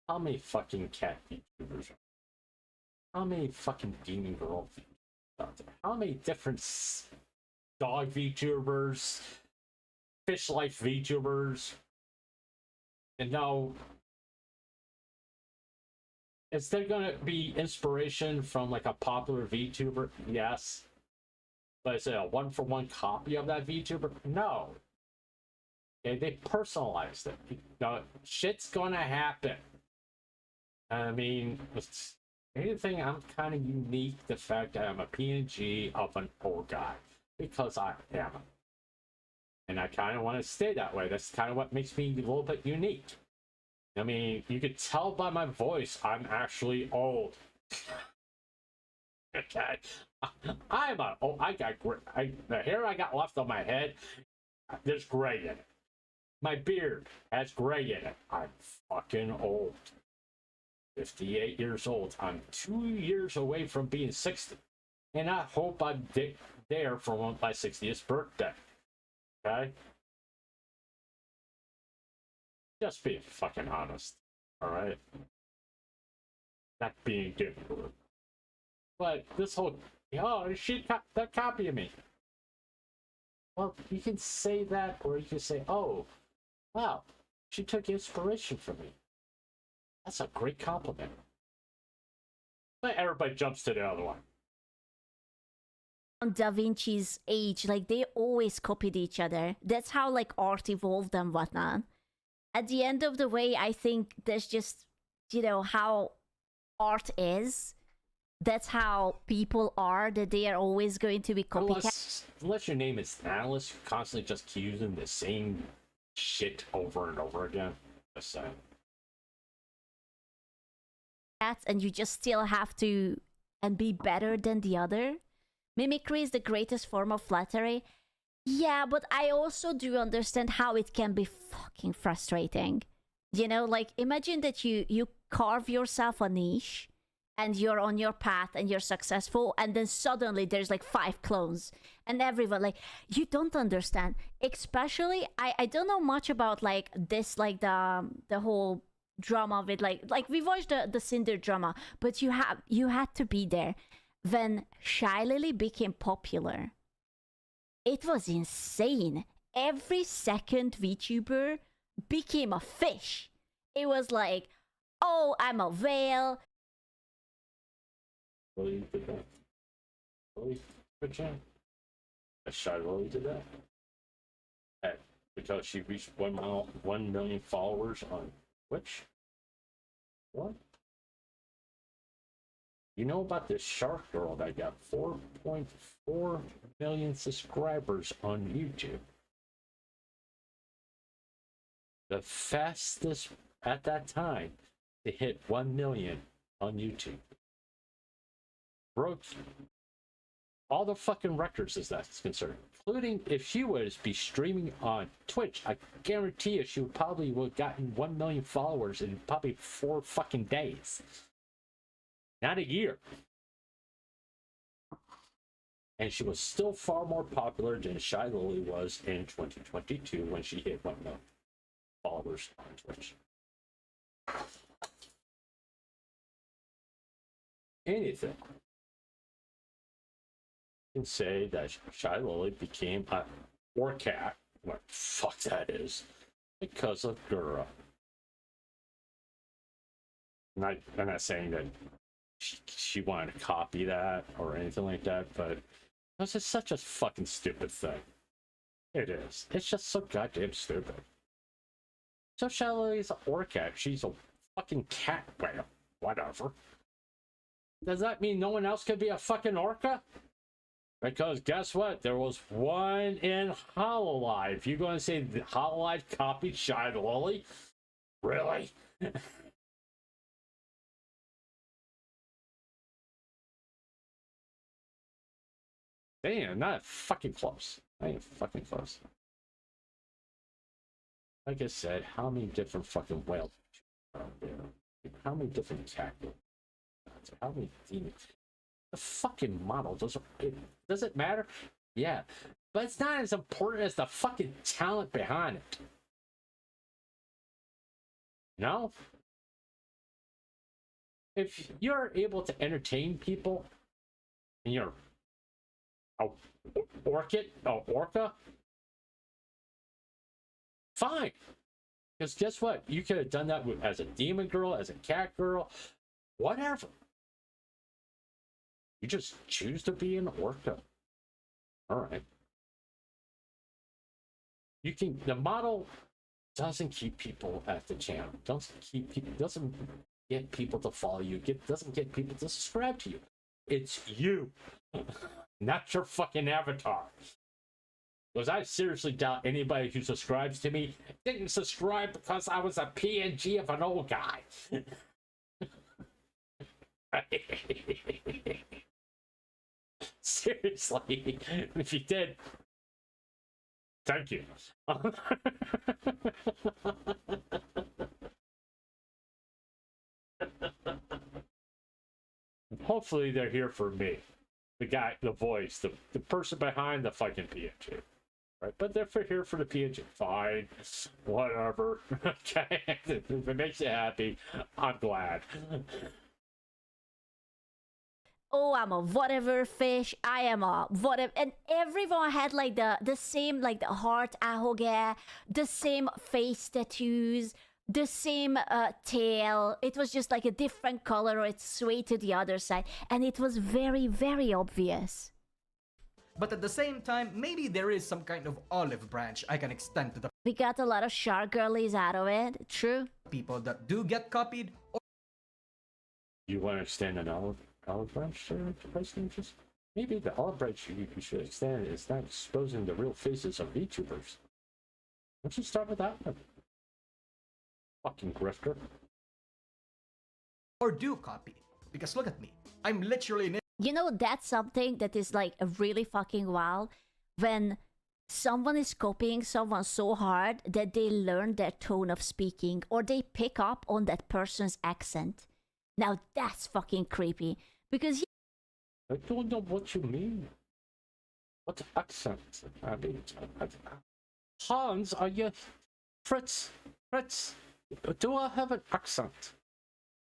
C: How many fucking cat VTubers are? How many fucking demon girl VTubers out there? How many different dog VTubers, fish life VTubers? And now, is there gonna be inspiration from like a popular VTuber? Yes. But is it a one-for-one copy of that VTuber? No. Okay, they personalized it. Now, shit's gonna happen. I mean, it's anything. I'm kind of unique. The fact that I'm a PNG of an Orcat, because I am, and I kind of want to stay that way. That's kind of what makes me a little bit unique. I mean, you could tell by my voice, I'm actually old. Okay, I'm a. Oh, I got gray. The hair I got left on my head, there's gray in it. My beard has gray in it. I'm fucking old. 58 years old. I'm 2 years away from being 60. And I hope I'm there for my 60th birthday. Okay? Just being fucking honest. Alright? Not being difficult. But this whole, oh, they're copying me. Well, you can say that, or you can say, oh, wow, she took inspiration from me. That's a great compliment. But everybody jumps to the other one.
U: On Da Vinci's age, like, they always copied each other. That's how, like, art evolved and whatnot. At the end of the way, I think there's just, you know, how art is. That's how people are, that they are always going to be copycat.
C: Unless your name is Analyst, you constantly just keep using the same shit over and over again. Just saying.
U: And you just still have to and be better than the other. Mimicry is the greatest form of flattery. Yeah, but I also do understand how it can be fucking frustrating. You know, like, imagine that you carve yourself a niche and you're on your path and you're successful, and then suddenly there's like 5 clones and everyone, like, you don't understand. Especially, I don't know much about like this, like the whole drama of it, like we watched the Cinder drama, but you had to be there when Shylily became popular. It was insane. Every second VTuber became a fish. It was like, oh, I'm a whale.
C: Really did that? Really? Good chance. Shylily did that? Because she reached 1 million followers on Twitch? What? You know about this shark girl that got 4.4 million subscribers on YouTube? The fastest at that time to hit 1 million on YouTube. Broke all the fucking records as that's concerned. Including if she was be streaming on Twitch, I guarantee you she would probably have gotten 1 million followers in probably 4 fucking days. Not a year. And she was still far more popular than Shylily was in 2022 when she hit 1 million followers on Twitch. Anything. You can say that Shylily became a Orcat, what the fuck that is, because of Gura. I'm not saying that she wanted to copy that or anything like that, but this is such a fucking stupid thing. It is. It's just so goddamn stupid. So Shylily's an Orcat. She's a fucking cat whale. Whatever. Does that mean no one else could be a fucking orca? Because guess what? There was one in Hololive. You're going to say the Hololive copied Shylily? Really? Damn, not fucking close. I ain't fucking close. Like I said, how many different fucking whale are there? How many different tactics? How many demons? The fucking model does it matter? Yeah, but it's not as important as the fucking talent behind it. No. If you're able to entertain people, and you're Orca, fine. Because guess what? You could have done that as a demon girl, as a cat girl, whatever. You just choose to be an Orca. Alright. The model doesn't keep people at the channel. Doesn't get people to follow you. Doesn't get people to subscribe to you. It's you. Not your fucking avatar. Because I seriously doubt anybody who subscribes to me didn't subscribe because I was a PNG of an old guy. Seriously. If you did, thank you. Hopefully they're here for me. The guy, the voice, the person behind the fucking PNG. Right? But they're here for the PNG. Fine. Whatever. Okay. If it makes you happy, I'm glad.
U: Oh, I'm a whatever fish. I am a whatever. And everyone had like the same, like the heart ahoge, the same face tattoos, the same tail. It was just like a different color, or it swayed to the other side. And it was very, very obvious.
T: But at the same time, maybe there is some kind of olive branch I can extend to the
U: We got a lot of shark girlies out of it. True.
T: people that do get copied. Or
C: You want to extend an olive branch to President? Just maybe the olive branch you should extend is not exposing the real faces of VTubers. Why don't you start with that one? Fucking grifter.
T: Or do copy. Because look at me. I'm literally...
U: You know, that's something that is like really fucking wild. When someone is copying someone so hard that they learn their tone of speaking, or they pick up on that person's accent. Now that's fucking creepy. Because
C: I don't know what you mean. What accent? I mean, Hans, are you... Fritz, do I have an accent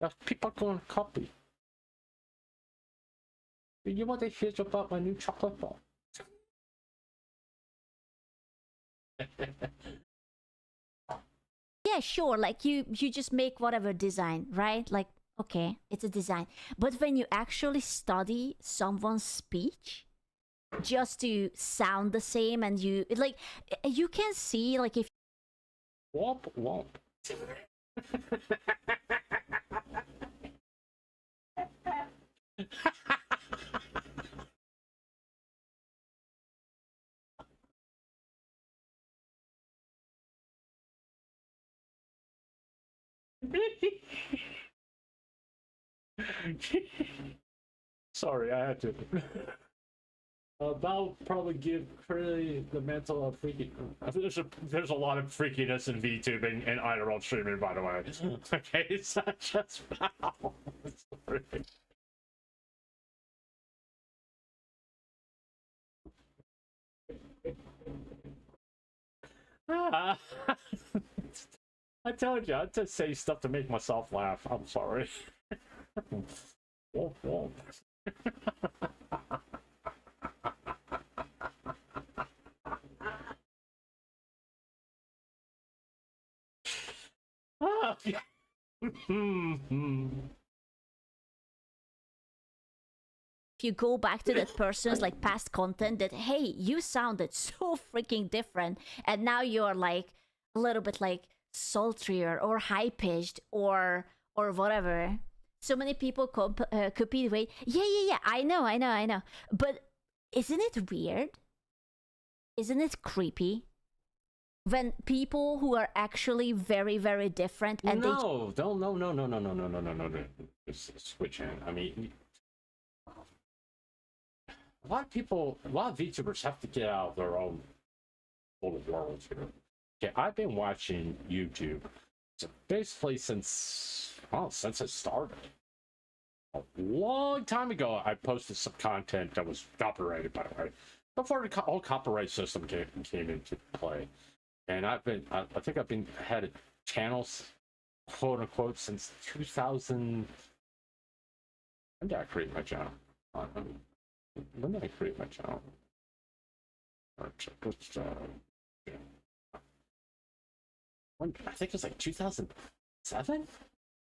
C: that people are going to copy? Do you want to hear about my new chocolate bar?
U: yeah, sure, like you just make whatever design, right? Like, okay, it's a design. But when you actually study someone's speech just to sound the same, and you can see, like, if
C: Womp womp. Sorry, I had to. That'll probably give Curly the mental of freaking. There's a lot of freakiness in VTubing and IRL streaming, by the way. Okay, it's not just Val. Sorry. I told you, I'd just say stuff to make myself laugh. I'm sorry. Womp womp.
U: you go back to that person's like past content, that hey, you sounded so freaking different, and now you're like a little bit like sultrier or high pitched or whatever. So many people copy the way. Yeah. I know. But isn't it weird? Isn't it creepy when people who are actually very, very different and
C: no, it's switching. I mean, a lot of VTubers have to get out of their own little world here. Okay, I've been watching YouTube basically since it started. A long time ago, I posted some content that was copyrighted, by the way, before the whole copyright system came into play. And I think I've had channels, quote unquote, since 2000. When did I create my channel? When did I create my channel? I think it was like 2007.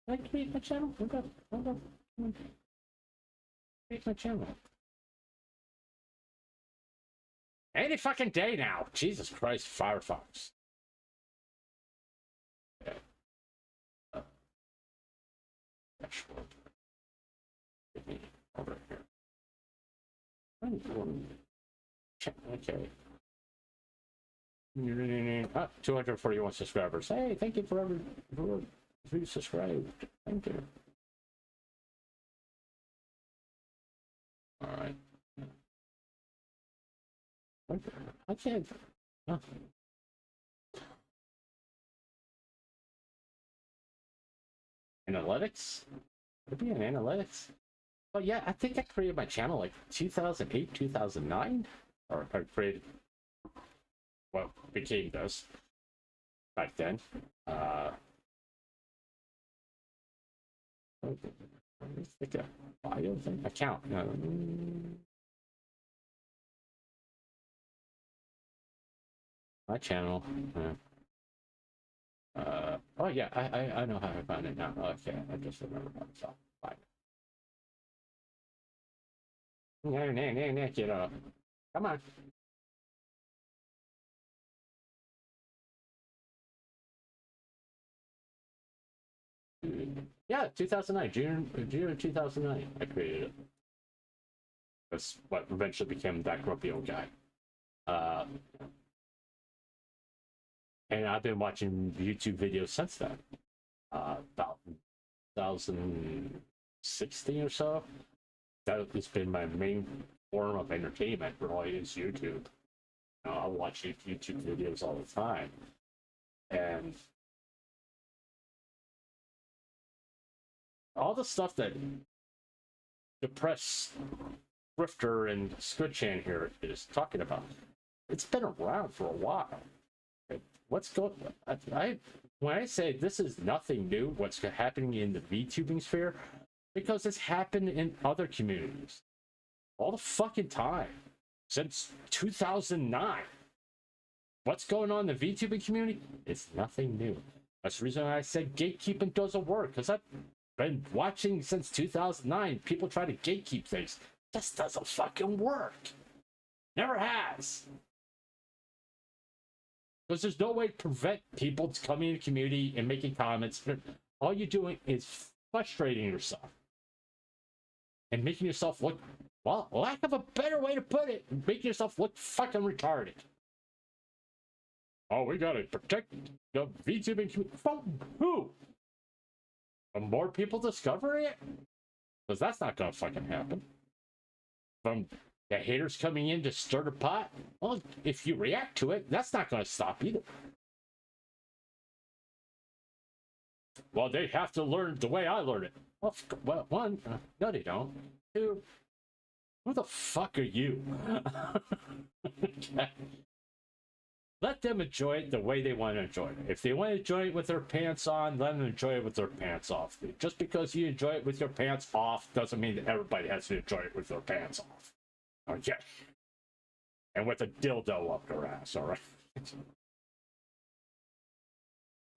C: Did I create my channel? Create my channel. Any fucking day now. Jesus Christ, Firefox. Okay. Get me over here. Okay. 241 subscribers. Hey, thank you for who subscribed. Thank you. All right. I can't. Oh. Analytics? Would it be an analytics? But yeah, I think I created my channel like 2008, 2009, or I created what became this back then. I think a bio thing account. My channel. Oh yeah, I know how to find it now. Okay, I just remember how to find it. No, get up. Come on. Yeah, 2009, June of 2009, I created it. That's what eventually became that grumpy old guy. And I've been watching YouTube videos since then. About 2016 or so. That has been my main form of entertainment, really, is YouTube. I watch YouTube videos all the time. And all the stuff that depressed Grifter and Squidchan here is talking about, it's been around for a while. What's going on? When I say this is nothing new, what's happening in the VTubing sphere, because it's happened in other communities all the fucking time since 2009. What's going on in the VTubing community? It's nothing new. That's the reason I said gatekeeping doesn't work, because I've been watching since 2009. People try to gatekeep things. This doesn't fucking work. Never has. Because there's no way to prevent people coming into the community and making comments. All you're doing is frustrating yourself. And making yourself look, well, lack of a better way to put it, making yourself look fucking retarded. Oh, we gotta protect the VTubing community. From who? From more people discovering it? Because that's not gonna fucking happen. From the haters coming in to stir the pot? Well, if you react to it, that's not going to stop either. Well, they have to learn the way I learned it. Well, one, no, they don't. Two, who the fuck are you? Okay. Let them enjoy it the way they want to enjoy it. If they want to enjoy it with their pants on, let them enjoy it with their pants off. Just because you enjoy it with your pants off doesn't mean that everybody has to enjoy it with their pants off. Okay. And with a dildo up their ass, alright?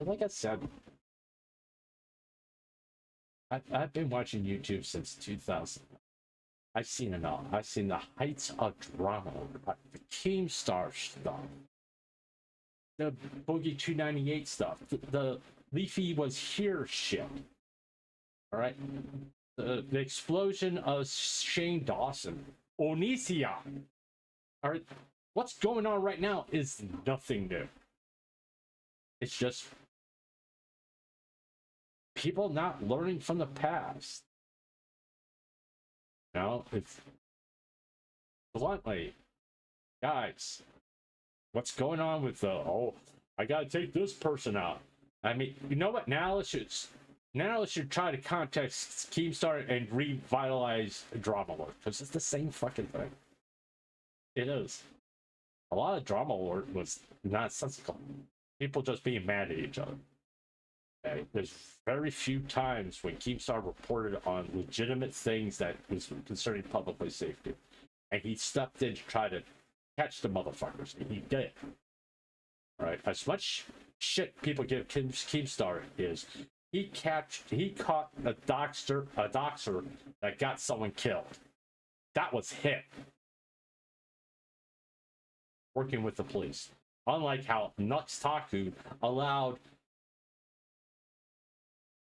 C: Like I said, I've been watching YouTube since 2000. I've seen it all. I've seen the heights of drama, the Keemstar stuff, the Boogie 298 stuff, the Leafy was here shit. Alright? The explosion of Shane Dawson. Onisia. All right, what's going on right now is nothing new. It's just people not learning from the past. You know, it's bluntly, guys, what's going on with I gotta take this person out. I mean, you know what? Now let's try to context Keemstar and revitalize Drama Lord, because it's the same fucking thing. It is. A lot of Drama Lord was nonsensical. People just being mad at each other. Okay? There's very few times when Keemstar reported on legitimate things that was concerning public safety. And he stepped in to try to catch the motherfuckers. And he did. Right? As much shit people give Keemstar is he caught a doxer that got someone killed. That was him. Working with the police. Unlike how Nuxtaku allowed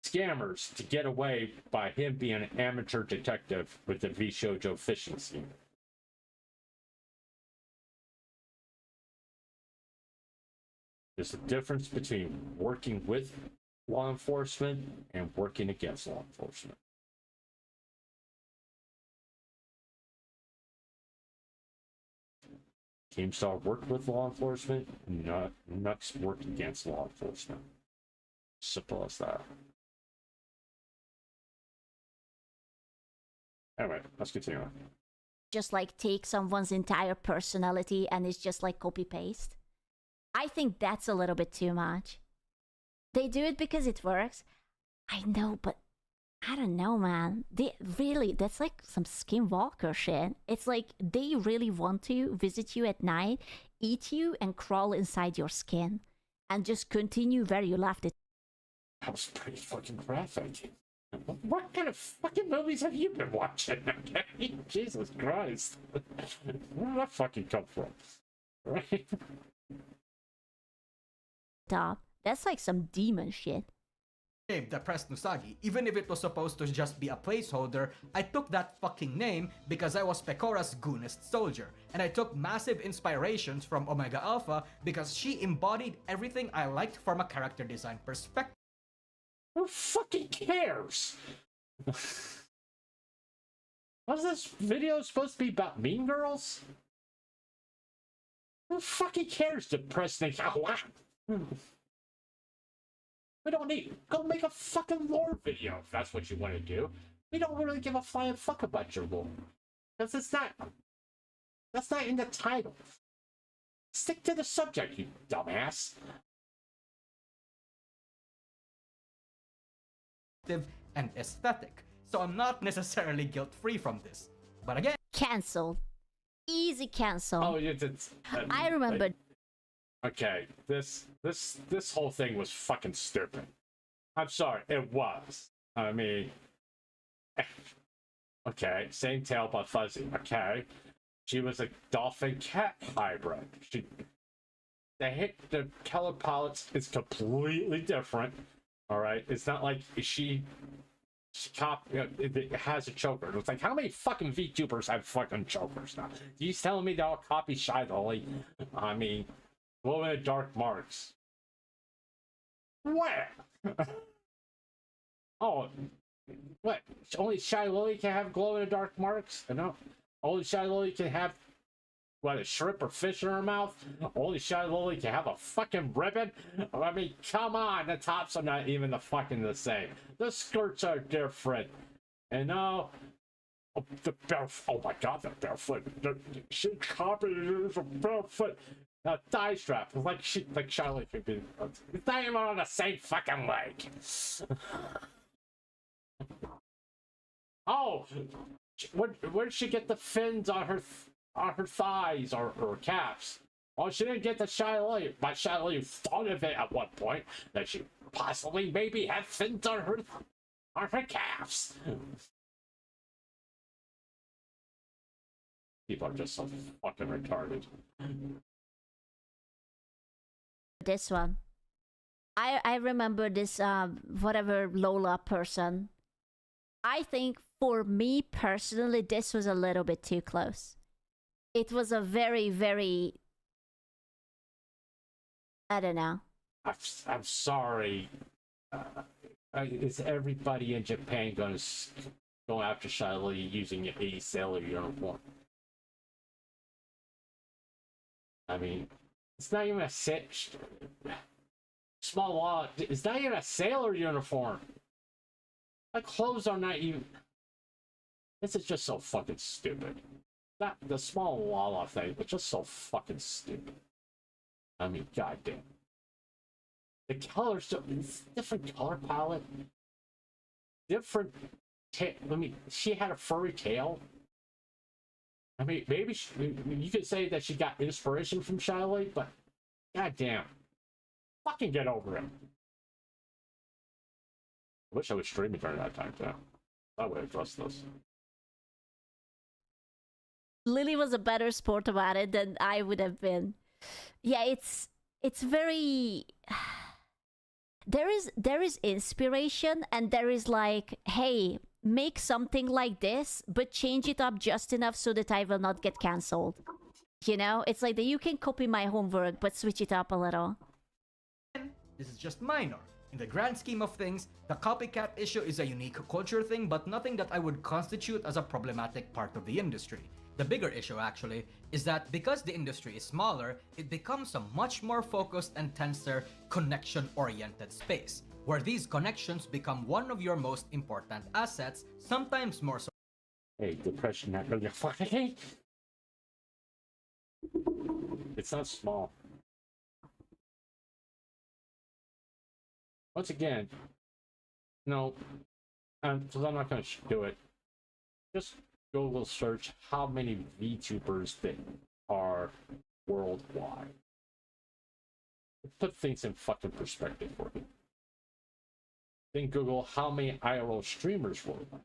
C: scammers to get away by him being an amateur detective with the V-Shoujo fishing scheme. There's a difference between working with law enforcement and working against law enforcement. Keemstar worked with law enforcement, Nux worked against law enforcement. Simple as that. Anyway, let's continue on.
U: Just like take someone's entire personality and it's just like copy paste. I think that's a little bit too much. They do it because it works. I know, but I don't know, man. That's like some skinwalker shit. It's like they really want to visit you at night, eat you, and crawl inside your skin, and just continue where you left it.
C: That was pretty fucking graphic. What kind of fucking movies have you been watching? Okay? Jesus Christ. Where did that fucking come from? Right?
U: Top. That's like some demon shit.
T: Name the Pressed Nusagi, even if it was supposed to just be a placeholder, I took that fucking name because I was Pecora's goonest soldier, and I took massive inspirations from Omega Alpha because she embodied everything I liked from a character design perspective.
C: Who fucking cares? Was this video supposed to be about Mean Girls? Who fucking cares to press the We don't need. Go make a fucking lore video if that's what you want to do. We don't really give a flying fuck about your lore. Because it's not. That's not in the title. Stick to the subject, you dumbass.
T: And aesthetic, so I'm not necessarily guilt-free from this. But again,
U: cancelled. Easy cancel.
C: Oh, it's
U: I remember.
C: Okay, this whole thing was fucking stupid. I'm sorry, it was. I mean, okay, same tail but fuzzy. Okay, she was a dolphin cat hybrid. The color palettes is completely different. All right, it's not like she it has a choker. It's like, how many fucking VTubers have fucking chokers now? You telling me they all copy Shylily? I mean, glow in the dark marks. Where? Oh, what? Only Shylily can have glow in the dark marks? No, only Shylily can have a shrimp or fish in her mouth? Only Shylily can have a fucking ribbon? I mean, come on, the tops are not even the same. The skirts are different. And now, oh my god, the barefoot. She copied it as a barefoot. Thigh strap. It's like Shylily could be. It's not even on the same fucking leg. Oh, where did she get the fins on her thighs or calves? Well, she didn't get the Shylily, but Shylily thought of it at one point that she possibly maybe had fins on her calves. People are just so fucking retarded.
U: This one. I remember this whatever Lola person. I think for me personally this was a little bit too close. It was a very, very, I don't know.
C: I'm sorry. Is everybody in Japan going to go after Shylily using a sailor uniform? I mean, it's not even a small law. It's not even a sailor uniform. My clothes are not even. This is just so fucking stupid. Not the small law thing, but just so fucking stupid. I mean, goddamn. The colors, it's different color palette. Different. I mean, she had a furry tail. I mean, maybe you could say that she got inspiration from Shylily, but goddamn, fucking get over it. I wish I was streaming during that time too. I would have trusted this.
U: Lily was a better sport about it than I would have been. Yeah, it's very. There is inspiration, and there is like, hey, make something like this, but change it up just enough so that I will not get cancelled. You know, it's like that you can copy my homework, but switch it up a little.
T: This is just minor. In the grand scheme of things, the copycat issue is a unique culture thing, but nothing that I would constitute as a problematic part of the industry. The bigger issue, actually, is that because the industry is smaller, it becomes a much more focused and tenser, connection-oriented space, where these connections become one of your most important assets, sometimes more so.
C: Hey, depression not really fucking. It's not small. Once again, no, because I'm not going to do it. Just Google search how many VTubers there are worldwide. Put things in fucking perspective for you. Then Google how many IRL streamers worldwide,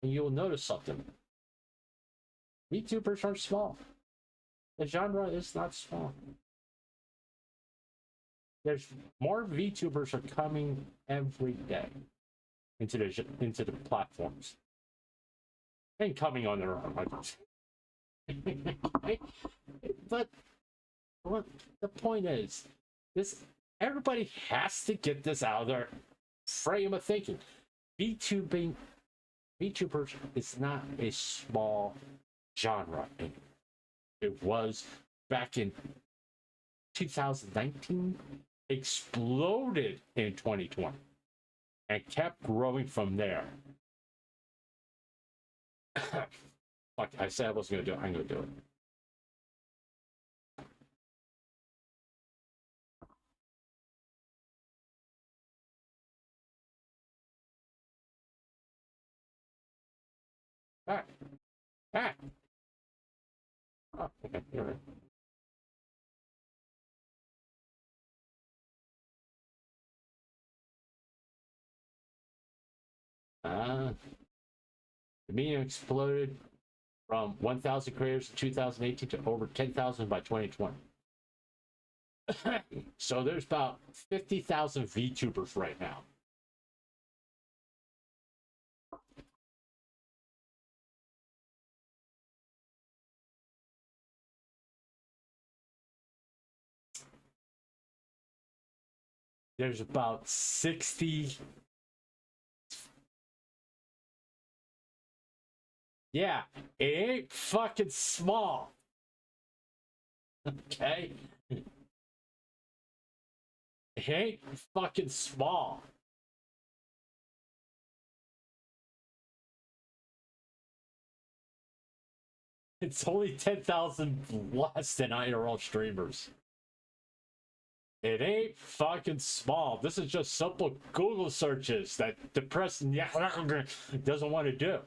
C: and you'll notice something. VTubers aren't small. The genre is not small. There's more VTubers are coming every day into the platforms. And coming on their own. But what the point is, everybody has to get this out of their frame of thinking. VTubers is not a small genre anymore. It was back in 2019, exploded in 2020, and kept growing from there. Fuck, I said I wasn't gonna do it. I'm gonna do it. Back. Back. Oh, okay, you're right. The medium exploded from 1,000 creators in 2018 to over 10,000 by 2020. So there's about 50,000 VTubers right now. There's about 60. Yeah, it ain't fucking small. Okay? It ain't fucking small. It's only 10,000 less than IRL streamers. It ain't fucking small. This is just simple Google searches that the press doesn't want to do.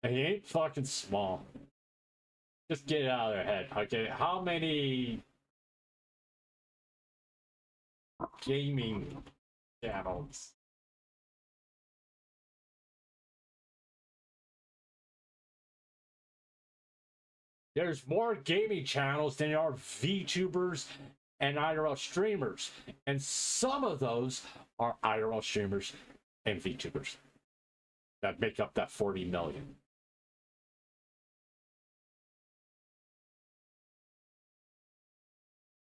C: It ain't fucking small. Just get it out of their head. Okay, how many gaming channels? There's more gaming channels than there are VTubers and IRL streamers. And some of those are IRL streamers and VTubers. that make up that 40 million.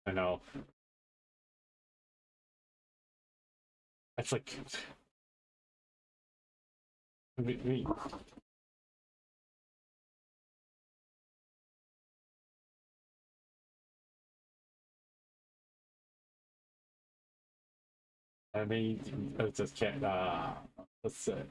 C: I know. That's like... I mean, I just can't, let's say,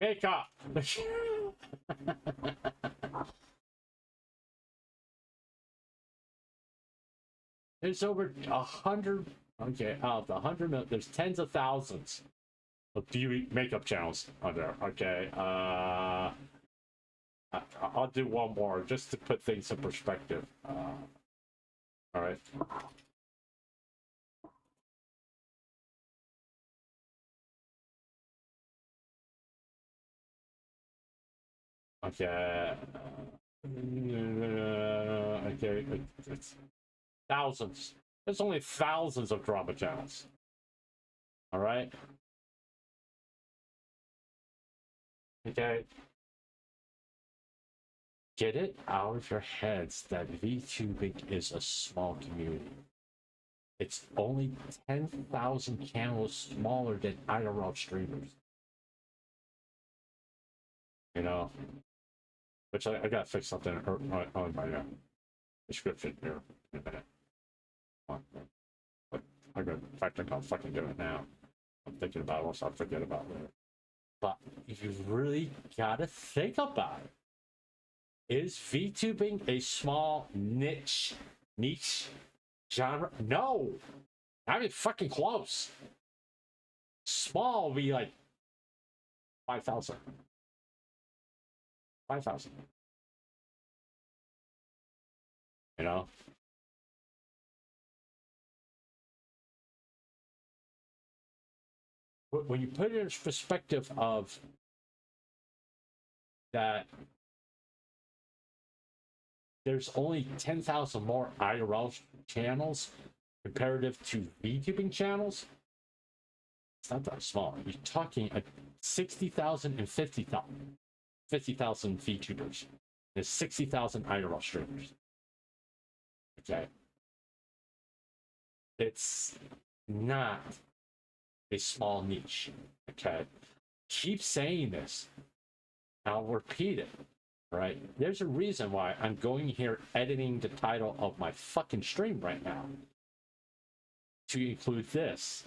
C: Make up! There's over 100, okay, out of the 100 million, there's tens of thousands of beauty makeup channels on there, okay? I'll do one more just to put things in perspective. Alright. Okay. Okay, it's thousands. There's only thousands of drama channels. All right. Okay. Get it out of your heads that VTubing is a small community. It's only 10,000 channels smaller than IRL streamers. You know, which I gotta fix something on my description here in a minute. But I'm gonna, in fact, I'll fucking do it now. I'm thinking about it, once I'll forget about it. But you really gotta think about it. Is VTubing a small niche genre? No, not even fucking close. Small would be like 5,000. 5,000. You know? When you put it in perspective of that, there's only 10,000 more IRL channels comparative to VTubing channels. It's not that small. You're talking 60,000 and 50,000 VTubers. There's 60,000 IRL streamers. Okay. It's not a small niche. Okay. Keep saying this. I'll repeat it. Right? There's a reason why I'm going here editing the title of my fucking stream right now to include this.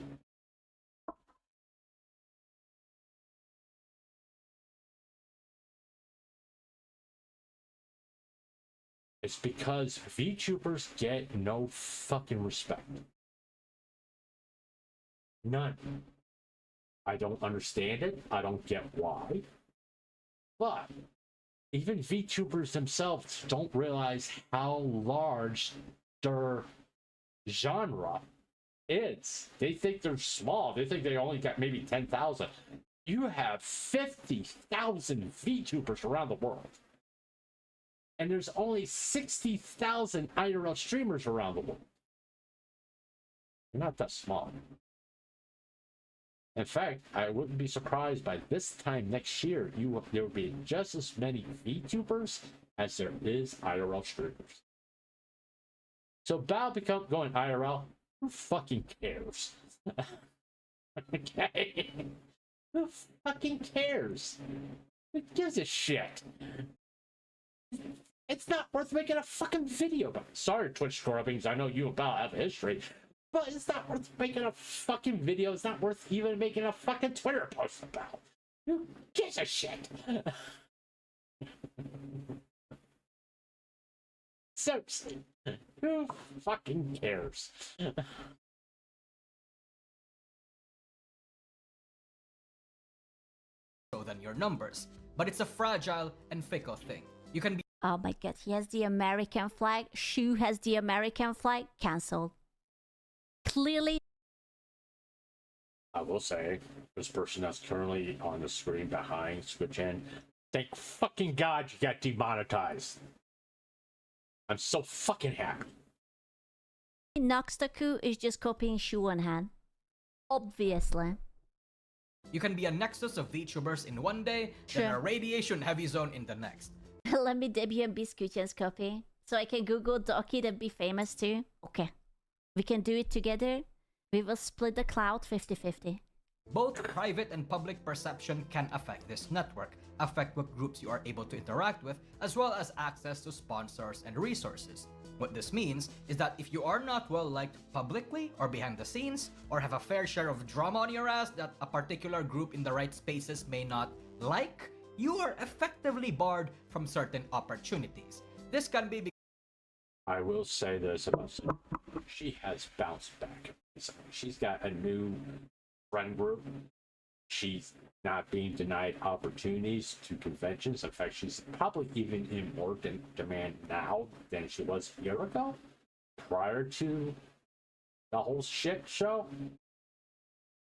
C: It's because VTubers get no fucking respect. None. I don't understand it. I don't get why. But even VTubers themselves don't realize how large their genre is. They think they're small. They think they only got maybe 10,000. You have 50,000 VTubers around the world. And there's only 60,000 IRL streamers around the world. You're not that small. In fact, I wouldn't be surprised by this time next year, there will be just as many VTubers as there is IRL streamers. So about going IRL, who fucking cares? Okay? Who fucking cares? Who gives a shit? It's not worth making a fucking video about. Sorry, Twitch scrubbings, I know you about have a history. But it's not worth making a fucking video. It's not worth even making a fucking Twitter post about. Who gives a shit? Seriously, who fucking cares?
T: Than your numbers, but it's a fragile and fickle thing. You can be.
U: Oh my god, he has the American flag. Shu has the American flag. Cancelled. Clearly.
C: I will say, this person that's currently on the screen behind Switch End, thank fucking God you got demonetized. I'm so fucking happy.
U: Noxtaku is just copying Shuanhan. Obviously.
T: You can be a nexus of VTubers in one day,
U: Sure.
T: then a radiation-heavy zone in the next.
U: Let me debut and be Scoochens copy. So I can Google Doki and be famous too. Okay. We can do it together. We will split the cloud 50-50.
T: Both private and public perception can affect this network, affect what groups you are able to interact with, as well as access to sponsors and resources. What this means is that if you are not well liked publicly or behind the scenes, or have a fair share of drama on your ass that a particular group in the right spaces may not like, you are effectively barred from certain opportunities. This can be
C: I will say this about Sue. She has bounced back. She's got a new friend group. She's not being denied opportunities to conventions. In fact, she's probably even in more demand now than she was a year ago, prior to the whole shit show.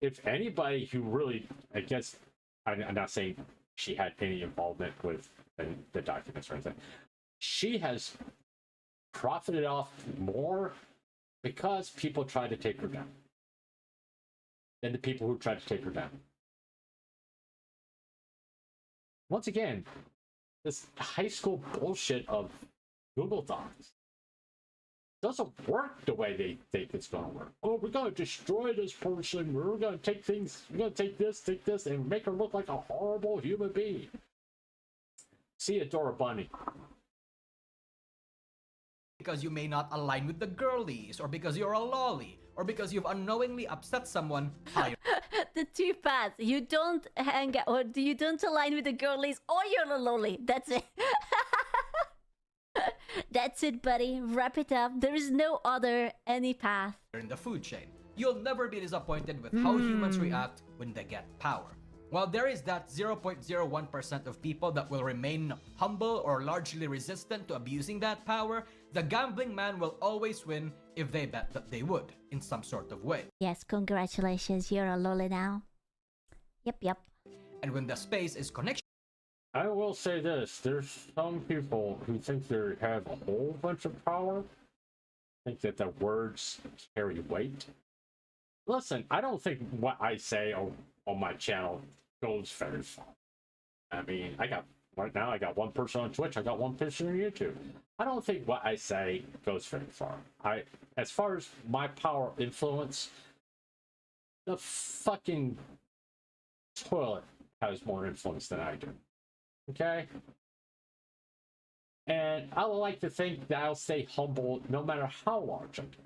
C: If anybody who really, I guess, I'm not saying she had any involvement with the documents or anything, she has profited off more because people tried to take her down than the people who tried to take her down. Once again, this high school bullshit of Google Docs doesn't work the way they think it's going to work. Oh, we're going to destroy this person. We're going to take things, we're going to take this, and make her look like a horrible human being. See ya, Dora Bunny.
T: because you may not align with the girlies, or because you're a lolly, or because you've unknowingly upset someone.
U: The two paths. You don't hang out, or you don't align with the girlies, or you're a lolly. That's it. That's it, buddy. Wrap it up. There is no other any path.
T: In the food chain, you'll never be disappointed with how humans react when they get power. While there is that 0.01% of people that will remain humble or largely resistant to abusing that power, the gambling man will always win if they bet that they would, in some sort of way.
U: Yes, congratulations. You're a lolly now. Yep.
T: And when the space is connection,
C: I will say this, there's some people who think they have a whole bunch of power, think that their words carry weight. Listen, I don't think what I say on my channel goes very far. I mean, right now I got one person on Twitch, I got one person on YouTube. I don't think what I say goes very far. As far as my power influence, the fucking toilet has more influence than I do. Okay? And I would like to think that I'll stay humble no matter how large I get.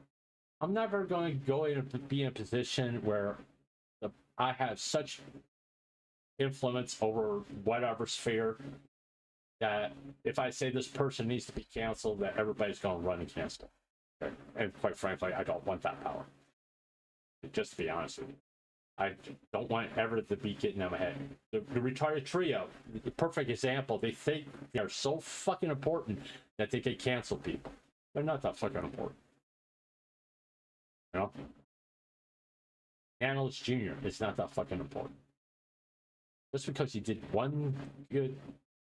C: I'm never going to be in a position where I have such influence over whatever sphere that if I say this person needs to be canceled, that everybody's going to run against it. Okay? And quite frankly, I don't want that power. Just to be honest with you. I don't want ever to be getting in my head. The retarded trio, the perfect example. They think they are so fucking important that they can cancel people. They're not that fucking important. You know? Analyst Jr. is not that fucking important. Just because you did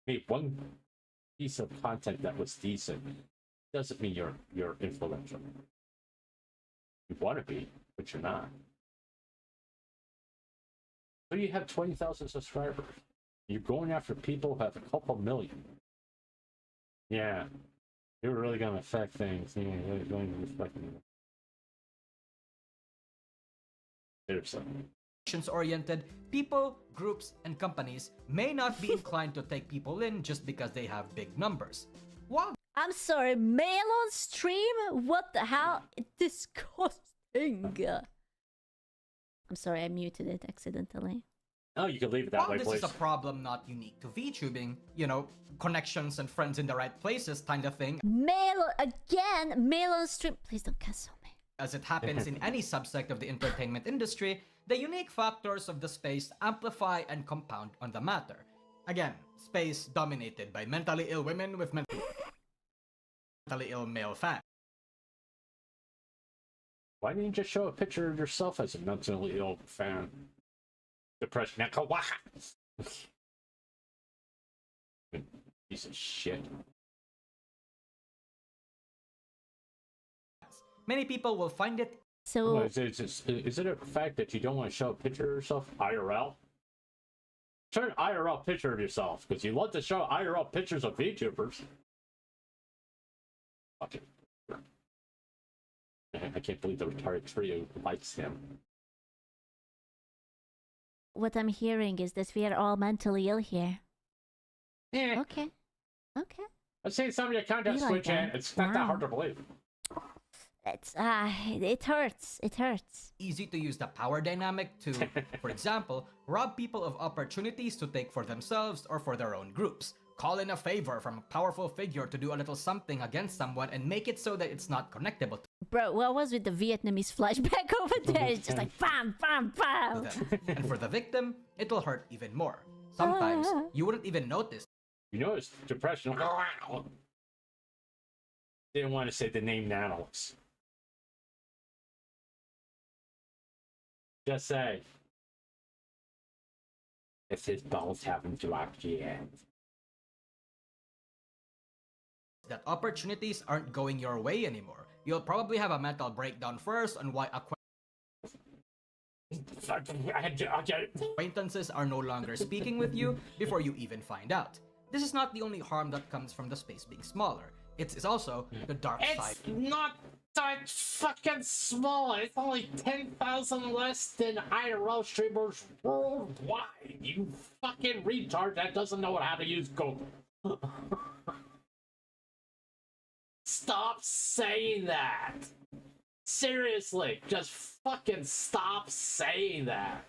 C: made one piece of content that was decent, doesn't mean you're influential. You want to be, but you're not. But you have 20,000 subscribers. You're going after people who have a couple million. Yeah, you're really going to affect things. Yeah, you're going to affect them.
T: oriented people, groups, and companies may not be inclined to take people in just because they have big numbers. Wow.
U: I'm sorry, mail on stream? What the hell? Disgusting. I'm sorry, I muted it accidentally.
C: Oh, you can leave it that way,
T: this
C: please.
T: is a problem not unique to VTubing, you know, connections and friends in the right places kind of thing.
U: Mail on stream. Please don't cancel me.
T: As it happens in any subsect of the entertainment industry, the unique factors of the space amplify and compound on the matter. Again, space dominated by mentally ill women with mentally ill male fans.
C: Why didn't you just show a picture of yourself as a mentally ill fan? Depression. Piece of shit.
T: Many people will find it.
C: So is it a fact that you don't want to show a picture of yourself IRL? Show an IRL picture of yourself, because you love to show IRL pictures of VTubers. Fucking. I can't believe the retarded trio likes him.
U: What I'm hearing is that we are all mentally ill here.
C: Yeah.
U: Okay. Okay.
C: I've seen some of your content,
U: You like
C: Switch, and
U: that?
C: it's not that
U: Wow.
C: hard to believe.
U: It's it hurts. It hurts.
T: Easy to use the power dynamic to, for example, rob people of opportunities to take for themselves or for their own groups. Call in a favor from a powerful figure to do a little something against someone and make it so that it's not connectable to
U: Bro, what was with the Vietnamese flashback over there? It's just like bam, bam, bam.
T: them. And for the victim, it'll hurt even more. Sometimes you wouldn't even notice.
C: You notice depression. Didn't want to say the name Nanox. Just say, if his balls happen to actually end.
T: That opportunities aren't going your way anymore. You'll probably have a mental breakdown first on why acquaintances are no longer speaking with you before you even find out. This is not the only harm that comes from the space being smaller. It's also the dark side.
C: It's not that fucking small. It's only 10,000 less than IRL streamers worldwide. You fucking retard that doesn't know how to use Google. Stop saying that. Seriously, just fucking stop saying that.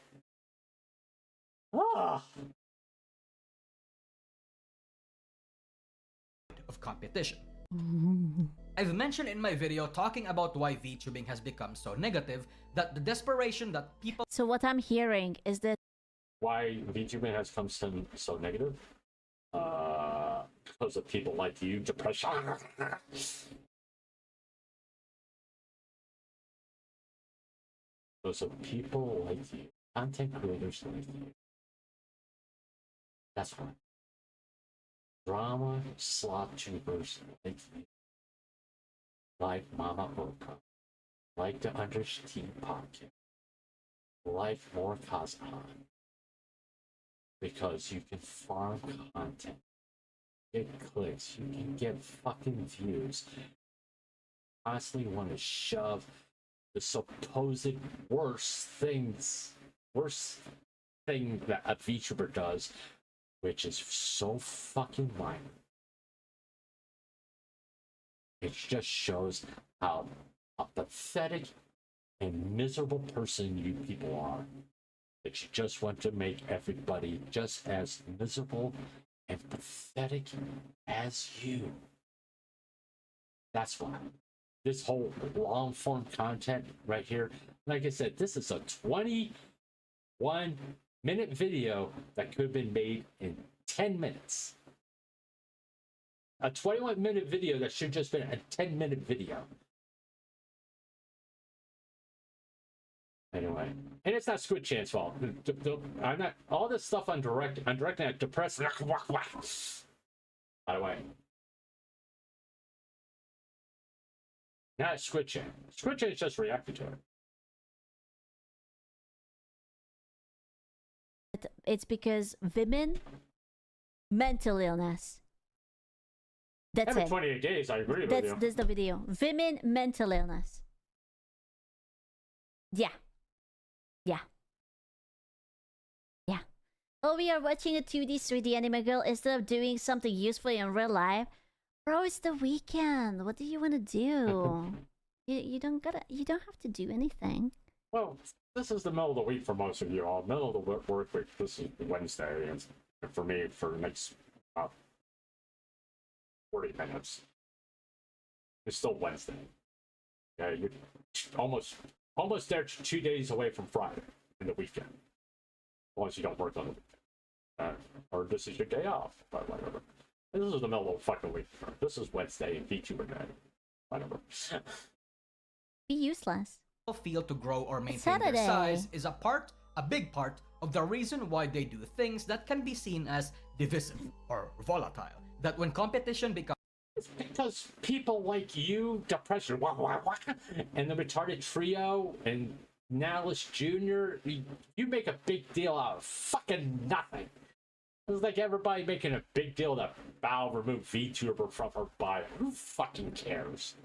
C: Ah.
T: Of competition. I've mentioned in my video talking about why VTubing has become so negative that the desperation that people.
U: So what I'm hearing is that
C: Why VTubing has come so negative? Because of people like you, depression. Because of people like you, content creators like you. That's why. Drama slot tubers like you. Like Mama Orcat. Like the Understeam podcast. Like more Cosmon. Because you can farm content. Get clicks, you can get fucking views. Constantly want to shove the supposed worst thing that a VTuber does, which is so fucking minor. It just shows how pathetic and miserable person you people are. That you just want to make everybody just as miserable and pathetic as you. That's why. This whole long form content right here, like I said, this is a 21-minute video that could have been made in 10 minutes. A 21-minute video that should just been a 10-minute video. Anyway, and it's not Squid Chan's fault. I'm not all this stuff I'm directing at depressed. By the way, not Squid Chan. Squid Chan is just reacting to it.
U: it's because women, mental illness. That's
C: Every
U: it.
C: 28 days, I agree with you.
U: That's the video. Women, mental illness. Yeah. Yeah. Yeah. Oh, we are watching a 2D 3D anime girl instead of doing something useful in real life. Bro, it's the weekend. What do you want to do? you don't have to do anything.
C: Well, this is the middle of the week for most of you all. Middle of the work week. This is Wednesday, and for me, for the next 40 minutes, it's still Wednesday. Yeah, you're almost there, 2 days away from Friday in the weekend. As long as you don't work on the weekend. Or this is your day off, but whatever. This is the middle of the fucking week. This is Wednesday, VTuber day. Whatever.
U: Be useless.
T: feel to grow or maintain
U: Saturday.
T: their size is a big part of the reason why they do things that can be seen as divisive or volatile. That when competition becomes
C: because people like you, Depression, and the retarded trio, and Nihilus Jr., you make a big deal out of fucking nothing. It's like everybody making a big deal that Valve removed Vtuber from her bio. Who fucking cares?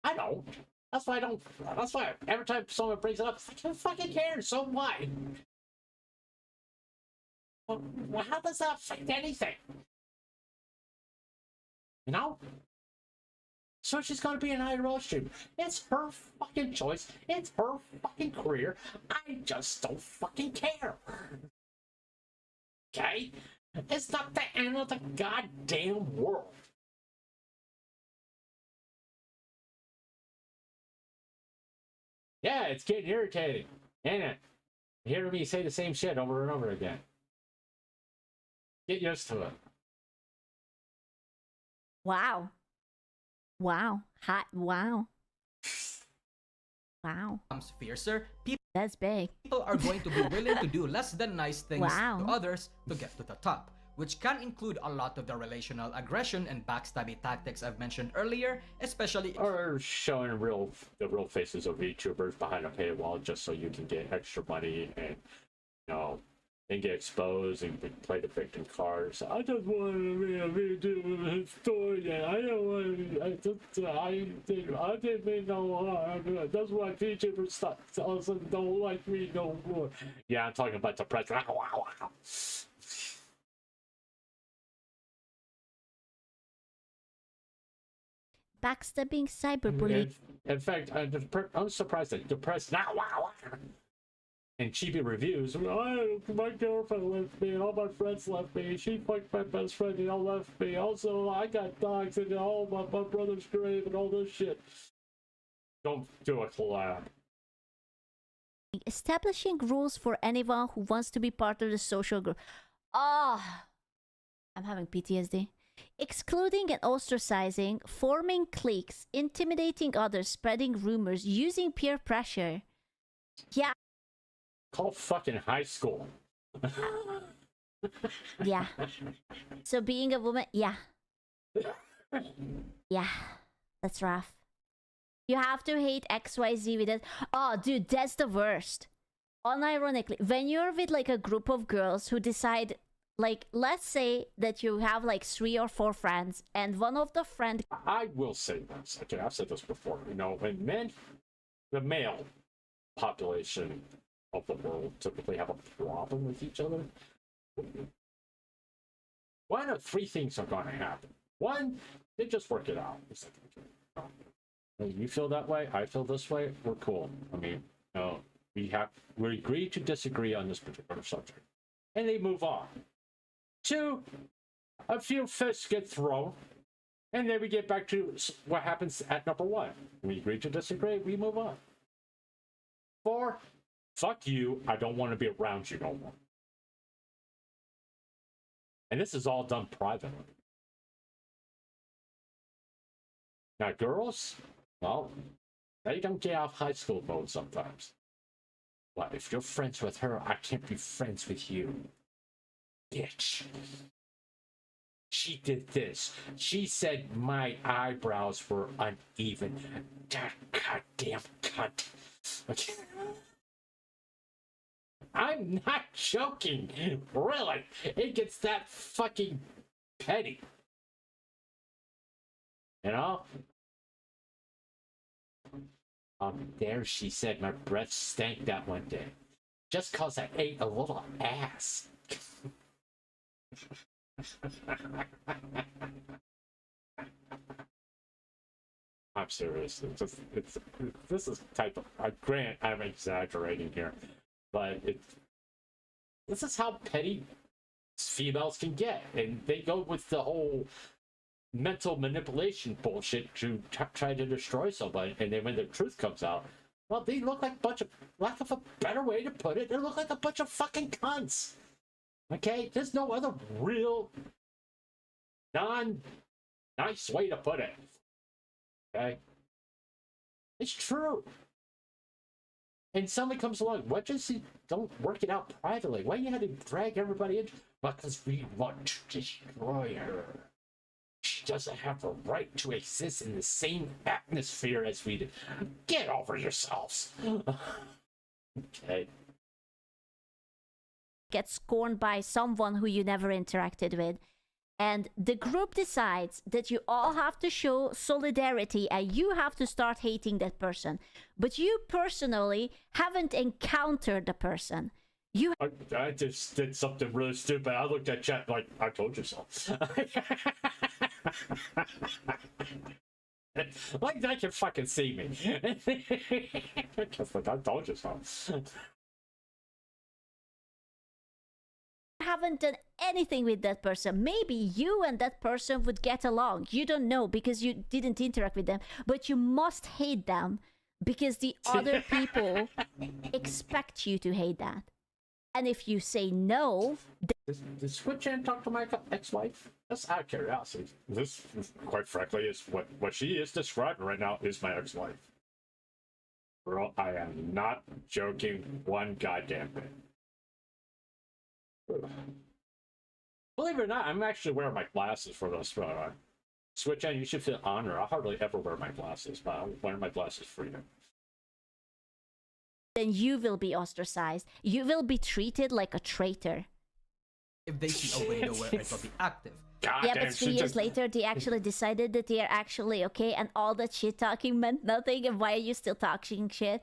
C: I don't. That's why I don't. That's why every time someone brings it up, it's like, who fucking cares? So what? Well, how does that affect anything? You know? So she's gonna be an IRL streamer. It's her fucking choice. It's her fucking career. I just don't fucking care. Okay? It's not the end of the goddamn world. Yeah, it's getting irritating, ain't it? Hearing me say the same shit over and over again. Get used to it.
U: Wow. Wow. Hot. Wow. Wow.
T: Fiercer,
U: that's big.
T: People are going to be willing to do less than nice things
U: Wow.
T: to others to get to the top, which can include a lot of the relational aggression and backstabby tactics I've mentioned earlier, especially
C: or showing the real faces of VTubers behind a paywall just so you can get extra money and and get exposed and play the victim cards. I just want to be a VTuber historian. I don't want to. I didn't mean no harm. That's why VTubers also don't like me no more. Yeah, I'm talking about the press.
U: Backstabbing, cyberbullying.
C: In fact, I'm surprised that depressed and chibi reviews. My girlfriend left me, and all my friends left me. She fucked my best friend, and all left me. Also, I got dogs, and my brother's grave, and all this shit. Don't do a collab.
U: Establishing rules for anyone who wants to be part of the social group. Oh, I'm having PTSD. Excluding and ostracizing, forming cliques, intimidating others, spreading rumors, using peer pressure. Yeah.
C: Call fucking high school.
U: Yeah. So being a woman, yeah. Yeah. That's rough. You have to hate XYZ with it. Oh, dude, that's the worst. Unironically, when you're with like a group of girls who decide, like, let's say that you have like 3 or 4 friends, and one of the friends.
C: I will say this. Okay, I've said this before. When the male population of the world typically have a problem with each other, one of 3 things are going to happen. One, they just work it out. It's like, okay, you feel that way, I feel this way, we're cool. I mean, we agree to disagree on this particular subject, and they move on. 2, a few fists get thrown, and then we get back to what happens at number 1. We agree to disagree, we move on. 4, fuck you, I don't want to be around you no more. And this is all done privately. Now, girls, well, they don't get off high school mode sometimes. Well, if you're friends with her, I can't be friends with you. Bitch. She did this. She said my eyebrows were uneven. That goddamn cunt. Okay. I'm not joking. Really. It gets that fucking petty. There she said my breath stank that one day. Just cause I ate a little ass. I'm serious. This is type of. Grant, I'm exaggerating here, but this is how petty females can get, and they go with the whole mental manipulation bullshit to try to destroy somebody, and then when the truth comes out, well, they look like a bunch of, lack of a better way to put it, they look like a bunch of fucking cunts. Okay? There's no other real non-nice way to put it. Okay? It's true. And somebody comes along, why just you don't work it out privately? Why you had to drag everybody in? Because we want to destroy her. She doesn't have the right to exist in the same atmosphere as we do. Get over yourselves. Okay.
U: Get scorned by someone who you never interacted with. And the group decides that you all have to show solidarity and you have to start hating that person. But you personally haven't encountered the person.
C: I just did something really stupid. I looked at chat like, I told you so. Like they can fucking see me. Just like, I told you so.
U: Haven't done anything with that person. Maybe you and that person would get along. You don't know because you didn't interact with them. But you must hate them because the other people expect you to hate that. And if you say no...
C: Did Switch and talk to my ex-wife? Just out of curiosity. This, quite frankly, is what she is describing right now is my ex-wife. Bro, I am not joking one goddamn bit. Believe it or not, I'm actually wearing my glasses for this. Switch and you should feel honored. I hardly ever wear my glasses, but I'm wearing my glasses for you.
U: Then you will be ostracized. You will be treated like a traitor.
T: If they see a window where it will be active.
U: Yeah, but 3 years later, they actually decided that they are actually okay, and all that shit talking meant nothing, and why are you still talking shit?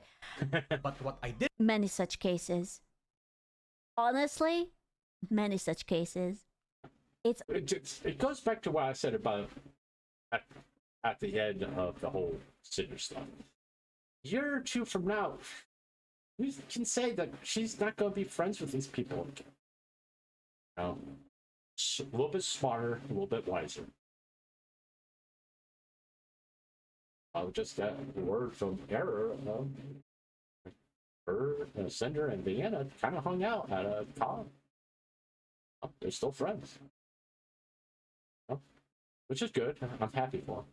T: But what I did...
U: Many such cases. Honestly, many such cases.
C: It goes back to what I said about at the end of the whole Cinder stuff. A year or two from now, we can say that she's not going to be friends with these people again. A little bit smarter, a little bit wiser. I'll just get word from Error. Her, Cinder, and Vienna kind of hung out at a con. Oh, they're still friends. Oh, which is good. I'm happy for them.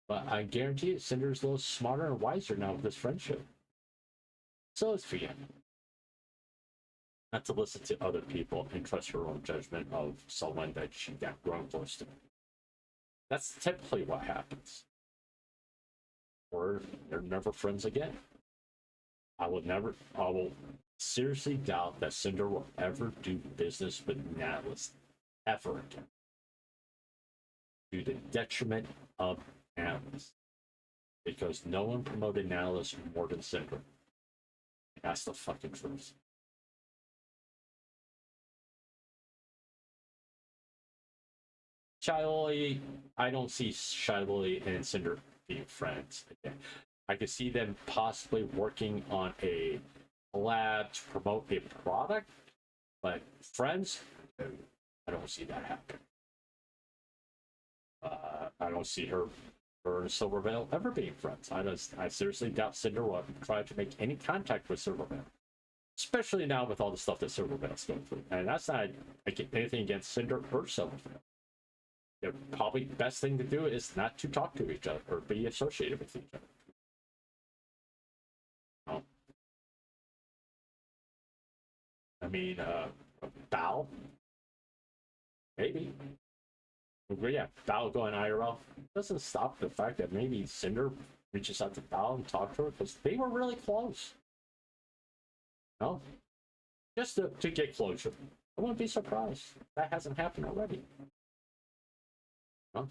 C: But I guarantee you, Cinder's a little smarter and wiser now with this friendship. So is Vienna. Not to listen to other people and trust her own judgment of someone that she got grown close to. That's typically what happens. Or they're never friends again. I will seriously doubt that Cinder will ever do business with Natalis ever again. To the detriment of Natalis. Because no one promoted Natalis more than Cinder. That's the fucking truth. Shylily, I don't see Shylily and Cinder being friends again. I could see them possibly working on a collab to promote a product, but friends, I don't see that happen. I don't see her and Silverveil ever being friends. I seriously doubt Cinder will try to make any contact with Silverveil, especially now with all the stuff that Silverveil's going through. And that's not anything against Cinder or Silverveil. The probably best thing to do is not to talk to each other or be associated with each other. I mean, Bao? Maybe. But yeah, Bao going IRL doesn't stop the fact that maybe Cinder reaches out to Bao and talks to her because they were really close. No? Just to get closure. I wouldn't be surprised if that hasn't happened already. No?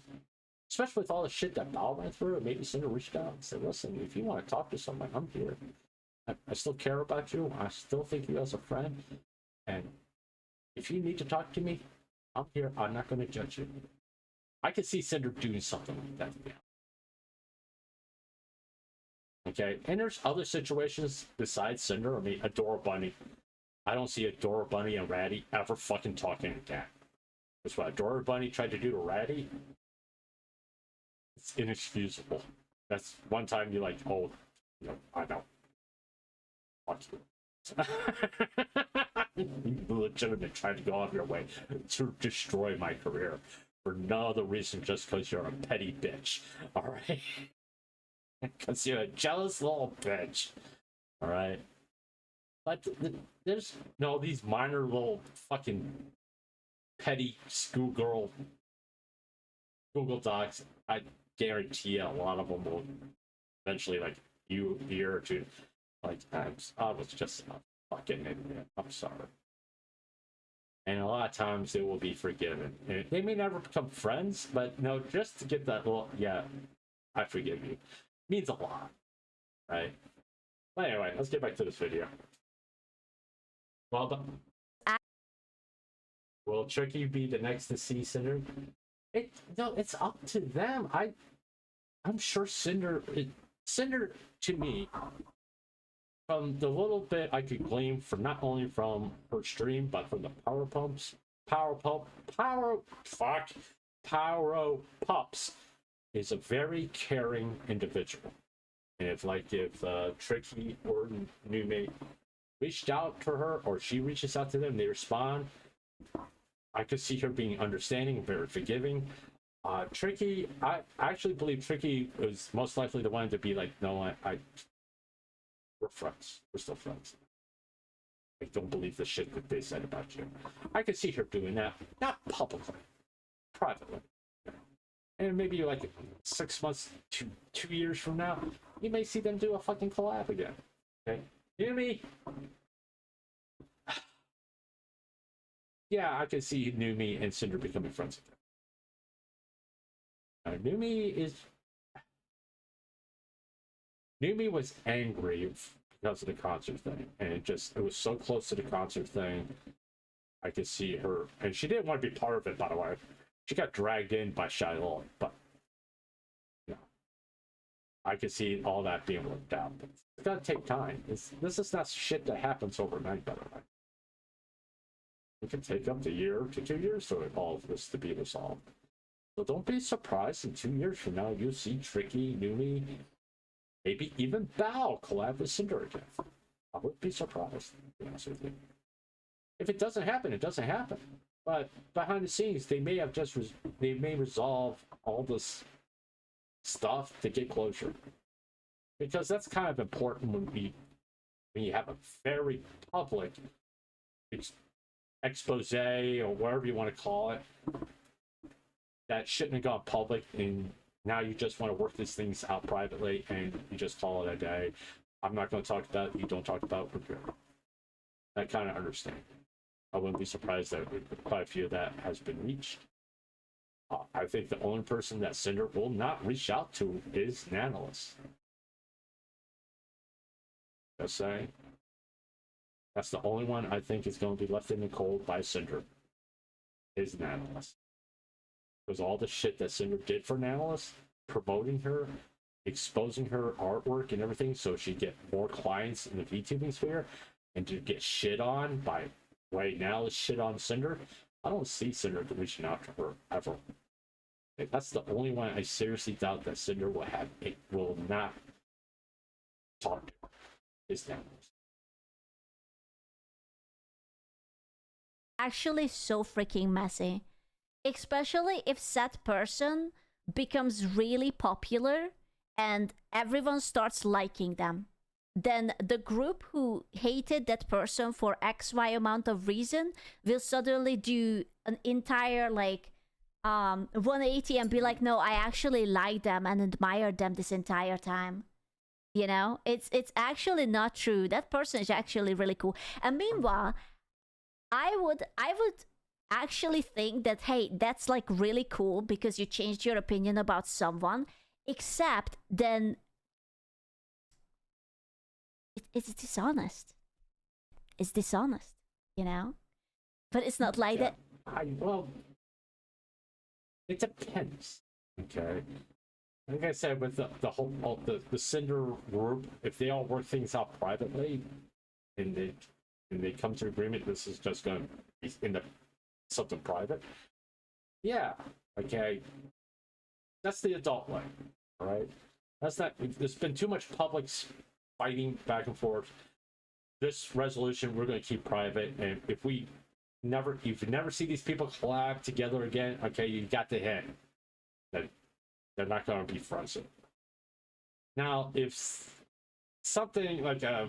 C: Especially with all the shit that Bao went through, maybe Cinder reached out and said, listen, if you want to talk to someone, I'm here. I still care about you. I still think you as a friend. And if you need to talk to me, I'm here. I'm not going to judge you. I could see Cinder doing something like that. Yeah. Okay, and there's other situations besides Cinder. I mean, Adora Bunny. I don't see Adora Bunny and Ratty ever fucking talking again. That's what Adora Bunny tried to do to Ratty. It's inexcusable. That's one time you're like, oh, you know, I know. Fuck you. You legitimately tried to go out of your way to destroy my career for no other reason just because you're a petty bitch. Alright? Because you're a jealous little bitch. All right. But there's no these minor little fucking petty schoolgirl Google Docs. I guarantee you a lot of them will eventually, like, a year or two, like, I was just a fucking idiot. I'm sorry. And a lot of times they will be forgiven. And they may never become friends, but no, just to get that little, yeah, I forgive you, means a lot, right? But anyway, let's get back to this video. Well done. Will Tricky be the next to see Cinder? It's up to them. I'm sure Cinder to me, from the little bit I could glean from not only from her stream but from the Power Pups, is a very caring individual. And if Tricky or Nume reached out to her, or she reaches out to them, they respond, I could see her being understanding, very forgiving. Tricky, I actually believe Tricky was most likely the one to be like, no, we're friends. We're still friends. I don't believe the shit that they said about you. I could see her doing that, not publicly, privately. And maybe like 6 months to 2 years from now, you may see them do a fucking collab again. Okay? You hear me? Yeah, I could see Numi and Cinder becoming friends again. Numi was angry because of the concert thing, and it was so close to the concert thing. I could see her, and she didn't want to be part of it, by the way. She got dragged in by Shylily, but I could see all that being worked out. But it's gonna take time. This is not shit that happens overnight, by the way. It can take up to a year to 2 years for all of this to be resolved. So don't be surprised in 2 years from now you'll see Tricky, Numi, maybe even Bao collab with Cinder again. I wouldn't be surprised, to be honest with you. If it doesn't happen, it doesn't happen. But behind the scenes, they may have they may resolve all this stuff to get closure. Because that's kind of important when you have a very public expose or whatever you want to call it that shouldn't have gone public, and now you just want to work these things out privately and you just call it a day. I'm not going to talk about it, you don't talk about it. I kind of understand. I wouldn't be surprised that quite a few of that has been reached. I think the only person that Cinder will not reach out to is Nanolis. Just saying. That's the only one I think is going to be left in the cold by Cinder, is Nanolis. Because all the shit that Cinder did for Nanolis, promoting her, exposing her artwork and everything so she'd get more clients in the VTubing sphere, and to get shit on by way Nanolis shit on Cinder, I don't see Cinder reaching out to her ever. That's the only one I seriously doubt that Cinder will not talk to her, is Nanolis.
U: Actually so freaking messy, especially if that person becomes really popular and everyone starts liking them. Then the group who hated that person for XY amount of reason will suddenly do an entire 180 and be like, no, I actually like them and admire them this entire time. You know, it's actually not true. That person is actually really cool. And meanwhile, I would actually think that, hey, that's like really cool because you changed your opinion about someone, except then it's dishonest. It's dishonest, you know? But it's not like that.
C: Well, it depends, okay? Like I said, with the whole the Cinder group, if they all work things out privately and they come to agreement, this is just going to be in something private. Yeah, okay. That's the adult way, all right? That's not. There's been too much public fighting back and forth. This resolution we're going to keep private, and if you never see these people collab together again, okay, you got the hint that they're not going to be friends. Now, if something like I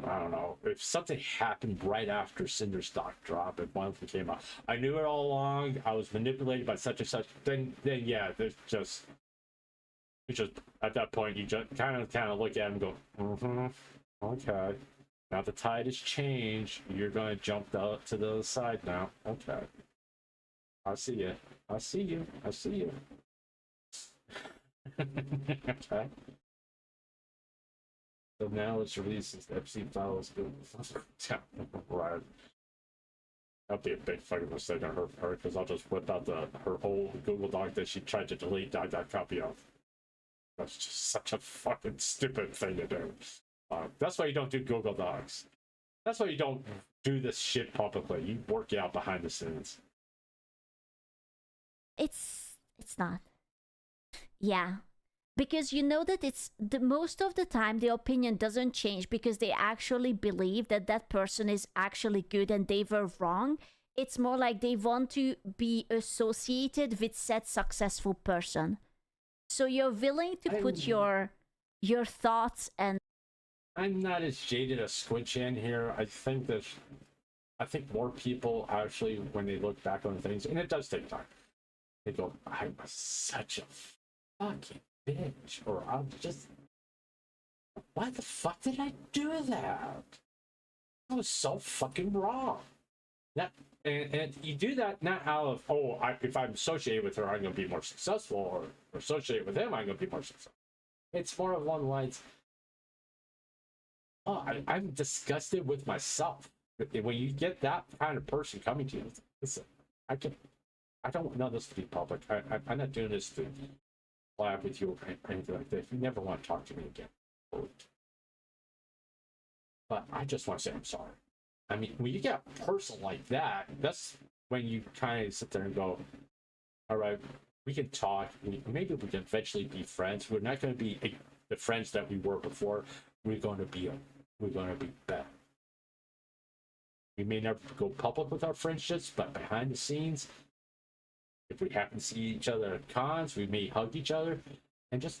C: don't know, if something happened right after Cinder's stock drop and one of them came out, I knew it all along, I was manipulated by such and such, then yeah, there's just, it's just at that point you just kind of look at him and go, okay, now the tide has changed, you're gonna jump to the other side now. Okay, I see you, I see you, I see you. Okay. So now it's released as Epstein files. Right. That'd be a big fucking mistake on her because I'll just whip out her old Google Doc that she tried to delete that copy of. That's just such a fucking stupid thing to do. That's why you don't do Google Docs. That's why you don't do this shit publicly. You work it out behind the scenes.
U: It's not. Yeah. Because you know that it's the most of the time the opinion doesn't change because they actually believe that that person is actually good and they were wrong. It's more like they want to be associated with said successful person. So you're willing to put your thoughts and...
C: I'm not as jaded as Squidchan here. I think more people actually, when they look back on things, and it does take time, they go, I was such a fucking bitch, or I'm just, why the fuck did I do that? I was so fucking wrong. And you do that not out of, if I'm associated with her, I'm going to be more successful, or associated with him, I'm going to be more successful. It's more of one lines. I'm disgusted with myself. When you get that kind of person coming to you, listen, I don't know this to be public. I'm not doing this to collab with you or anything like that. If you never want to talk to me again, but I just want to say I'm sorry. I mean, when you get a person like that, that's when you kind of sit there and go, all right, we can talk. Maybe we can eventually be friends. We're not going to be the friends that we were before. We're going to be better. We may never go public with our friendships, but behind the scenes, if we happen to see each other at cons, we may hug each other, and just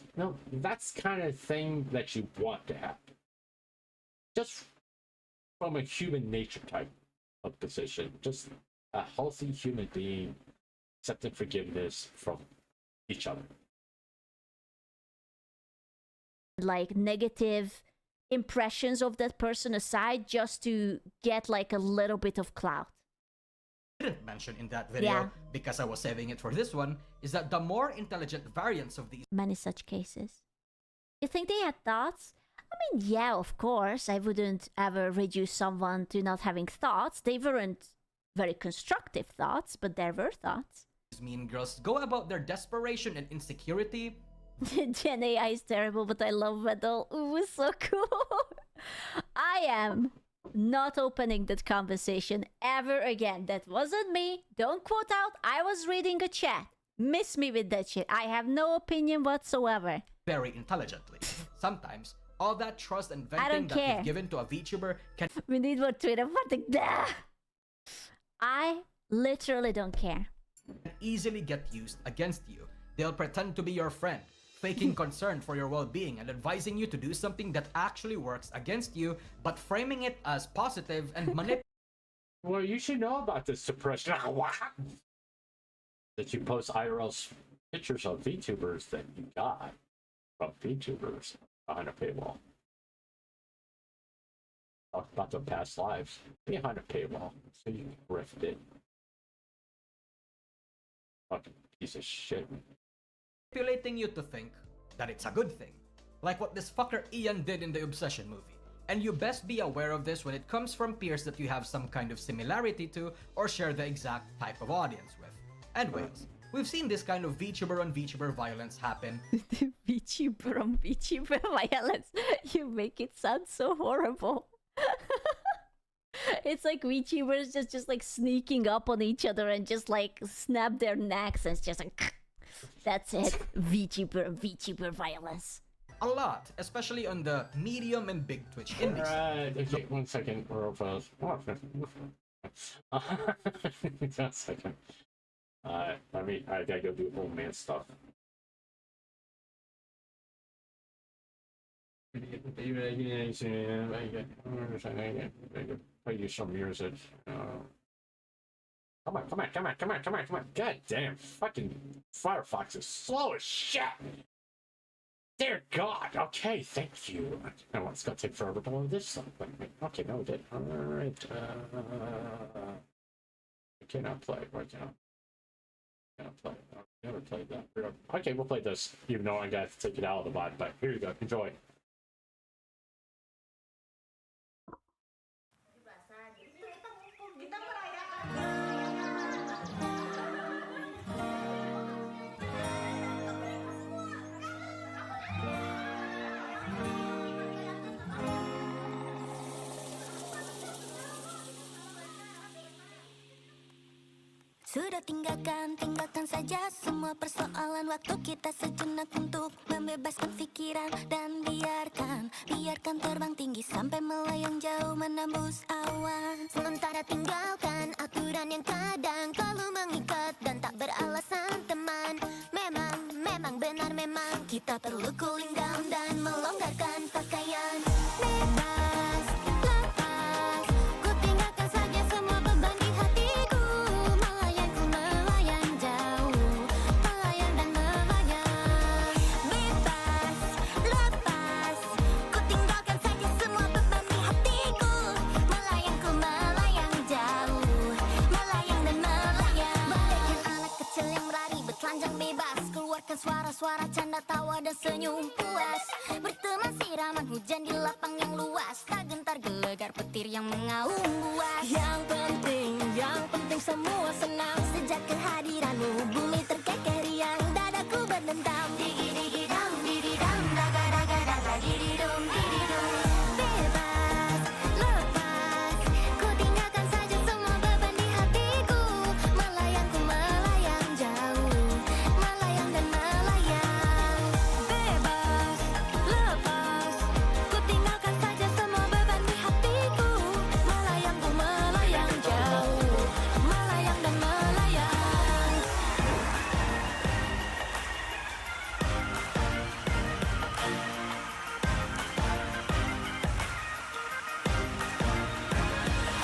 C: that's kind of thing that you want to happen. Just from a human nature type of position, just a healthy human being accepting forgiveness from each other.
U: Like negative impressions of that person aside, just to get like a little bit of clout.
T: Didn't mention in that video because I was saving it for this one is that the more intelligent variants of these
U: many such cases. You think they had thoughts? I mean, yeah, of course. I wouldn't ever reduce someone to not having thoughts. They weren't very constructive thoughts, but there were thoughts.
T: mean girls go about their desperation and insecurity.
U: Gen AI is terrible, but I love metal. Ooh, it's so cool. I am not opening that conversation ever again. That wasn't me. Don't quote out. I was reading a chat. Miss me with that shit. I have no opinion whatsoever.
T: Very intelligently. Sometimes all that trust and venting that you've given to a VTuber can...
U: We need more Twitter. I literally don't care.
T: Easily get used against you. They'll pretend to be your friend, faking concern for your well-being and advising you to do something that actually works against you, but framing it as positive and manipulative.
C: Well, you should know about this suppression. That you post IRL pictures of VTubers that you got from VTubers behind a paywall. Talk about their past lives behind a paywall, so you can grift it. Fucking piece of shit.
T: Manipulating you to think that it's a good thing, like what this fucker Ian did in the Obsession movie. And you best be aware of this when it comes from peers that you have some kind of similarity to or share the exact type of audience with. Anyways, we've seen this kind of VTuber on VTuber violence happen.
U: VTuber on VTuber violence. You make it sound so horrible. It's like VTubers just like sneaking up on each other and just like snap their necks and it's just like that's it. VTuber violence.
T: A lot, especially on the medium and big Twitch indies.
C: Okay, 1 second. We're over. 1 second. I gotta go do old man stuff. Play you some music. Come on, come on, come on, come on, come on, come on. God damn, fucking Firefox is slow as shit. Dear God. Okay, thank you. Now it's gonna take forever to load this stuff. Okay, no, it did. Alright. I cannot play right now. Cannot play. I've never played that. Okay, we'll play this, even though I got to take it out of the bot, but here you go. Enjoy.
G: Sudah tinggalkan saja semua persoalan. Waktu kita sejenak untuk membebaskan pikiran. Dan biarkan terbang tinggi sampai melayang jauh menembus awan. Sementara tinggalkan aturan yang kadang selalu mengikat dan tak beralasan teman. Memang benar memang kita perlu cooling down dan melonggarkan pakaian. Bebas, lepas, ku tinggalkan saja semua beban di hatiku. Melayang jauh, melayang dan melayang. Bebas, lepas, ku tinggalkan saja semua beban di hatiku. Melayang jauh, melayang dan melayang. Bagaikan anak kecil yang berlari bertelanjang bebas. Keluarkan suara-suara canda tawa dan senyum puas. Berteman siraman hujan di lapang yang luas. Tak gentar gelegar petir yang mengaum buas. Yang penting semua senang. Sejak kehadiranmu bumi terkekeh riang. Dadaku berdendam. Digi-digi-dam, didi-dam, daga-daga-daga, didi-dum, didi-dum. Bebas, lepas, ku tinggalkan saja semua beban di hatiku. Melayang jauh, melayang dan melayang. Bebas, lepas, ku tinggalkan saja semua beban di hatiku. Melayang jauh, melayang dan melayang.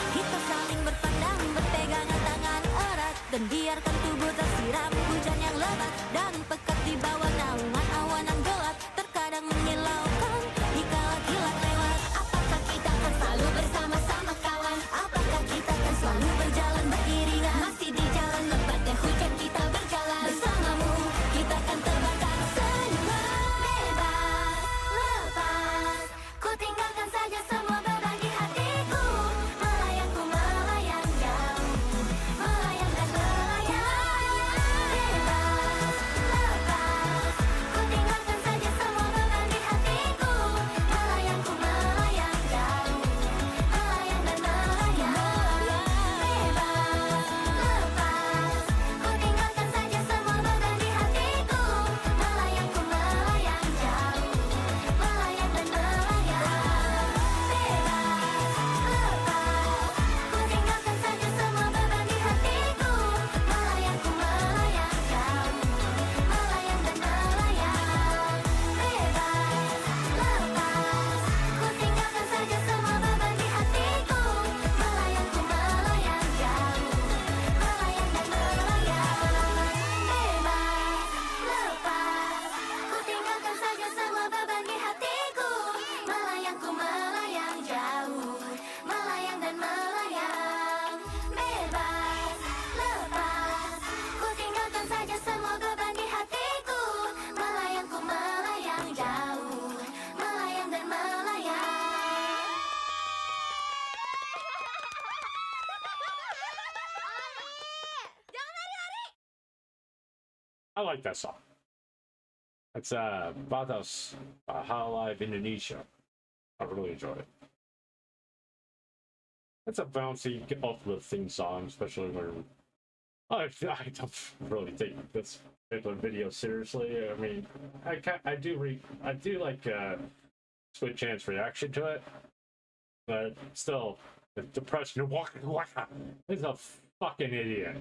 G: Kita saling berpandang, berpegangan tangan erat. Dan biarkan tubuh tersiram hujan yang lebat. Dan pekat di bawah naungan awan gelap. Terkadang menyilaukan dikala kilat lewat. Apakah kita akan selalu bersama-sama kawan? Apakah kita akan selalu berjalan beriringan? Masih di jalan lebatnya hujan kita berjalan. Bersamamu kita akan terbangkan semua. Bebas, lepas, ku tinggalkan saja semua beban di hatiku. Melayang jauh, melayang dan melayang. Bebas, lepas, ku tinggalkan saja semua beban di hatiku. Melayang jauh, melayang dan melayang. Bebas, lepas, ku tinggalkan saja semua beban di hatiku. Melayang jauh, melayang dan melayang. Bebas, lepas, ku tinggalkan saja semua beban di hatiku. Melayang jauh, melayang dan melayang. Bebas, lepas, ku tinggalkan saja semua beban di hatiku. Melayang jauh, melayang jauh, melayang dan melayang. Bebas, lepas, ku tinggalkan saja semua beban di hatiku. Melayang jauh, melayang dan melayang. Bebas, lepas, ku tinggalkan saja semua beban di hatiku. Melayang jauh, melayang dan melayang.
C: I like that song. It's Batas Highlight Indonesia. I really enjoy it. It's a bouncy, uplifting song, especially when I don't really take this particular video seriously. I mean, I do like Squid Chance reaction to it, but still, the depression is a fucking idiot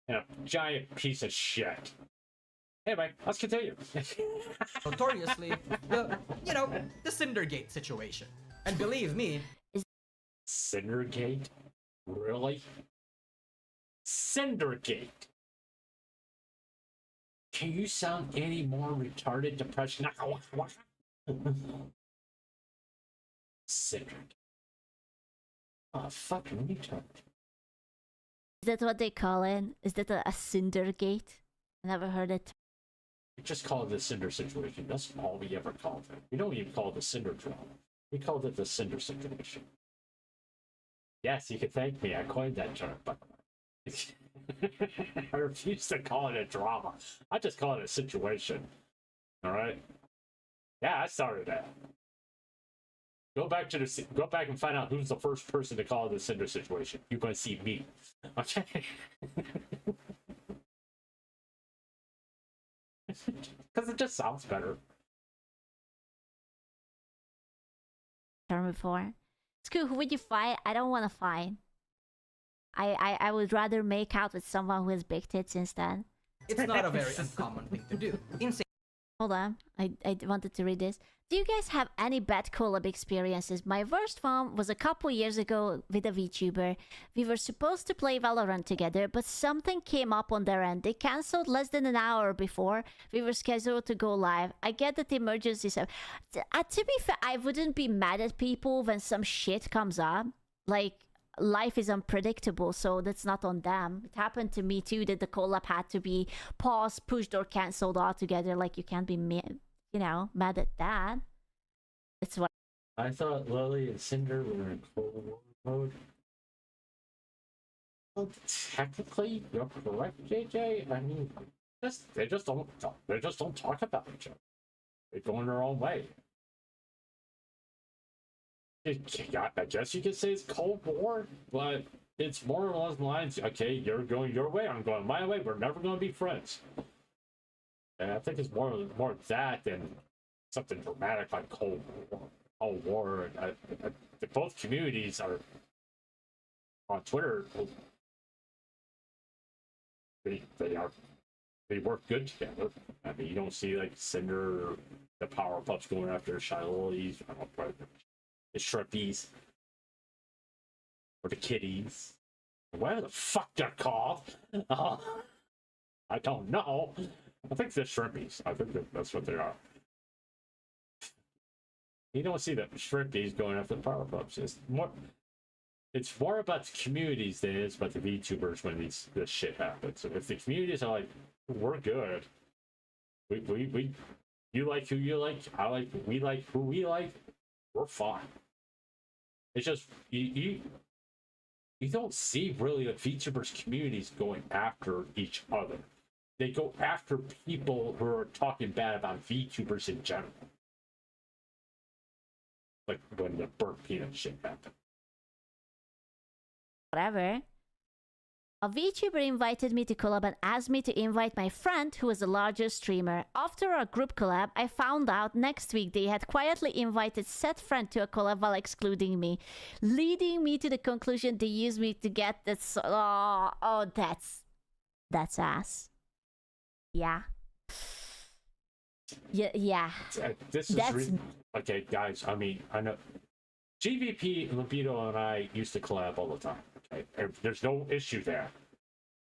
C: and a giant piece of shit. Anyway, let's continue.
T: Notoriously, the Cindergate situation. And believe me,
C: Cindergate? Really? Cindergate? Can you sound any more retarded, depressed? Cindergate. Oh, fucking retard.
U: Is that what they call it? Is that a Cindergate? I never heard it.
C: We just call it the Cinder situation. That's all we ever called it. We don't even call it the Cinder drama. We called it the Cinder situation. Yes, you can thank me. I coined that term, but I refuse to call it a drama. I just call it a situation. All right? Yeah, I started that. Go back and find out who's the first person to call it the Cinder situation. You're going to see me. Okay? Because it just sounds better.
U: Term before. Scoo, who would you fight? I don't want to fight. I would rather make out with someone who has big tits instead.
T: it's not a very uncommon thing to do.
U: Hold on, I wanted to read this. Do you guys have any bad collab experiences? My worst one was a couple years ago with a VTuber. We were supposed to play Valorant together, but something came up on their end. They cancelled less than an hour before we were scheduled to go live. I get that the emergencies have... to be fair, I wouldn't be mad at people when some shit comes up. Like, life is unpredictable, so that's not on them. It happened to me too, that the collab had to be paused, pushed, or cancelled altogether. Like, you can't be mad at that. It's what
C: I thought Lily and Cinder were in Cold War mode. Well, technically, you're correct, JJ. I mean, they just don't talk about each other. They go in their own way. I guess you could say it's Cold War, but it's more along the lines. Okay, you're going your way, I'm going my way. We're never going to be friends. And I think it's more that than something dramatic like Cold War. Both communities are on Twitter. They work good together. I mean, you don't see like Cinder, the power pups going after Shylily, the Shrimpies, or the Kitties, whatever the fuck they're called. I don't know. I think they're Shrimpies. I think that's what they are. You don't see the Shrimpies going after the power pups. It's more about the communities than it is about the VTubers when this shit happens. If the communities are like, we're good, we you like who you like, I like, we like who we like, we're fine. It's just you don't see really the VTubers communities going after each other. They go after people who are talking bad about VTubers in general. Like when the burnt peanut shit happened.
U: whatever. A VTuber invited me to collab and asked me to invite my friend who was a larger streamer. After our group collab, I found out next week they had quietly invited said friend to a collab while excluding me, leading me to the conclusion they used me to get this. That's ass. Yeah. Yeah.
C: This is okay, guys. I mean, I know GVP, Libido, and I used to collab all the time. Okay, there's no issue there.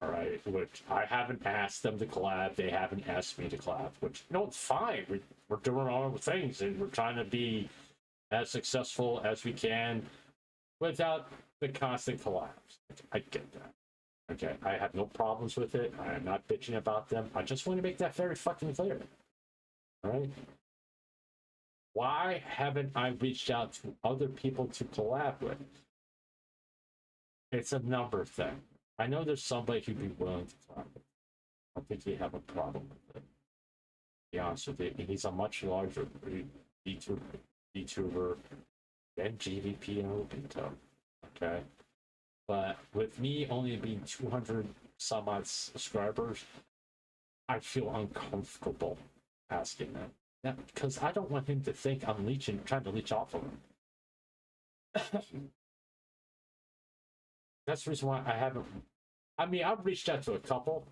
C: All right, which I haven't asked them to collab. They haven't asked me to collab. Which it's fine. We're doing all the things, and we're trying to be as successful as we can without the constant collabs. I get that. Okay, I have no problems with it. I am not bitching about them. I just want to make that very fucking clear. All right. Why haven't I reached out to other people to collab with? It's a number thing. I know there's somebody who'd be willing to collab with. I don't think you have a problem with it. To be honest with you, he's a much larger VTuber than GVP and Lupito. Okay. But with me only being 200 some odd subscribers, I feel uncomfortable asking them. Yeah, because I don't want him to think I'm trying to leech off of him. That's the reason why I haven't. I mean, I've reached out to a couple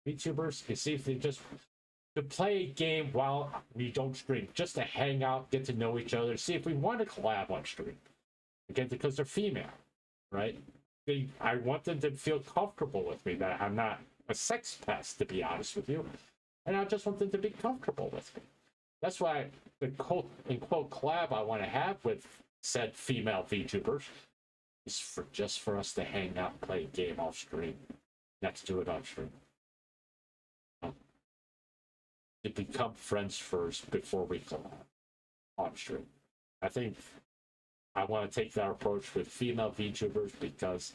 C: VTubers to see if they just to play a game while we don't stream, just to hang out, get to know each other, see if we want to collab on stream. Again, because they're female, right? I want them to feel comfortable with me, that I'm not a sex pest, to be honest with you. And I just want them to be comfortable with me. That's why the quote unquote collab I want to have with said female VTubers is just for us to hang out and play a game off stream. Let's do it on stream. To become friends first before we collab on stream. I think I want to take that approach with female VTubers because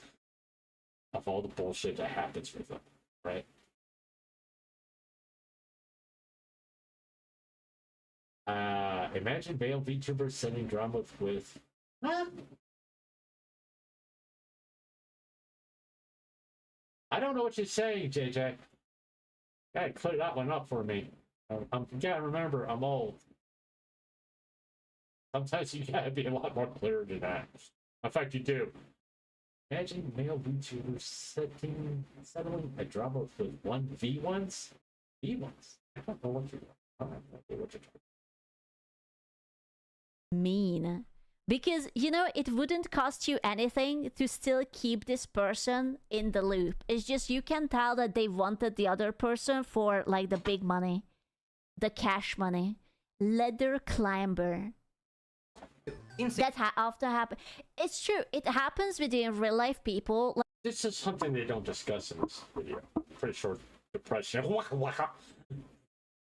C: of all the bullshit that happens with them, right? Imagine male VTubers sending drama with huh? I don't know what you're saying, JJ. Gotta clear that one up for me. Gotta remember, I'm old. Sometimes you gotta be a lot more clear than that. In fact, you do. Imagine male VTubers settling a drama with one V1s? V1s? I don't know what you're talking.
U: Mean. Because, you know, it wouldn't cost you anything to still keep this person in the loop. It's just you can tell that they wanted the other person for, like, the big money. The cash money. Leather climber. That often happens. It's true. It happens within real life people. Like,
C: this is something they don't discuss in this video. Pretty sure depression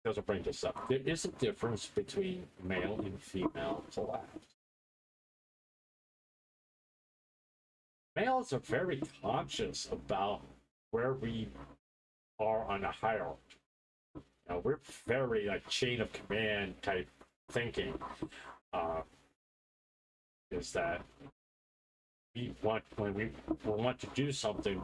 C: doesn't bring this up. There is a difference between male and female collabs. Males are very conscious about where we are on a hierarchy. Now, we're very like chain of command type thinking. Is that we want when we want to do something,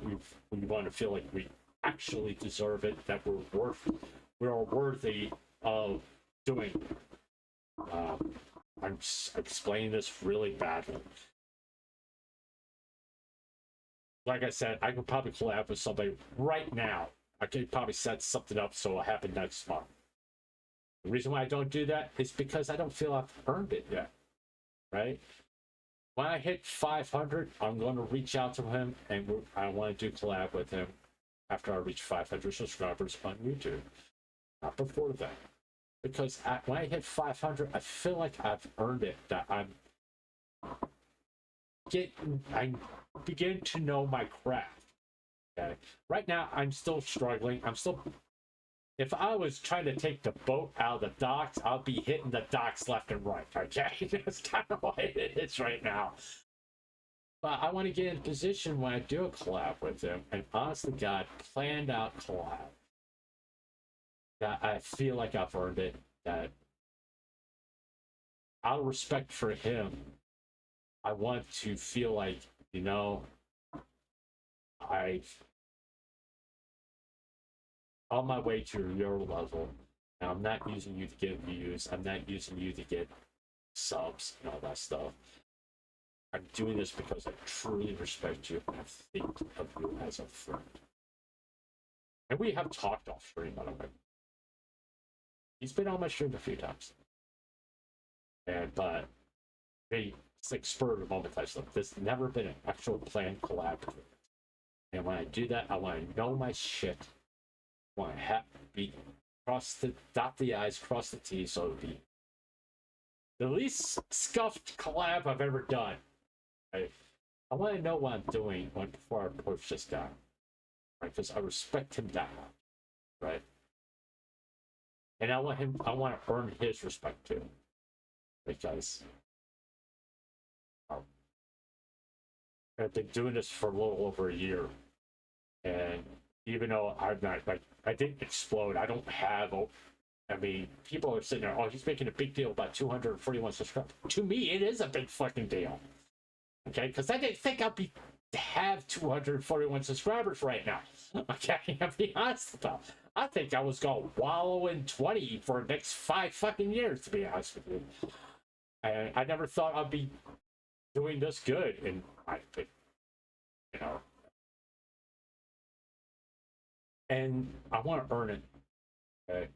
C: we want to feel like we actually deserve it, that we are worthy of doing it. I'm explaining this really badly. Like I said, I could probably collab with somebody right now. I could probably set something up so it'll happen next month. The reason why I don't do that is because I don't feel I've earned it yet, right? When I hit 500, I'm going to reach out to him and I want to do collab with him after I reach 500 subscribers on YouTube. Not before that. Because when I hit 500, I feel like I've earned it, that I begin to know my craft. Okay. Right now, I'm still struggling. If I was trying to take the boat out of the docks, I'll be hitting the docks left and right. Okay, that's kind of what it is right now. But I want to get in a position when I do a collab with him, and honestly, God, planned out collab, that I feel like I've earned it. That out of respect for him, I want to feel like, you know, I've on my way to your level. Now, I'm not using you to get views. I'm not using you to get subs and all that stuff. I'm doing this because I truly respect you and I think of you as a friend. And we have talked off stream, by the way. He's been on my stream a few times. But it's like spur of the moment type stuff. There's never been an actual planned collab. And when I do that, I want to know my shit. I want to be dot the I's, cross the T's, so it'll be the least scuffed collab I've ever done. I want to know what I'm doing before I approach this guy. Right? Because I respect him that much. Right? And I want to earn his respect too. Because I've been doing this for a little over a year. And even though I'm not, like, I didn't explode, I don't have, I mean, people are sitting there, oh, he's making a big deal about 241 subscribers. To me, it is a big fucking deal. Okay? Because I didn't think I'd have 241 subscribers right now. Okay? I'll be honest about it. I think I was going to wallow in 20 for the next 5 fucking years, to be honest with you. And I never thought I'd be doing this good. And you know. And I want to earn it. Okay?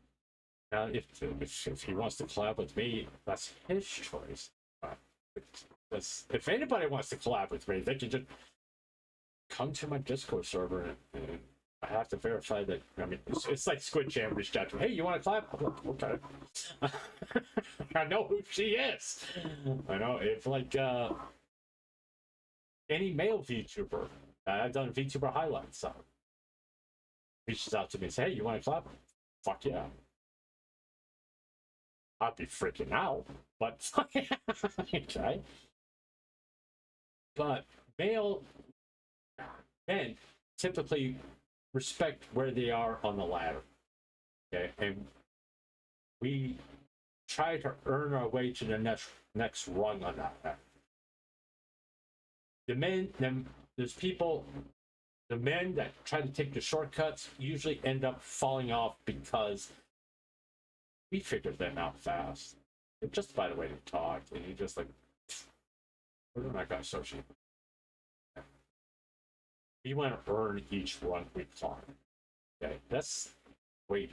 C: Now, if he wants to collab with me, that's his choice. If anybody wants to collab with me, they can just come to my Discord server, and I have to verify that. I mean, it's like Squid Jam reached out to me. Hey, you want to collab? I'm like, okay. I know who she is. I know if like any male VTuber, I've done VTuber highlights. So reaches out to me and says, "Hey, you want to collab?" Fuck yeah. I'd be freaking out, but okay. But male men typically respect where they are on the ladder, okay, and we try to earn our way to the next rung on that ladder. The men that try to take the shortcuts usually end up falling off because we figured them out fast. It's just by the way to talk, and you just like, we're not gonna associate. We want to earn each run we climb. Okay, that's the way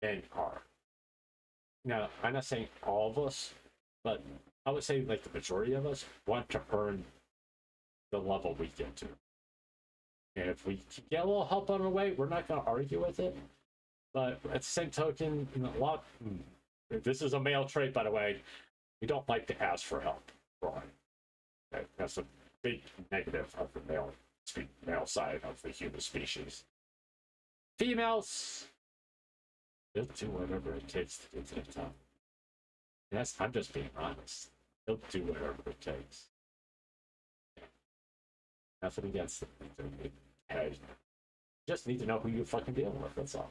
C: men are. Now, I'm not saying all of us, but I would say like the majority of us want to earn the level we get to. And if we get a little help on the way, we're not going to argue with it. But at the same token, this is a male trait, by the way. We don't like to ask for help. Right? Okay, that's a big negative of the male side of the human species. Females, they'll do whatever it takes to get to the top. Yes, I'm just being honest. They'll do whatever it takes. Nothing against them. You just need to know who you're fucking dealing with, that's all.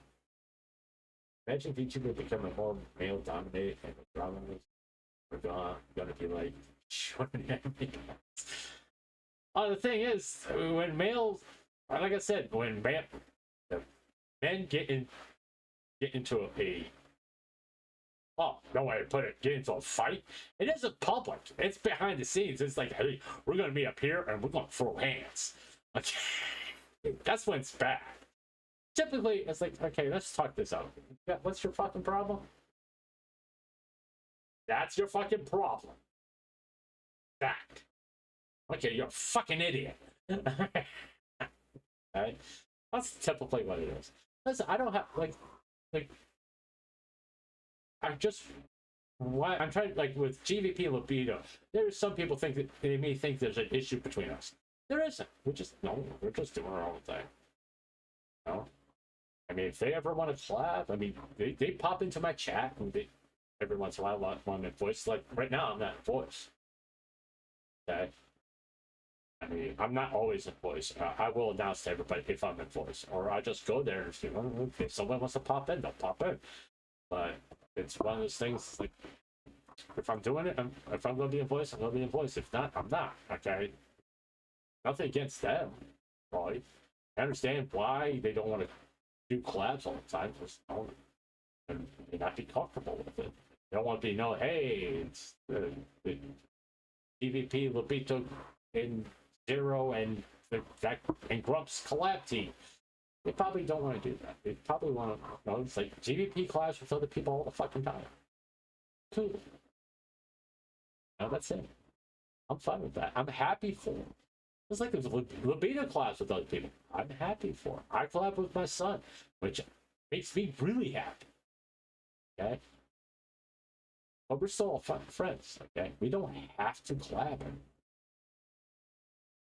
C: Imagine VTuber becoming more male dominated and dominant. We're gonna be like shorting everything else. Oh, the thing is, when males, like I said, when men get into no way to put it, get into a fight, it isn't public. It's behind the scenes. It's like, hey, we're gonna be up here and we're gonna throw hands. Okay. That's when it's bad. Typically, it's like, okay, let's talk this out. Yeah, what's your fucking problem? That's your fucking problem. Fact. Okay, you're a fucking idiot. Right? That's typically what it is. Listen, I don't have I'm trying, like with GVP and libido, there's some people think that they may think there's an issue between us. There isn't. We're just doing our own thing. You know? I mean, if they ever want to collab, I mean, they pop into my chat and every once in a while want to voice. Like right now, I'm not in voice. Okay. I mean, I'm not always in voice. I will announce to everybody if I'm in voice, or I just go there and see, if someone wants to pop in, they'll pop in. But it's one of those things, like, if I'm doing it, if I'm going to be in voice, I'm going to be in voice. If not, I'm not. Okay? Nothing against them, right? I understand why they don't want to do collabs all the time, because they may not be comfortable with it. They don't want to be known, hey, it's the PvP, Lobito, and Zero, and Grumps collab team. They probably don't want to do that. They probably want to, it's like GVP collabs with other people all the fucking time. Cool. No, that's it. I'm fine with that. I'm happy for it. It's like there's libido collabs with other people. I'm happy for it. I collab with my son, which makes me really happy. Okay? But we're still all fucking friends, okay? We don't have to collab.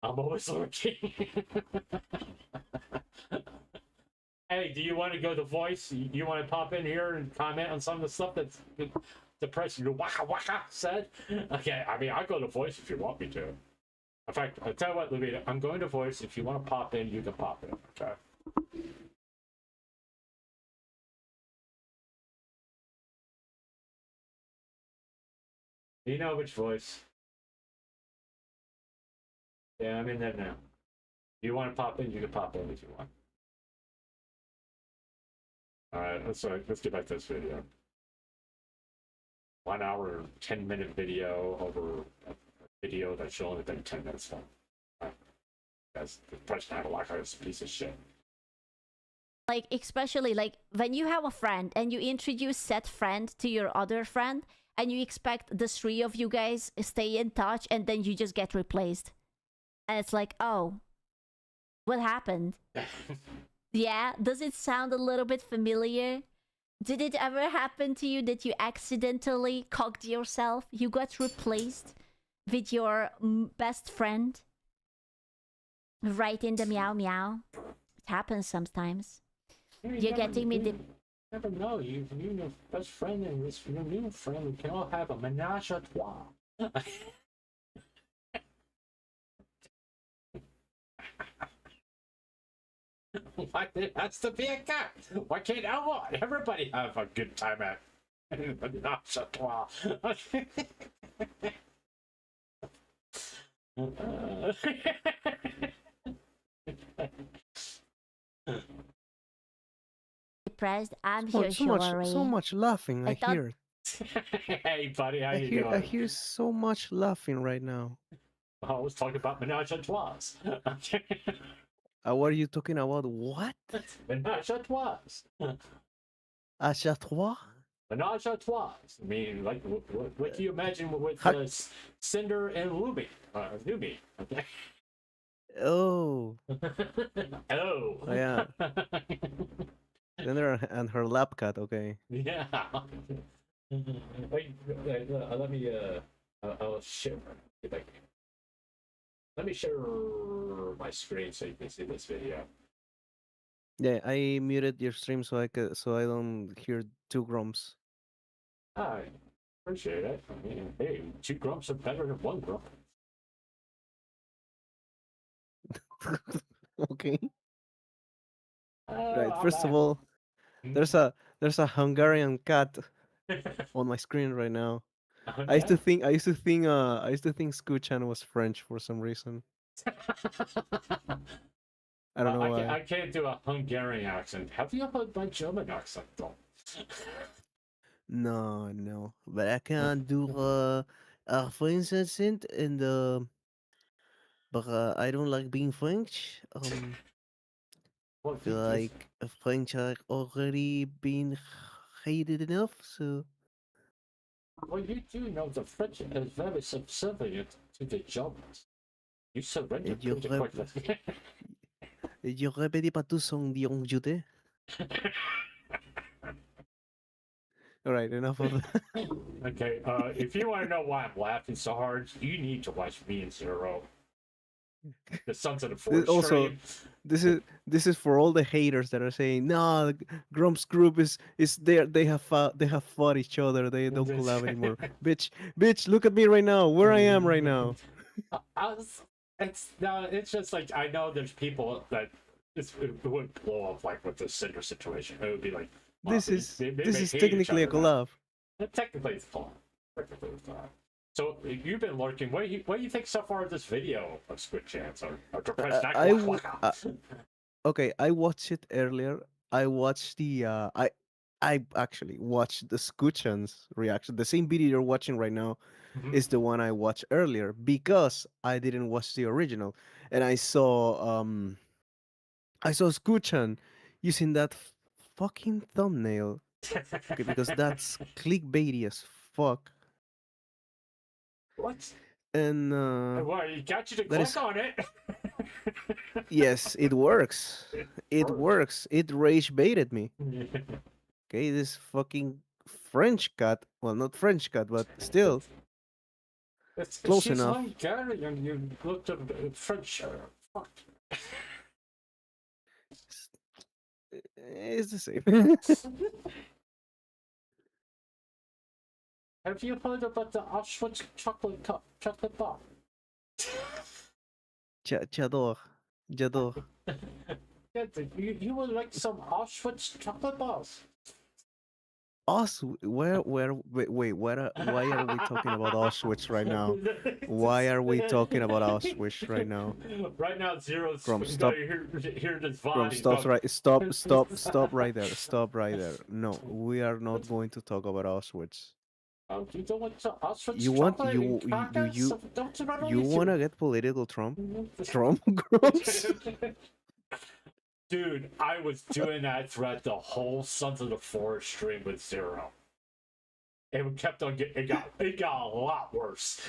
C: I'm always lurking. Hey, do you want to go to voice? You want to pop in here and comment on some of the stuff that's the president waka waka said? Okay, I mean, I'll go to voice if you want me to. In fact, I'll tell you what, Levita, I'm going to voice. If you want to pop in, you can pop in, okay? You know which voice? Yeah, I'm in there now. If you want to pop in, you can pop in if you want. Alright, let's get back to this video. 1 hour, 10-minute video over a video that should only been 10 minutes long. Right. That's the person I have a lot of this piece of shit.
U: Like, especially like when you have a friend and you introduce said friend to your other friend and you expect the three of you guys stay in touch and then you just get replaced. And it's like, oh, what happened? Yeah, does it sound a little bit familiar? Did it ever happen to you that you accidentally cocked yourself? You got replaced with your best friend? Right in the meow meow. It happens sometimes. You're getting me the...
C: Never know. You and your best friend and your new friend can all have a menage a trois. Why it has to be a cat? Why can't everybody have a good time at menage a trois?
U: Depressed. I'm
B: So,
U: here,
B: so much laughing. I
U: thought-
B: hear.
C: Hey, buddy, how you doing?
B: I hear so much laughing right now.
C: I was talking about menage a trois.
B: What are you talking about? What?
C: Menage a trois.
B: À trois?
C: Menage a trois. I mean, like, what can you imagine with Cinder and Luby? Newbie. Okay.
B: Oh.
C: Oh.
B: Yeah. Then and her lap cat. Okay.
C: Yeah. Wait, let me. I'll share. If I can. Let me share my screen so you can see this video.
B: Yeah, I muted your stream so I don't hear 2 grumps.
C: I appreciate it. I mean, hey, 2 grumps are better than 1 grump.
B: Okay. Right.
C: I'm
B: First of
C: back.
B: all, there's a Hungarian cat on my screen right now.
C: Oh,
B: I used to
C: yeah?
B: think Scoochan was French for some reason. I don't know why.
C: I can't do a Hungarian accent. Have you heard my German accent though?
B: No, but I can do French accent and but I don't like being French. I feel like French are already been hated enough, so.
C: Well, you do know the French is very subservient to the Germans. You surrender pretty quickly.
B: J'aurais pas dit pas tous sont Dion-Juté. Alright, enough of that.
C: Okay, if you want to know why I'm laughing so hard, you need to watch me and Zero. The Sons of the Forest
B: Also,
C: stream.
B: this is for all the haters that are saying, no, Grump's group is there. They have fought each other. They don't collab anymore. bitch, look at me right now. Where I am right now.
C: It's just like I know there's people that it would blow up like with the Cinder situation. It would be like
B: This is
C: hate
B: technically a
C: each other now.
B: collab.
C: Technically, it's fun. So you've been lurking. What do you think so far of this video of Squid Chance or Depressed
B: Okay, I watched it earlier. I watched the I actually watched the Scoochan's reaction. The same video you're watching right now is the one I watched earlier because I didn't watch the original, and I saw Scoochan using that fucking thumbnail. Okay, because that's clickbaity as fuck.
C: What?
B: And
C: well, you got you to
B: that
C: click
B: is-
C: on it.
B: yes, it works. It works. It rage baited me. Okay, this fucking French cat. Well, not French cat, but still close
C: She's
B: enough.
C: Hungarian. You looked at French. Fuck.
B: It's the same.
C: Have you heard about the Auschwitz chocolate bar?
B: J'adore.
C: Yeah, you would like some Auschwitz chocolate bars.
B: Wait, why are we talking about Auschwitz right now? Why are we talking about Auschwitz right now?
C: Right now, Zero's
B: Grum, stop.
C: Hear this
B: Grum,
C: vibe.
B: stop right there. Stop right there. No, we are not going to talk about Auschwitz.
C: You don't want to Auschwitz
B: You want
C: chocolate and crackers? Don't
B: you want to get political, Trump? Trump, Grumps?
C: Dude, I was doing that throughout the whole Sons of the Forest stream with Zero. It kept on getting. It got a lot worse.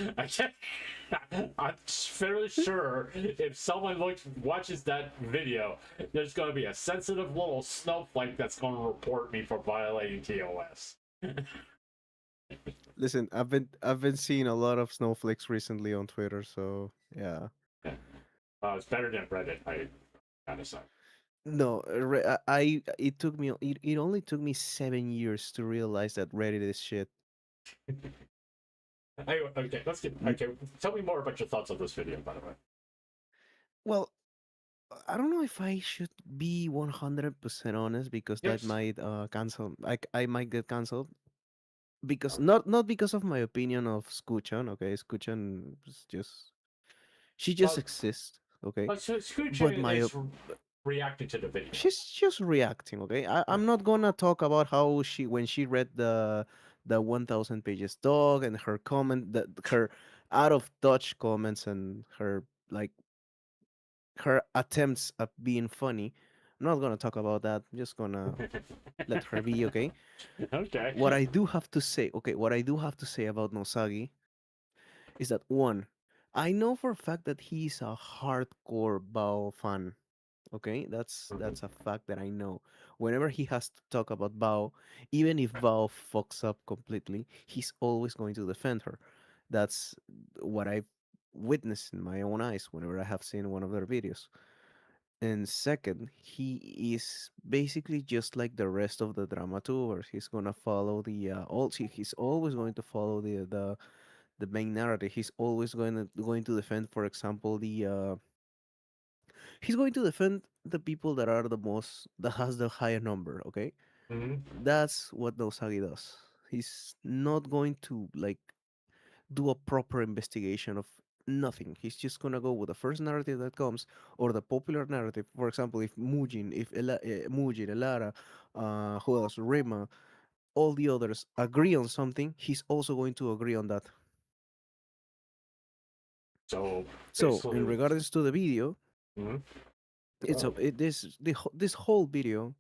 C: I'm fairly sure if someone watches that video, there's going to be a sensitive little snowflake that's going to report me for violating TOS.
B: Listen, I've been seeing a lot of snowflakes recently on Twitter, so yeah.
C: It's better than Reddit. I gotta say.
B: No, it took me it only took me 7 years to realize that Reddit is shit.
C: Anyway, okay, let's get. Okay, tell me more about your thoughts on this video, by the way.
B: Well, I don't know if I should be 100% honest because that
C: Yes.
B: might cancel. I might get canceled because not because of my opinion of Skuchan. Okay, Skuchan is just she just
C: Well,
B: exists. Okay,
C: But Scooch
B: but my
C: is reacting to the video.
B: she's just reacting. Okay, I'm not gonna talk about how when she read the 1,000 pages dog and her comment that her out of touch comments and her like her attempts at being funny. I'm not gonna talk about that. I'm just gonna let her be, okay?
C: Okay.
B: What I do have to say, okay, what I do have to say about Nosagi is that one, I know for a fact that he's a hardcore Bao fan. Okay, that's a fact that I know. Whenever he has to talk about Bao, even if Bao fucks up completely, he's always going to defend her. That's what I've witnessed in my own eyes whenever I have seen one of their videos. And second, he is basically just like the rest of the dramatubers. He's gonna follow the he's always going to follow the main narrative. He's always going to defend, for example, he's going to defend the people that are the most that has the higher number. Okay, that's what Nosagi does. He's not going to like do a proper investigation of nothing. He's just gonna go with the first narrative that comes or the popular narrative. For example, if Mujin, Elara, who else, Rima, all the others agree on something, he's also going to agree on that.
C: So
B: in regards to the video, it's this whole video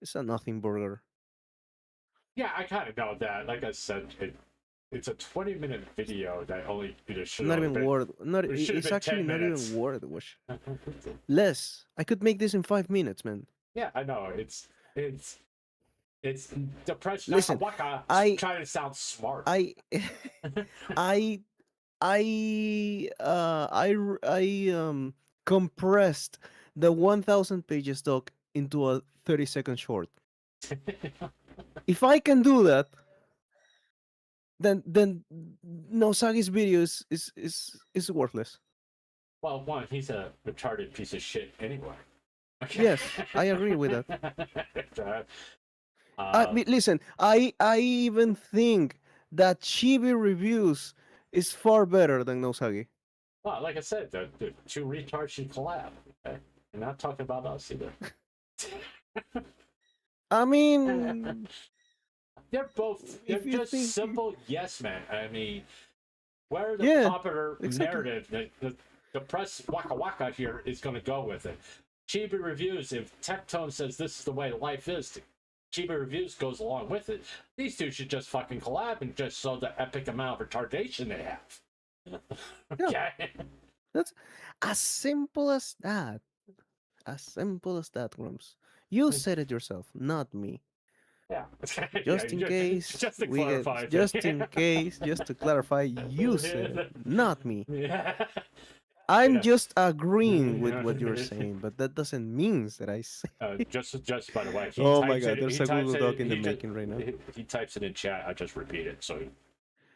B: is a nothing burger.
C: Yeah, I kind of know that. Like I said, it's a 20-minute video that only should
B: Not
C: have
B: even
C: been,
B: word. Not
C: it should have
B: it's
C: been
B: actually
C: 10
B: not
C: minutes.
B: even word. Less. I could make this in 5 minutes, man.
C: Yeah, I know. It's depression.
B: Listen,
C: trying to sound smart.
B: I compressed the 1,000 pages doc into a 30-second short. If I can do that, then Nosagi's video is worthless.
C: Well, one, he's a retarded piece of shit anyway.
B: Yes, I agree with that.
C: Uh,
B: Listen, I even think that Chibi reviews is far better than Nosagi.
C: well, like I said, the two retards should collab. Okay? You're not talking about us either.
B: I mean,
C: they're just simple yes men. I mean, where the
B: Yeah,
C: popular
B: exactly.
C: narrative, the press waka waka here is going to go with it. Chibi Reviews, if Tectone says this is the way life is, Chibi Reviews goes along with it. These two should just fucking collab and just show the epic amount of retardation they have. Okay?
B: That's as simple as that. As simple as that, Grumps. You said it yourself, not me.
C: Yeah.
B: Just in case,
C: just to
B: we get,
C: clarify.
B: just in case, just to clarify, you said it, not me. I'm just agreeing with what you're saying, but that doesn't mean that I say.
C: Just by the way, he
B: Oh my
C: types
B: God,
C: it-
B: there's
C: he
B: a
C: types
B: Google
C: it-
B: Doc in the
C: he
B: making right now.
C: He types it in chat. I just repeat it. So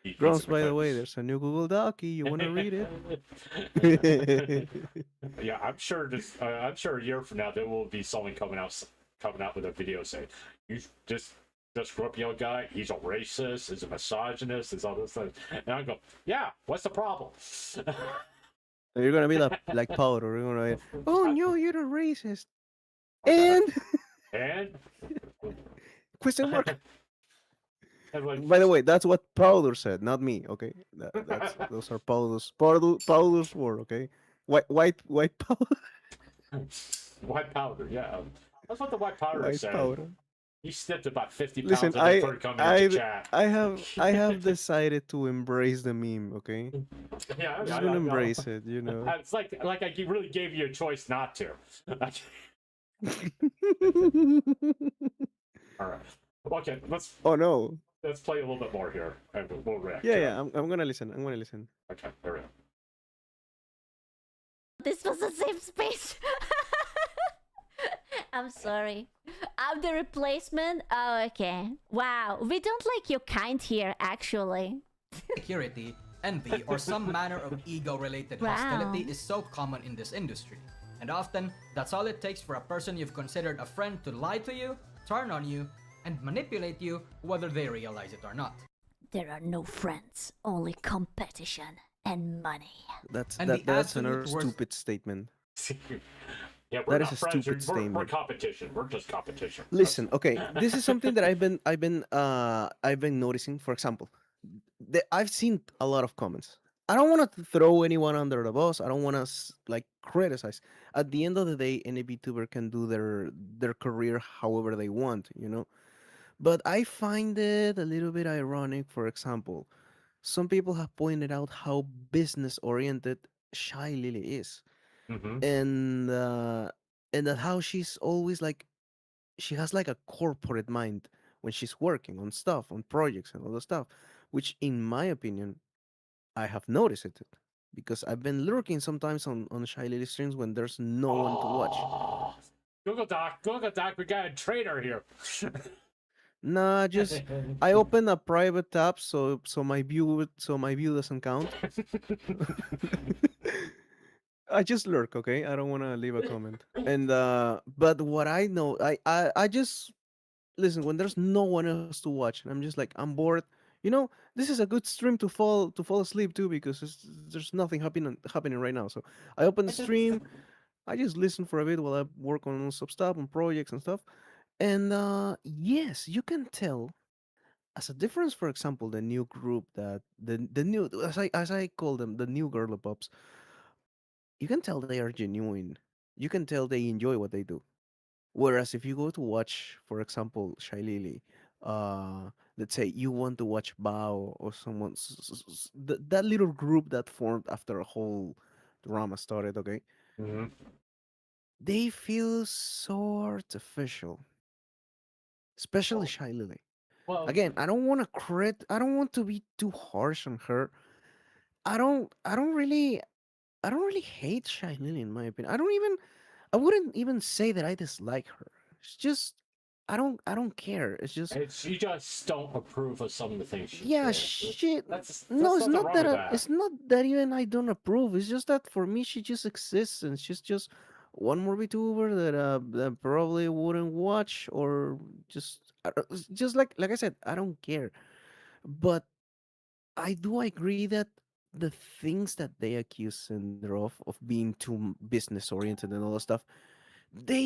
C: he
B: Grumps, by the way, there's a new Google Doc. You want to read it?
C: Yeah, I'm sure. I'm sure a year from now there will be someone coming out with a video saying, "You just Scorpio guy. He's a racist. He's a misogynist. He's all this stuff." And I go, "Yeah, what's the problem?"
B: You're gonna be like Powder. You're gonna be, oh no, you're a racist. And question mark. By the way, that's what Powder said, not me. Okay, those are Powder's word. Okay, white powder.
C: White powder, yeah. That's what the white powder
B: White
C: said.
B: powder.
C: You snipped about 50 pounds
B: Listen,
C: of it before coming into chat.
B: I have decided to embrace the meme. Okay.
C: Yeah,
B: I'm just
C: I
B: gonna
C: know.
B: embrace it. You know.
C: It's like I really gave you a choice not to. All right. Okay,
B: Oh no.
C: let's play a little bit more here, and we'll react.
B: Yeah,
C: to
B: yeah.
C: it.
B: I'm gonna listen. I'm gonna listen.
C: Okay, there we go.
U: This was a safe space. I'm sorry. I'm the replacement? Oh, okay. Wow, we don't like your kind here, actually.
T: Security, envy, or some manner of ego-related
U: Wow.
T: hostility is so common in this industry. And often, that's all it takes for a person you've considered a friend to lie to you, turn on you, and manipulate you whether they realize it or not.
U: There are no friends, only competition and money.
B: That's
T: And the
B: that's another
T: absolute worst-
B: stupid statement.
C: Yeah, we're
B: That
C: not
B: is a
C: friends.
B: stupid
C: We're
B: statement.
C: competition. We're just competition.
B: Listen, okay, this is something that I've been noticing. For example, I've seen a lot of comments. I don't want to throw anyone under the bus. I don't want to like criticize. At the end of the day, any VTuber can do their career however they want, you know. But I find it a little bit ironic. For example, some people have pointed out how business oriented Shylily is,
C: Mm-hmm.
B: and that how she's always like she has like a corporate mind when she's working on stuff, on projects and all the stuff, which in my opinion, I have noticed it because I've been lurking sometimes on Shylily streams when there's no one to watch.
C: Google Doc, we got a traitor here.
B: Nah, just I open a private tab so my view doesn't count. I just lurk, okay? I don't want to leave a comment. And but what I know, I just listen when there's no one else to watch, and I'm just like I'm bored. You know, this is a good stream to fall asleep to because there's nothing happening right now. So I open the stream, I just listen for a bit while I work on some stuff on projects and stuff. And yes, you can tell as a difference. For example, the new group that the new as I call them the new girl pops. You can tell they are genuine. You can tell they enjoy what they do. Whereas if you go to watch, for example, Shylily, let's say you want to watch Bao or someone, that little group that formed after a whole drama started, okay?
C: Mm-hmm.
B: They feel so artificial, especially Shylily.
C: Well,
B: Again, I don't want to I don't want to be too harsh on her. I don't really hate Shylily in my opinion. I wouldn't even say that I dislike her. It's just I don't care. It's just
C: you just don't approve of some of the things she
B: yeah,
C: did.
B: shit.
C: That's
B: No, it's
C: nothing
B: not
C: wrong
B: that
C: with that.
B: it's not that even I don't approve. It's just that for me she just exists and she's just one more VTuber that probably wouldn't watch or just just like I said, I don't care. But I do agree that the things that they accuse Cinder of being too business oriented and all that stuff, they